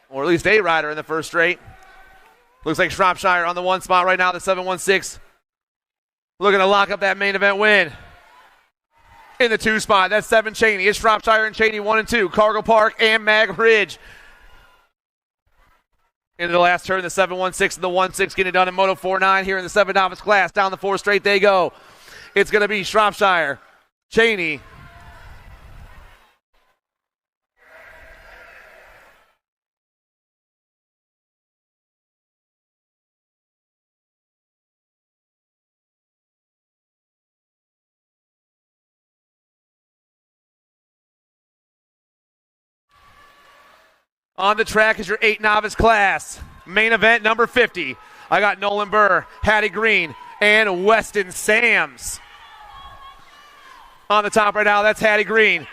or at least a rider in the first straight. Looks like Shropshire on the 1 spot right now, the 716. Looking to lock up that main event win. In the 2 spot, that's 7 Cheney. It's Shropshire and Cheney, 1 and 2. Cargo Park and Mag Ridge. Into the last turn, the 716 and the 16 getting it done in Moto 4.9 here in the 7 novice class. Down the 4 straight they go. It's going to be Shropshire, Cheney. On the track is your 8 novice class. Main event number 50. I got Nolan Burr, Hattie Green, and Weston Sams. On the top right now, that's Hattie Green.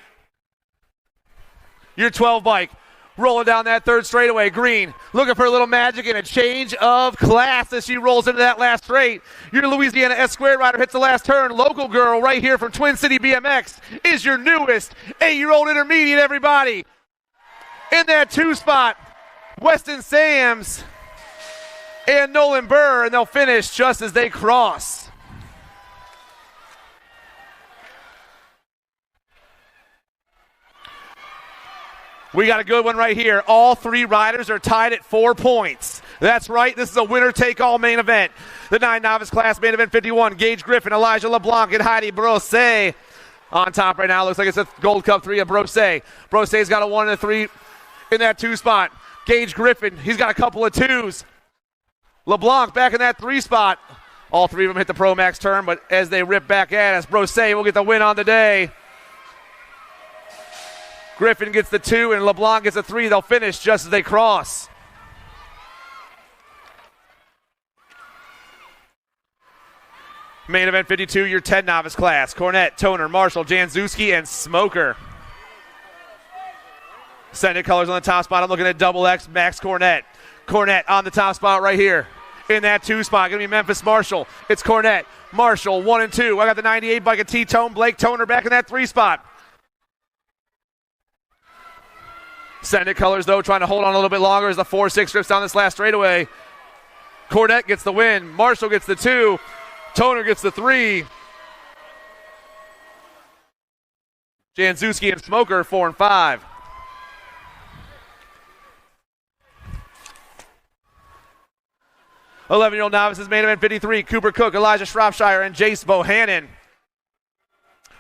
Your 12 bike. Rolling down that third straightaway. Green looking for a little magic and a change of class as she rolls into that last straight. Your Louisiana S-Squared rider hits the last turn. Local girl right here from Twin City BMX is your newest 8-year-old intermediate, everybody. In that 2 spot, Weston Sams and Nolan Burr, and they'll finish just as they cross. We got a good one right here. All 3 riders are tied at 4 points. That's right, this is a winner-take-all main event. The 9 novice class main event 51, Gage Griffin, Elijah LeBlanc, and Heidi Brosset. On top right now, looks like it's a Gold Cup 3 of Brosset. Brosset's got a 1 and a 3 in that 2 spot. Gage Griffin, he's got a couple of 2s. LeBlanc back in that 3 spot. All 3 of them hit the Pro Max turn, but as they rip back at us, Brosset will get the win on the day. Griffin gets the 2 and LeBlanc gets a 3. They'll finish just as they cross. Main event 52, your 10 novice class. Cornett, Toner, Marshall, Janzewski, and Smoker. Send it colors on the top spot. I'm looking at double X, Max Cornett. Cornett on the top spot right here. In that 2 spot, going to be Memphis Marshall. It's Cornett, Marshall, 1 and 2. I got the 98 bike of T-Tone, Blake Toner back in that 3 spot. Send it colors, though, trying to hold on a little bit longer as the 4-6 drifts down this last straightaway. Cornette gets the win. Marshall gets the 2. Toner gets the 3. Janzuski and Smoker 4 and 5. "11-year-old novices main event 53. Cooper Cook, Elijah Shropshire, and Jace Bohannon.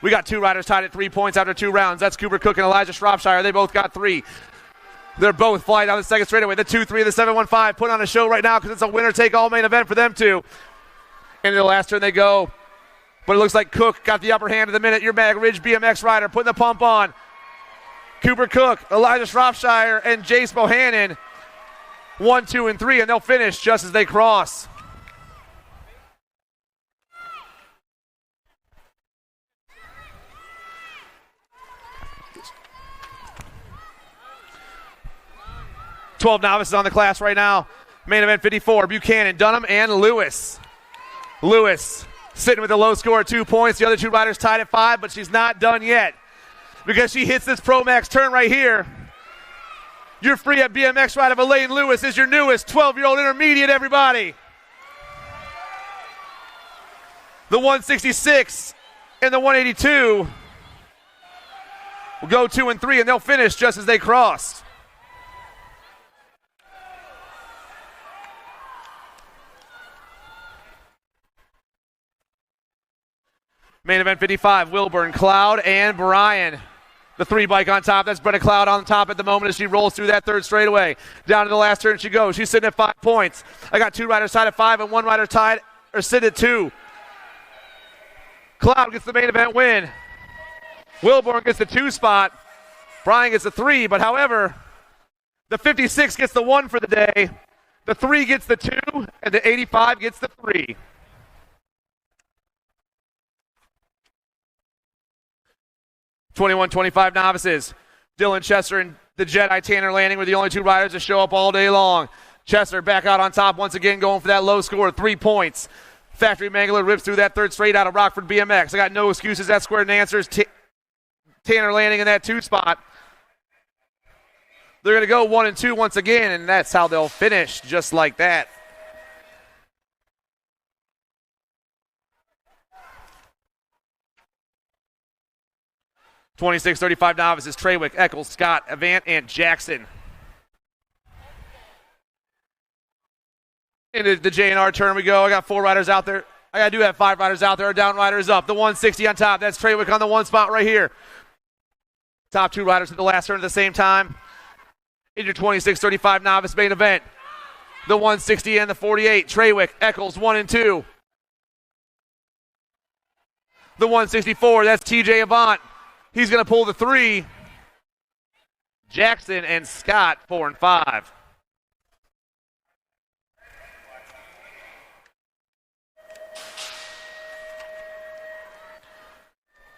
We got 2 riders tied at 3 points after 2 rounds. That's Cooper Cook and Elijah Shropshire. They both got 3. They're both flying down the second straightaway. The 2-3 of the 7-1-5 put on a show right now because it's a winner-take-all main event for them two. Into the last turn they go. But it looks like Cook got the upper hand of the minute. Your Mag Ridge BMX rider putting the pump on. Cooper Cook, Elijah Shropshire, and Jace Bohannon. 1, 2, and 3, and they'll finish just as they cross. "12 novices on the class right now. Main event 54, Buchanan, Dunham, and Lewis. Lewis sitting with a low score of 2 points. The other 2 riders tied at 5, but she's not done yet because she hits this Pro Max turn right here. Your free at BMX ride of Elaine Lewis is your newest 12-year-old intermediate, everybody. The 166 and the 182 will go 2 and 3, and they'll finish just as they cross. Main event 55, Wilburn, Cloud, and Brian. The 3 bike on top. That's Bretta Cloud on top at the moment as she rolls through that third straightaway. Down to the last turn she goes. She's sitting at 5 points. I got 2 riders tied at 5 and 1 rider tied or sitting at 2. Cloud gets the main event win. Wilburn gets the 2 spot. Brian gets the 3, but however, the 56 gets the 1 for the day. The 3 gets the 2, and the 85 gets the 3. "21-25 novices. Dylan Chester and the Jedi Tanner Landing were the only 2 riders to show up all day long. Chester back out on top once again, going for that low score of 3 points. Factory Mangler rips through that third straight out of Rockford BMX. I got no excuses. That squared and answers. Tanner Landing in that 2 spot. They're going to go 1 and 2 once again, and that's how they'll finish, just like that. "26-35 novices, Treywick, Eccles, Scott, Avant, and Jackson. Into the J&R turn we go. I got 4 riders out there. I do have 5 riders out there. Our down riders up. The 160 on top. That's Treywick on the 1 spot right here. Top 2 riders at the last turn at the same time. In your 26-35 novice main event. The 160 and the 48. Treywick, Eccles, 1 and 2. The 164, that's TJ Avant. He's going to pull the 3. Jackson and Scott, 4 and 5.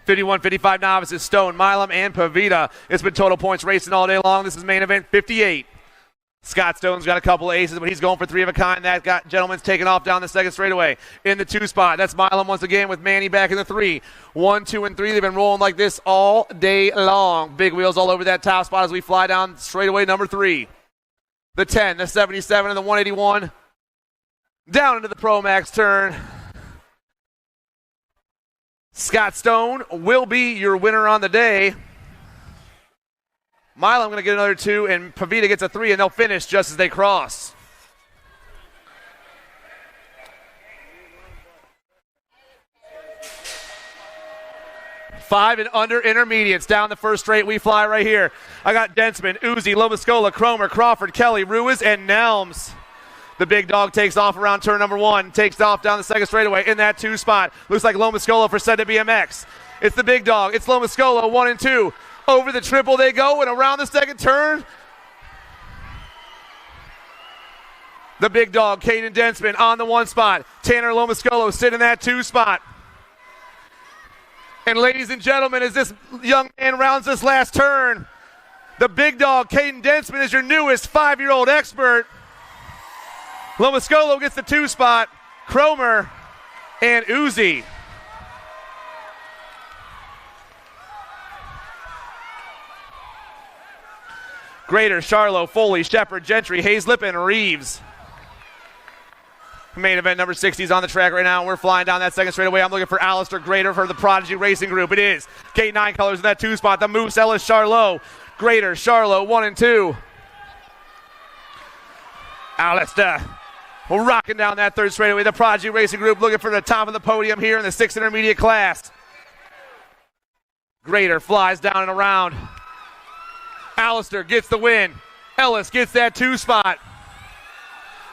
"51-55 novices, Stone, Milam, and Pavita. It's been total points racing all day long. This is main event 58. Scott Stone's got a couple of aces, but he's going for 3 of a kind. That gentleman's taking off down the second straightaway. In the 2 spot, that's Milam once again with Manny back in the 3. 1, 2, and 3. They've been rolling like this all day long. Big wheels all over that top spot as we fly down straightaway number 3. The 10, the 77, and the 181. Down into the Pro Max turn. Scott Stone will be your winner on the day. Milam going to get another 2, and Pavita gets a 3, and they'll finish just as they cross. Five and under intermediates. Down the first straight we fly right here. I got Densman, Uzi, Lomascola, Cromer, Crawford, Kelly, Ruiz, and Nelms. The big dog takes off around turn number 1. Takes off down the second straightaway in that 2 spot. Looks like Lomascola for Senda BMX. It's the big dog. It's Lomascola, 1 and 2. Over the triple they go, and around the second turn, the big dog, Caden Densman, on the 1 spot. Tanner Lomascolo sitting in that 2 spot. And ladies and gentlemen, as this young man rounds this last turn, the big dog, Caden Densman, is your newest 5-year-old expert. Lomascolo gets the 2 spot. Cromer and Uzi. Grader, Charlo, Foley, Shepard, Gentry, Hayes, Lippin, Reeves. Main event number 60 is on the track right now, and we're flying down that second straightaway. I'm looking for Alistair Grader for the Prodigy Racing Group. It is K9 colors in that 2 spot. The Moose, Ellis, Charlot. Grader, Charlot, 1 and 2. Alistair rocking down that third straightaway. The Prodigy Racing Group looking for the top of the podium here in the 6 intermediate class. Grader flies down and around. Alistair gets the win. Ellis gets that 2 spot.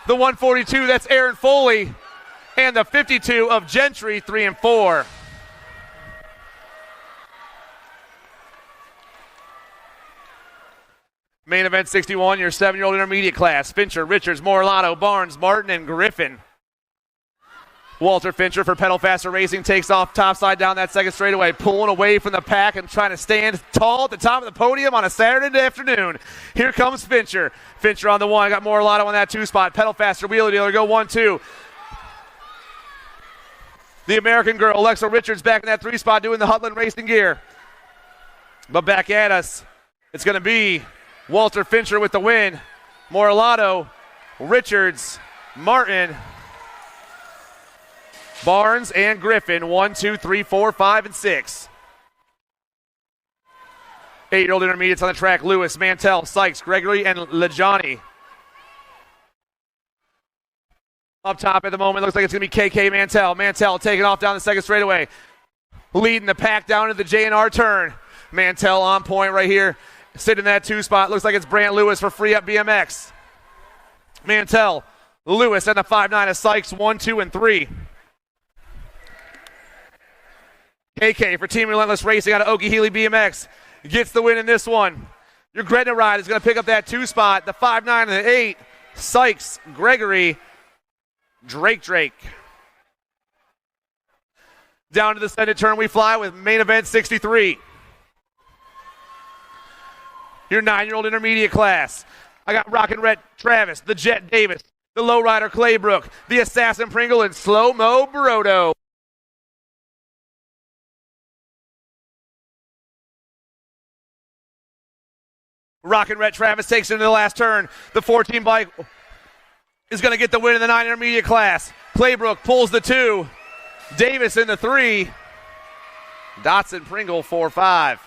The 142, that's Aaron Foley. And the 52 of Gentry, 3 and 4. Main event 61, your 7-year-old intermediate class. Fincher, Richards, Morlato, Barnes, Martin, and Griffin. Walter Fincher for Pedal Faster Racing takes off topside down that second straightaway, pulling away from the pack and trying to stand tall at the top of the podium on a Saturday afternoon. Here comes Fincher. Fincher on the 1, got Morlato on that 2 spot. Pedal Faster Wheeler Dealer go 1-2. The American girl, Alexa Richards, back in that 3 spot doing the Hutland Racing gear. But back at us, it's going to be Walter Fincher with the win. Morlato, Richards, Martin, Barnes, and Griffin. 1, 2, 3, 4, 5, and 6. 8-year-old intermediates on the track. Lewis, Mantell, Sykes, Gregory, and Lajani. Up top at the moment, looks like it's going to be KK Mantell. Mantell taking off down the second straightaway. Leading the pack down to the J&R turn. Mantell on point right here. Sitting in that 2 spot. Looks like it's Brant Lewis for Free Up BMX. Mantell, Lewis, and the 5-9 of Sykes, 1, 2, and 3. KK for Team Relentless Racing out of Okie-Healy BMX. Gets the win in this one. Your Gretna ride is going to pick up that 2 spot. The 5-9 and the 8. Sykes, Gregory, Drake. Down to the center turn we fly with main event 63. Your 9-year-old intermediate class. I got Rockin' Red Travis, the Jet Davis, the Lowrider Claybrook, the Assassin Pringle, and Slow Mo Brodo. Rockin' Red Travis takes it into the last turn. The 14 bike is going to get the win in the 9 intermediate class. Claybrook pulls the 2. Davis in the 3. Dotson Pringle 4-5.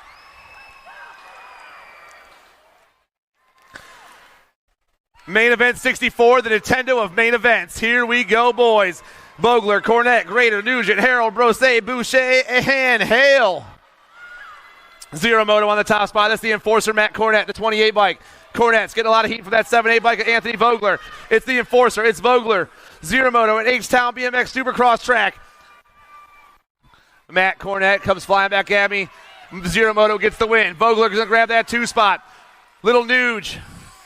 Main event 64, the Nintendo of main events. Here we go, boys. Bogler, Cornette, Grader, Nugent, Harold, Brose, Boucher, and Hale. Zero Moto on the top spot. That's the Enforcer, Matt Cornette, the 28 bike. Cornette's getting a lot of heat from that 7-8 bike of Anthony Vogler. It's the Enforcer. It's Vogler. Zero Moto at H-Town BMX Supercross track. Matt Cornette comes flying back at me. Zero Moto gets the win. Vogler's going to grab that 2 spot. Little Nuge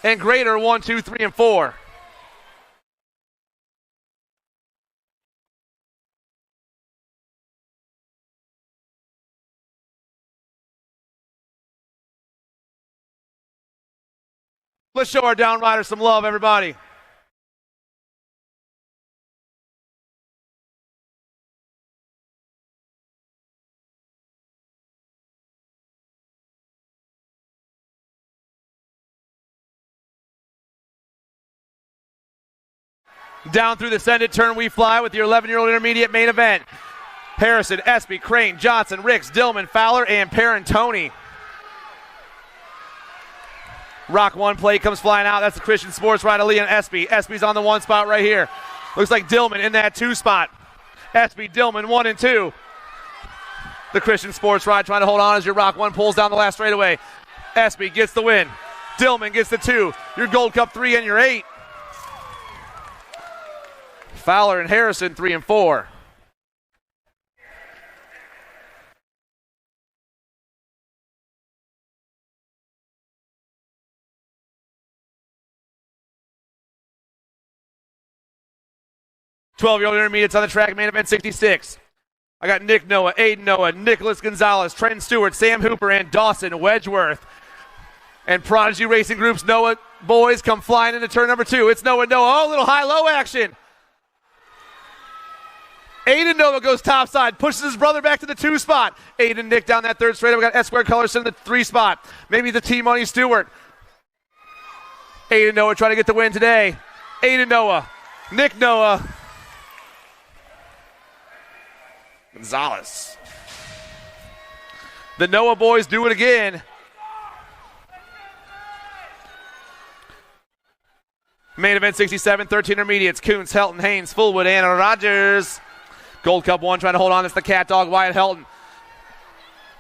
and Grader 1, 2, 3, and 4. Let's show our downriders some love, everybody. Down through the Send It turn we fly with your 11-year-old intermediate main event. Harrison, Espy, Crane, Johnson, Ricks, Dillman, Fowler, and Parentoni. Rock 1 plate comes flying out. That's the Christian Sports Ride of Leon Espy. Espy's on the 1 spot right here. Looks like Dillman in that 2 spot. Espy, Dillman 1 and 2. The Christian Sports Ride trying to hold on as your Rock 1 pulls down the last straightaway. Espy gets the win. Dillman gets the 2. Your Gold Cup 3 and your 8. Fowler and Harrison 3 and 4. Twelve-year-old intermediates on the track, main event 66. I got Nick Noah, Aiden Noah, Nicholas Gonzalez, Trenton Stewart, Sam Hooper, and Dawson Wedgeworth. And Prodigy Racing Group's Noah boys come flying into turn number 2. It's Noah. Oh, a little high-low action. Aiden Noah goes topside, pushes his brother back to the 2 spot. Aiden Nick down that 3rd straight. We got S-Squared Colors in the 3 spot. Maybe the T-Money Stewart. Aiden Noah trying to get the win today. Aiden Noah, Nick Noah, Gonzalez. The Noah boys do it again. Main event 67, 13 intermediates. Kuntz, Helton, Haynes, Fullwood, and Rogers. Gold Cup 1 trying to hold on. It's the cat dog, Wyatt Helton.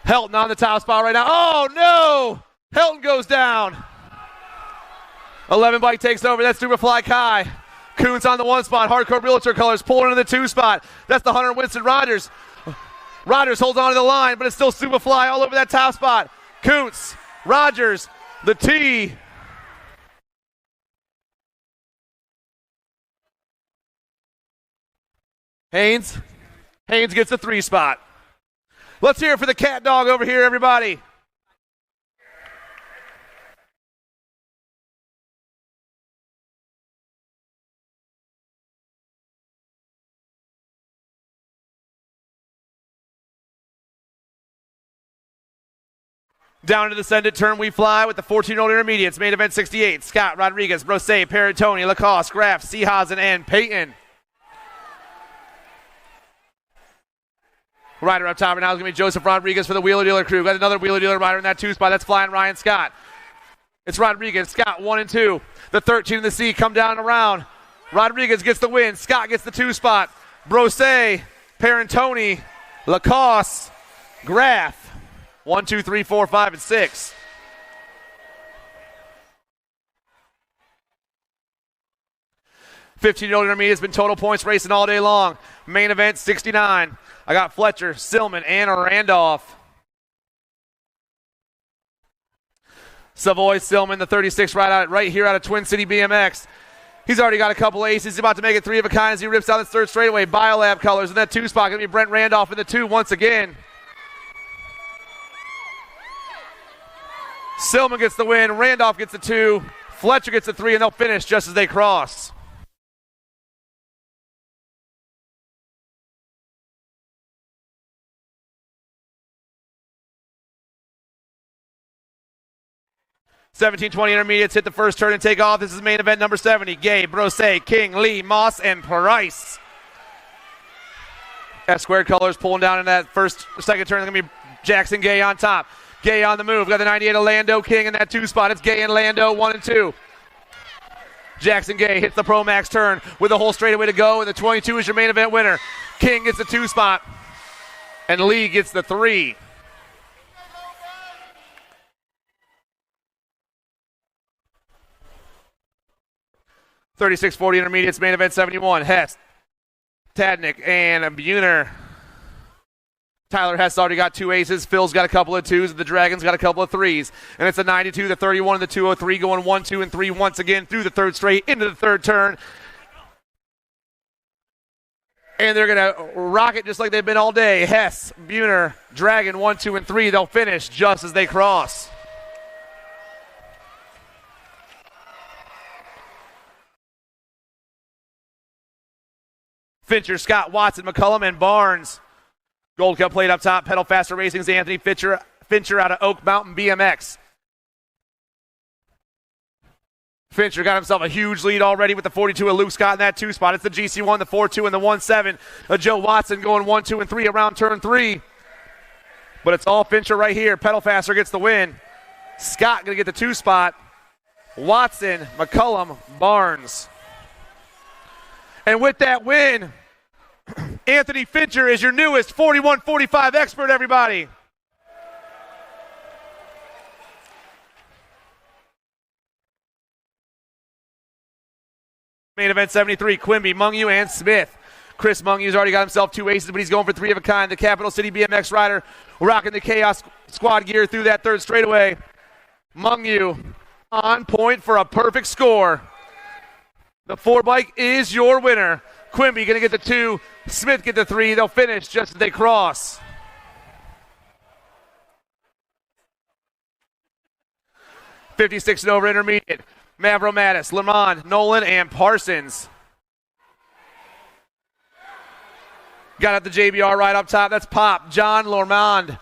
Helton on the top spot right now. Oh, no! Helton goes down. 11 bike takes over. That's Superfly Kai. Kuntz on the 1 spot. Hardcore Realtor colors pulling into the 2 spot. That's the Hunter Winston Rogers. Rogers holds on to the line, but it's still Superfly all over that top spot. Kuntz, Rogers, the T. Haynes gets the 3 spot. Let's hear it for the cat dog over here, everybody. Down to the descendant turn we fly with the 14-year-old intermediates. Main event 68. Scott, Rodriguez, Brosset, Peritoni, Lacoste, Graff, Seehausen, and Payton. Rider up top right now is going to be Joseph Rodriguez for the Wheeler Dealer crew. Got another Wheeler Dealer rider in that 2 spot. That's flying Ryan Scott. It's Rodriguez, Scott 1 and 2. The 13 in the C come down and around. Rodriguez gets the win. Scott gets the 2 spot. Brosset, Perantoni, Lacoste, Graff. 1, 2, 3, 4, 5, and 6. $15 intermediate has been total points racing all day long. Main event 69. I got Fletcher, Silman, and Randolph. Savoy Silman, the 36 right here out of Twin City BMX. He's already got a couple aces. He's about to make it 3 of a kind as he rips out his 3rd straightaway. Biolab colors in that 2 spot. Going to be Brent Randolph in the 2 once again. Silman gets the win. Randolph gets the 2. Fletcher gets the 3, and they'll finish just as they cross. $17.20 intermediates hit the first turn and take off. This is main event number 70. Gay, Brosset, King, Lee, Moss, and Price. S-squared colors pulling down in that second turn. It's going to be Jackson Gay on top. Gay on the move. Got the 98 of Lando King in that 2 spot. It's Gay and Lando 1 and 2. Jackson Gay hits the Pro Max turn with a whole straightaway to go, and the 22 is your main event winner. King gets the 2 spot, and Lee gets the 3. $36.40 intermediates, main event 71. Hess, Tadnick, and Buhner. Tyler Hess already got 2 aces. Phil's got a couple of 2s, and the Dragons got a couple of 3s. And it's the 92, the 31, and the 203 going 1, 2, and 3 once again through the 3rd straight into the 3rd turn. And they're going to rock it just like they've been all day. Hess, Buhner, Dragon 1, 2, and 3. They'll finish just as they cross. Fincher, Scott, Watson, McCullum, and Barnes. Gold Cup plate up top. Pedal Faster Racing's Anthony Fincher out of Oak Mountain BMX. Fincher got himself a huge lead already with the 42 of Luke Scott in that 2 spot. It's the GC1, the 4-2, and the 1-7. Joe Watson going 1, 2, and 3 around turn 3. But it's all Fincher right here. Pedal Faster gets the win. Scott going to get the 2 spot. Watson, McCullum, Barnes. And with that win, Anthony Fincher is your newest 41-45 expert, everybody. Main event 73, Quimby, Mungu, and Smith. Chris Mungu's already got himself 2 aces, but he's going for 3 of a kind. The Capital City BMX rider rocking the Chaos Squad gear through that 3rd straightaway. Mungu on point for a perfect score. The 4 bike is your winner. Quimby going to get the 2. Smith get the 3. They'll finish just as they cross. $56 and over intermediate. Mavro Mattis, Lemond, Nolan, and Parsons. Got at the JBR right up top. That's Pop, John Lormond.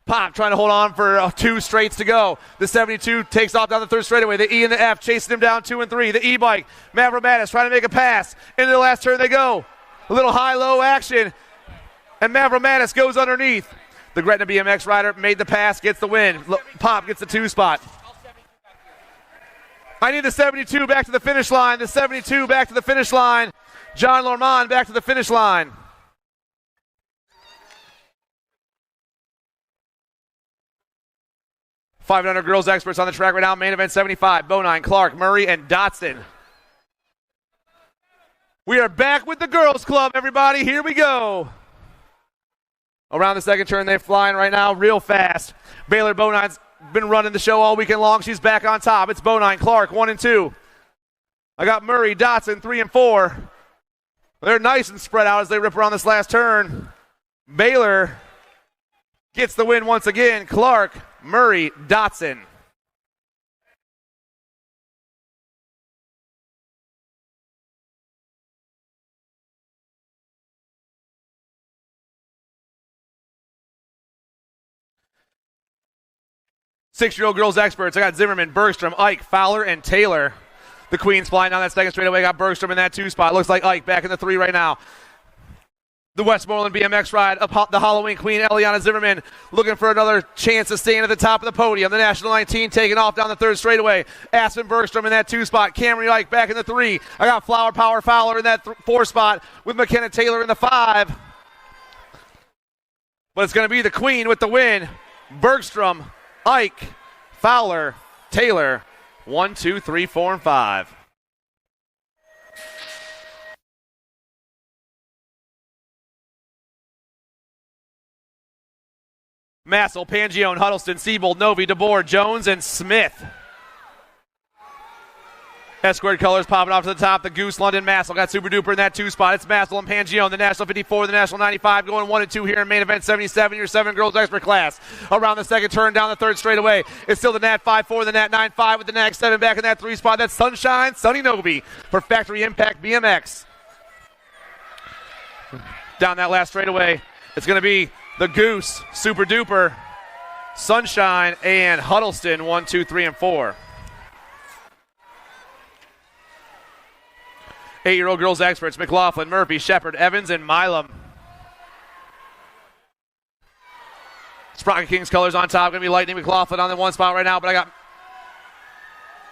Pop trying to hold on for 2 straights to go. The 72 takes off down the 3rd straightaway. The E and the F chasing him down 2 and 3. The E-bike, Mavro Mattis trying to make a pass. Into the last turn they go. A little high-low action. And Mavromatis goes underneath. The Gretna BMX rider made the pass, gets the win. Pop gets the 2 spot. I need the 72 back to the finish line. The 72 back to the finish line. John Lormand back to the finish line. $500 girls experts on the track right now. Main event 75. Bonine, Clark, Murray, and Dotson. We are back with the girls club, everybody. Here we go. Around the second turn, they're flying right now real fast. Baylor Bonine's been running the show all weekend long. She's back on top. It's Bonine, Clark, 1 and 2. I got Murray, Dotson, 3 and 4. They're nice and spread out as they rip around this last turn. Baylor gets the win once again. Clark, Murray, Dotson. Six-year-old girls experts. I got Zimmerman, Bergstrom, Ike, Fowler, and Taylor. The Queens flying down that second straightaway. Got Bergstrom in that 2 spot. Looks like Ike back in the 3 right now. The Westmoreland BMX ride up the Halloween Queen, Eliana Zimmerman, looking for another chance to stand at the top of the podium. The National 19 taking off down the 3rd straightaway. Aspen Bergstrom in that 2 spot. Camry Ike back in the 3. I got Flower Power Fowler in that 4 spot with McKenna Taylor in the 5. But it's going to be the Queen with the win. Bergstrom, Ike, Fowler, Taylor, 1, 2, 3, 4, and 5. Massel, Pangione, Huddleston, Siebold, Novi, DeBoer, Jones, and Smith. S-squared colors popping off to the top. The Goose, London, Massel got super duper in that 2 spot. It's Massel and Pangione, the National 54, the National 95, going 1 and 2 here in main event 77, your 7 girls expert class. Around the second turn, down the 3rd straightaway. It's still the Nat 5-4, the Nat 9-5 with the Nat 7 back in that 3 spot. That's Sunshine, Sunny Novi for Factory Impact BMX. Down that last straightaway, it's going to be the Goose, Super Duper, Sunshine, and Huddleston, 1, 2, 3, and 4. 8-year-old girls experts, McLaughlin, Murphy, Shepard, Evans, and Milam. Sprocket Kings colors on top. Going to be Lightning McLaughlin on the 1 spot right now, but I got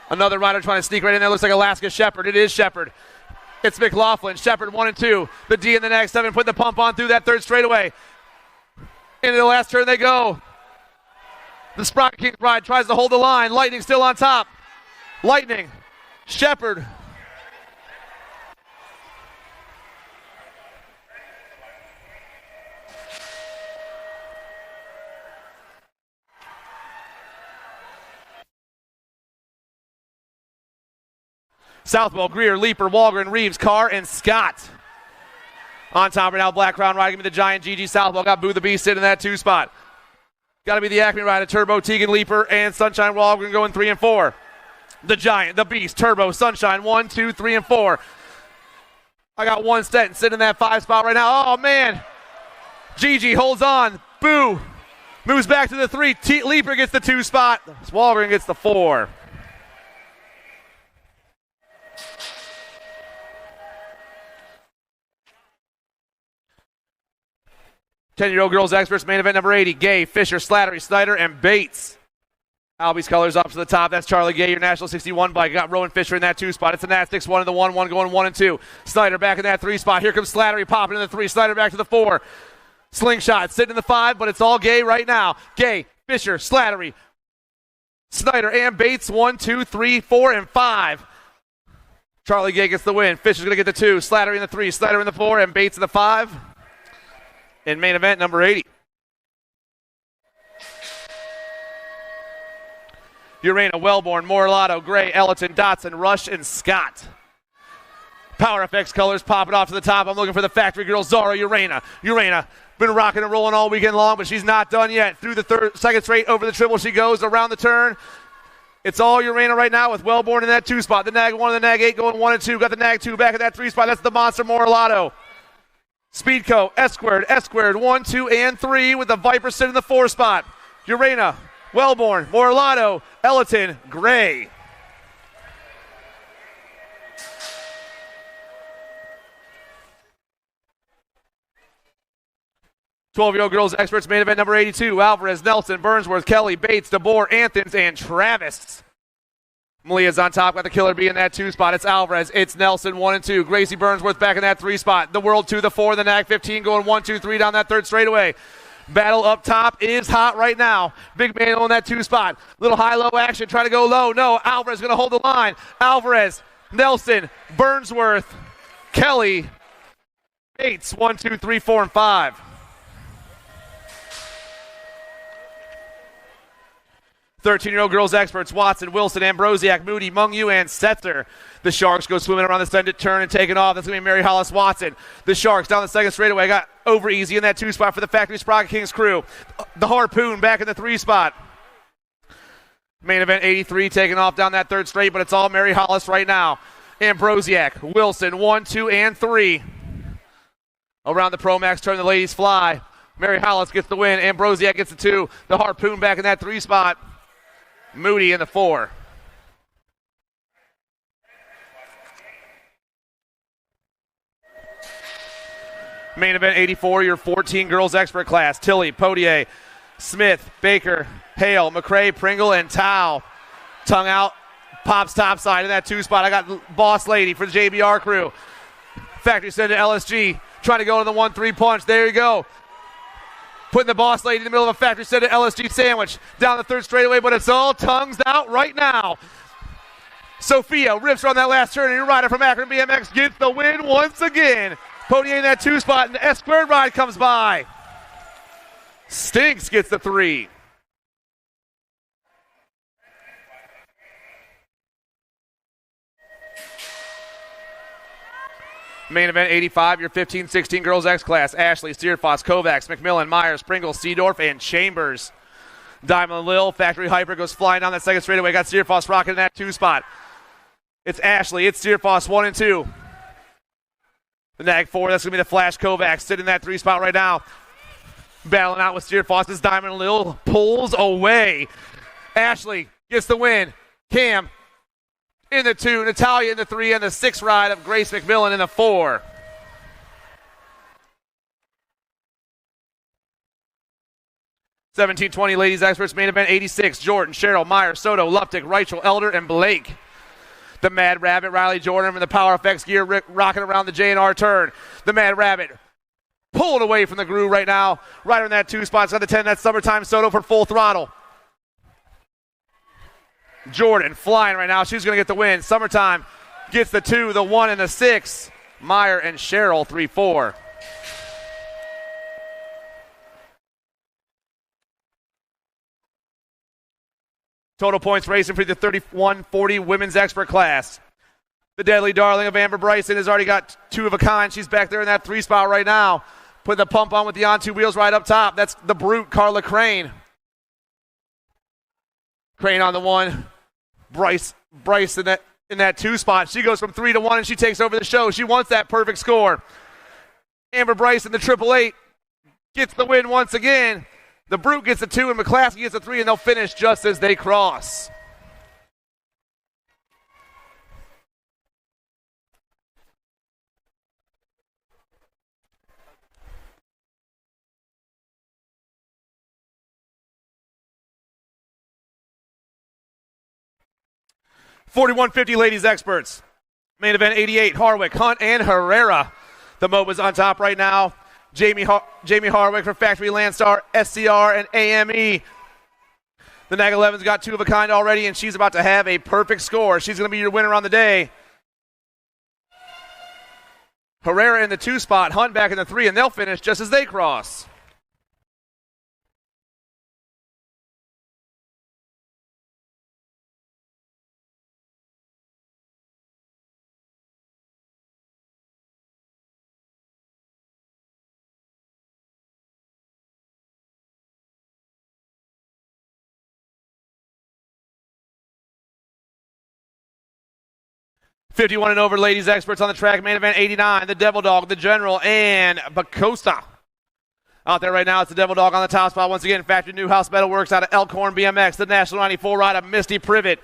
another rider trying to sneak right in there. Looks like Alaska Shepard. It is Shepard. It's McLaughlin, Shepard 1 and 2. The D in the next 7, put the pump on through that 3rd straightaway. Into the last turn they go. The Sprocket Kings ride tries to hold the line. Lightning still on top. Lightning, Shepard. Southwell, Greer, Leaper, Walgren, Reeves, Carr, and Scott. On top right now, Black Crown ride. Give me the Giant Gigi Southwell. Got Boo the Beast sitting in that 2 spot. Got to be the Acme ride. Turbo, Tegan, Leaper, and Sunshine Walgren going 3 and 4. The Giant, the Beast, Turbo, Sunshine, 1, 2, 3, and 4. I got one Stenton sitting in that 5 spot right now. Oh, man. Gigi holds on. Boo moves back to the 3. Leaper gets the 2 spot. Walgren gets the 4. Ten-year-old girls experts, main event number 80. Gay, Fisher, Slattery, Snyder, and Bates. Albie's colors up to the top. That's Charlie Gay, your National 61 bike. Got Rowan Fisher in that 2 spot. It's the Nat 6-1 in the 1-1 going 1 and 2. Snyder back in that 3 spot. Here comes Slattery popping in the 3. Snyder back to the 4. Slingshot sitting in the 5, but it's all Gay right now. Gay, Fisher, Slattery, Snyder, and Bates. 1, 2, 3, 4, and 5. Charlie Gay gets the win. Fisher's going to get the 2. Slattery in the 3. Snyder in the 4, and Bates in the 5. In main event number 80. Urena, Wellborn, Morlato, Gray, Ellerton, Dotson, Rush, and Scott. Power FX colors popping off to the top. I'm looking for the factory girl, Zara Urena. Urena been rocking and rolling all weekend long, but she's not done yet. Through the second straight, over the triple she goes, around the turn. It's all Urena right now with Wellborn in that 2 spot. The Nag 1 and the Nag 8 going 1 and 2. Got the Nag 2 back in that 3 spot. That's the monster Morlato. Speedco, S-squared, 1, 2, and 3 with the Viper sitting in the 4 spot. Urena, Wellborn, Morlato, Ellerton, Gray. 12-year-old girls experts main event number 82. Alvarez, Nelson, Burnsworth, Kelly, Bates, DeBoer, Anthons, and Travis. Malia's on top, got the killer bee in that 2 spot. It's Alvarez, it's Nelson, 1 and 2. Gracie Burnsworth back in that 3 spot. The World 2, the 4, the NAC 15 going 1, 2, 3 down that 3rd straightaway. Battle up top is hot right now. Big man on that 2 spot. Little high-low action, trying to go low. No, Alvarez going to hold the line. Alvarez, Nelson, Burnsworth, Kelly, Bates, 1, 2, 3, 4, and 5. 13-year-old girls experts, Watson, Wilson, Ambrosiak, Moody, Mungyu, and Setzer. The Sharks go swimming around the extended turn and taking off. That's going to be Mary Hollis Watson. The Sharks down the 2nd straightaway. Got over easy in that 2 spot for the Factory Sprocket Kings crew. The Harpoon back in the 3 spot. Main event 83 taking off down that 3rd straight, but it's all Mary Hollis right now. Ambrosiak, Wilson, 1, 2, and 3. Around the Pro Max turn, the ladies fly. Mary Hollis gets the win. Ambrosiak gets the 2. The Harpoon back in that 3 spot. Moody in the 4. Main event 84, your 14 girls expert class. Tilley, Podier, Smith, Baker, Hale, McCrae, Pringle, and Tao. Tongue out, pops topside in that 2 spot. I got Boss Lady for the JBR crew. Factory send to LSG. Trying to go to the 1-3 punch. There you go. Putting the Boss Lady in the middle of a Factory set to LSG sandwich. Down the 3rd straightaway, but it's all tongues out right now. Sophia rips her on that last turn, and your rider from Akron BMX gets the win once again. Podier in that 2 spot, and the S-squared ride comes by. Stinks gets the 3. Main event 85, your 15-16 girls X class. Ashley, Steerfoss, Kovacs, McMillan, Myers, Pringle, Seedorf, and Chambers. Diamond Lil, Factory Hyper goes flying down that 2nd straightaway. Got Steerfoss rocking in that 2 spot. It's Ashley, it's Steerfoss, 1 and 2. The NAG 4, that's going to be the Flash Kovacs sitting in that 3 spot right now. Battling out with Steerfoss as Diamond Lil pulls away. Ashley gets the win. Cam in the 2, Natalia in the 3, and the 6 ride of Grace McMillan in the 4. $17.20 ladies experts main event 86. Jordan, Cheryl, Meyer, Soto, Luptic, Rachel, Elder, and Blake. The Mad Rabbit, Riley Jordan from the Power Effects gear rocking around the J&R turn. The Mad Rabbit pulling away from the groove right now. Right on that 2 spot. Got the 10. That's Summertime Soto for full throttle. Jordan flying right now. She's going to get the win. Summertime gets the 2, the 1, and the 6. Meyer and Cheryl 3-4. Total points racing for the 31-40 women's expert class. The deadly darling of Amber Bryson has already got 2 of a kind. She's back there in that 3 spot right now. Put the pump on with the on-2 wheels right up top. That's the brute, Carla Crane. Crane on the 1. Bryce in that 2 spot. She goes from 3 to 1 and she takes over the show. She wants that perfect score. Amber Bryce in the 888 gets the win once again. The Brute gets a 2 and McClaskey gets a 3, and they'll finish just as they cross. $41.50 ladies experts. Main event 88, Harwick, Hunt, and Herrera. The MOBA's on top right now. Jamie Harwick from Factory Landstar, SCR, and AME. The NAG 11's got 2 of a kind already, and she's about to have a perfect score. She's going to be your winner on the day. Herrera in the 2 spot, Hunt back in the 3, and they'll finish just as they cross. $51 and over ladies experts on the track. Main event 89, the Devil Dog, the General, and Bacosta. Out there right now, it's the Devil Dog on the top spot. Once again, Factory Newhouse Metalworks out of Elkhorn BMX. The National 94 ride of Misty Privet.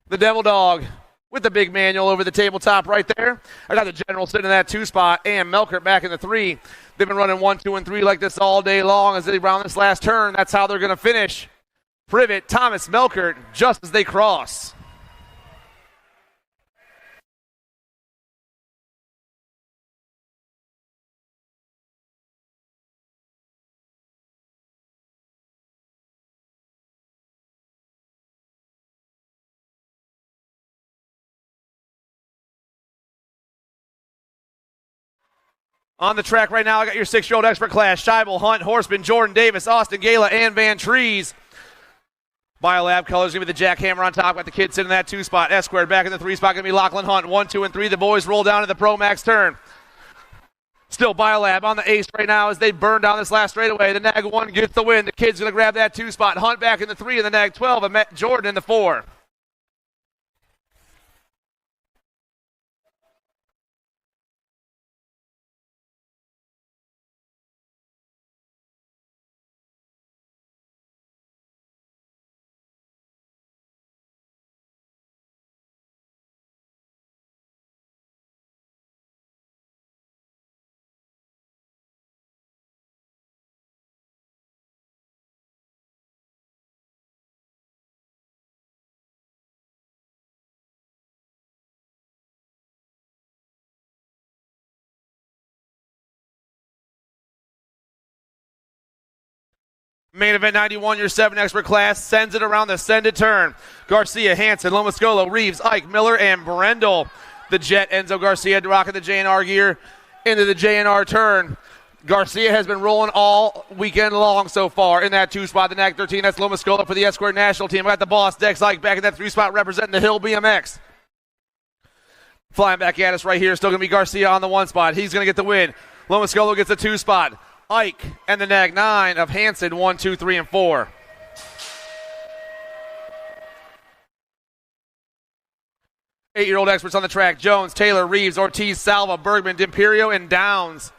The Devil Dog with the big manual over the tabletop right there. I got the general sitting in that 2 spot, and Melkert back in the 3. They've been running 1, 2, and 3 like this all day long as they round this last turn. That's how they're going to finish. Privet, Thomas, Melkert, just as they cross. On the track right now, I got your 6-year-old expert class. Scheibel, Hunt, Horseman, Jordan Davis, Austin Gala, and Van Trees. Biolab colors going to be the jackhammer on top. Got the kid sitting in that 2 spot. S squared back in the 3 spot. Going to be Lachlan Hunt. 1, 2, and 3. The boys roll down to the Pro Max turn. Still Biolab on the ace right now as they burn down this last straightaway. The Nag 1 gets the win. The kid's going to grab that 2 spot. Hunt back in the 3 and the Nag 12. And Matt Jordan in the 4. Main event 91, your 7 expert class, sends it around the send it turn. Garcia, Hansen, Lomascolo, Reeves, Ike, Miller, and Brendel. The Jet, Enzo Garcia, rocking the JNR gear into the JNR turn. Garcia has been rolling all weekend long so far in that 2 spot. The Nag 13, that's Lomascolo for the S-Squared National Team. I got the boss, Dex Ike, back in that 3 spot representing the Hill BMX. Flying back at us right here, still going to be Garcia on the 1 spot. He's going to get the win. Lomascolo gets the 2 spot. Ike and the Nag 9 of Hansen, 1, 2, 3, and 4. Eight-year-old experts on the track. Jones, Taylor, Reeves, Ortiz, Salva, Bergman, D'Imperio, and Downs.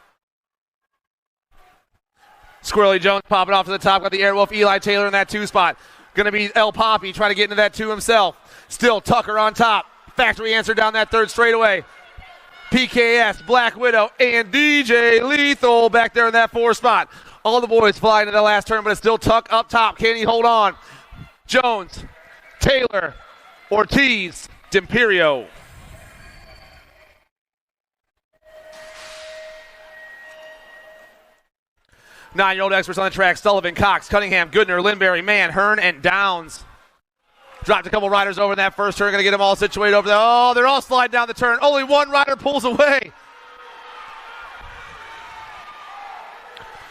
Squirrely Jones popping off to the top. Got the Airwolf, Eli Taylor in that 2 spot. Going to be El Poppy trying to get into that 2 himself. Still Tucker on top. Factory answer down that 3rd straightaway. PKS, Black Widow, and DJ Lethal back there in that 4 spot. All the boys flying to the last turn, but it's still Tuck up top. Can he hold on? Jones, Taylor, Ortiz, D'Imperio. Nine-year-old experts on the track. Sullivan, Cox, Cunningham, Goodner, Lindberry, Mann, Hearn, and Downs. Dropped a couple riders over in that first turn. Going to get them all situated over there. Oh, they're all sliding down the turn. Only one rider pulls away.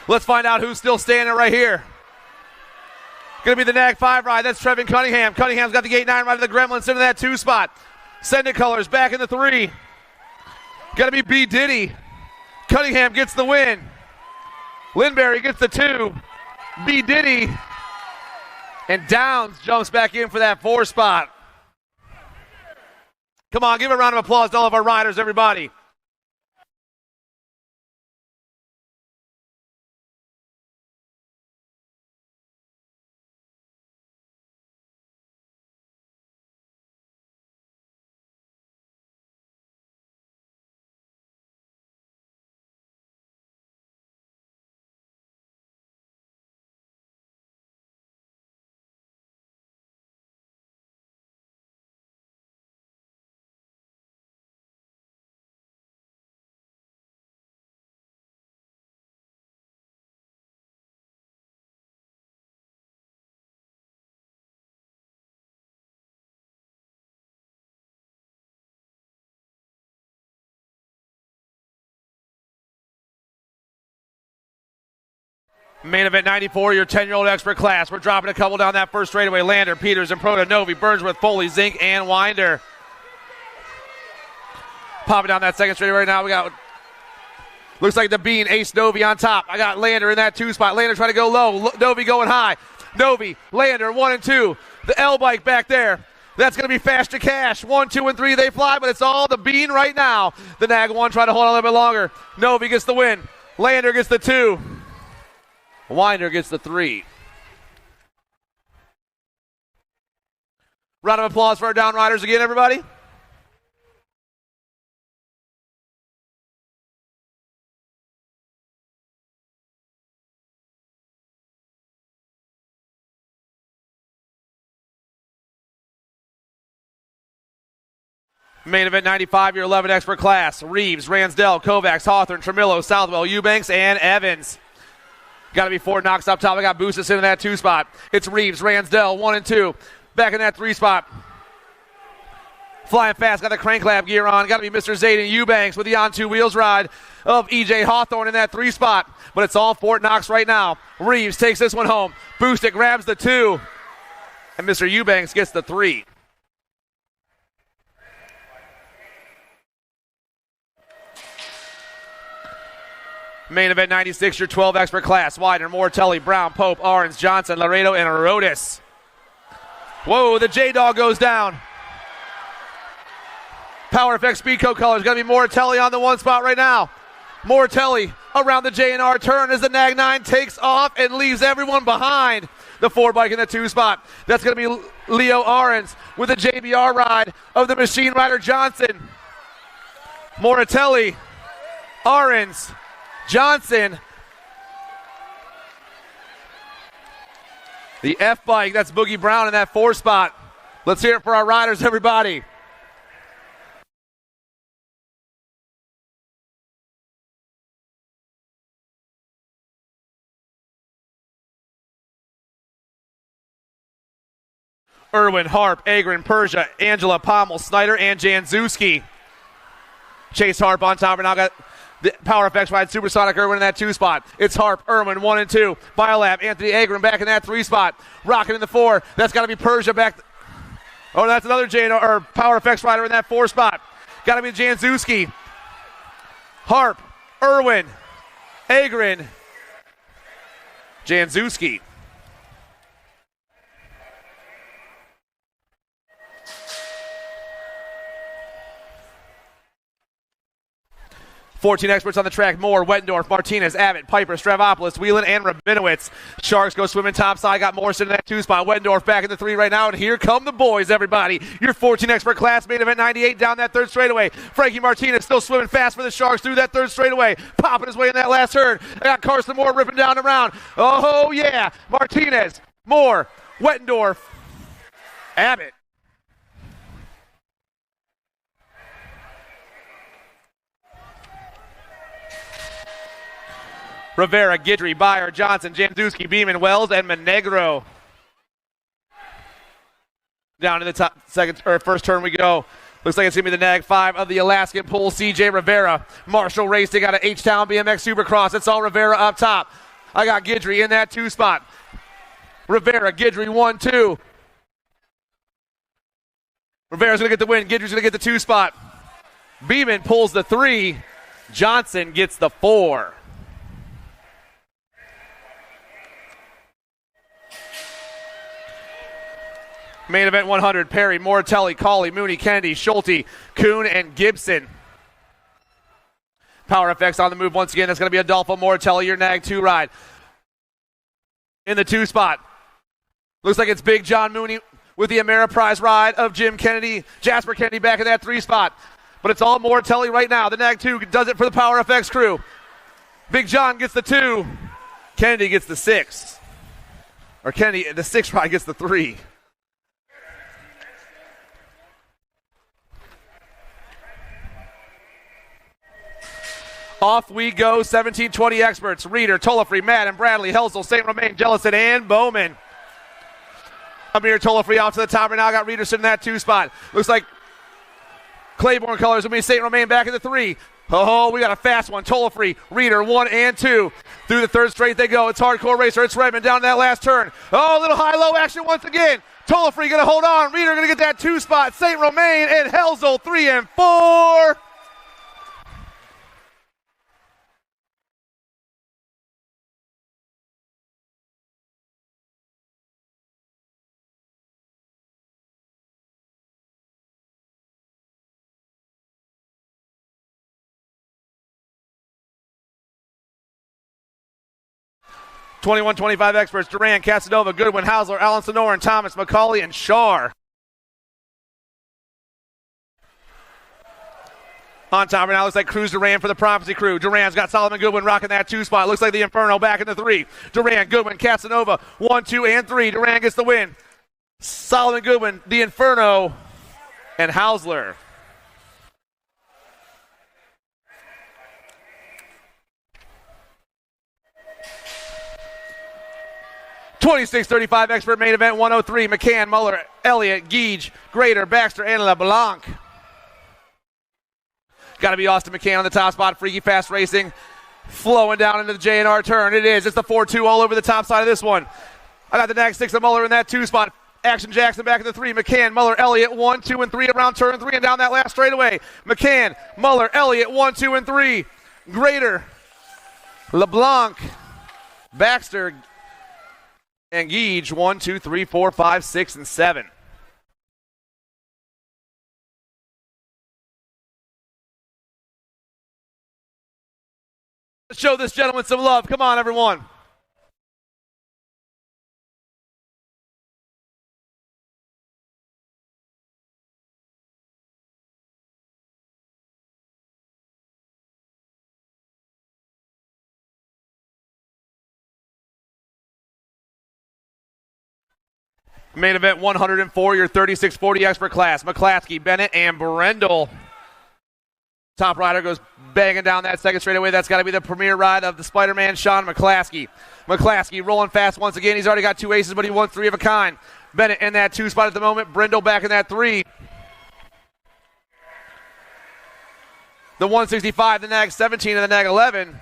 Let's find out who's still standing right here. Going to be the Nag 5 ride. That's Trevin Cunningham. Cunningham's got the gate 9 ride of the Gremlins into that 2 spot. Send it colors back in the 3. Got to be B. Diddy. Cunningham gets the win. Lindberry gets the 2. B. Diddy. And Downs jumps back in for that 4 spot. Come on, give a round of applause to all of our riders, everybody. Main event 94, your 10-year-old expert class. We're dropping a couple down that first straightaway. Lander, Peters, and Proto, Novi, Burnsworth, Foley, Zink, and Winder. Popping down that second straightaway right now. We got, looks like the Bean, Ace Novi on top. I got Lander in that 2 spot. Lander trying to go low. Novi going high. Novi, Lander, 1 and 2. The L-bike back there. That's going to be Faster Cash. 1, 2, and 3, they fly, but it's all the Bean right now. The Nag 1 trying to hold on a little bit longer. Novi gets the win. Lander gets the 2. Winder gets the 3. Round of applause for our down riders again, everybody. Main event 95, your 11 expert class. Reeves, Ransdell, Kovacs, Hawthorne, Tremillo, Southwell, Eubanks, and Evans. Got to be 4 knocks up top. I got Boostis into that 2 spot. It's Reeves, Ransdell, 1 and 2. Back in that 3 spot. Flying fast, got the crank lab gear on. Got to be Mr. Zayden Eubanks with the on 2 wheels ride of EJ Hawthorne in that 3 spot. But it's all Fort Knox right now. Reeves takes this one home. Boostic grabs the 2. And Mr. Eubanks gets the 3. Main event 96, your 12 expert class. Widener, Mortelli, Brown, Pope, Arns, Johnson, Laredo, and Rodas. Whoa, the J-Dog goes down. Power FX Speedco colors. Going to be Mortelli on the 1 spot right now. Mortelli around the J&R turn as the Nag 9 takes off and leaves everyone behind. The 4 bike in the 2 spot. That's going to be Leo Arns with the JBR ride of the Machine Rider Johnson. Mortelli, Arns, Johnson. The F bike, that's Boogie Brown in that 4 spot. Let's hear it for our riders, everybody. Irwin, Harp, Agron, Persia, Angela, Pommel, Snyder, and Janzewski. Chase Harp on top, and now got the Power FX ride Supersonic Irwin in that 2 spot. It's Harp, Irwin, 1 and 2. Biolab, Anthony Agron back in that 3 spot. Rocking in the 4. That's got to be Persia back. Oh, that's another or Power FX rider in that 4 spot. Got to be Janzewski. Harp, Irwin, Agron, Janzewski. 14 experts on the track. Moore, Wettendorf, Martinez, Abbott, Piper, Stravopoulos, Whelan, and Rabinowitz. Sharks go swimming topside. Got Morrison in that 2 spot. Wettendorf back in the 3 right now. And here come the boys, everybody. Your 14 expert class, main event 98 down that 3rd straightaway. Frankie Martinez still swimming fast for the Sharks through that 3rd straightaway. Popping his way in that last turn. I got Carson Moore ripping down around. Oh, yeah. Martinez, Moore, Wettendorf, Abbott. Rivera, Guidry, Byer, Johnson, Janzewski, Beeman, Wells, and Monegro. Down to the top first turn we go. Looks like it's going to be the Nag 5 of the Alaskan Pool, CJ Rivera. Marshall Racing out of H-Town BMX Supercross. It's all Rivera up top. I got Guidry in that 2 spot. Rivera, Guidry, 1-2. Rivera's going to get the win. Guidry's going to get the 2 spot. Beeman pulls the 3. Johnson gets the 4. Main event 100, Perry, Mortelli, Cauley, Mooney, Kennedy, Schulte, Kuhn, and Gibson. Power FX on the move once again. That's going to be Adolfo Mortelli, your Nag 2 ride. In the 2 spot. Looks like it's Big John Mooney with the Ameriprise ride of Jim Kennedy. Jasper Kennedy back in that 3 spot. But it's all Mortelli right now. The Nag 2 does it for the Power FX crew. Big John gets the 2. Kennedy gets the 6. Or Kennedy, the 6 ride gets the 3. Off we go, 1720 experts. Reeder, Tollefree, Madden, Bradley, Helsel, St. Romain, Jellison, and Bowman. Amir Tollefree off to the top right now. Got Reederson in that 2 spot. Looks like Claiborne colors will be St. Romain back in the 3. Oh, we got a fast one. Tollefree, Reeder, 1 and 2. Through the 3rd straight they go. It's Hardcore Racer. It's Redmond down that last turn. Oh, a little high-low action once again. Tollefree going to hold on. Reeder going to get that 2 spot. St. Romain and Helsel, 3 and 4. (21-25) experts, Duran, Casanova, Goodwin, Hausler, Allen Sonoran, Thomas, McCauley, and Shar. On top right now, looks like Cruz Duran for the Prophecy crew. Duran's got Solomon Goodwin rocking that 2 spot. Looks like the Inferno back in the 3. Duran, Goodwin, Casanova, 1, 2, and 3. Duran gets the win. Solomon Goodwin, the Inferno, and Hausler. 26-35 expert main event 103. McCann, Muller, Elliott, Gage, Grader, Baxter, and LeBlanc. Got to be Austin McCann on the top spot. Freaky Fast Racing flowing down into the J&R turn. It is. It's the 4-2 all over the top side of this one. I got the nag 6 of Muller in that 2 spot. Action Jackson back in the 3. McCann, Muller, Elliott, 1, 2, and 3 around turn 3 and down that last straightaway. McCann, Muller, Elliott, 1, 2, and 3. Grader, LeBlanc, Baxter, and Gage, 1, 2, 3, 4, 5, 6, and 7. Let's show this gentleman some love. Come on, everyone. Main event 104, your 36-40 expert class. McClaskey, Bennett, and Brendel. Top rider goes banging down that second straightaway. That's got to be the premier ride of the Spider-Man, Sean McClaskey. McClaskey rolling fast once again. He's already got 2 aces, but he won 3 of a kind. Bennett in that 2 spot at the moment. Brendel back in that 3. The 165, the nag 17, and the nag 11.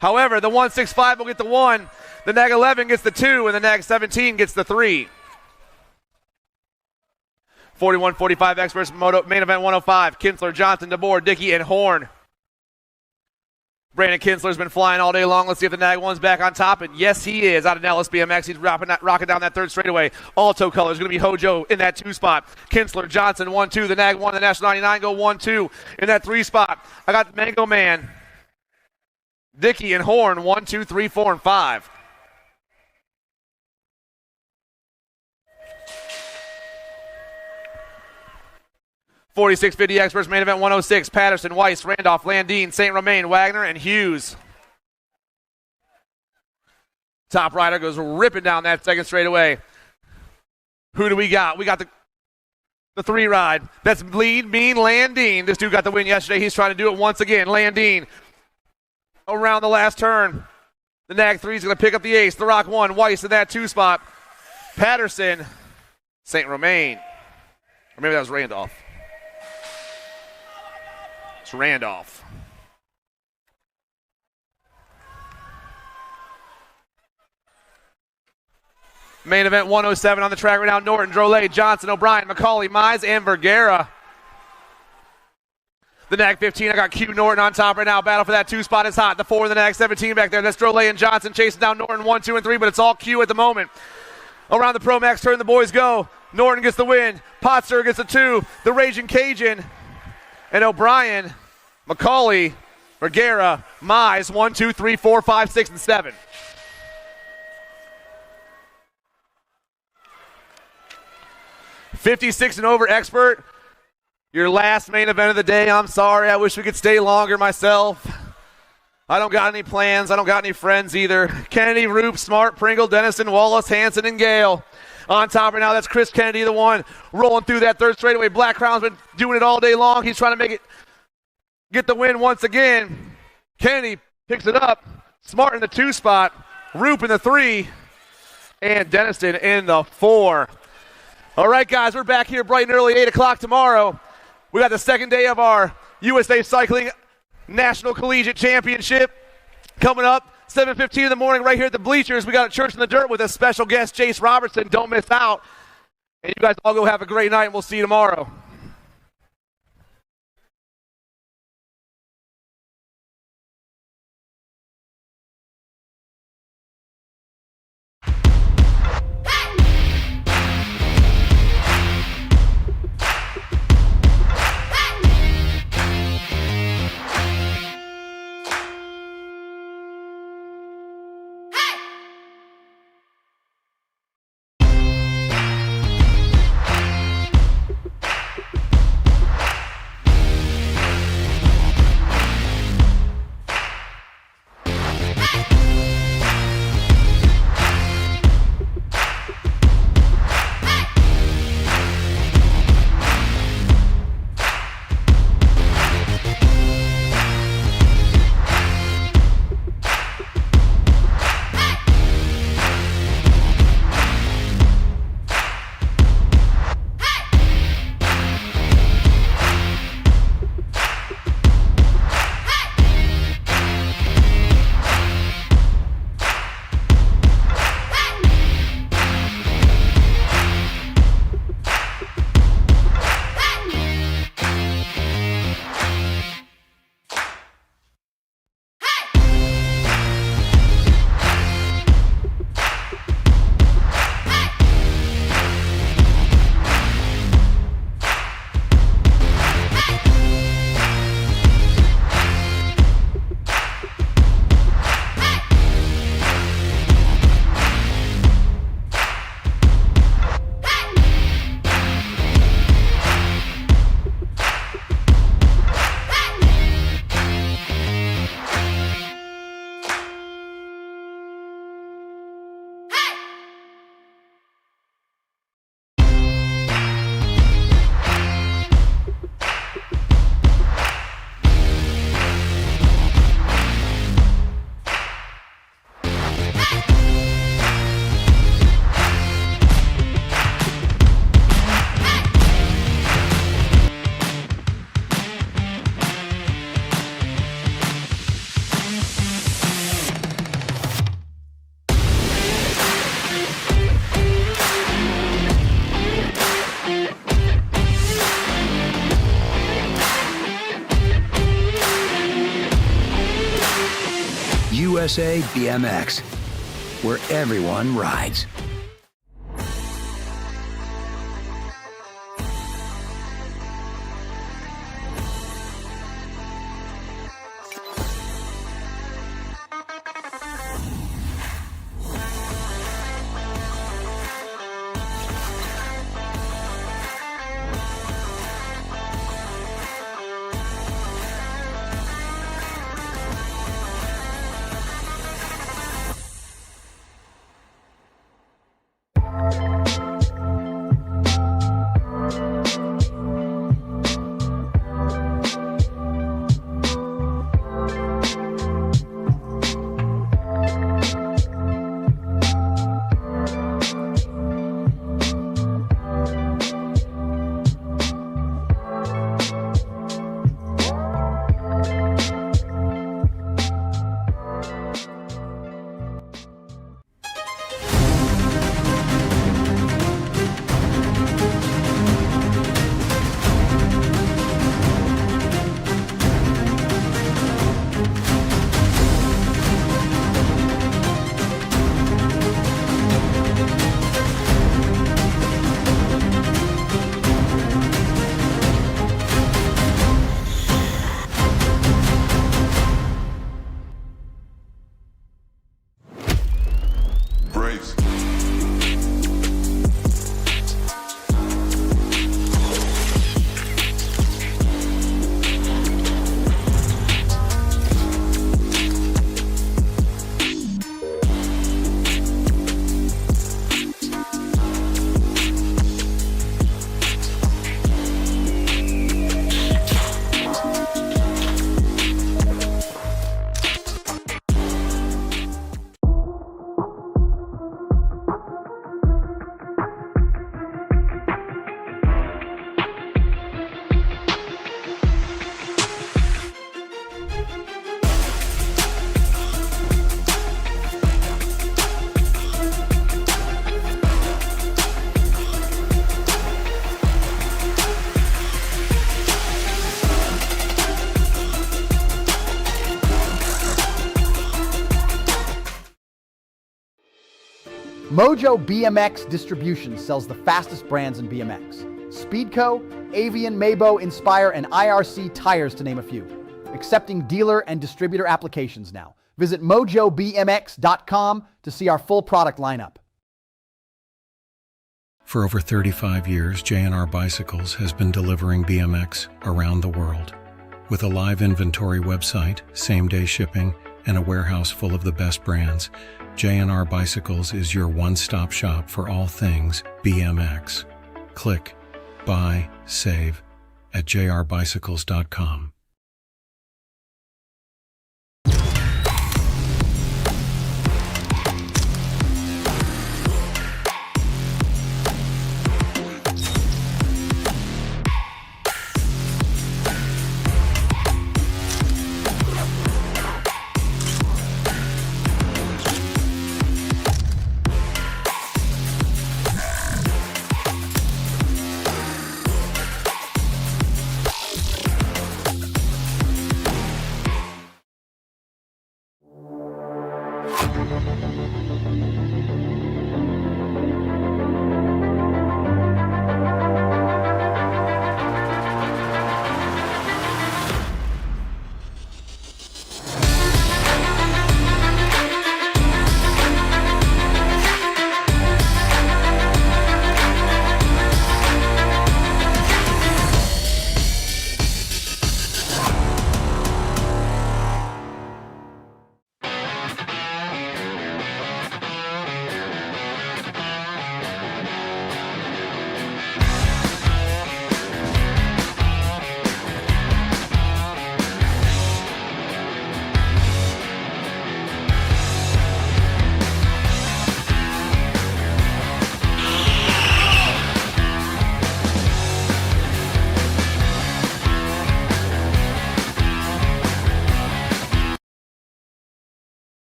However, the 165 will get the 1. The nag 11 gets the 2, and the nag 17 gets the 3. 41-45 experts, main event 105. Kinsler, Johnson, DeBoer, Dickey, and Horn. Brandon Kinsler's been flying all day long. Let's see if the nag 1's back on top. And yes, he is. Out of Nellis BMX, he's rocking down that 3rd straightaway. Alto colors going to be Hojo in that 2 spot. Kinsler, Johnson, 1-2. The nag 1, the National 99 go 1-2 in that 3 spot. I got Mango Man, Dickey, and Horn, 1, 2, 3, 4, and 5. $46.50 experts, main event 106. Patterson, Weiss, Randolph, Landine, St. Romain, Wagner, and Hughes. Top rider goes ripping down that second straightaway. Who do we got? We got the 3 ride. That's Lead Mean Landine. This dude got the win yesterday. He's trying to do it once again. Landine around the last turn. The nag 3 is going to pick up the ace. The Rock 1, Weiss in that 2 spot. Patterson, St. Romain. Or maybe that was Randolph. Randolph. Main event 107 on the track right now. Norton, Drolet, Johnson, O'Brien, McCauley, Mize, and Vergara. The nag 15, I got Q Norton on top right now. Battle for that 2 spot is hot. The 4 and the nag 17 back there. That's Drolet and Johnson chasing down Norton 1, 2, and 3, but it's all Q at the moment. Around the Pro Max turn, the boys go. Norton gets the win. Potster gets the 2. The Raging Cajun and O'Brien, McCauley, Vergara, Mize, 1, 2, 3, 4, 5, 6, and 7. $56 and over expert. Your last main event of the day. I'm sorry. I wish we could stay longer myself. I don't got any plans. I don't got any friends either. Kennedy, Roop, Smart, Pringle, Dennison, Wallace, Hanson, and Gale. On top right now, that's Chris Kennedy, the one rolling through that 3rd straightaway. Black Crown's been doing it all day long. He's trying to get the win once again. Kennedy picks it up. Smart in the 2 spot. Roop in the 3. And Dennison in the 4. All right, guys, we're back here bright and early, 8 o'clock tomorrow. We got the 2nd day of our USA Cycling National Collegiate Championship coming up. 7:15 in the morning right here at the bleachers. We got a Church in the Dirt with a special guest, Jace Robertson. Don't miss out. And you guys all go have a great night, and we'll see you tomorrow. USA BMX, where everyone rides. Brace. Mojo BMX Distribution sells the fastest brands in BMX. Speedco, Avian, Mabo, Inspire, and IRC tires, to name a few. Accepting dealer and distributor applications now. Visit mojobmx.com to see our full product lineup. For over 35 years, J&R Bicycles has been delivering BMX around the world. With a live inventory website, same-day shipping, and a warehouse full of the best brands, J&R Bicycles is your one-stop shop for all things BMX. Click, buy, save at jrbicycles.com.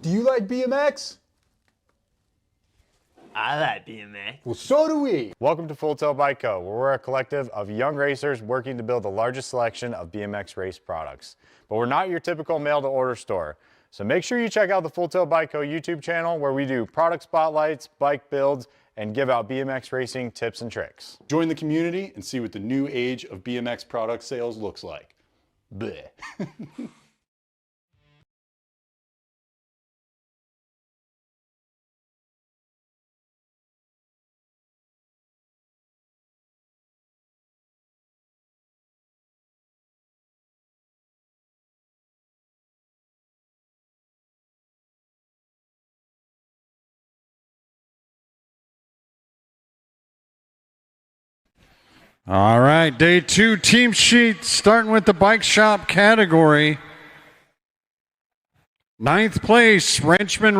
Do you like BMX? I like BMX. Well, so do we. Welcome to Full Tilt Bike Co., where we're a collective of young racers working to build the largest selection of BMX race products. But we're not your typical mail-to-order store. So make sure you check out the Full Tilt Bike Co. YouTube channel, where we do product spotlights, bike builds, and give out BMX racing tips and tricks. Join the community and see what the new age of BMX product sales looks like. Bleh. All right, day 2 team sheet, starting with the bike shop category. 9th place, Wrenchman